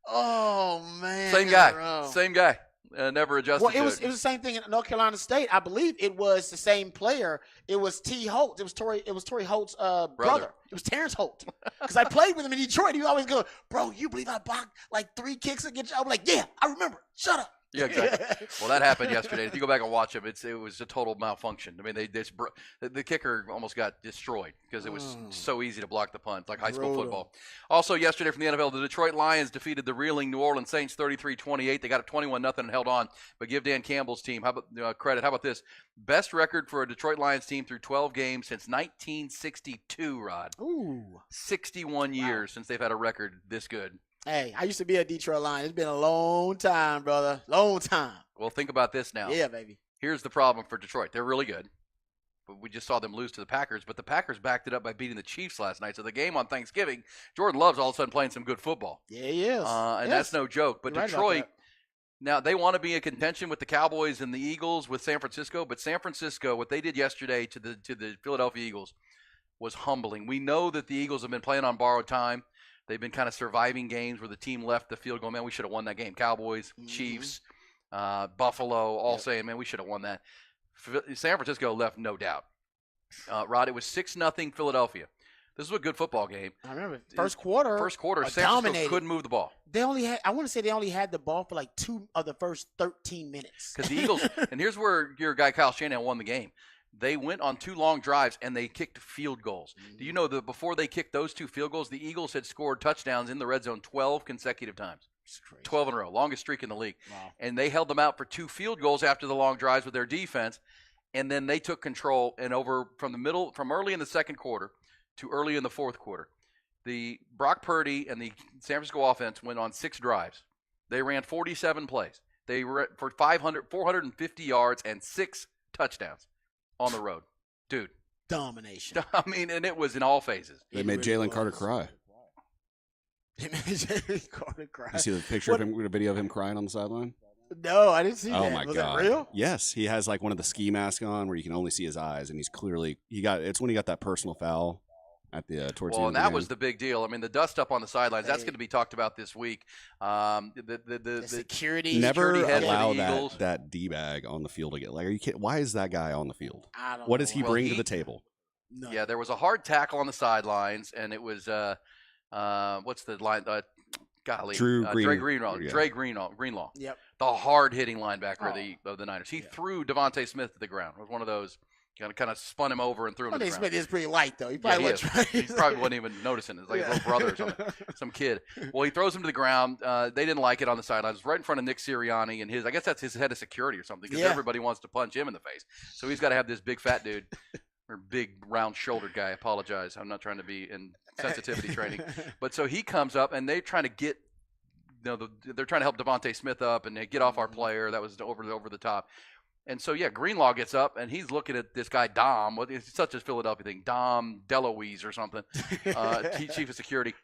Oh, man. Same guy. Never adjusted. Well, it was the same thing in North Carolina State. I believe it was the same player. It was T. Holt. It was Torrey Holt's brother. It was Terrence Holt. Because I played with him in Detroit. He would always go, "Bro, you believe I blocked like 3 kicks against you?" I'm like, "Yeah, I remember. Shut up." Yeah, exactly. Well, that happened yesterday. If you go back and watch him, it was a total malfunction. I mean, the kicker almost got destroyed because it was so easy to block the punt, like high school football. Also, yesterday from the NFL, the Detroit Lions defeated the reeling New Orleans Saints 33-28. They got up 21-0 and held on. But give Dan Campbell's team credit. How about this? Best record for a Detroit Lions team through 12 games since 1962, Rod. Ooh. 61 years since they've had a record this good. Hey, I used to be a Detroit Lion. It's been a long time, brother. Long time. Well, think about this now. Yeah, baby. Here's the problem for Detroit. They're really good. But we just saw them lose to the Packers. But the Packers backed it up by beating the Chiefs last night. So the game on Thanksgiving, Jordan Love's all of a sudden playing some good football. Yeah, he is. That's no joke. But Detroit, now they want to be in contention with the Cowboys and the Eagles with San Francisco. But San Francisco, what they did yesterday to the Philadelphia Eagles was humbling. We know that the Eagles have been playing on borrowed time. They've been kind of surviving games where the team left the field going, man, we should have won that game. Cowboys, Chiefs, Buffalo, all saying, man, we should have won that. San Francisco left, no doubt. Rod, it was 6-0 Philadelphia. This was a good football game. I remember first quarter, San Francisco couldn't move the ball. They only had, I want to say they only had the ball for like 2 of the first 13 minutes. Because the Eagles, and here's where your guy Kyle Shanahan won the game. They went on 2 long drives, and they kicked field goals. Do you know that before they kicked those 2 field goals, the Eagles had scored touchdowns in the red zone 12 consecutive times? 12 in a row, longest streak in the league. Wow. And they held them out for 2 field goals after the long drives with their defense, and then they took control. And over from early in the second quarter to early in the fourth quarter, the Brock Purdy and the San Francisco offense went on 6 drives. They ran 47 plays. They ran for 450 yards and 6 touchdowns. On the road. Dude. Domination. I mean, and it was in all phases. They made Jalen Carter cry. They made Jalen Carter cry. You see the picture of him, the video of him crying on the sideline? No, I didn't see that. Oh, my was God. that real? Yes. He has like one of the ski masks on where you can only see his eyes, and he's clearly it's when he got that personal foul at the towards the end. Well, and that was the big deal. I mean, the dust up on the sidelines, that's going to be talked about this week. The security. Never head allow for the that D-bag on the field again. Like, are you kidding? Why is that guy on the field? I don't what know. does he bring to the table? No. Yeah, there was a hard tackle on the sidelines, and it was what's the line? Golly, Dre Greenlaw. Yep. The hard-hitting linebacker of the Niners. He threw Devontae Smith to the ground. It was one of those. Kind of spun him over and threw him to the ground. Smith is pretty light, though. He probably wasn't even noticing it. It's like his little brother or something, some kid. Well, he throws him to the ground. They didn't like it on the sidelines. It was right in front of Nick Sirianni and I guess that's his head of security or something, because everybody wants to punch him in the face. So he's got to have this big fat dude or big round-shouldered guy. I apologize. I'm not trying to be in sensitivity training. But so he comes up, and they're trying to get they're trying to help Devontae Smith up and get off our player. That was over the top. And so, yeah, Greenlaw gets up, and he's looking at this guy, Dom. It's such a Philadelphia thing. Dom DeLuise or something, chief of security.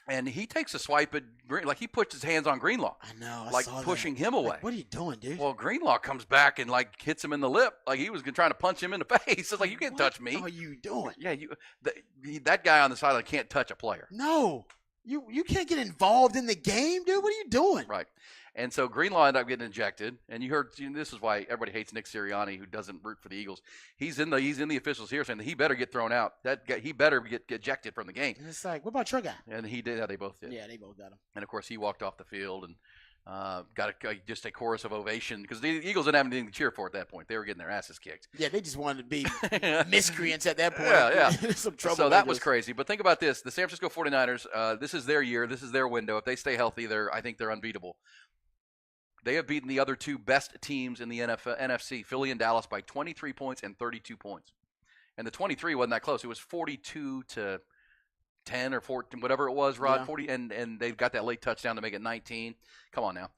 And he takes a swipe at like he puts his hands on Greenlaw. I know. I like saw pushing that. him away. Like, what are you doing, dude? Well, Greenlaw comes back and like hits him in the lip, like he was trying to punch him in the face. It's like, you can't touch me. What are you doing? Yeah, that guy on the sideline can't touch a player. No, you can't get involved in the game, dude. What are you doing? Right. And so Greenlaw ended up getting ejected. And you heard, this is why everybody hates Nick Sirianni, who doesn't root for the Eagles. He's in the officials here saying that he better get thrown out. That guy, he better get ejected from the game. And it's like, what about your guy? And he did. Yeah, they both did. Yeah, they both got him. And of course, he walked off the field and got just a chorus of ovation because the Eagles didn't have anything to cheer for at that point. They were getting their asses kicked. Yeah, they just wanted to be miscreants at that point. Yeah. Some trouble. So that was crazy. But think about this: the San Francisco 49ers. This is their year. This is their window. If they stay healthy, I think they're unbeatable. They have beaten the other two best teams in the NFC, Philly and Dallas, by 23 points and 32 points. And the 23 wasn't that close. It was 42-10 or 14, whatever it was, Rod. Yeah. 40, and they've got that late touchdown to make it 19. Come on now.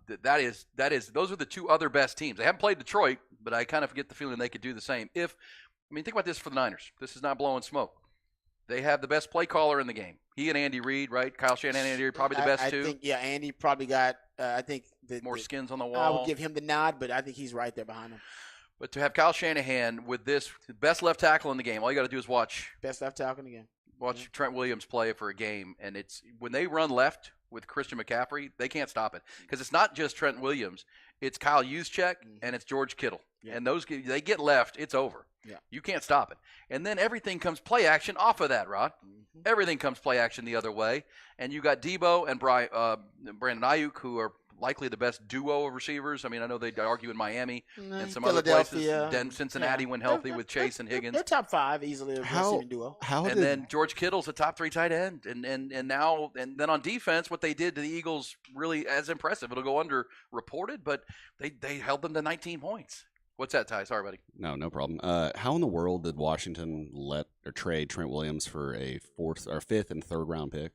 Those are the two other best teams. They haven't played Detroit, but I kind of get the feeling they could do the same. Think about this for the Niners. This is not blowing smoke. They have the best play caller in the game. He and Andy Reid, right? Kyle Shanahan and Andy Reid, probably the best two. I think, Andy probably got, more skins on the wall. I would give him the nod, but I think he's right there behind him. But to have Kyle Shanahan with this best left tackle in the game, all you got to do is watch. Best left tackle in the game. Watch Trent Williams play for a game, and it's when they run left with Christian McCaffrey, they can't stop it because it's not just Trent Williams, it's Kyle Juszczyk and it's George Kittle, and they get left, it's over. Yeah, you can't stop it, and then everything comes play action off of that, Rod. Everything comes play action the other way, and you got Debo and Brandon Ayuk, who are likely the best duo of receivers. I mean, I know they argue in Miami and some other places. Then Cincinnati when healthy with Chase and Higgins. They're top 5 easily of receiving duo. Then George Kittle's a top 3 tight end, and then on defense, what they did to the Eagles really as impressive. It'll go underreported, but they held them to 19 points. What's that, Ty? Sorry, buddy. No problem. How in the world did Washington let or trade Trent Williams for a 4th or 5th and 3rd round pick?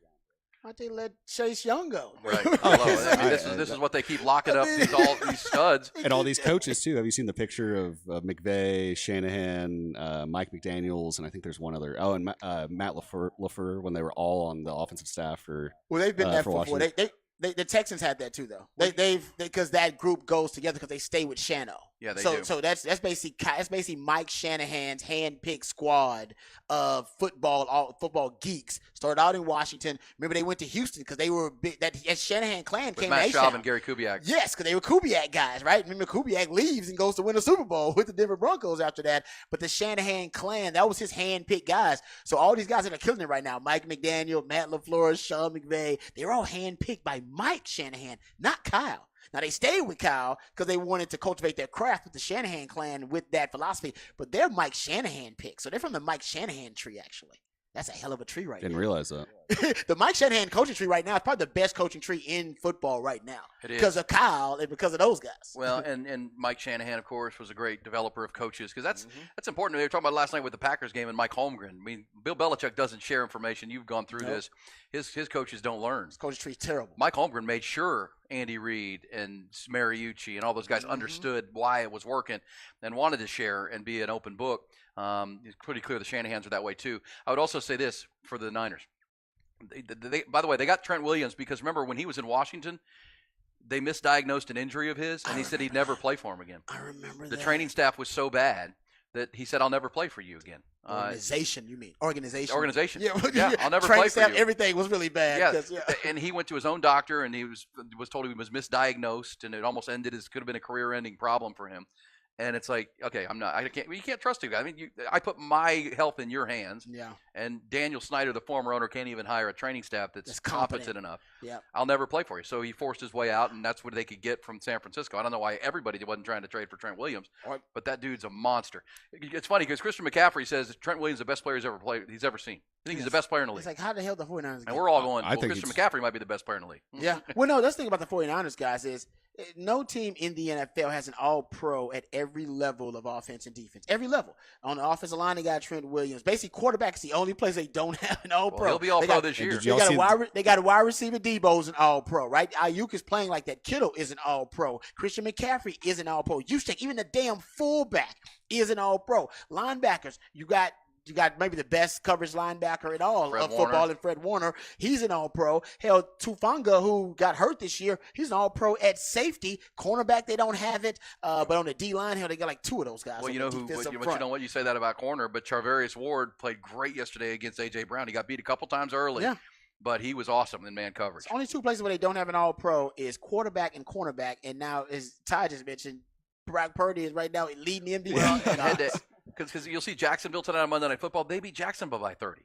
Why'd they let Chase Young go? Right. I mean, this is what they keep locking up these studs. And all these coaches, too. Have you seen the picture of McVay, Shanahan, Mike McDaniels, and I think there's one other. Oh, and Matt LaFleur when they were all on the offensive staff for they've been there for before. Washington. The Texans had that too, though. Because that group goes together because they stay with Shano. Yeah, they do. do. So that's basically Mike Shanahan's hand-picked squad of football geeks. Started out in Washington. Remember, they went to Houston because they were big. That Shanahan clan With came Matt to Schaub H-Town. and Gary Kubiak. Yes, because they were Kubiak guys, right? Remember, Kubiak leaves and goes to win a Super Bowl with the Denver Broncos after that. But the Shanahan clan, that was his hand-picked guys. So all these guys that are killing it right now, Mike McDaniel, Matt LaFleur, Sean McVay, they're all hand-picked by Mike Shanahan, not Kyle. Now, they stayed with Kyle because they wanted to cultivate their craft with the Shanahan clan with that philosophy, but they're Mike Shanahan picks. So they're from the Mike Shanahan tree, actually. That's a hell of a tree right Didn't now. realize that. The Mike Shanahan coaching tree right now is probably the best coaching tree in football right now. It is. Because of Kyle and because of those guys. Well, and Mike Shanahan, of course, was a great developer of coaches because that's important. We were talking about last night with the Packers game and Mike Holmgren. I mean, Bill Belichick doesn't share information. You've gone through this. His coaches don't learn. His coaching tree is terrible. Mike Holmgren made sure Andy Reid and Mariucci and all those guys understood why it was working and wanted to share and be an open book. It's pretty clear the Shanahans are that way too. I would also say this for the Niners. By the way, they got Trent Williams because remember when he was in Washington, they misdiagnosed an injury of his, and he said he'd never play for him again. I remember the training staff was so bad that he said, "I'll never play for you again." Organization, you mean? Organization. Organization. Yeah, I'll never training play staff, for you. Everything was really bad. Yeah, and he went to his own doctor, and he was told he was misdiagnosed, and it almost ended. Could have been a career-ending problem for him. And it's like, okay, you can't trust you guys. I mean, I put my health in your hands. Yeah. And Daniel Snyder, the former owner, can't even hire a training staff that's competent enough. Yeah. I'll never play for you. So he forced his way out, and that's what they could get from San Francisco. I don't know why everybody wasn't trying to trade for Trent Williams, but that dude's a monster. It's funny because Christian McCaffrey says Trent Williams is the best player he's ever seen. I think he's the best player in the league. It's like, how the hell the 49ers And we're all going, Christian McCaffrey might be the best player in the league. Yeah. Well, no, that's the thing about the 49ers, guys, is No team in the NFL has an all-pro at every level of offense and defense. Every level. On the offensive line, they got Trent Williams. Basically, quarterback is the only place they don't have an all-pro. Well, he'll be all-pro this year. They got a wide receiver. Debo's an all-pro, right? Ayuk is playing like that. Kittle is an all-pro. Christian McCaffrey is an all-pro. Even the damn fullback is an all-pro. Linebackers, you got maybe the best coverage linebacker at all of football in Fred Warner. He's an all-pro. Hell, Tufanga, who got hurt this year, he's an all-pro at safety. Cornerback, they don't have it. But on the D-line, hell, they got like 2 of those guys. Well, you say that about corner, but Charvarius Ward played great yesterday against A.J. Brown. He got beat a couple times early, but he was awesome in man coverage. It's only 2 places where they don't have an all-pro is quarterback and cornerback. And now, as Ty just mentioned, Brock Purdy is right now leading the NBA. Because you'll see Jacksonville tonight on Monday Night Football. They beat Jacksonville by 30.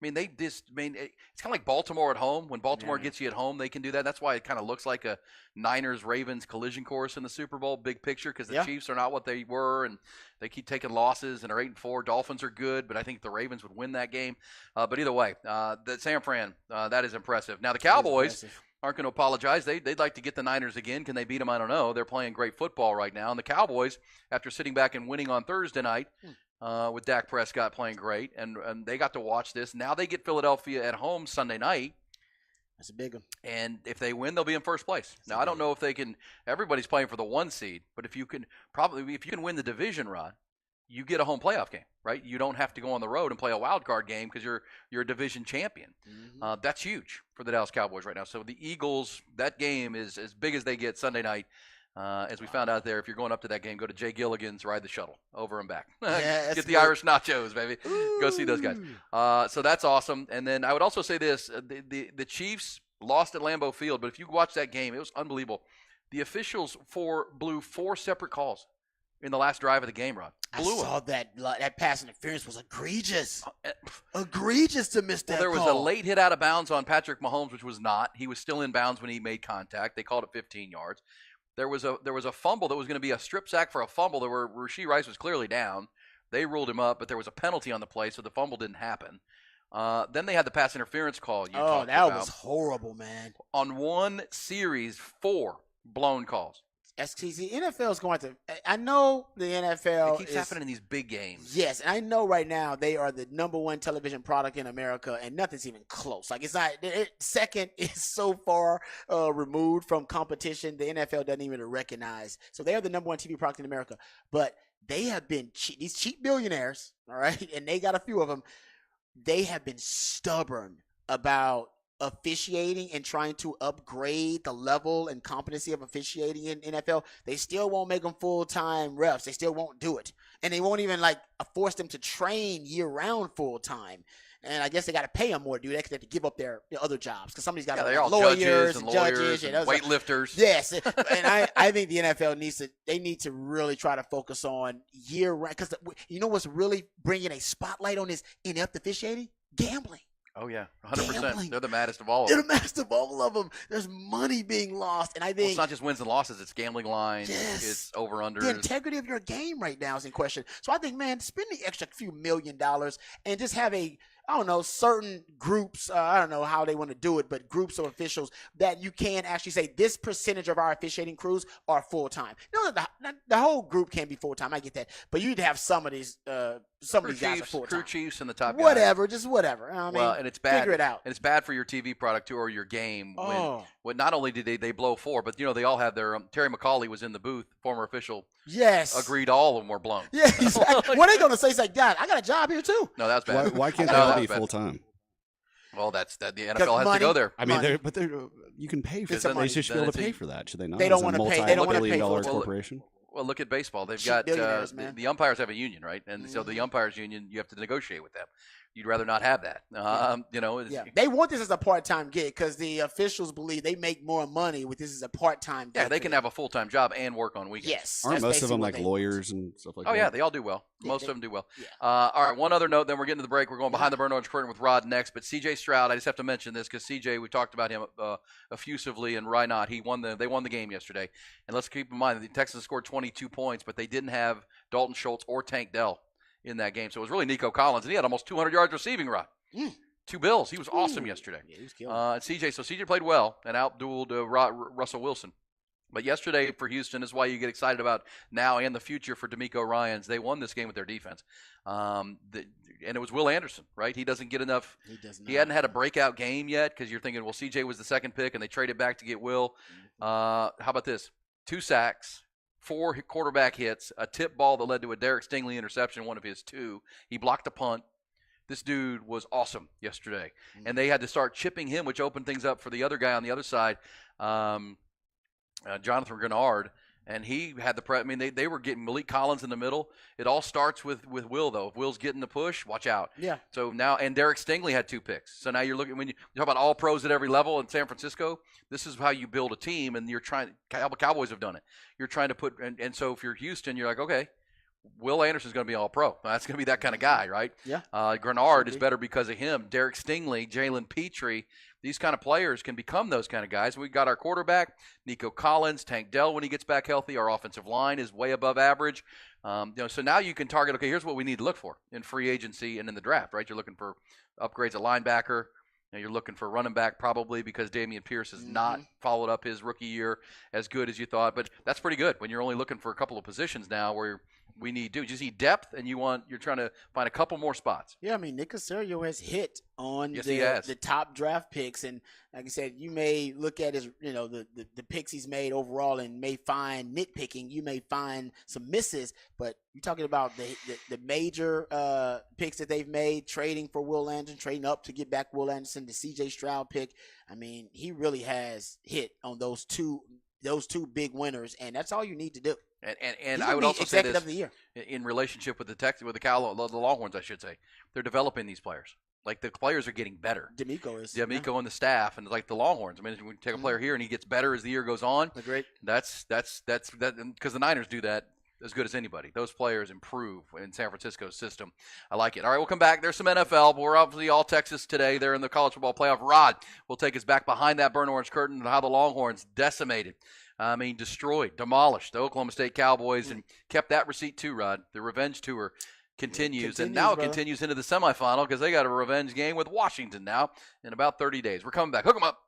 It's kind of like Baltimore at home. When Baltimore gets you at home, they can do that. That's why it kind of looks like a Niners-Ravens collision course in the Super Bowl, big picture, because the Chiefs are not what they were, and they keep taking losses and are 8-4. Dolphins are good, but I think the Ravens would win that game. But either way, the San Fran, that is impressive. Now, the Cowboys aren't going to apologize. They'd like to get the Niners again. Can they beat them? I don't know. They're playing great football right now. And the Cowboys, after sitting back and winning on Thursday night with Dak Prescott playing great, and they got to watch this. Now they get Philadelphia at home Sunday night. That's a big one. And if they win, they'll be in first place. Now, I don't know if they can – everybody's playing for the 1 seed. But if you can win the division, Rod, you get a home playoff game, right? You don't have to go on the road and play a wild card game because you're a division champion. Mm-hmm. That's huge for the Dallas Cowboys right now. So the Eagles, that game is as big as they get Sunday night. As we found out there, if you're going up to that game, go to Jay Gilligan's, ride the shuttle over and back. Get the Irish nachos, baby. Ooh. Go see those guys. So that's awesome. And then I would also say this: the Chiefs lost at Lambeau Field, but if you watch that game, it was unbelievable. The officials blew 4 separate calls in the last drive of the game, Rod. I saw that pass interference was egregious. Egregious to miss that call. There was call. a late hit out of bounds on Patrick Mahomes, which was not. He was still in bounds when he made contact. They called it 15 yards. There was a fumble that was going to be a strip sack for a fumble. Rashee Rice was clearly down. They ruled him up, but there was a penalty on the play, so the fumble didn't happen. Then they had the pass interference call you talked about. That was horrible, man. On one series, 4 blown calls. STC, NFL is going to – I know the NFL It keeps happening in these big games. Yes, and I know right now they are the #1 television product in America, and nothing's even close. Like, it's not – second is so far removed from competition, the NFL doesn't even recognize. So they are the #1 TV product in America. But they have been – these cheap billionaires, all right, and they got a few of them, they have been stubborn about – officiating and trying to upgrade the level and competency of officiating in NFL. They still won't make them full-time refs. They still won't do it. And they won't even force them to train year-round full-time. And I guess they got to pay them more to do that because they have to give up their other jobs. Because somebody's got lawyers and judges and weightlifters. Yes. And I think the NFL need to really try to focus on year-round. Because you know what's really bringing a spotlight on this inept officiating? Gambling. Oh, yeah, 100%. Gambling. They're the maddest of all of them. They're the maddest of all of them. There's money being lost. And I think it's not just wins and losses. It's gambling lines. Yes. It's over-unders. The integrity of your game right now is in question. So I think, man, spend the extra few $1 million and just have certain groups, I don't know how they want to do it, but groups of officials that you can actually say this percentage of our officiating crews are full-time. The whole group can't be full-time. I get that. But you'd have some of these guys are full-time. Crew chiefs and the top guys. Whatever, just whatever. And it's bad. Figure it out. And it's bad for your TV product, too, or your game. When not only did they blow 4, but, they all have their Terry McCauley was in the booth, former official. Yes. Agreed all of them were blown. Yeah, exactly. What are they going to say? It's like, God, I got a job here, too. No, that's bad. Why can't they all be full-time? Well, the NFL has to go there. I mean, you can pay for that. They should be able to pay for that, should they not? They don't want to pay. They don't want to pay for $multi-billion corporation. Well, look at baseball. They've got the umpires have a union, right? And so the umpires union, you have to negotiate with them. You'd rather not have that. They want this as a part-time gig because the officials believe they make more money with this as a part-time gig. Yeah, they can have a full-time job and work on weekends. Yes. Aren't most of them lawyers and stuff like that? Oh, yeah, they all do well. Most of them do well. Yeah. All right, one other note, then we're getting to the break. We're going behind the burn orange curtain with Rod next. But C.J. Stroud, I just have to mention this because C.J., we talked about him effusively, and why not? They won the game yesterday. And let's keep in mind, the Texans scored 22 points, but they didn't have Dalton Schultz or Tank Dell in that game. So it was really Nico Collins, and he had almost 200 yards receiving, Rod. 2 bills. He was awesome yesterday. Yeah, he was killing CJ played well and outdueled Russell Wilson. But yesterday for Houston is why you get excited about now and the future for D'Amico Ryans. They won this game with their defense. And it was Will Anderson, right? He doesn't get enough. He does not. He hadn't had a breakout game yet because you're thinking, well, CJ was the second pick and they traded back to get Will. How about this? 2 sacks, 4 quarterback hits, a tip ball that led to a Derek Stingley interception, one of his 2. He blocked a punt. This dude was awesome yesterday. And they had to start chipping him, which opened things up for the other guy on the other side. Jonathan Grenard, and he had the they were getting Malik Collins in the middle. It all starts with Will, though. If Will's getting the push, watch out. Yeah. So now, and Derek Stingley had 2 picks. So now you're looking, when you talk about all pros at every level in San Francisco, this is how you build a team, and you're trying, Cowboys have done it. You're trying to put, and so if you're Houston, you're like, okay, Will Anderson's going to be all pro. That's going to be that kind of guy, right? Yeah. Grenard is better because of him. Derek Stingley, Jalen Petrie, these kind of players can become those kind of guys. We got our quarterback, Nico Collins, Tank Dell when he gets back healthy. Our offensive line is way above average. So now you can target, okay, here's what we need to look for in free agency and in the draft, right? You're looking for upgrades at linebacker. You're looking for running back probably because Dameon Pierce has not followed up his rookie year as good as you thought. But that's pretty good when you're only looking for a couple of positions now where we need you just need depth and you're trying to find a couple more spots. Yeah, I mean, Nick Caserio has hit on Yes, the top draft picks, and like I said, you may look at his the picks he's made overall and may find nitpicking. You may find some misses, but you're talking about the major picks that they've made, trading for Will Anderson, trading up to get back Will Anderson, the C.J. Stroud pick. I mean, he really has hit on those two big winners, and that's all you need to do. And I would also say this of the year. in relationship with the Longhorns, I should say, they're developing these players. Like the players are getting better. D'Amico is. D'Amico and the staff, and like the Longhorns. I mean, when you take a player here and he gets better as the year goes on, great. That's because the Niners do that as good as anybody. Those players improve in San Francisco's system. I like it. All right, we'll come back. There's some NFL, but we're obviously all Texas today. They're in the college football playoff. Rod will take us back behind that burnt orange curtain and how the Longhorns decimated. Destroyed, demolished the Oklahoma State Cowboys and kept that receipt too, Rod. The revenge tour continues and now it continues into the semifinal because they got a revenge game with Washington now in about 30 days. We're coming back. Hook 'em up.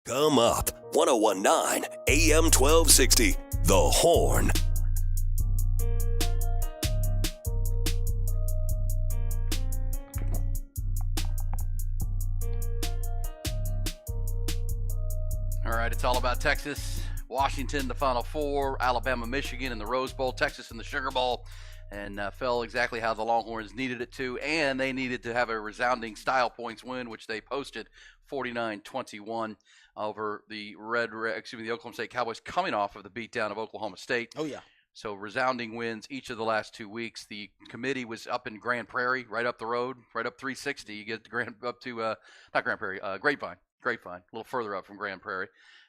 Come up, 1019 AM 1260, The Horn. All right, it's all about Texas, Washington, the Final Four, Alabama, Michigan in the Rose Bowl, Texas in the Sugar Bowl, and fell exactly how the Longhorns needed it to, and they needed to have a resounding style points win, which they posted 49-21 over the the Oklahoma State Cowboys, coming off of the beatdown of Oklahoma State. Oh, yeah. So resounding wins each of the last 2 weeks. The committee was up in Grand Prairie, right up the road, right up 360. You get up to not Grand Prairie, Grapevine, a little further up from Grand Prairie,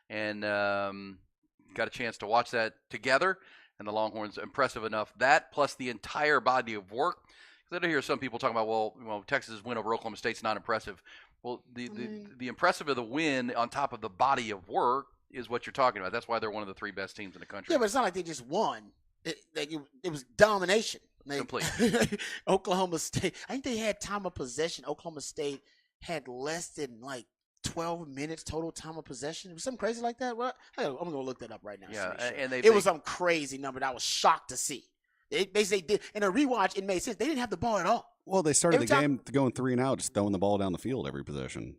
and got a chance to watch that together. And the Longhorns impressive enough. That plus the entire body of work. Because I hear some people talking about, well, Texas' win over Oklahoma State's not impressive. Well, the impressive of the win on top of the body of work is what you're talking about. That's why they're one of the 3 best teams in the country. Yeah, but it's not like they just won. It was domination. Complete. Oklahoma State, I think they had time of possession. Oklahoma State had less than 12 minutes total time of possession. It was something crazy like that. Well, I'm going to look that up right now. Yeah, sure. and it was some crazy number that I was shocked to see. They did. In a rewatch, it made sense. They didn't have the ball at all. Well, they started the game going 3 and out, just throwing the ball down the field every possession.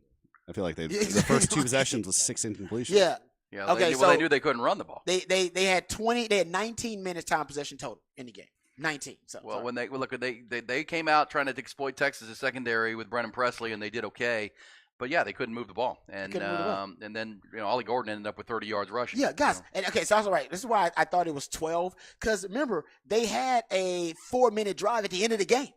I feel like the first 2 possessions was 6 incompletions. Yeah. Yeah. Okay. They knew they couldn't run the ball. They had 19 minutes time possession total in the game. 19. So well, when they came out trying to exploit Texas' secondary with Brennan Presley, and they did okay. But yeah, they couldn't move the ball, and then Ollie Gordon ended up with 30 yards rushing. Yeah, guys, and okay, so I was right. This is why I thought it was 12, because remember they had a 4-minute drive at the end of the game.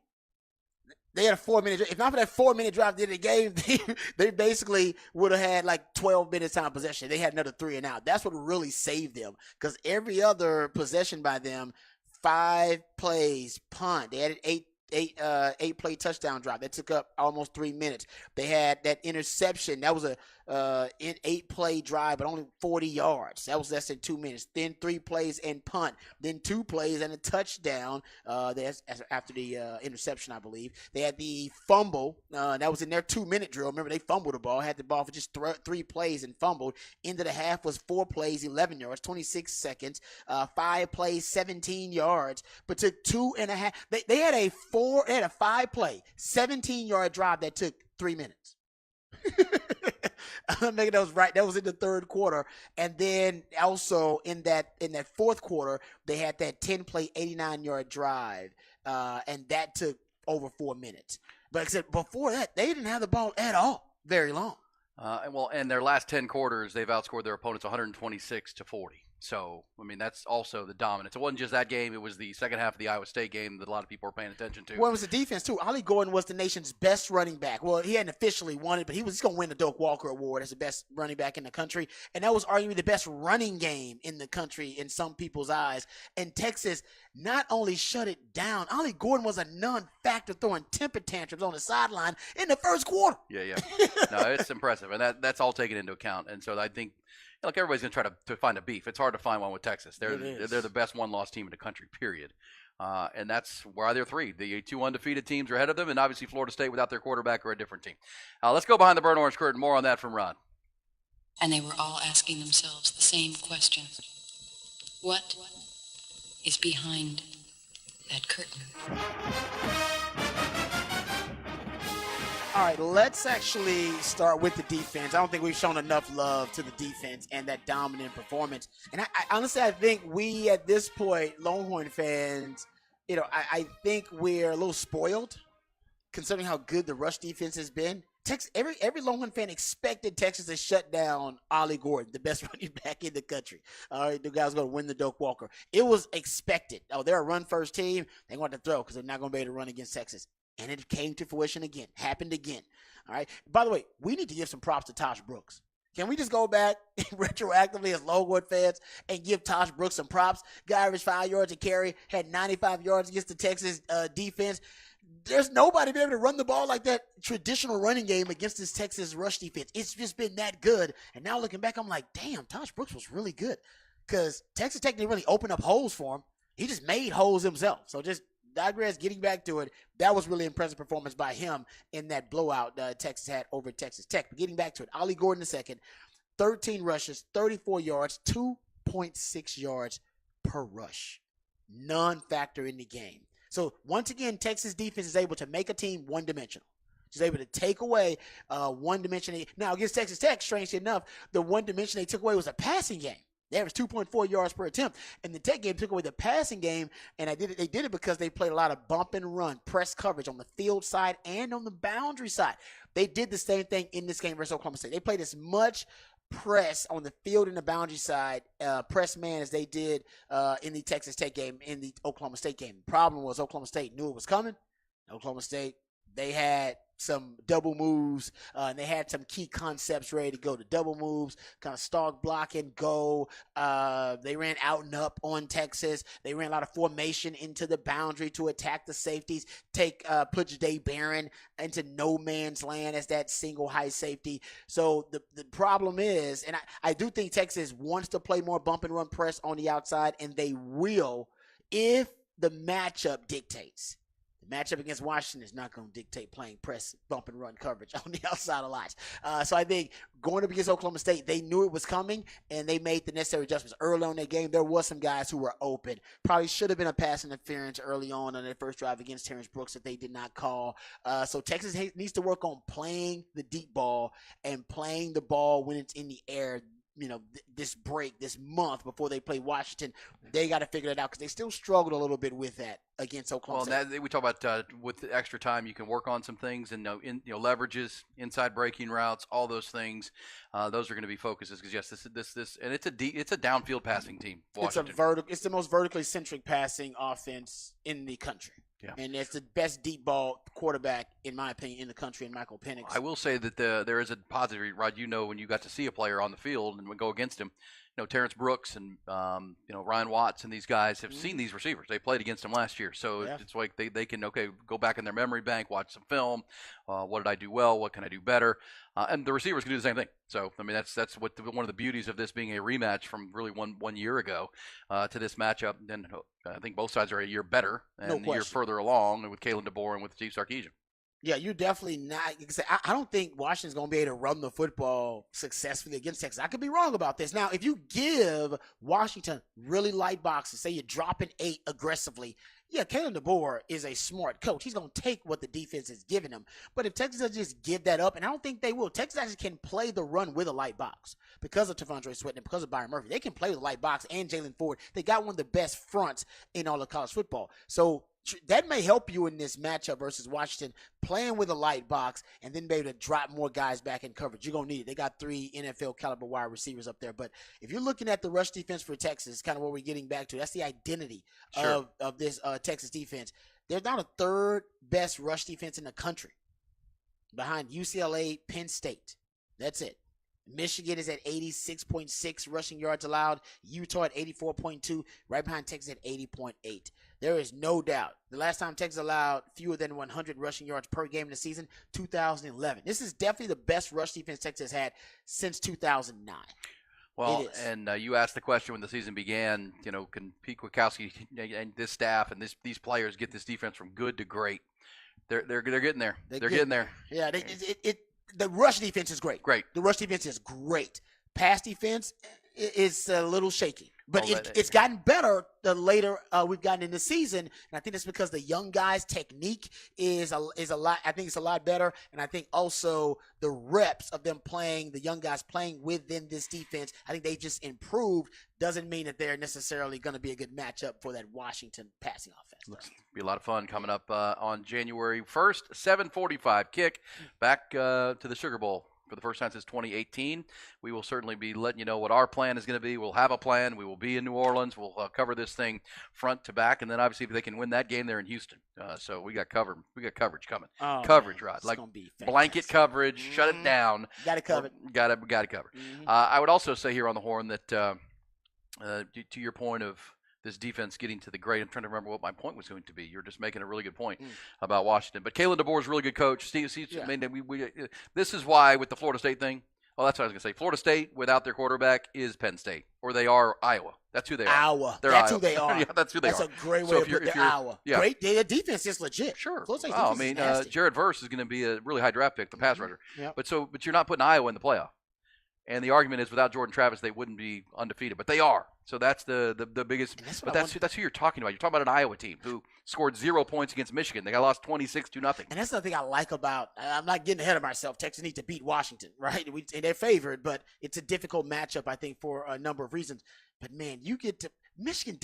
They had a 4-minute. If not for that 4-minute drive at the end of the game, they basically would have had 12 minutes time possession. They had another 3 and out. That's what really saved them, because every other possession by them, 5 plays, punt. They had 8-play touchdown drive that took up almost 3 minutes. They had that interception. That was an 8-play drive, but only 40 yards. That was less than 2 minutes. Then 3 plays and punt. Then 2 plays and a touchdown. That's after the interception, I believe. They had the fumble. That was in their 2-minute drill. Remember, they fumbled the ball. Had the ball for just 3 plays and fumbled. End of the half was 4 plays, 11 yards, 26 seconds. 5 plays, 17 yards. But took 2.5. They had a 5-play, 17-yard drive that took 3 minutes. I'm making those right. That was in the third quarter, and then also in that fourth quarter, they had that 10-play, 89-yard drive, and that took over 4 minutes. But like I said, before that, they didn't have the ball at all very long. And their last 10 quarters, they've outscored their opponents 126-40. So, I mean, that's also the dominance. It wasn't just that game. It was the second half of the Iowa State game that a lot of people are paying attention to. Well, it was the defense, too. Ollie Gordon was the nation's best running back. Well, he hadn't officially won it, but he was going to win the Doak Walker Award as the best running back in the country. And that was arguably the best running game in the country in some people's eyes. And Texas not only shut it down, Ollie Gordon was a non-factor, throwing temper tantrums on the sideline in the first quarter. Yeah. No, it's impressive. And that's all taken into account. And so I think, look, everybody's going to try to find a beef. It's hard to find one with Texas. They're the best one-loss team in the country, period. And that's why they're 3. The 2 undefeated teams are ahead of them, and obviously Florida State without their quarterback are a different team. Let's go behind the burnt orange curtain. More on that from Ron. And they were all asking themselves the same question. What is behind that curtain? All right, let's actually start with the defense. I don't think we've shown enough love to the defense and that dominant performance. And I honestly, I think we, at this point, Longhorn fans, I think we're a little spoiled considering how good the rush defense has been. Every Longhorn fan expected Texas to shut down Ollie Gordon, the best running back in the country. All right, the guy's going to win the Doak Walker. It was expected. Oh, they're a run-first team. They're going to throw because they're not going to be able to run against Texas. And it came to fruition again. Happened again. All right. By the way, we need to give some props to Tosh Brooks. Can we just go back retroactively as Longhorn fans and give Tosh Brooks some props? Guy averaged 5 yards a carry, had 95 yards against the Texas defense. There's nobody been able to run the ball like that traditional running game against this Texas rush defense. It's just been that good. And now looking back, I'm like, damn, Tosh Brooks was really good because Texas Tech didn't really open up holes for him. He just made holes himself. So just digress, getting back to it, that was really impressive performance by him in that blowout Texas had over Texas Tech. But getting back to it, Ollie Gordon the second, 13 rushes, 34 yards, 2.6 yards per rush. Non-factor in the game. So once again, Texas defense is able to make a team one-dimensional. Just able to take away one dimension. Now, against Texas Tech, strangely enough, the one dimension they took away was a passing game. They averaged 2.4 yards per attempt. And the Tech game took away the passing game, and they did it because they played a lot of bump and run, press coverage on the field side and on the boundary side. They did the same thing in this game versus Oklahoma State. They played as much press on the field and the boundary side, press man, as they did in the Texas Tech game, in the Oklahoma State game. The problem was Oklahoma State knew it was coming. Oklahoma State, they had some double moves, and they had some key concepts ready to go. The double moves, kind of start, block, and go. They ran out and up on Texas. They ran a lot of formation into the boundary to attack the safeties, put Jahdae Barron into no man's land as that single high safety. So the problem is, and I do think Texas wants to play more bump and run press on the outside, and they will if the matchup dictates. Matchup against Washington is not going to dictate playing press, bump, and run coverage on the outside of lines. So I think going up against Oklahoma State, they knew it was coming, and they made the necessary adjustments. Early on in that game, there was some guys who were open. Probably should have been a pass interference early on their first drive against Terrence Brooks that they did not call. So Texas needs to work on playing the deep ball and playing the ball when it's in the air. This month before they play Washington, they got to figure that out because they still struggled a little bit with that against Oklahoma State. Well, we talk about with the extra time, you can work on some things and leverages, inside breaking routes, all those things. Those are going to be focuses because yes, this, and it's a downfield passing team. Washington. It's the most vertically centric passing offense in the country. Yeah. And it's the best deep ball quarterback, in my opinion, in the country, in Michael Penix. I will say that there is a positive, Rod. When you got to see a player on the field and go against him, Terrence Brooks and Ryan Watts and these guys have seen these receivers. They played against them last year, so it's like they can go back in their memory bank, watch some film. What did I do well? What can I do better? And the receivers can do the same thing. So I mean that's what one of the beauties of this being a rematch from really one year ago to this matchup. And I think both sides are a year better and a year further along with Kalen DeBoer and with Steve Sarkisian. Yeah, you're definitely not. I don't think Washington's going to be able to run the football successfully against Texas. I could be wrong about this. Now, if you give Washington really light boxes, say you're dropping 8 aggressively, yeah, Kalen DeBoer is a smart coach. He's going to take what the defense is giving him. But if Texas doesn't just give that up, and I don't think they will, Texas actually can play the run with a light box because of T'Vondre Sweat and because of Byron Murphy. They can play with a light box and Jalen Ford. They got one of the best fronts in all of college football. So that may help you in this matchup versus Washington, playing with a light box and then be able to drop more guys back in coverage. You're going to need it. They got 3 NFL caliber wide receivers up there. But if you're looking at the rush defense for Texas, kind of what we're getting back to, that's the identity of this Texas defense. They're now the 3rd best rush defense in the country behind UCLA, Penn State. That's it. Michigan is at 86.6 rushing yards allowed. Utah at 84.2, right behind Texas at 80.8. There is no doubt. The last time Texas allowed fewer than 100 rushing yards per game in the season, 2011. This is definitely the best rush defense Texas had since 2009. Well, and you asked the question when the season began, can Pete Kwiatkowski and this staff and these players get this defense from good to great? They're getting there. They're getting there. Yeah, the rush defense is great. The rush defense is great. Pass defense is a little shaky. But it's gotten better the later we've gotten in the season, and I think that's because the young guys' technique is a lot. I think it's a lot better, and I think also the reps of them playing, the young guys playing within this defense, I think they just improved. Doesn't mean that they're necessarily going to be a good matchup for that Washington passing offense. Looks be a lot of fun coming up on January 1st, 7:45 kick back to the Sugar Bowl. For the first time since 2018, we will certainly be letting you know what our plan is going to be. We'll have a plan. We will be in New Orleans. We'll cover this thing front to back, and then obviously if they can win that game, they're in Houston. So we got covered. We got coverage coming. Coverage, Rod, like blanket coverage. Shut it down. Got it covered. Got it covered. I would also say here on the horn that to your point of this defense getting to the grade. I'm trying to remember what my point was going to be. You're just making a really good point about Washington. But Kalen DeBoer is a really good coach. I mean, this is why with the Florida State thing, well, that's what I was going to say. Florida State without their quarterback is Penn State, or they are Iowa. That's who they are. That's who they are. Yeah, that's who they are. That's a great way to put it. Iowa. Yeah. Great. Their defense is legit. Sure. I mean, Jared Verse is going to be a really high draft pick, the pass rusher. But you're not putting Iowa in the playoff. And the argument is without Jordan Travis, they wouldn't be undefeated, but they are. So that's the biggest. But that's who you're talking about. You're talking about an Iowa team who scored 0 points against Michigan. They got lost 26-0. And that's the thing I like about. I'm not getting ahead of myself. Texas needs to beat Washington, right? And they're favored, but it's a difficult matchup, I think, for a number of reasons. But man, you get to Michigan.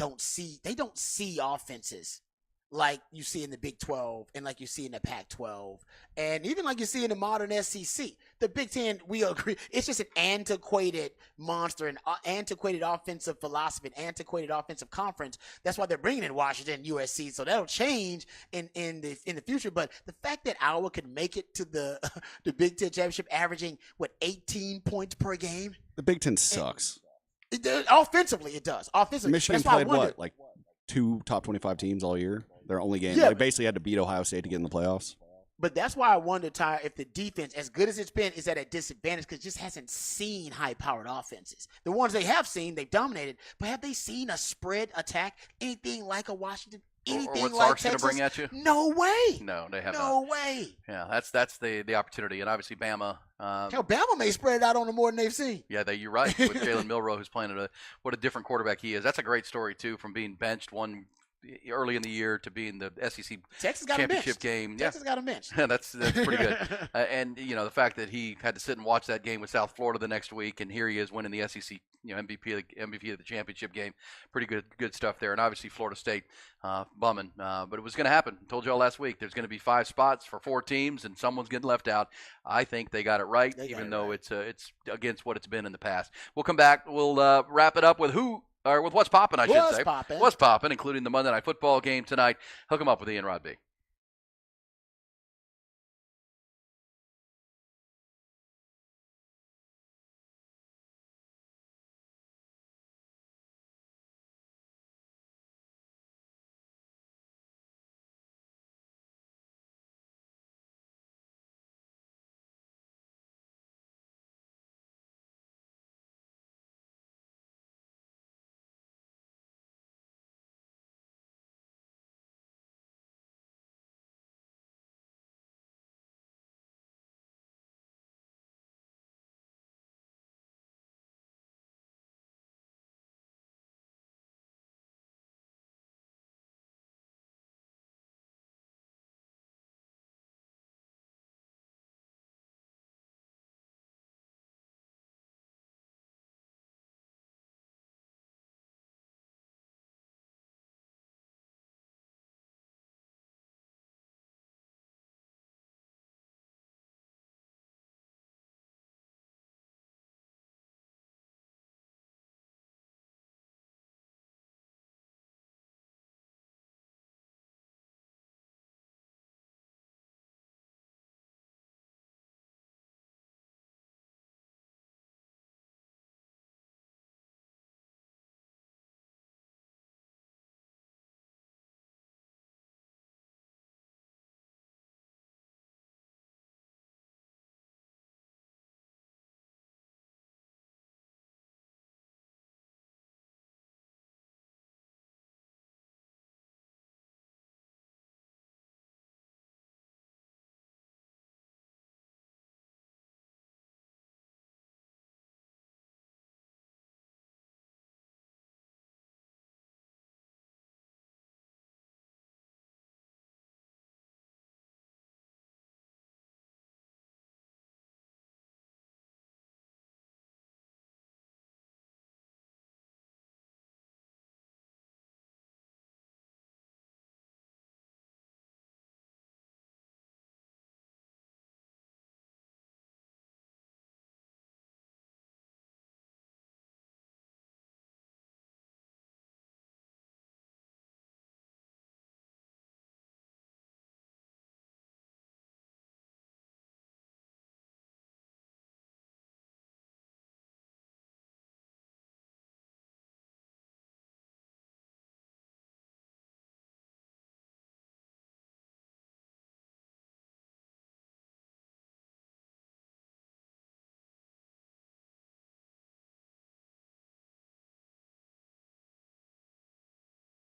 They don't see offenses like you see in the Big 12 and like you see in the Pac-12 and even like you see in the modern SEC. The Big Ten, we agree, it's just an antiquated monster, an antiquated offensive philosophy, an antiquated offensive conference. That's why they're bringing in Washington, USC. So that'll change in the future. But the fact that Iowa could make it to the Big Ten championship, averaging 18 points per game. The Big Ten sucks. Offensively, it does. Offensively, Michigan played like 2 top 25 teams all year. Their only game. Yeah, they basically had to beat Ohio State to get in the playoffs. But that's why I wonder, Ty, if the defense, as good as it's been, is at a disadvantage because it just hasn't seen high-powered offenses. The ones they have seen, they've dominated. But have they seen a spread attack, anything like a Washington, anything or what's like Sark's Texas? Gonna bring at you? No way. No, they have not. No way. Yeah, that's the opportunity, and obviously Bama. Hell, Bama may spread it out on them more than they've seen. Yeah, you're right. With Jalen Milroe, who's playing what a different quarterback he is. That's a great story too, from being benched early in the year to being the SEC Texas got championship game. Texas got a bench. That's pretty good. And the fact that he had to sit and watch that game with South Florida the next week, and here he is winning the SEC MVP of the championship game. Pretty good stuff there. And obviously Florida State bumming, but it was going to happen. I told you all last week. There's going to be 5 spots for 4 teams, and someone's getting left out. I think they got it right, even though it's against what it's been in the past. We'll come back. We'll wrap it up with with What's Poppin', I should say. What's Poppin', including the Monday Night Football game tonight. Hook 'em up with Ian Rod B.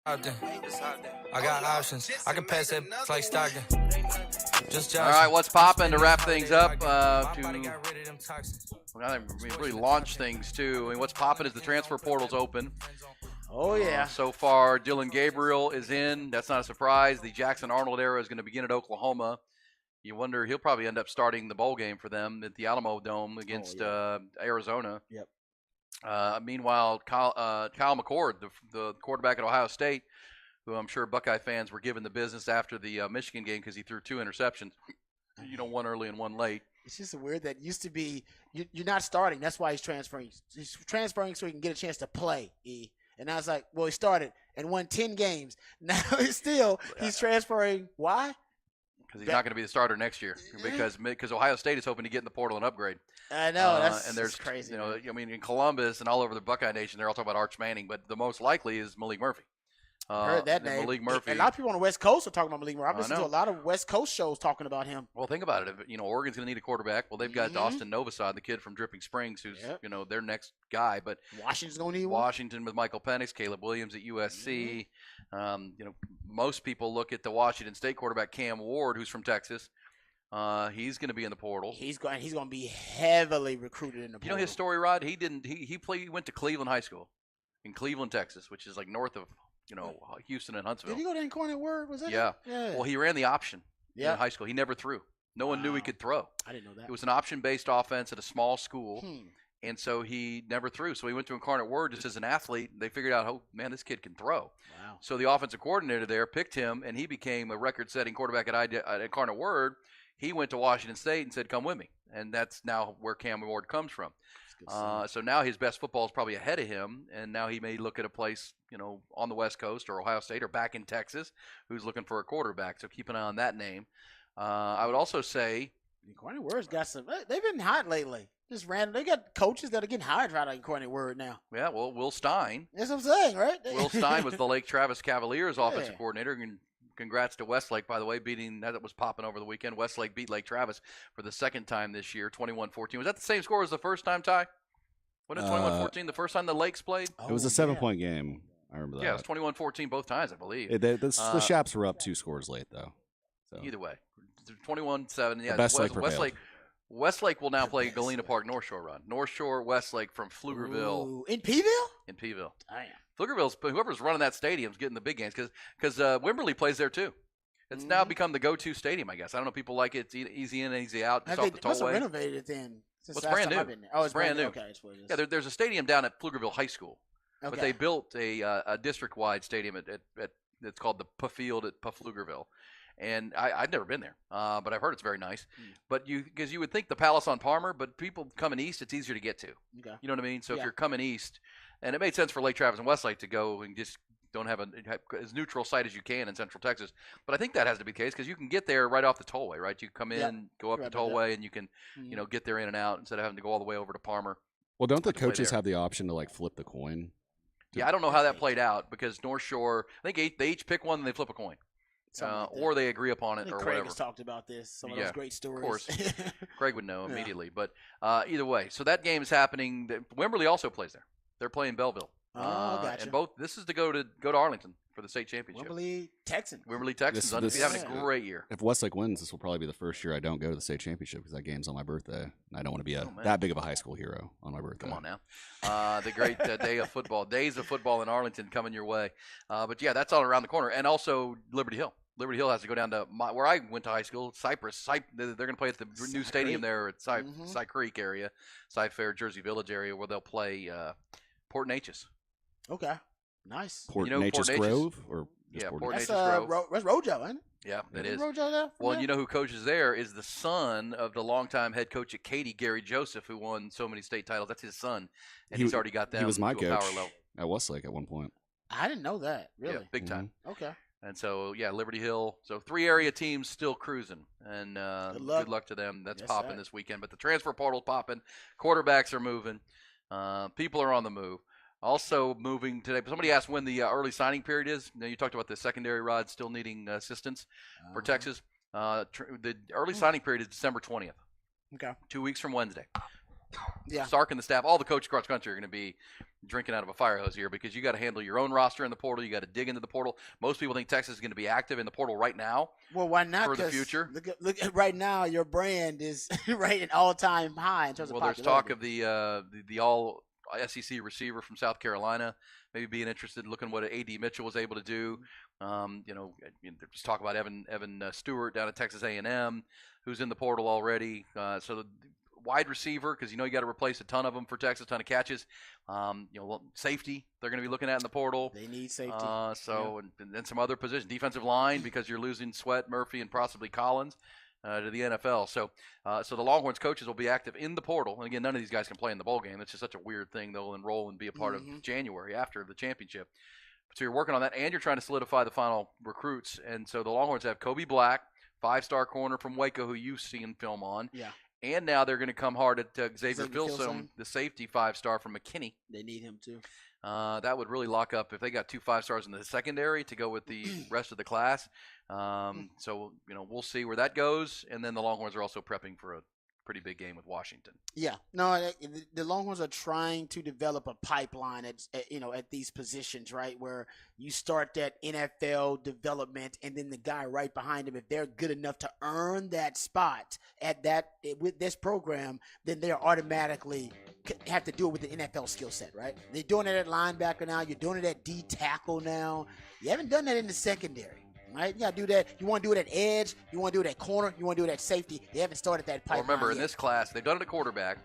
I got options. I can pass that like Stockton. All right, what's poppin' to wrap things up? really launched things too. I mean, what's popping is the transfer portal's open. Oh, yeah. So far, Dylan Gabriel is in. That's not a surprise. The Jackson Arnold era is going to begin at Oklahoma. You wonder, he'll probably end up starting the bowl game for them at the Alamo Dome against Arizona. Yep. Meanwhile, Kyle McCord, the quarterback at Ohio State, who I'm sure Buckeye fans were given the business after the Michigan game because he threw 2 interceptions. One early and 1 late. It's just weird that used to be you're not starting. That's why he's transferring. He's transferring so he can get a chance to play. And now it's like, well, he started and won 10 games. Now he's transferring. Why? Because he's not going to be the starter next year. Because Ohio State is hoping to get in the portal and upgrade. I know that's crazy. In Columbus and all over the Buckeye Nation, they're all talking about Arch Manning, but the most likely is Malik Murphy. Heard that name. Malik Murphy. A lot of people on the West Coast are talking about Malik Murphy. I've listened to a lot of West Coast shows talking about him. Well, think about it. Oregon's going to need a quarterback. Well, they've got Austin Novosad, the kid from Dripping Springs, who's their next guy. But Washington's going to need one. Washington with Michael Penix, Caleb Williams at USC. Most people look at the Washington State quarterback Cam Ward, who's from Texas. He's going to be in the portal. He's going to be heavily recruited in the portal. You know his story, Rod? He went to Cleveland High School in Cleveland, Texas, which is like north of Houston and Huntsville. Did he go to Incarnate Word? Was that yeah. Yeah. Well, he ran the option in high school. He never threw. No one knew he could throw. I didn't know that. It was an option-based offense at a small school, and so he never threw. So he went to Incarnate Word just as an athlete. They figured out, oh, man, this kid can throw. Wow. So the offensive coordinator there picked him, and he became a record-setting quarterback at Incarnate Word. He went to Washington State and said, come with me. And that's now where Cam Ward comes from. So now his best football is probably ahead of him, and now he may look at a place, on the West Coast or Ohio State or back in Texas who's looking for a quarterback. So keep an eye on that name. I would also say Incarnate Word's got some. They've been hot lately. Just random. They got coaches that are getting hired right out of Incarnate Word now. Yeah, well, Will Stein. That's what I'm saying, right? Will Stein was the Lake Travis Cavaliers offensive coordinator. And congrats to Westlake, by the way, beating that was popping over the weekend. Westlake beat Lake Travis for the second time this year, 21-14. Was that the same score as the first time, Ty? Wasn't it 21-14 the first time the Lakes played? It was a 7-point game. I remember that. Yeah, it was 21-14 both times, I believe. The Shaps were up 2 scores late, though. So. Either way, 21-7. Yeah, Westlake will now play Galena Park North Shore run. North Shore, Westlake from Pflugerville. Ooh, in Peeville? In Peeville. Damn. Pflugerville's, whoever's running that stadium's getting the big games because Wimberley plays there too. It's now become the go-to stadium, I guess. I don't know. People like it. It's easy in, easy out. Just off the tollway. Must have renovated it then. Well, it's brand new. Oh, it's brand new. Okay, that's what it is. Yeah, there's a stadium down at Pflugerville High School, but they built a district-wide stadium at it's called the Puff Field at Pflugerville. And I've never been there, but I've heard it's very nice. But because you would think the Palace on Palmer, but people coming east, it's easier to get to. Okay. You know what I mean? So if you're coming east, and it made sense for Lake Travis and Westlake to go and just don't have as neutral site as you can in Central Texas. But I think that has to be the case because you can get there right off the tollway, right? You come in, go up the tollway, and you can get there in and out instead of having to go all the way over to Palmer. Well, don't the coaches have the option to flip the coin? Yeah, I don't know how that played out because North Shore, I think they each pick one and they flip a coin. Or they agree upon it or Craig whatever. has talked about this. Some of those great stories. Of course. Craig would know immediately. But either way, so that game is happening. Wimberley also plays there. They're playing Belleville. Oh, gotcha. And this is to go to Arlington for the state championship. Wimberley Texans. Having a great year. If Westlake wins, this will probably be the first year I don't go to the state championship because that game's on my birthday. And I don't want to be that big of a high school hero on my birthday. Come on now. The great days of football in Arlington coming your way. But yeah, that's all around the corner. And also Liberty Hill. Liberty Hill has to go down to where I went to high school, Cypress. They're going to play at the new stadium there at Cy Creek area, Cy Fair, Jersey Village area, where they'll play Port Neches. Okay, nice. Port Neches Grove? Or Port Neches Grove. That's Rojo, isn't it? Yeah, it is. Rojo there? Well, you know who coaches there is the son of the longtime head coach at Katy, Gary Joseph, who won so many state titles. That's his son, and he's already got them. He was my to a coach power level. at Westlake at one point. I didn't know that. Really? Yeah, big time. Okay. And so, Liberty Hill. So 3 area teams still cruising, and good luck to them. That's popping this weekend. But the transfer portal's popping. Quarterbacks are moving. People are on the move. Also moving today. Somebody asked when the early signing period is. You talked about the secondary rod still needing assistance for Texas. The early signing period is December 20th. Okay. 2 weeks from Wednesday. Yeah. Sark and the staff, all the coaches across the country are going to be drinking out of a fire hose here because you got to handle your own roster in the portal. You got to dig into the portal. Most people think Texas is going to be active in the portal right now. Well, why not? For the future. Look at right now, your brand is right at all-time high in terms of popularity. Well, there's talk of the all SEC receiver from South Carolina maybe being interested in looking what A.D. Mitchell was able to do. There's talk about Evan Stewart down at Texas A&M, who's in the portal already. So the wide receiver, because you got to replace a ton of them for Texas, a ton of catches. Safety, they're going to be looking at in the portal. They need safety. And then some other positions, defensive line, because you're losing Sweat, Murphy, and possibly Collins to the NFL. So the Longhorns coaches will be active in the portal. And again, none of these guys can play in the bowl game. It's just such a weird thing. They'll enroll and be a part of January after the championship. So you're working on that, and you're trying to solidify the final recruits. And so the Longhorns have Kobe Black, 5-star corner from Waco, who you've seen film on. Yeah. And now they're going to come hard at Xavier Filson, the safety 5-star from McKinney. They need him too. That would really lock up if they got 2 5-stars in the secondary to go with the rest of the class. So we'll see where that goes. And then the Longhorns are also prepping for a pretty big game with Washington. Yeah, no, the Longhorns are trying to develop a pipeline at these positions, right, where you start that NFL development, and then the guy right behind him, if they're good enough to earn that spot with this program, then they're automatically have to do it with the NFL skill set, right? They're doing it at linebacker now. You're doing it at D tackle now. You haven't done that in the secondary. Right? You got to do that. You want to do it at edge. You want to do it at corner. You want to do it at safety. They haven't started that pipeline remember, in yet. this class, they've done it at quarterback,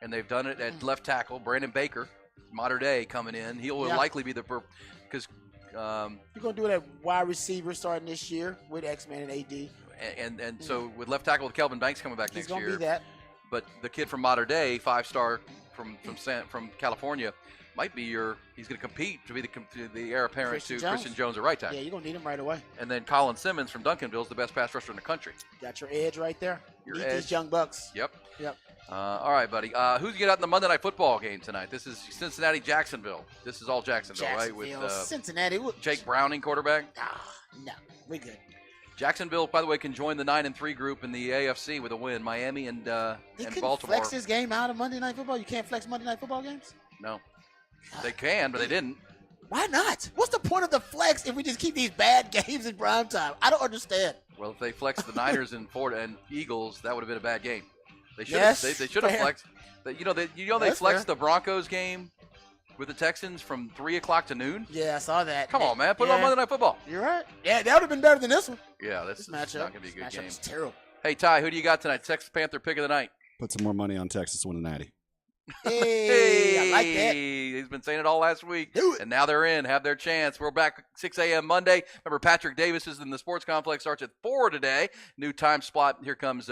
and they've done it at left tackle. Brandon Baker, modern day, coming in. He will likely be because you're going to do it at wide receiver starting this year with X-Men and AD. And so with left tackle with Kelvin Banks coming back next year. He's going to be that. But the kid from modern day, 5-star from California, might be he's going to compete to be the heir apparent to Christian Jones at right tackle. Yeah, you're going to need him right away. And then Colin Simmons from Duncanville is the best pass rusher in the country. Got your edge right there. Your Need edge. these young bucks. Yep. All right, buddy. Who's get out in the Monday Night Football game tonight? This is Cincinnati-Jacksonville. This is all Jacksonville, right? With Cincinnati. Jake Browning, quarterback. No, we're good. Jacksonville, by the way, can join the 9-3 group in the AFC with a win. Miami and Baltimore. Flex this game out of Monday Night Football. You can't flex Monday Night Football games. No. They can, but they didn't. Why not? What's the point of the flex if we just keep these bad games in prime time? I don't understand. Well, if they flexed the Niners and Eagles, that would have been a bad game. They should have. They should have flexed. They flexed the Broncos game with the Texans from 3:00 to noon. Yeah, I saw that. Come on, man, put it on Monday Night Football. You're right. Yeah, that would have been better than this one. Yeah, this matchup. Not gonna be a good game. It's terrible. Hey Ty, who do you got tonight? Texas Panther pick of the night. Put some more money on Texas winning Natty. Hey, I like that. He's been saying it all last week. Do it. And now they're in, have their chance. We're back 6 a.m. Monday. Remember, Patrick Davis is in the sports complex. Starts at 4 today. New time slot. Here comes